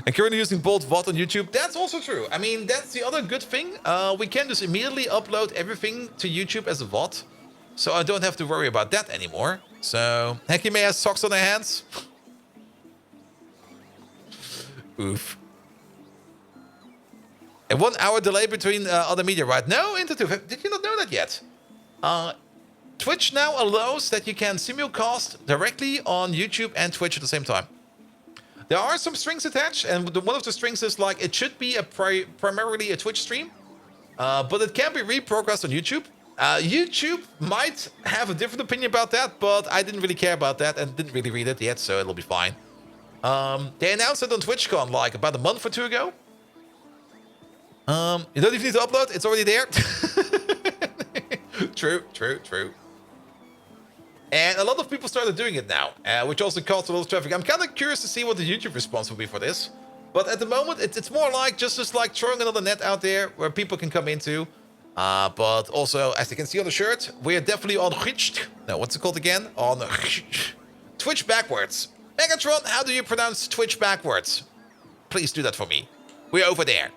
Speaker 1: And currently using Bolt VOD on YouTube. That's also true. I mean, that's the other good thing. We can just immediately upload everything to YouTube as a VOD. So I don't have to worry about that anymore. So, Hekime has socks on her hands. Oof. A 1 hour delay between other media, right? No, Intertooth. Did you not know that yet? Twitch now allows that you can simulcast directly on YouTube and Twitch at the same time. There are some strings attached, and one of the strings is like it should be a primarily a Twitch stream, but it can be reprogressed on YouTube. YouTube might have a different opinion about that, but I didn't really care about that and didn't really read it yet, so it'll be fine. They announced it on TwitchCon like about a month or two ago. You don't even need to upload, it's already there. True. And a lot of people started doing it now, which also caused a lot of traffic. I'm kind of curious to see what the YouTube response will be for this. But at the moment, it's more like just like throwing another net out there where people can come into. But also, as you can see on the shirt, we are definitely on Twitch. No, what's it called again? On Twitch backwards. Megatron, how do you pronounce Twitch backwards? Please do that for me. We're over there.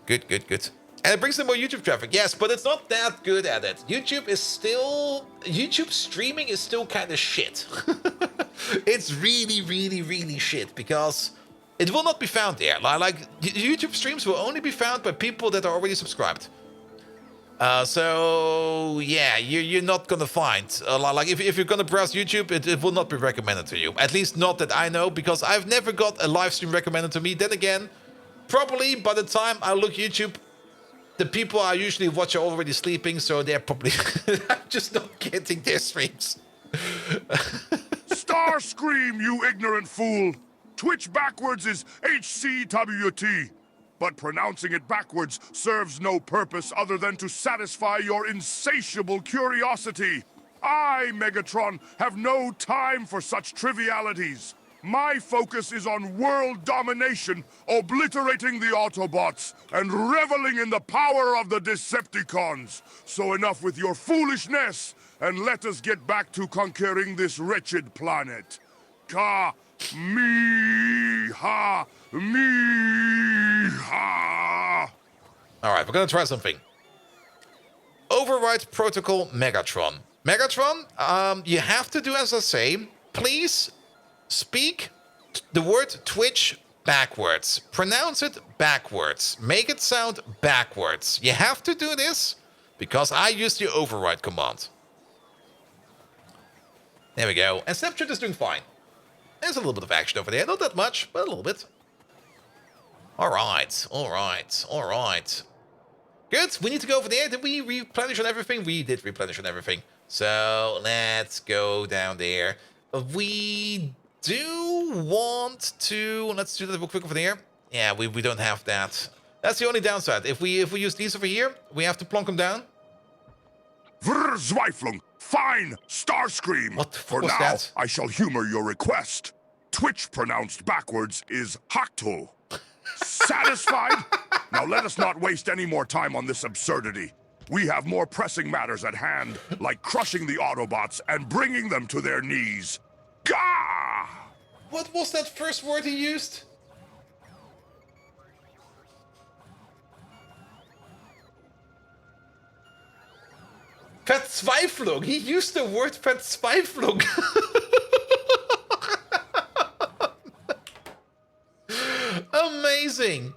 Speaker 1: Good. And it brings in more YouTube traffic, yes, but it's not that good at it. YouTube streaming is still kind of shit. It's really, really, really shit because it will not be found there. Like YouTube streams will only be found by people that are already subscribed. So yeah, you're not gonna find like if you're gonna browse YouTube, it will not be recommended to you. At least not that I know, because I've never got a live stream recommended to me. Then again, probably by the time I look YouTube, the people I usually watch are already sleeping, so they're probably I'm just not getting their streams.
Speaker 2: Starscream, you ignorant fool! Twitch backwards is HCWT, but pronouncing it backwards serves no purpose other than to satisfy your insatiable curiosity. I, Megatron, have no time for such trivialities. My focus is on world domination, obliterating the Autobots, and reveling in the power of the Decepticons. So enough with your foolishness, and let us get back to conquering this wretched planet. Ka, me, ha, me, ha.
Speaker 1: Alright, we're gonna try something. Override Protocol Megatron. Megatron, you have to do as I say. Please speak the word Twitch backwards. Pronounce it backwards. Make it sound backwards. You have to do this because I used the override command. There we go. And Snapchat is doing fine. There's a little bit of action over there. Not that much, but a little bit. Alright. Good. We need to go over there. Did we replenish on everything? We did replenish on everything. So let's go down there. We do want to... Let's do that real quick over there. Yeah, we don't have that. That's the only downside. If we use these over here, we have to plonk them down.
Speaker 2: Zweiflung. Fine, Starscream.
Speaker 1: What the fuck
Speaker 2: For
Speaker 1: was
Speaker 2: now,
Speaker 1: that?
Speaker 2: I shall humor your request. Twitch pronounced backwards is Hakto. Satisfied? Now let us not waste any more time on this absurdity. We have more pressing matters at hand, like crushing the Autobots and bringing them to their knees. Gah!
Speaker 1: What was that first word he used? Verzweiflung. He used the word Verzweiflung. Amazing.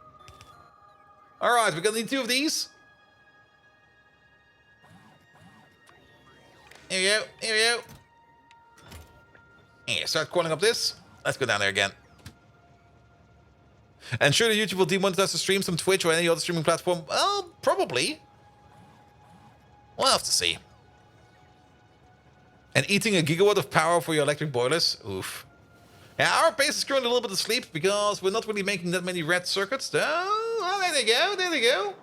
Speaker 1: All right, we're gonna need 2 of these. Here we go. Here we go. Yeah, start calling up this. Let's go down there again. And surely YouTube will demonetize the streams from Twitch or any other streaming platform? Well, probably. We'll have to see. And eating a gigawatt of power for your electric boilers? Oof. Yeah, our base is currently a little bit asleep because we're not really making that many red circuits. Oh, there they go, there they go.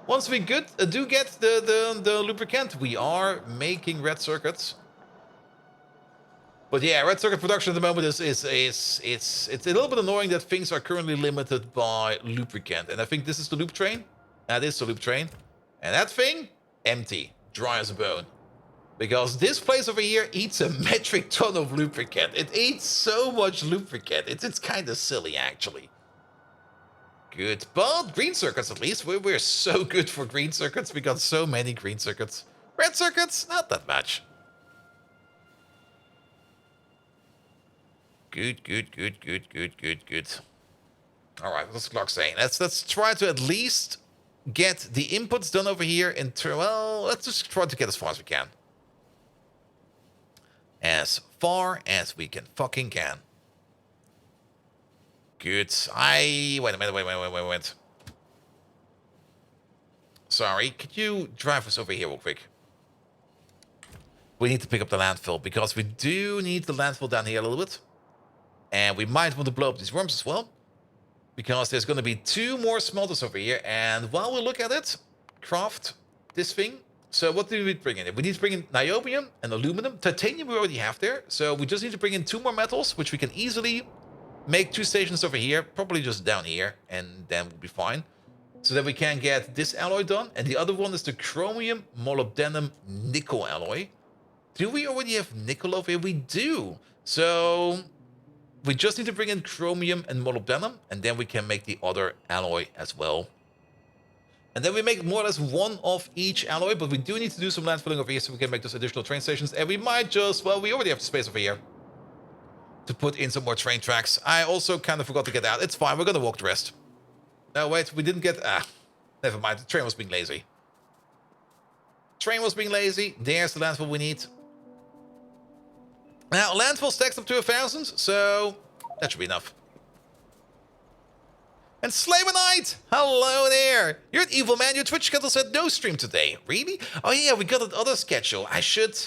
Speaker 1: Once we do get the lubricant, we are making red circuits. But yeah, red circuit production at the moment is it's a little bit annoying that things are currently limited by lubricant. And I think this is the loop train. That is the loop train. And that thing, empty, dry as a bone. Because this place over here eats a metric ton of lubricant. It eats so much lubricant. It's kind of silly, actually. Good. But green circuits, at least. We're so good for green circuits. We got so many green circuits. Red circuits, not that much. Good. Alright, what's the clock saying? Let's try to at least get the inputs done over here. Well, let's just try to get as far as we can. As far as we can fucking can. Good. Wait a minute. Sorry, could you drive us over here real quick? We need to pick up the landfill because we do need the landfill down here a little bit. And we might want to blow up these worms as well. Because there's going to be 2 more smelters over here. And while we look at it, craft this thing. So what do we need to bring in? We need to bring in niobium and aluminum. Titanium we already have there. So we just need to bring in 2 more metals, which we can easily make 2 stations over here. Probably just down here. And then we'll be fine. So that we can get this alloy done. And the other one is the chromium molybdenum nickel alloy. Do we already have nickel over here? We do. So we just need to bring in chromium and molybdenum. And then we can make the other alloy as well. And then we make more or less one of each alloy, but we do need to do some landfilling over here so we can make those additional train stations. And we might just, well, we already have the space over here to put in some more train tracks. I also kind of forgot to get out. It's fine, we're gonna walk the rest. No, wait, we didn't get, never mind, the train was being lazy. Train was being lazy, there's the landfill we need. Now, landfill stacks up to 1,000, so that should be enough. And Slavenite! Hello there! You're an evil man. Your Twitch schedule said no stream today. Really? Oh yeah, we got another schedule. I should...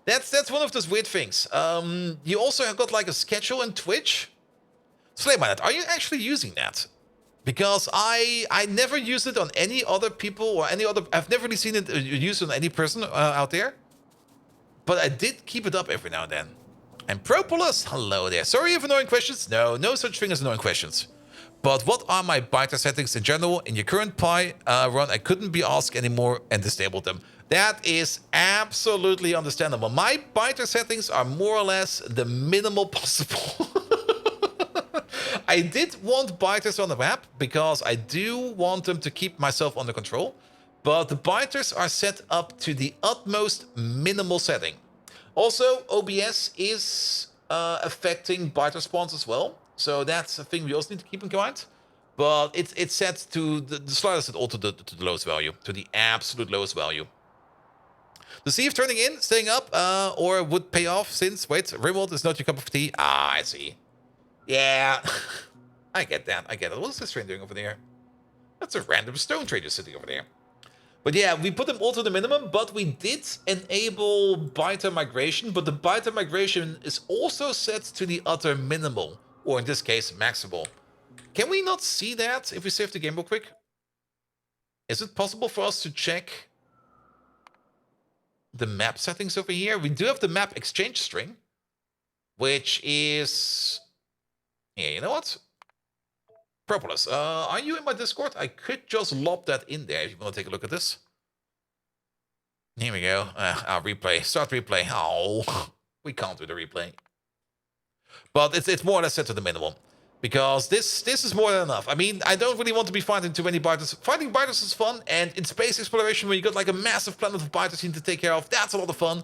Speaker 1: That's one of those weird things. You also have got like a schedule in Twitch. Slavenite, are you actually using that? Because I never use it on any other people or any other... I've never really seen it used on any person out there. But I did keep it up every now and then. And Propolis, hello there. Sorry if annoying questions. No such thing as annoying questions. But what are my biter settings in general? In your current Pi run, I couldn't be asked anymore and disabled them. That is absolutely understandable. My biter settings are more or less the minimal possible. I did want biters on the map because I do want them to keep myself under control. But the biters are set up to the utmost minimal setting. Also, OBS is affecting biter spawns as well. So that's a thing we also need to keep in mind. But it's set to the slider set all to the lowest value, to the absolute lowest value. The sea of turning in, staying up, or would pay off since, wait, Rimworld is not your cup of tea. Ah, I see. Yeah, I get that, I get it. What is this train doing over there? That's a random stone train just sitting over there. But yeah, we put them all to the minimum, but we did enable biter migration, but the biter migration is also set to the utter minimal. Or in this case, maximal. Can we not see that if we save the game real quick? Is it possible for us to check the map settings over here? We do have the map exchange string, which is... Yeah, you know what? Propolis, are you in my Discord? I could just lob that in there if you want to take a look at this. Here we go. Replay. Start replay. Oh, we can't do the replay. But it's more or less set to the minimum. Because this is more than enough. I mean, I don't really want to be fighting too many biters. Fighting biters is fun, and in space exploration, where you got like a massive planet of biters you need to take care of, that's a lot of fun.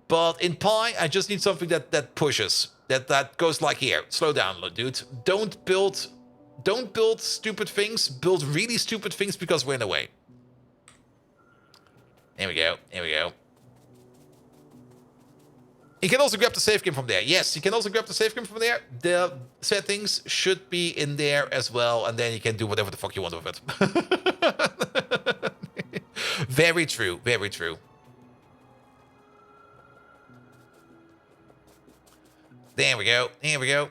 Speaker 1: But in Pi, I just need something that pushes. That goes like here. Slow down, dude. Don't build stupid things. Build really stupid things because we're in the way. There we go. There we go. You can also grab the save game from there. Yes, you can also grab the save game from there. The settings should be in there as well, and then you can do whatever the fuck you want with it. Very true, very true. There we go, there we go.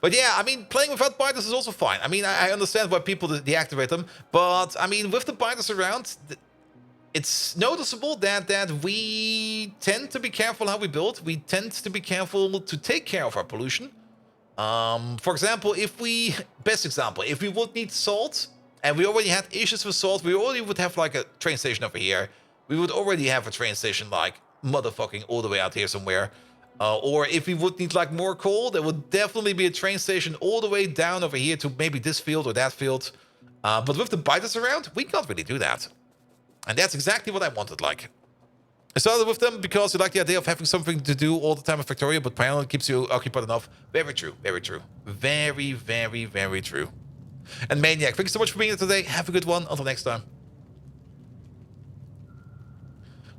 Speaker 1: But yeah, I mean, playing without biters is also fine. I mean, I understand why people deactivate them, but I mean, with the biters around... It's noticeable that we tend to be careful how we build. We tend to be careful to take care of our pollution. For example, best example, if we would need salt, and we already had issues with salt, we already would have like a train station over here. We would already have a train station like motherfucking all the way out here somewhere. Or if we would need like more coal, there would definitely be a train station all the way down over here to maybe this field or that field. But with the biters around, we can't really do that. And that's exactly what I wanted, like. I started with them because you like the idea of having something to do all the time at Factorio, but Pyanodons keeps you occupied enough. Very true, very true. Very, very, very true. And Maniac, thank you so much for being here today. Have a good one. Until next time.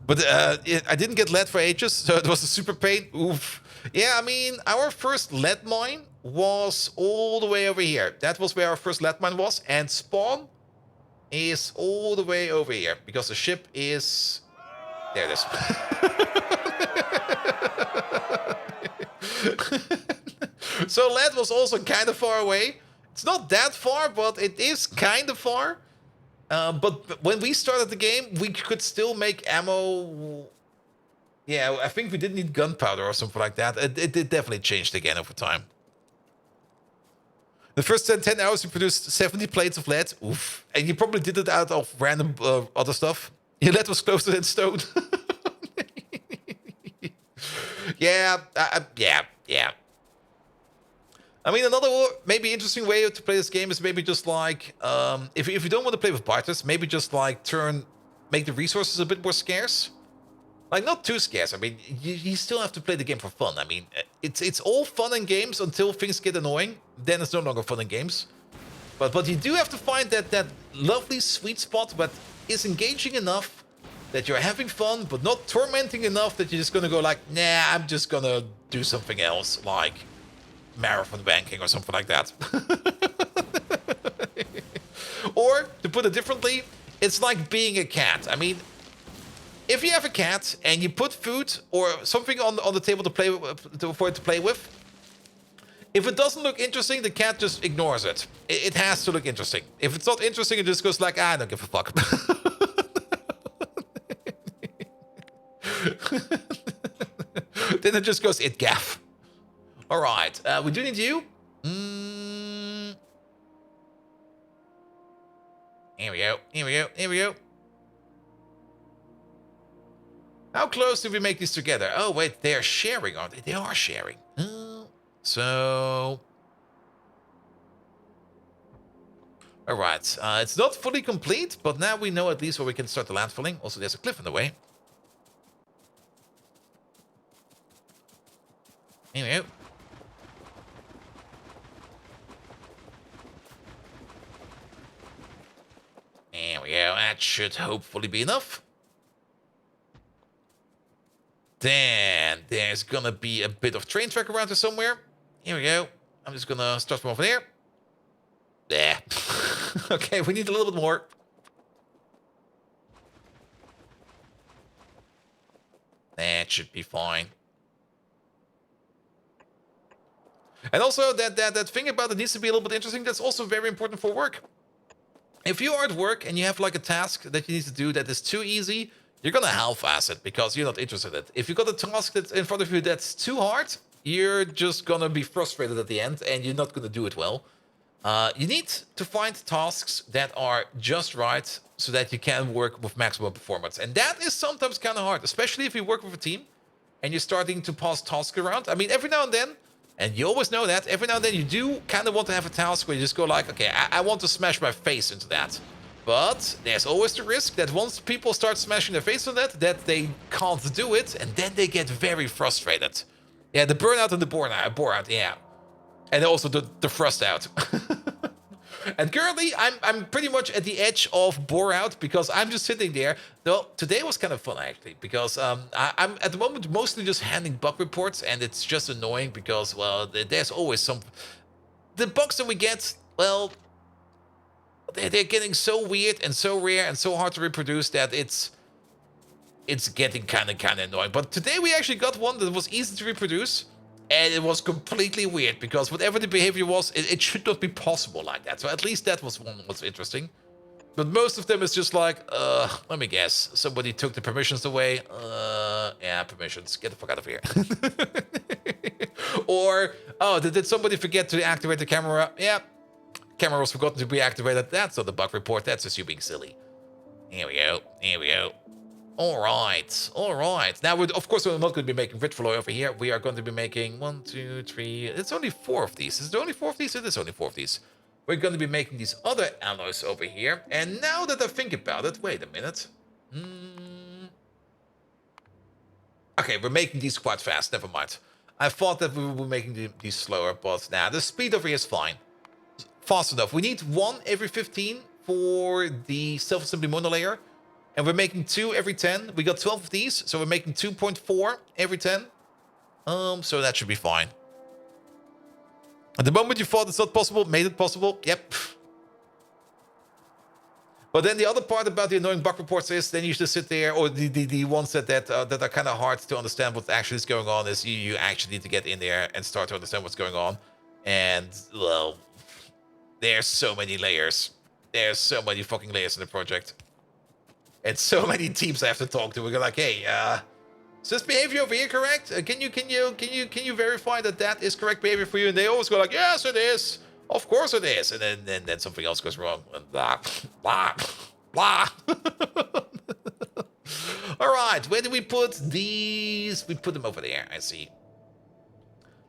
Speaker 1: But I didn't get lead for ages, so it was a super pain. Oof. Yeah, I mean, our first lead mine was all the way over here. That was where our first lead mine was. And spawn is all the way over here because the ship is... There it is. So lead was also kind of far away. It's not that far, but it is kind of far. But when we started the game, we could still make ammo. Yeah, I think we didn't need gunpowder or something like that. It definitely changed again over time. The first 10 hours, you produced 70 plates of lead. Oof. And you probably did it out of random other stuff. Your lead was closer than stone. Yeah. I mean, another maybe interesting way to play this game is maybe just like, if you don't want to play with biters, maybe just like make the resources a bit more scarce. Like, not too scarce. I mean, you still have to play the game for fun. I mean, it's all fun and games until things get annoying. Then it's no longer fun and games. But you do have to find that lovely sweet spot that is engaging enough that you're having fun, but not tormenting enough that you're just gonna go like, nah, I'm just gonna do something else, like marathon banking or something like that. Or, to put it differently, it's like being a cat. I mean, if you have a cat and you put food or something on the table to play for it to play with, if it doesn't look interesting, the cat just ignores it. It has to look interesting. If it's not interesting, it just goes like, I don't give a fuck. Then it just goes, it gaff. All right, we do need you. Here we go, here we go, here we go. How close do we make these together? Oh, wait, they are sharing, aren't they? They are sharing. So... Alright, it's not fully complete, but now we know at least where we can start the landfilling. Also, there's a cliff in the way. Here we go. There we go, that should hopefully be enough. Then there's gonna be a bit of train track around here somewhere. Here we go. I'm just gonna start from over there. There. Okay, we need a little bit more. That should be fine. And also that thing about it needs to be a little bit interesting. That's also very important for work. If you are at work and you have like a task that you need to do that is too easy, you're gonna half-ass it because you're not interested in it. If you got a task that's in front of you that's too hard, you're just gonna be frustrated at the end and you're not gonna do it well. You need to find tasks that are just right so that you can work with maximum performance. And that is sometimes kind of hard, especially if you work with a team and you're starting to pass tasks around. I mean, every now and then, and you always know that, every now and then you do kind of want to have a task where you just go like, okay, I want to smash my face into that. But there's always the risk that once people start smashing their face on that they can't do it, and then they get very frustrated. Yeah, the burnout and the bore out, yeah. And also the thrust out. And currently, I'm pretty much at the edge of bore out because I'm just sitting there. Though today was kind of fun actually because I'm at the moment mostly just handling bug reports, and it's just annoying because, well, there's always some... The bugs that we get, well, they're getting so weird and so rare and so hard to reproduce that it's getting kind of annoying. But today we actually got one that was easy to reproduce. And it was completely weird because whatever the behavior was, it should not be possible like that. So at least that was one was interesting. But most of them is just like, let me guess. Somebody took the permissions away. Yeah, permissions. Get the fuck out of here. Or, oh, did somebody forget to activate the camera? Yeah, camera was forgotten to be activated. That's not a bug report. That's just you being silly. Here we go. Here we go. All right, all right. Now, of course, we're not going to be making Vitfloy over here. We are going to be making 1, 2, 3... It's only 4 of these. Is there only 4 of these? It is only 4 of these. We're going to be making these other alloys over here. And now that I think about it... Wait a minute. Okay, we're making these quite fast. Never mind. I thought that we were making these slower, but nah, the speed over here is fine. Fast enough. We need 1 every 15 for the self-assembly monolayer. And we're making 2 every 10. We got 12 of these, so we're making 2.4 every 10. So that should be fine. At the moment you thought it's not possible, made it possible. Yep. But then the other part about the annoying bug reports is then you just sit there, or the ones that are kind of hard to understand what actually is going on is you actually need to get in there and start to understand what's going on. And, well, there's so many layers. There's so many fucking layers in the project. And so many teams I have to talk to. We're like, hey, is this behavior over here correct? Can you verify that is correct behavior for you? And they always go like, yes, it is. Of course it is. And then something else goes wrong. And blah, blah, blah. All right, where do we put these? We put them over there. I see.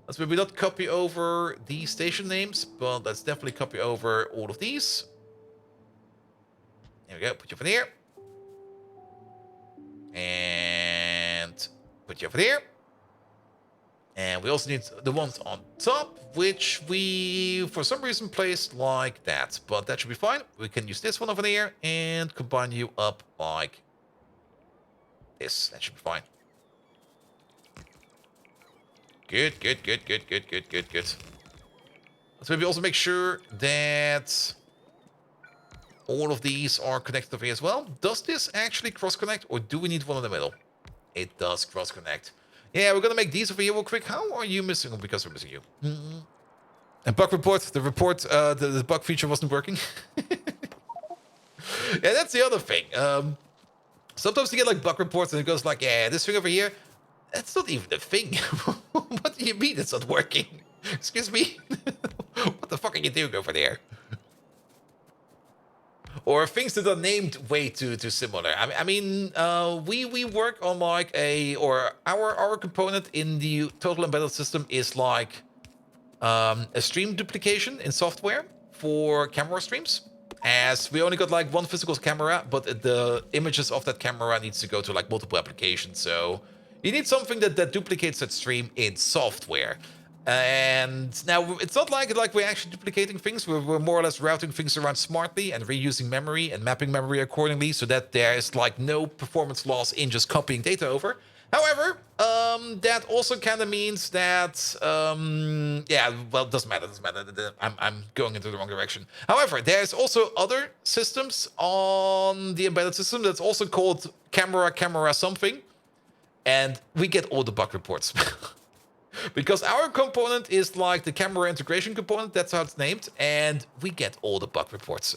Speaker 1: Let's maybe not copy over the station names, but let's definitely copy over all of these. There we go. Put you over there. And put you over there. And we also need the ones on top, which we, for some reason, placed like that. But that should be fine. We can use this one over there and combine you up like this. That should be fine. Good, good, good, good, good, good, good, good. Let's maybe also make sure that all of these are connected over here as well. Does this actually cross-connect, or do we need one in the middle? It does cross-connect. Yeah, we're gonna make these over here real quick. How are you missing? Oh, because we're missing you. And bug report. The report, the bug feature wasn't working. Yeah, that's the other thing. Sometimes you get like bug reports and it goes like, yeah, this thing over here, that's not even a thing. What do you mean it's not working? Excuse me? What the fuck are you doing over there? Or things that are named way too similar. I mean, we work on like our component in the total embedded system is like a stream duplication in software for camera streams. As we only got like one physical camera, but the images of that camera needs to go to like multiple applications. So you need something that duplicates that stream in software. And now it's not like we're actually duplicating things. We're more or less routing things around smartly and reusing memory and mapping memory accordingly so that there's like no performance loss in just copying data over. However, that also kind of means that, yeah, well, it doesn't matter. I'm going into the wrong direction. However, there's also other systems on the embedded system that's also called camera something. And we get all the bug reports. Because our component is like the camera integration component, that's how it's named, and we get all the bug reports.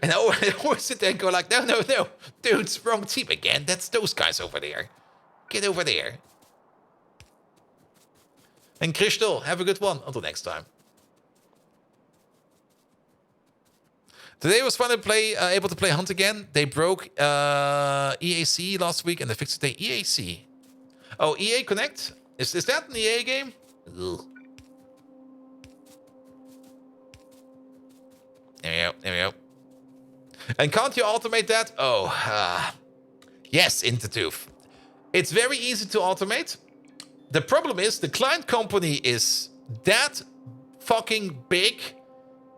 Speaker 1: And I always sit there and go like, no, dudes, wrong team again. That's those guys over there. Get over there. And Crystal, have a good one. Until next time. Today was fun to play, able to play Hunt again. They broke EAC last week and they fixed it today. EAC. Oh, EA Connect? Is that an EA game? Ugh. There we go. And can't you automate that? Oh, yes, Intertooth. It's very easy to automate. The problem is the client company is that fucking big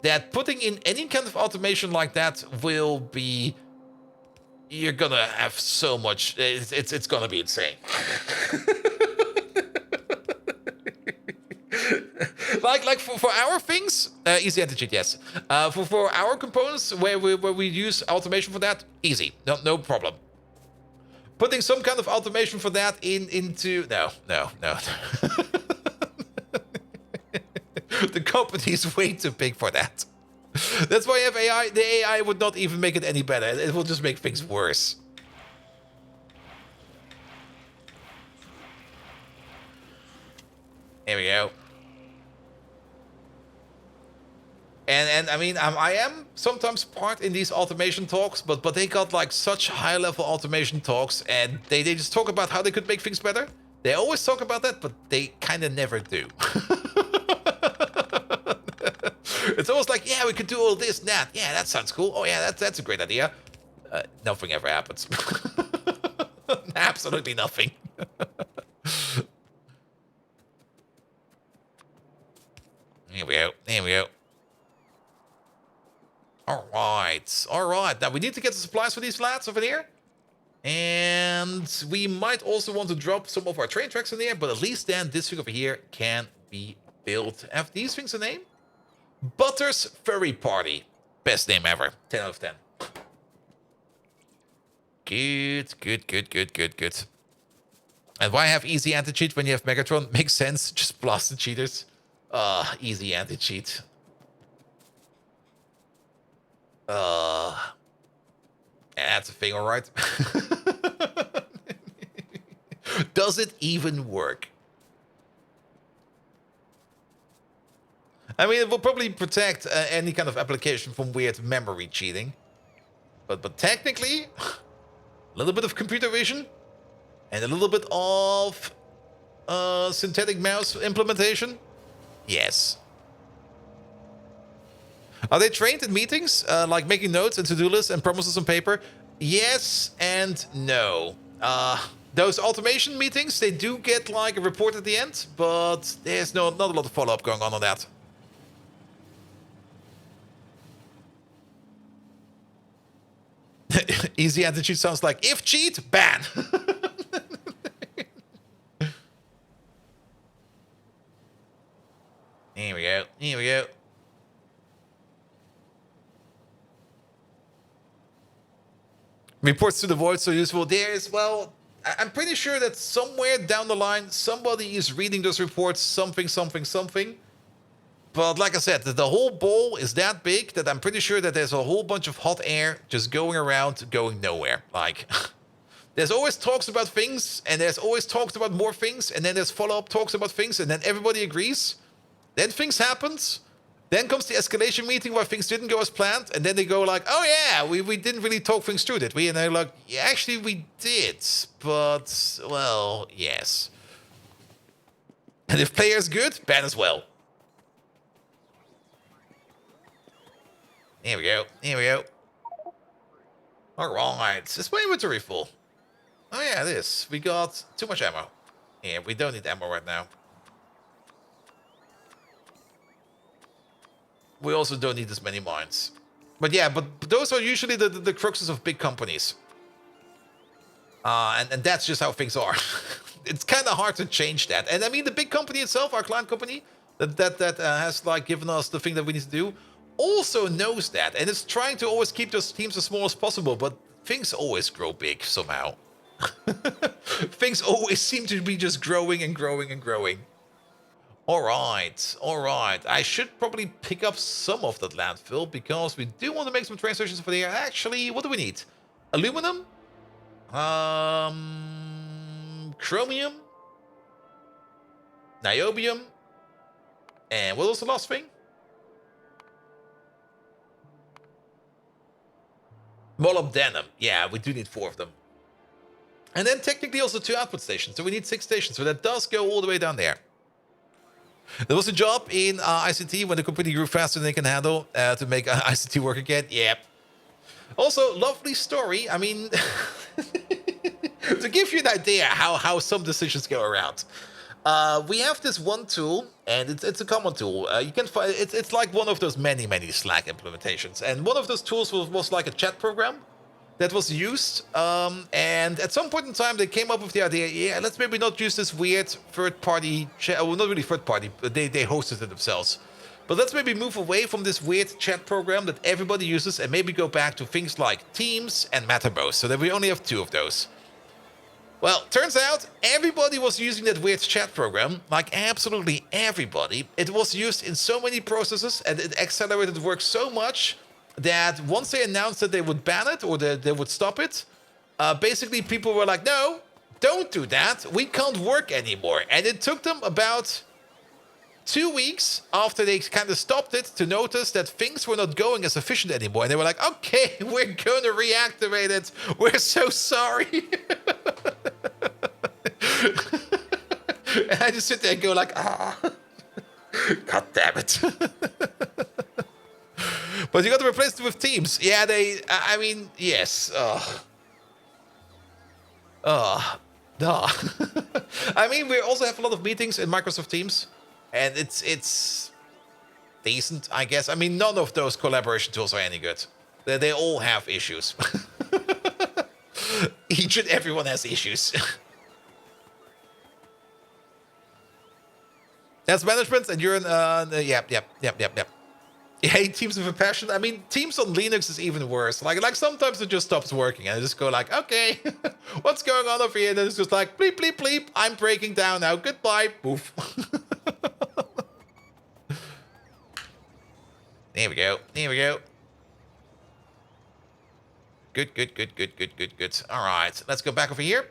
Speaker 1: that putting in any kind of automation like that will be... You're gonna have so much... It's gonna be insane. like for our things, easy anti-cheat, yes. For our components where we use automation for that, easy, no problem. Putting some kind of automation for that into no. The company is way too big for that. That's why you have AI. The AI would not even make it any better. It will just make things worse. There we go. And I mean, I am sometimes part in these automation talks, but they got like such high-level automation talks, and they just talk about how they could make things better. They always talk about that, but they kind of never do. It's always like, yeah, we could do all this and that. Yeah, that sounds cool. Oh yeah, that's a great idea. Nothing ever happens. Absolutely nothing. Here we go. All right. Now we need to get the supplies for these lads over there. And we might also want to drop some of our train tracks in there, but at least then this thing over here can be built. Have these things a name? Butter's Furry Party. Best name ever. 10 out of 10. Good. And why have easy anti-cheat when you have Megatron? Makes sense. Just blast the cheaters. Easy anti-cheat. That's a thing, all right. Does it even work? I mean, it will probably protect any kind of application from weird memory cheating. But technically, a little bit of computer vision and a little bit of synthetic mouse implementation? Yes. Are they trained in meetings, like making notes and to-do lists and promises on paper? Yes and no. Those automation meetings, they do get like a report at the end, but there's not a lot of follow-up going on that. Easy attitude sounds like, if cheat, ban. Here we go. Here we go. Reports to the void so useful. There's, well, I'm pretty sure that somewhere down the line, somebody is reading those reports, something. But like I said, the whole bowl is that big that I'm pretty sure that there's a whole bunch of hot air just going around, going nowhere. Like, there's always talks about things, and there's always talks about more things, and then there's follow-up talks about things, and then everybody agrees. Then things happens. Then comes the escalation meeting where things didn't go as planned, and then they go like, oh yeah, we didn't really talk things through, did we? And they're like, yeah, actually we did, but, well, yes. And if player's good, ban as well. Here we go, here we go. Alright, is my inventory full? Oh yeah, it is. We got too much ammo. Yeah, we don't need ammo right now. We also don't need as many mines. But yeah, but those are usually the cruxes of big companies. And that's just how things are. It's kind of hard to change that. And I mean, the big company itself, our client company, that has like given us the thing that we need to do, also knows that. And it's trying to always keep those teams as small as possible. But things always grow big somehow. Things always seem to be just growing and growing and growing. All right. I should probably pick up some of that landfill because we do want to make some train stations for the air. Actually, what do we need? Aluminum, chromium, niobium, and what was the last thing? Molybdenum. Yeah, we do need 4 of them. And then technically also 2 output stations, so we need 6 stations. So that does go all the way down there. There was a job in ICT when the company grew faster than they can handle to make ICT work again. Yep. Also, lovely story. I mean, to give you an idea how some decisions go around. We have this one tool, and it's a common tool. You can find it's like one of those many Slack implementations, and one of those tools was like a chat program that was used. And at some point in time, they came up with the idea, yeah, let's maybe not use this weird third-party chat. Well, not really third-party, but they hosted it themselves. But let's maybe move away from this weird chat program that everybody uses and maybe go back to things like Teams and Mattermost, so that we only have 2 of those. Well, turns out everybody was using that weird chat program, like absolutely everybody. It was used in so many processes, and it accelerated work so much that once they announced that they would ban it or that they would stop it, basically people were like, no, don't do that. We can't work anymore. And it took them about 2 weeks after they kind of stopped it to notice that things were not going as efficient anymore. And they were like, okay, we're going to reactivate it. We're so sorry. And I just sit there and go like, God damn it. But you got to replace it with Teams. Yeah, I mean, yes. I mean, we also have a lot of meetings in Microsoft Teams, and it's decent, I guess. I mean, none of those collaboration tools are any good. They all have issues. Each and everyone has issues. That's management, and you're in, yep. You hate Teams with a passion. I mean, Teams on Linux is even worse. Like sometimes it just stops working, and I just go like, okay, what's going on over here? And then it's just like, bleep, bleep, bleep. I'm breaking down now. Goodbye. Poof. There we go. Good. All right, let's go back over here.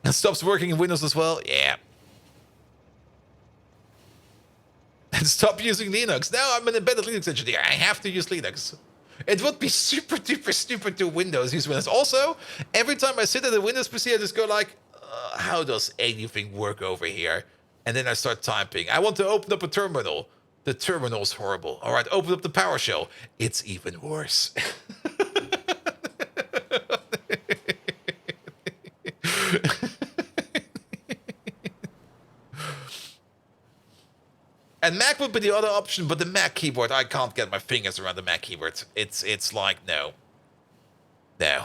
Speaker 1: It stops working in Windows as well. Yeah. And stop using Linux. Now I'm an embedded Linux engineer. I have to use Linux. It would be super duper stupid to Windows use Windows. Also, every time I sit at a Windows PC, I just go like, how does anything work over here? And then I start typing. I want to open up a terminal. The terminal's horrible. All right, open up the PowerShell. It's even worse. And Mac would be the other option, but the Mac keyboard, I can't get my fingers around the Mac keyboard. It's like, no. No.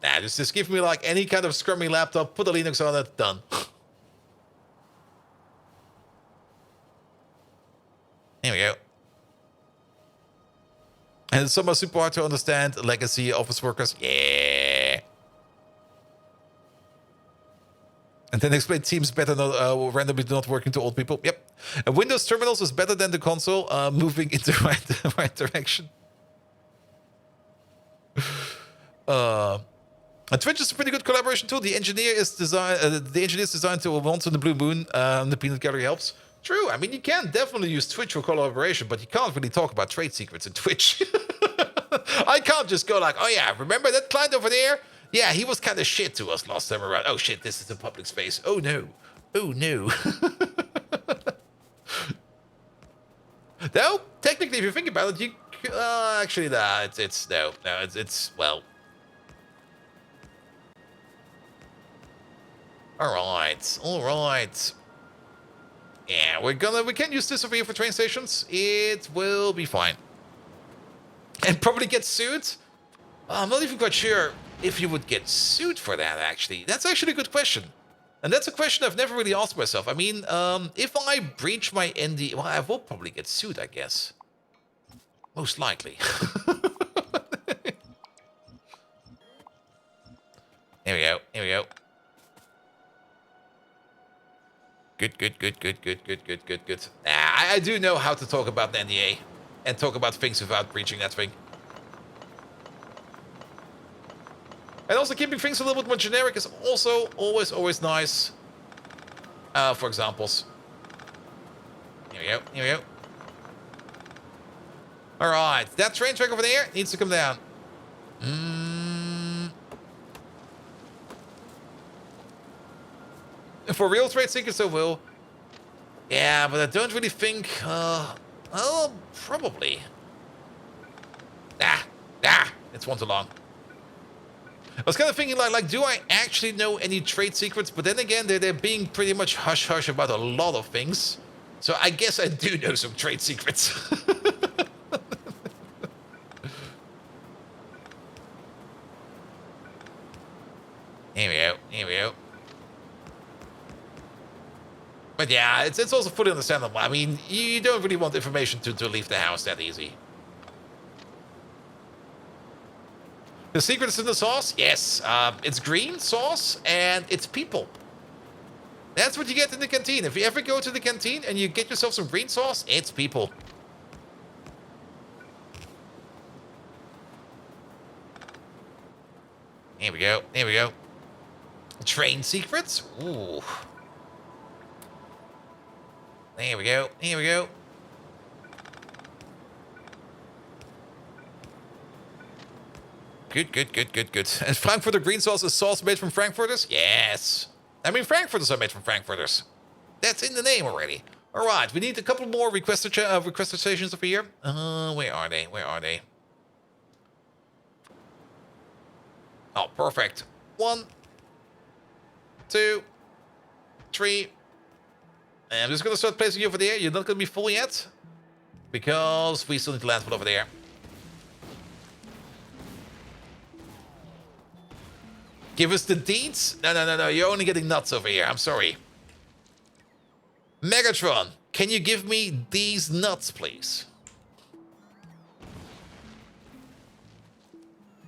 Speaker 1: Nah, just give me like any kind of scrummy laptop, put a Linux on it, done. There we go. And it's somehow super hard to understand legacy office workers. Yeah. And then explain Teams better, not randomly not working to old people. Yep. And Windows terminals is better than the console, moving in the right direction. And Twitch is a pretty good collaboration tool. The engineer is designed to once in the blue moon. The peanut gallery helps. True. I mean, you can definitely use Twitch for collaboration, but you can't really talk about trade secrets in Twitch. I can't just go like, oh yeah, remember that client over there? Yeah, he was kind of shit to us last time around. Oh shit, this is a public space. Oh no. Oh no. Though, technically, if you think about it, you... actually, nah, it's well... Alright. Yeah, we can use this over here for train stations. It will be fine. And probably get sued? I'm not even quite sure if you would get sued for that, actually. That's actually a good question. And that's a question I've never really asked myself. I mean, if I breach my NDA... Well, I will probably get sued, I guess. Most likely. Here we go. Good. Nah, I do know how to talk about the NDA. And talk about things without breaching that thing. And also keeping things a little bit more generic is also always nice. For examples. Here we go. Alright, that train track over there needs to come down. For real trade seekers, so will. Yeah, but I don't really think... well, probably. Nah, it's one too long. I was kind of thinking, like, do I actually know any trade secrets? But then again, they're being pretty much hush-hush about a lot of things. So I guess I do know some trade secrets. Here we go. But yeah, it's also fully understandable. I mean, you don't really want information to leave the house that easy. The secret is in the sauce? Yes. It's green sauce and it's people. That's what you get in the canteen. If you ever go to the canteen and you get yourself some green sauce, it's people. Here we go. Train secrets? Ooh. Here we go. Good. And Frankfurter green sauce is sauce made from Frankfurters? Yes. I mean, Frankfurters are made from Frankfurters. That's in the name already. All right, we need a couple more requester stations over here. Where are they? Oh, perfect. 1, 2, 3. And I'm just going to start placing you over there. You're not going to be full yet. Because we still need to landfill over there. Give us the deeds? No. You're only getting nuts over here. I'm sorry. Megatron, can you give me these nuts, please?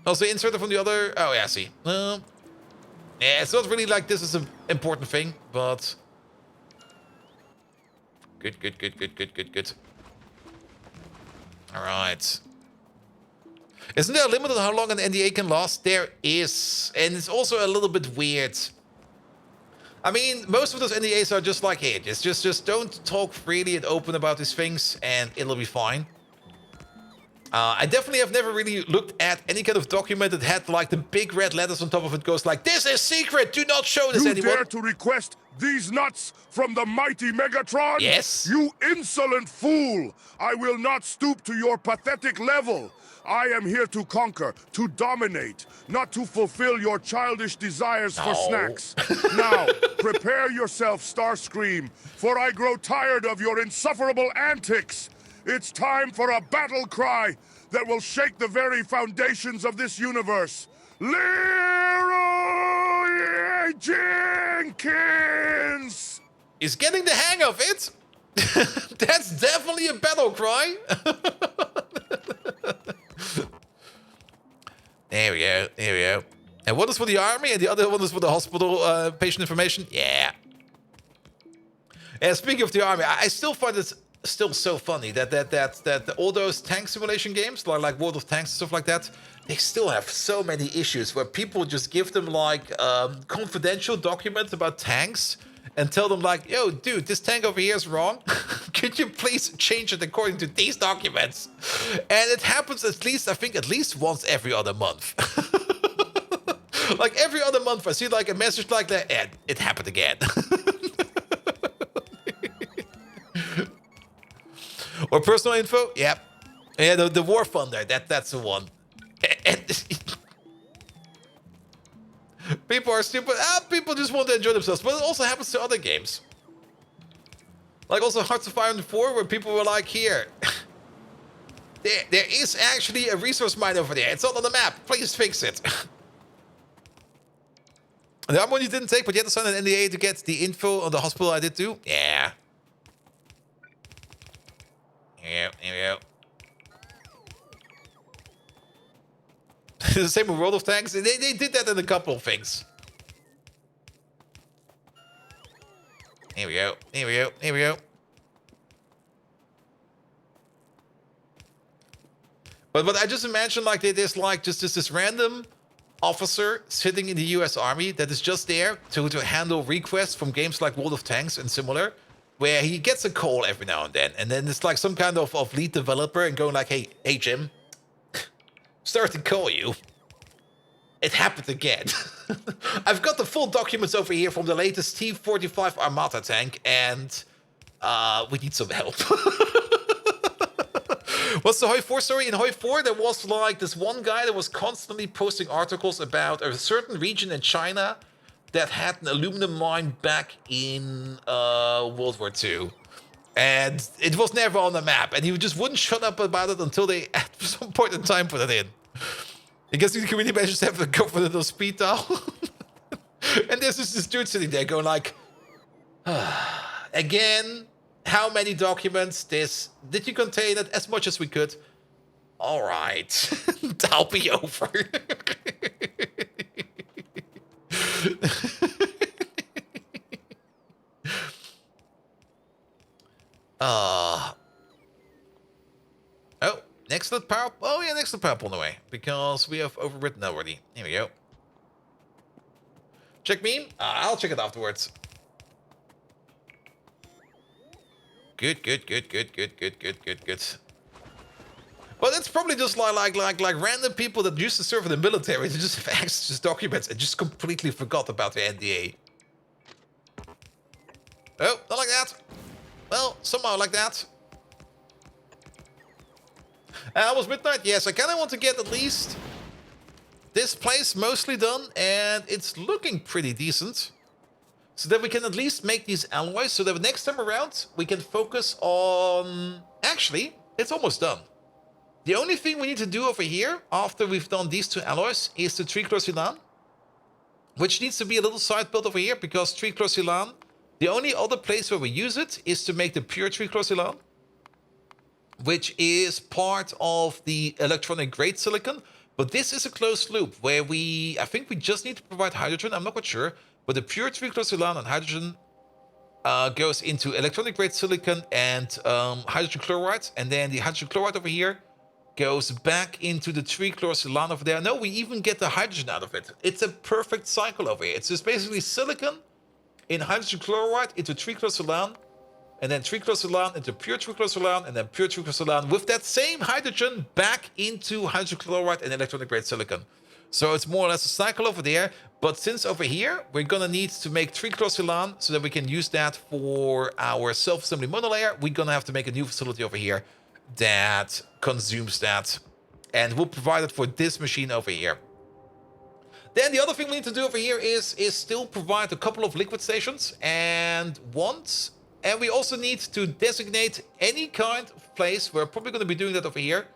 Speaker 1: Also inserted from the other... Oh, yeah, I see. Yeah, it's not really like this is an important thing, but... Good. All right. Isn't there a limit on how long an NDA can last? There is. And it's also a little bit weird. I mean, most of those NDAs are just like, hey, just don't talk freely and open about these things, and it'll be fine. I definitely have never really looked at any kind of document that had like the big red letters on top of it goes like, "This is secret, do not show this
Speaker 2: You
Speaker 1: anyone."
Speaker 2: dare to request these nuts from the mighty Megatron?
Speaker 1: Yes.
Speaker 2: You insolent fool! I will not stoop to your pathetic level. I am here to conquer, to dominate, not to fulfill your childish desires for snacks. Now, prepare yourself, Starscream, for I grow tired of your insufferable antics. It's time for a battle cry that will shake the very foundations of this universe. Leroy Jenkins!
Speaker 1: Is getting the hang of it. That's definitely a battle cry. There we go, there we go. And one is for the army, and the other one is for the hospital patient information. Yeah. And speaking of the army, I still find it still so funny that all those tank simulation games, like World of Tanks and stuff like that, they still have so many issues where people just give them like confidential documents about tanks and tell them like, "Yo, dude, this tank over here is wrong. Could you please change it according to these documents?" And it happens at least once every other month. Like every other month, I see like a message like that, and it happened again. Or personal info, yep. Yeah, the War Thunder, that's the one. People are stupid. People just want to enjoy themselves. But it also happens to other games. Like also Hearts of Iron 4, where people were like, here. There is actually a resource mine over there. It's not on the map. Please fix it. The one you didn't take, but you had to sign an NDA to get the info on the hospital I did too? Yeah. Here we go. The same with World of Tanks. They did that in a couple of things. Here we go. Here we go. Here we go. But I just imagine like there's like just this random officer sitting in the US Army that is just there to handle requests from games like World of Tanks and similar, where he gets a call every now and then it's like some kind of lead developer and going like, hey Jim, sorry to call you. It happened again. I've got the full documents over here from the latest T-45 Armata tank, and we need some help. What's the Hoi 4 story? In Hoi 4, there was like this one guy that was constantly posting articles about a certain region in China that had an aluminum mine back in World War II. And it was never on the map. And he just wouldn't shut up about it until they, at some point in time, put it in. I guess you can really imagine just have to go for the little speed dial. And there's just this dude sitting there going like, again, how many documents? This, did you contain it? As much as we could. All right. I'll be over. Oh, next to the power. Oh yeah, next to the power on the way, because we have overwritten already. Here we go. Check meme. I'll check it afterwards. Good. But it's probably just like random people that used to serve in the military to just have access to documents and just completely forgot about the NDA. Oh, not like that. Well, somehow like that. Almost midnight. Yes, I kind of want to get at least this place mostly done, and it's looking pretty decent. So that we can at least make these alloys, so that next time around we can focus on... Actually, it's almost done. The only thing we need to do over here, after we've done these two alloys, is the trichlorosilane, which needs to be a little side build over here, because trichlorosilane, the only other place where we use it is to make the pure trichlorosilane, which is part of the electronic grade silicon. But this is a closed loop where I think we just need to provide hydrogen. I'm not quite sure. But the pure trichlorosilane and hydrogen goes into electronic grade silicon and hydrogen chloride. And then the hydrogen chloride over here goes back into the trichlorosilane over there. No, we even get the hydrogen out of it. It's a perfect cycle over here. It's just basically silicon in hydrogen chloride into trichlorosilane. and then triclosan into pure triclosan, and then pure triclosan with that same hydrogen back into hydrogen chloride and electronic grade silicon. So it's more or less a cycle over there, but since over here, we're gonna need to make triclosan so that we can use that for our self-assembly monolayer, we're gonna have to make a new facility over here that consumes that, and we'll provide it for this machine over here. Then the other thing we need to do over here is still provide a couple of liquid stations and we also need to designate any kind of place. We're probably going to be doing that over here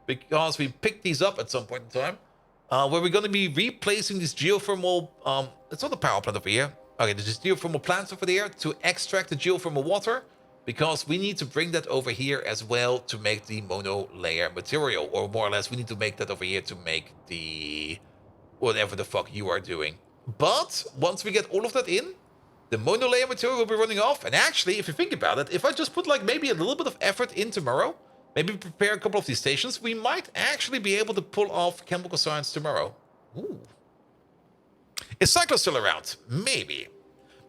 Speaker 1: because we picked these up at some point in time, where we're going to be replacing this geothermal, it's not a power plant over here. Okay, there's geothermal plants over there to extract the geothermal water, because we need to bring that over here as well to make the monolayer material, or more or less we need to make that over here to make the whatever the fuck you are doing. But once we get all of that in, the monolayer material will be running off. And actually, if you think about it, if I just put like maybe a little bit of effort in tomorrow, maybe prepare a couple of these stations, we might actually be able to pull off chemical science tomorrow. Ooh. Is Cyclo still around? Maybe.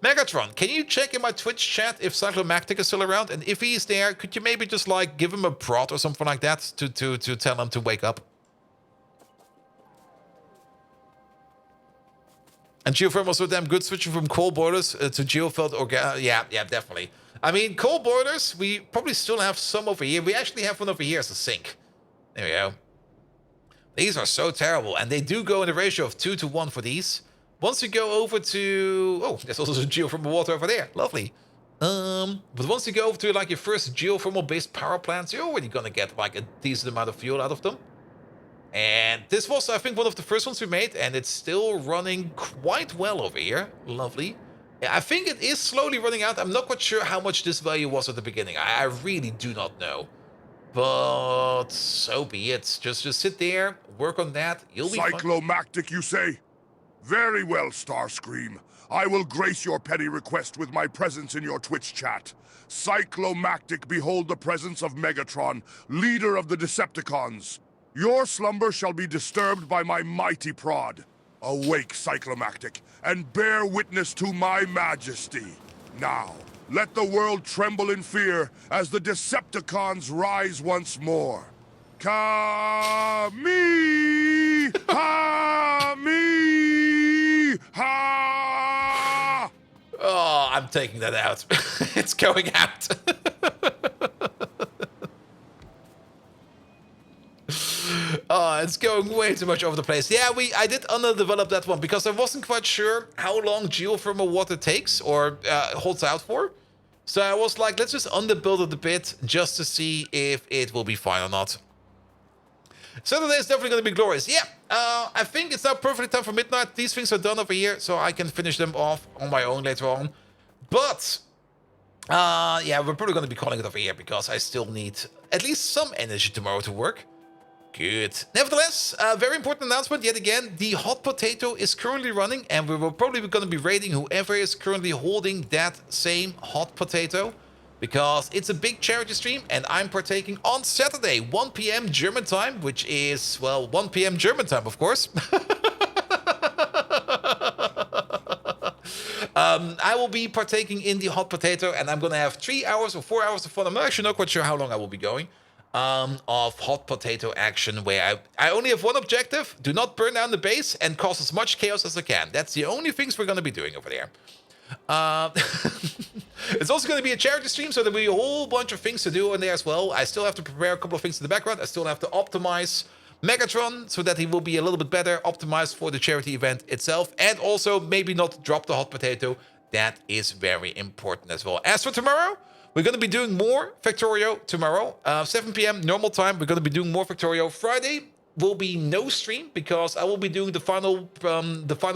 Speaker 1: Megatron, can you check in my Twitch chat if Cyclomactic is still around? And if he's there, could you maybe just like give him a prod or something like that to tell him to wake up? And geothermal so damn good, switching from coal boilers to geofelt organic. Yeah, definitely. I mean, coal boilers, we probably still have some over here. We actually have one over here as a sink. There we go. These are so terrible, and they do go in a ratio of 2 to 1 for these. Once you go over to... Oh, there's also some geothermal water over there. Lovely. But once you go over to like your first geothermal-based power plants, you're already gonna get like a decent amount of fuel out of them. And this was, I think, one of the first ones we made, and it's still running quite well over here. Lovely. I think it is slowly running out. I'm not quite sure how much this value was at the beginning. I really do not know. But so be it. Just sit there, work on that. You'll be fine.
Speaker 2: Cyclomactic, you say? Very well, Starscream. I will grace your petty request with my presence in your Twitch chat. Cyclomactic, behold the presence of Megatron, leader of the Decepticons. Your slumber shall be disturbed by my mighty prod. Awake, Cyclomactic, and bear witness to my majesty. Now, let the world tremble in fear as the Decepticons rise once more. Kami! Kami! Ha!
Speaker 1: Oh, I'm taking that out. It's going out. Oh, it's going way too much over the place. Yeah, I did underdevelop that one because I wasn't quite sure how long geothermal water takes or holds out for. So I was like, let's just underbuild it a bit just to see if it will be fine or not. Saturday is definitely going to be glorious. Yeah, I think it's now perfectly time for midnight. These things are done over here, so I can finish them off on my own later on. But, yeah, we're probably going to be calling it over here because I still need at least some energy tomorrow to work. Good. Nevertheless, very important announcement yet again. The hot potato is currently running, and we will probably going to be raiding whoever is currently holding that same hot potato, because it's a big charity stream, and I'm partaking on Saturday, 1 p.m. German time, which is, well, 1 p.m. German time, of course. I will be partaking in the hot potato, and I'm going to have 3 hours or 4 hours of fun. I'm actually not quite sure how long I will be going. Of hot potato action, where I only have one objective: do not burn down the base and cause as much chaos as I can. That's the only things we're going to be doing over there. It's also going to be a charity stream, so there'll be a whole bunch of things to do in there as well. I still have to prepare a couple of things in the background. I still have to optimize Megatron so that he will be a little bit better optimized for the charity event itself, and also maybe not drop the hot potato. That is very important as well. As for tomorrow, we're going to be doing more Factorio tomorrow, 7 p.m. normal time. We're going to be doing more Factorio. Friday will be no stream because I will be doing the final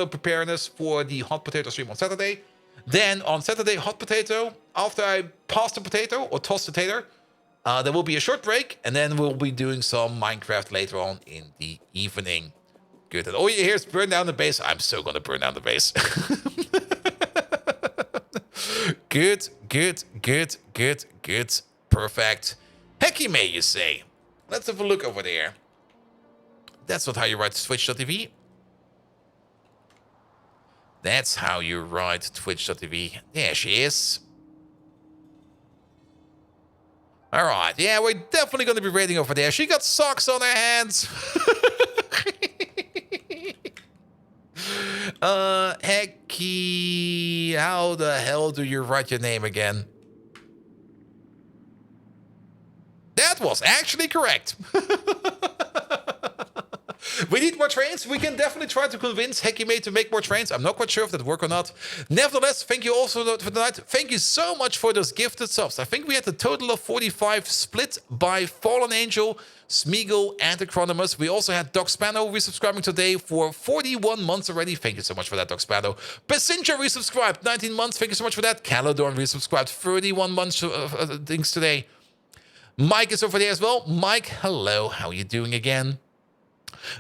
Speaker 1: preparedness for the hot potato stream on Saturday. Then on Saturday, hot potato. After I pass the potato or toss the tater, there will be a short break, and then we'll be doing some Minecraft later on in the evening. Good. And all you hear is burn down the base. I'm still going to burn down the base. Good. Perfect. Hecky may, you say? Let's have a look over there. That's not how you write Twitch.tv. That's how you write Twitch.tv. There she is. resubscribed. Yeah, we're definitely going to be raiding over there. She got socks on her hands. Hecky, how the hell do you write your name again? That was actually correct. We need more trains. We can definitely try to convince Hecky to make more trains. I'm not quite sure if that work or not. Nevertheless, thank you also for tonight. Thank you so much for those gifted subs. I think we had a total of 45 split by Fallen Angel, Smeagol, and Acronymus. We also had Doc Spano resubscribing today for 41 months already. Thank you so much for that, Doc Spano. Basinja resubscribed 19 months. Thank you so much for that. Calodorn resubscribed 31 months things today. Mike is over there as well. Mike, hello. How are you doing again?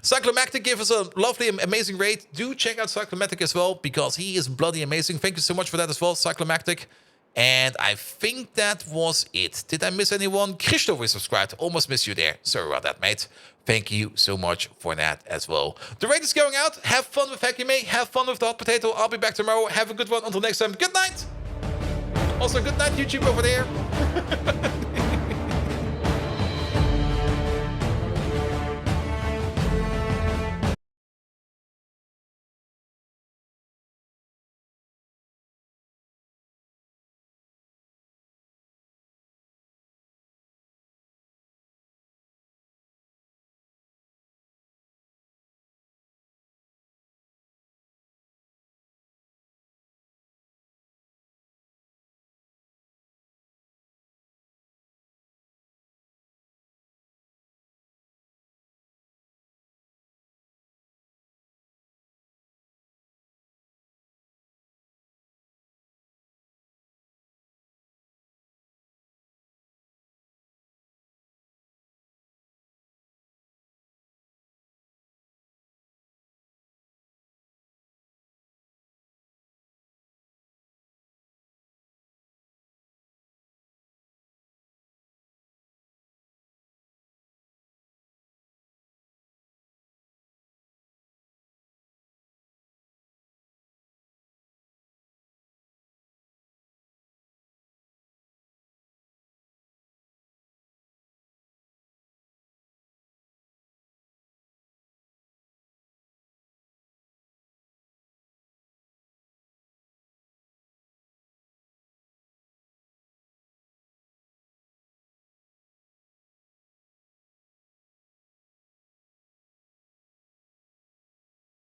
Speaker 1: Cyclomactic gave us a lovely, amazing raid. Do check out Cyclomactic as well, because he is bloody amazing. Thank you so much for that as well, Cyclomactic. And I think that was it. Did I miss anyone? Christo resubscribed. Almost missed you there. Sorry about that, mate. Thank you so much for that as well. The raid is going out. Have fun with Hecky. Have fun with the hot potato. I'll be back tomorrow. Have a good one. Until next time. Good night. Also, good night, YouTube over there.